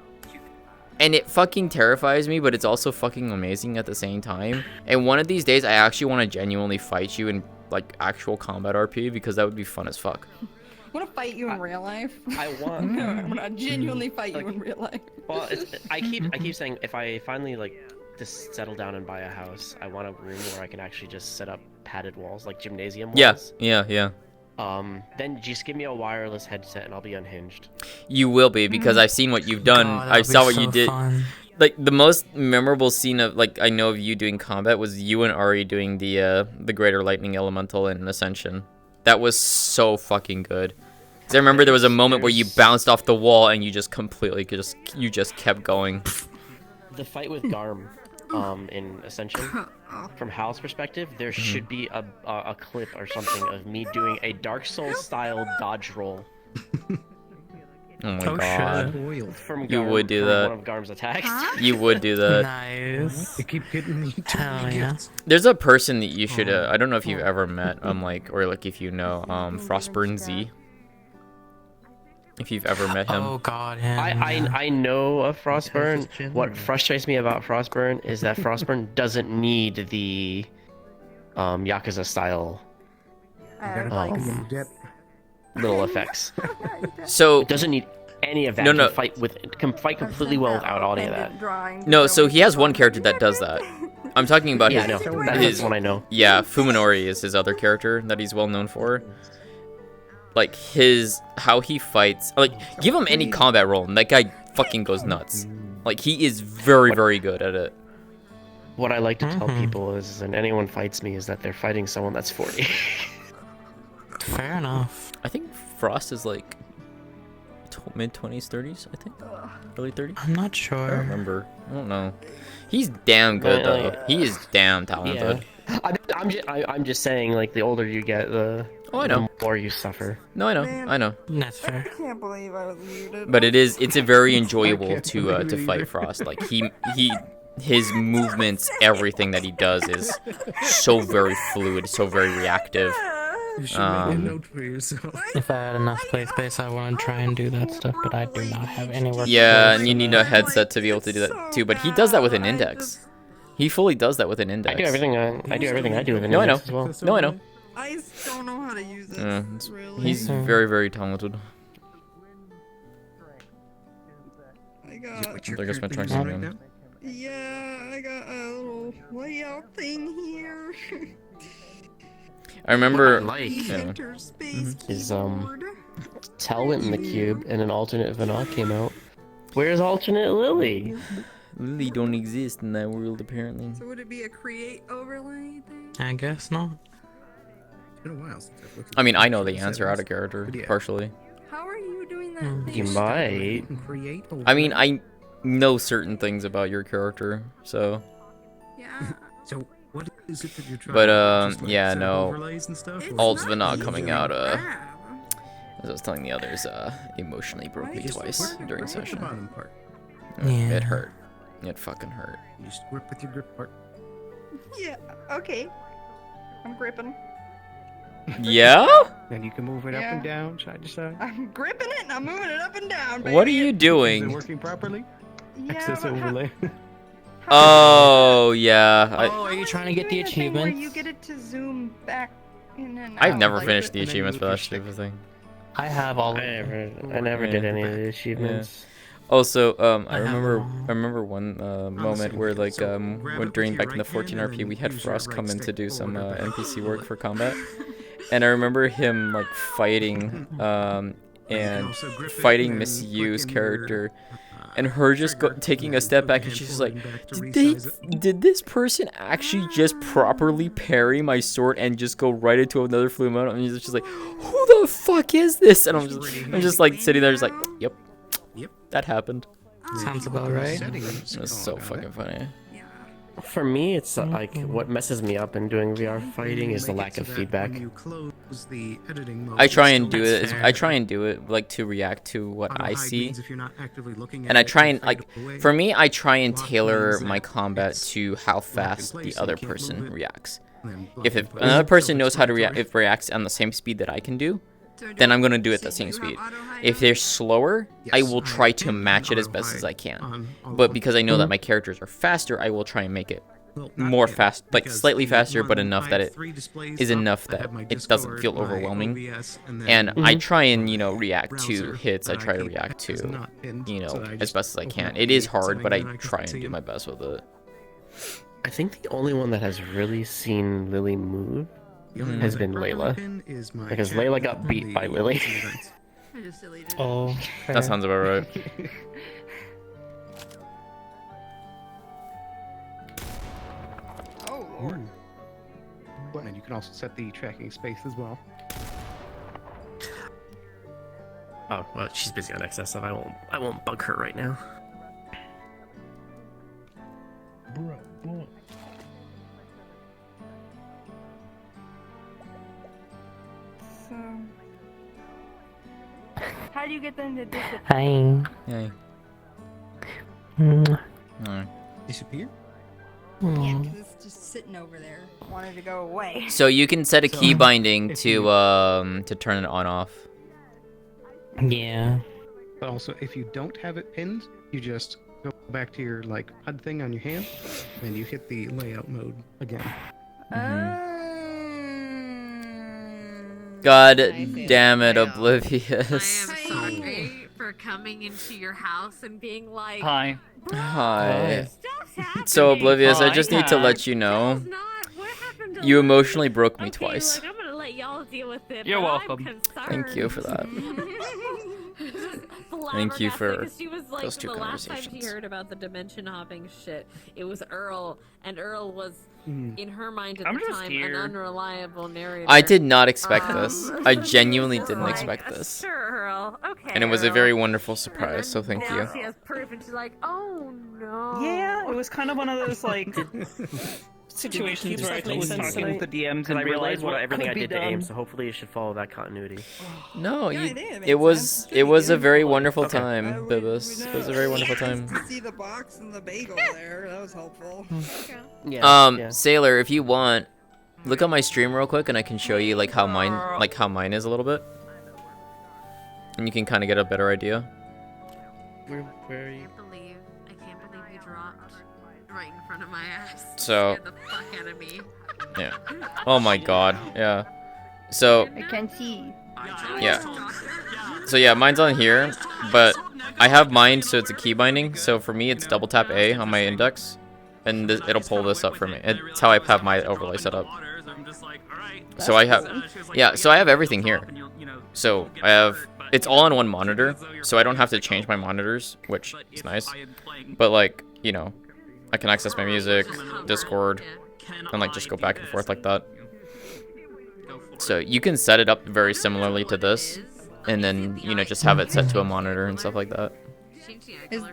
and it fucking terrifies me. But it's also fucking amazing at the same time. And one of these days, I actually want to genuinely fight you in like actual combat RP because that would be fun as fuck. I want to fight you in real life. I want. No, I'm gonna genuinely fight you in real life. Well, I keep saying if I finally like just settle down and buy a house, I want a room where I can actually just set up padded walls, like gymnasium walls. Yeah. Then just give me a wireless headset and I'll be unhinged. You will be because I've seen what you've done. I saw what you did. Fun. Like the most memorable scene of like I know of you doing combat was you and Ari doing the Greater Lightning Elemental in Ascension. That was so fucking good. 'Cause I remember there was a moment where you bounced off the wall and you just completely just kept going. The fight with Garm, in Ascension, from Hal's perspective, there should be a clip or something of me doing a Dark Souls style dodge roll. Oh my god. Shit. From You Garm, would do from that. one of Garm's attacks. You would do that. Nice. You keep getting me too Hell many yeah. gifts. There's a person that you should I don't know if you've ever met or like if you know Frostburn Z. If you've ever met him. Oh god, him. I know of Frostburn. What frustrates me about Frostburn is that Frostburn doesn't need the Yakuza style little effects. So it doesn't need any of that. No. Can fight completely well without any of that. No, so he has one character that does that. I'm talking about Yeah, his, I know. That's one I know. Yeah, Fuminori is his other character that he's well known for. Like how he fights. Like give him any combat role and that guy fucking goes nuts. Like he is very, very good at it. What I like to tell people is, when anyone fights me, is that they're fighting someone that's 40. Fair enough. I think Frost is like mid-20s, 30s, I think. Early 30s? I'm not I sure. don't remember. I don't know. He's damn good though. He is damn talented. Yeah. I'm just saying, like, the older you get, the more you suffer. No, I know. Man. I know. That's fair. I can't believe I was muted. But it's a very enjoyable to fight Frost. Like his movements, everything that he does is so very fluid, so very reactive. You should make a note for yourself. If I had enough play space, I want to try and do that stuff, but I do not have anywhere. Yeah, and you need a headset to be able to do that too. But he does that with an index. He fully does that with an index. I do everything I do with an No, I know. index as well. No, I know. I just don't know how to use it. Really. He's very, very talented. I got. I think I spent trying something on. Yeah, I got a little layout thing here. I remember. Is Tel went in the cube and an alternate Vanok came out. Where's alternate Lily? Lily don't exist in that world apparently. So would it be a create overlay thing? I guess not. It's been a while since I've looked at I mean, I know the answer out of character partially. How are you doing that? You might. Create I mean, I know certain things about your character, so. Yeah. So what is it that you're trying? But Just, like, yeah, set up no. overlays and stuff, or- Alt's Vanok coming out. As I was telling the others, emotionally broke me Just twice work during right at the session. bottom part. Yeah. It hurt. It fucking hurt. You just work with your grip part. Yeah. Okay. I'm gripping. Yeah? Then you can move it up and Yeah. down, side to side. I'm gripping it and I'm moving it up and down. Baby. What are you Is it doing? working properly? Yeah, Access but overlay. Oh, yeah. Oh, are you trying to get the Doing a thing where achievements? you get it to zoom back I've never finished the achievements for that stupid thing. I have all. I never did any of the achievements. Also, I remember one moment where like when during back in the 14 RP we had Frost come in to do some NPC work for combat, and I remember him like fighting and fighting Miss Yu's character, and her just taking a step back, and she's like, did this person actually just properly parry my sword and just go right into another flume mode? And she's just like, who the fuck is this? And I'm just like sitting there just like, yep, that happened. Sounds about right. It was so fucking funny. For me, it's like what messes me up in doing VR fighting is the lack of feedback. I try and do it. I try and do it like to react to what I see, and I try and like. For me, I try and tailor my combat to how fast the other person reacts. If another person knows how to reacts on the same speed that I can do, then I'm gonna do it at the same speed. If they're slower, I will try to match it as best as I can. But because I know that my characters are faster, I will try and make it more fast, like slightly faster, but enough that it is enough that it doesn't feel overwhelming. And I try and, you know, react to hits. I try to react to, you know, as best as I can. It is hard, but I try and do my best with it. I think the only one that has really seen Lily move has been Layla, because Layla got beat by Lily. Oh, that sounds about right. Oh Lord. And you can also set the tracking space as well. Oh well, she's busy on excess stuff. I won't bug her right now. So, how do you get them to disappear? Hi. Hey. Disappear? Yeah, because it's just sitting over there. Wanted to go away. So you can set a key binding to turn it on off. Yeah. But also, if you don't have it pinned, you just go back to your like HUD thing on your hand, and you hit the layout mode again. God damn it, Oblivious. I am sorry for coming into your house and being like, Hi. Hi. So Oblivious, I just need to let you know, you emotionally broke me twice. I'm gonna let y'all deal with it. You're but welcome. I'm Thank you for that. Thank you for because she was like, those two the last time conversations. she heard about the dimension hopping shit, it was Earl, and Earl was in her mind at I'm the just time here. an unreliable narrator. I did not expect this. I genuinely didn't expect this. Sure, Earl. Okay. And it was a Earl. very wonderful surprise, so thank now you. she has proof, and she's like, oh no. Yeah, it was kind of one of those like situations where I was talking with the DMs and I realized what everything I could be did to AIM, done. so hopefully it should follow that continuity. No, Yeah, you, it did. It it was a very wonderful Okay. time, Bibis. It was a very wonderful time. To see the box and the bagel there, that was helpful. Yeah. Sailor, if you want, look at my stream real quick, and I can show you like how mine is a little bit, and you can kind of get a better idea. Where are you? I can't believe you dropped right in front of my ass. So- Scared the fuck out of me. Yeah. Oh my God. Yeah. So I can see. yeah. So yeah, mine's on here, but I have mine so it's a key binding. So for me, it's double tap A on my index, and it'll pull this up for me. It's how I have my overlay set up. So I have, yeah. So I have everything here. So I have, it's all on one monitor, so I don't have to change my monitors, which is nice. But like, you know, I can access my music, Discord, and like just go back and forth like that. So you can set it up very similarly to this, and then, you know, just have it set to a monitor and stuff like that. Is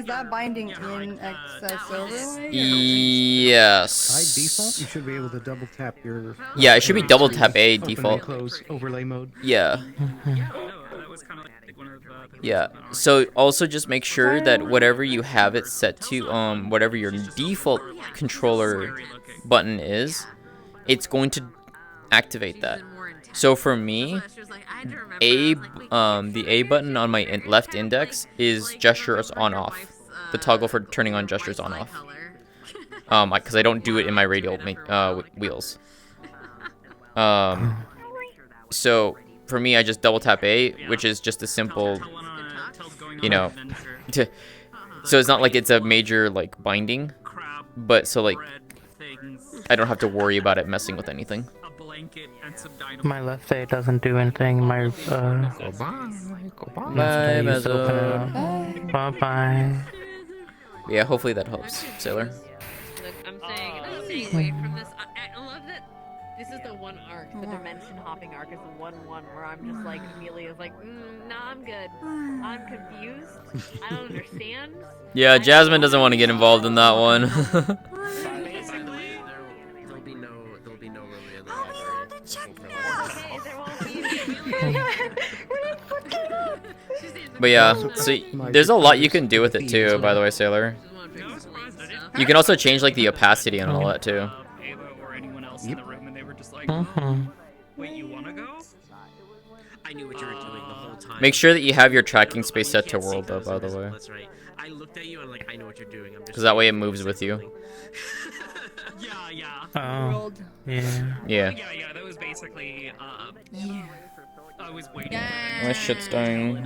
that binding in Excess Overlay? Yes. By default, you should be able to double tap your. Yeah, it should be double tap A open and default. Close overlay mode. Yeah. Yeah. So also just make sure that whatever you have it set to, whatever your default controller button is, it's going to activate that. So for me, the A button on my left index is gestures on off. The toggle for turning on gestures on off. Because I don't do it in my radial wheels. So for me, I just double tap A, which is just a simple, you know, so it's not like it's a major like binding, but so like I don't have to worry about it messing with anything. My left A doesn't do anything. My Bye, just open it up. Bye bye. Yeah, hopefully that helps, Sailor. Look, I'm saying it doesn't take away from this. I love that this is the one arc, the dimension hopping arc is the one where I'm just like, Amelia's like, nah, I'm good. I'm confused. I don't understand. Yeah, Jasmine doesn't want to get involved in that one. There'll be no really But yeah, so there's a lot you can do with it too, by the way, Sailor. You can also change like the opacity and all that too. Wait, you wanna go? I knew what you were doing the whole time. Make sure that you have your tracking space set to world though, by the way. That's right. I looked at you and like, I know what you're doing. Because that way it moves with you. Oh. Yeah. Yeah. Yeah, that was basically, I was waiting. My shit's dying.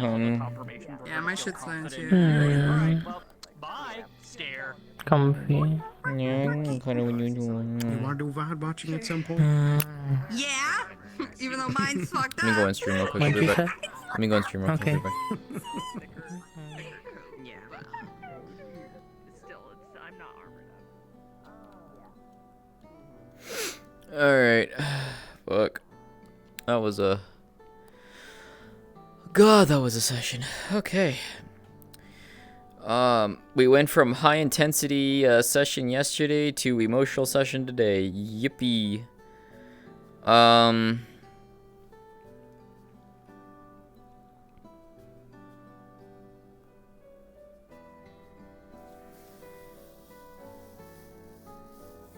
Yeah, my shit's dying too. Bye. Stare. Comfy. Yeah, I'm kind of You want to do VOD watching at some point? Yeah. Even though mine's fucked Let me up. go and stream real quick. What'd I'll be you back. say? Let me go and stream real quick. Okay. I'll be back. Alright. Fuck. That was a... God, that was a session. Okay. We went from high intensity session yesterday to emotional session today. Yippee.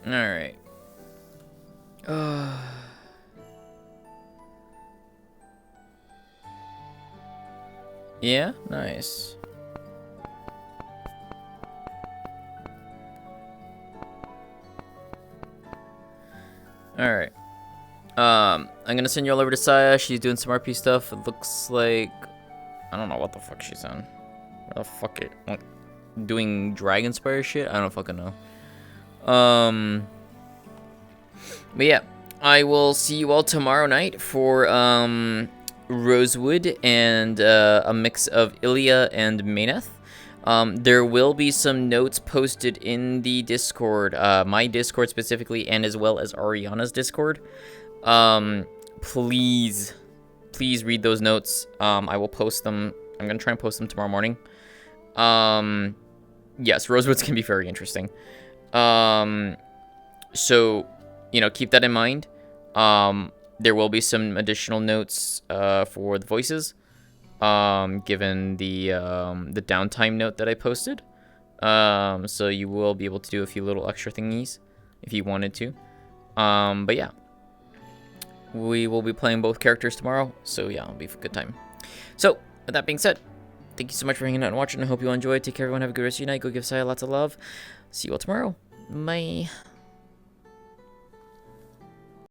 Alright. Yeah, nice. Alright. I'm gonna send you all over to Saya. She's doing some RP stuff. It looks like... I don't know what the fuck she's on. Where the fuck it... Like, doing Dragonspire shit? I don't fucking know. But yeah. I will see you all tomorrow night for, Rosewood and, a mix of Ilya and Mayneth. There will be some notes posted in the Discord, my Discord specifically, and as well as Ariana's Discord. Please read those notes. I will post them. I'm gonna try and post them tomorrow morning. Yes, Rosewood's can be very interesting. So, you know, keep that in mind. There will be some additional notes, for the voices. Given the downtime note that I posted. So you will be able to do a few little extra thingies if you wanted to. But yeah. We will be playing both characters tomorrow, so yeah, it'll be a good time. So, with that being said, thank you so much for hanging out and watching. I hope you all enjoyed. Take care, everyone. Have a good rest of your night. Go give Saya lots of love. See you all tomorrow. Bye.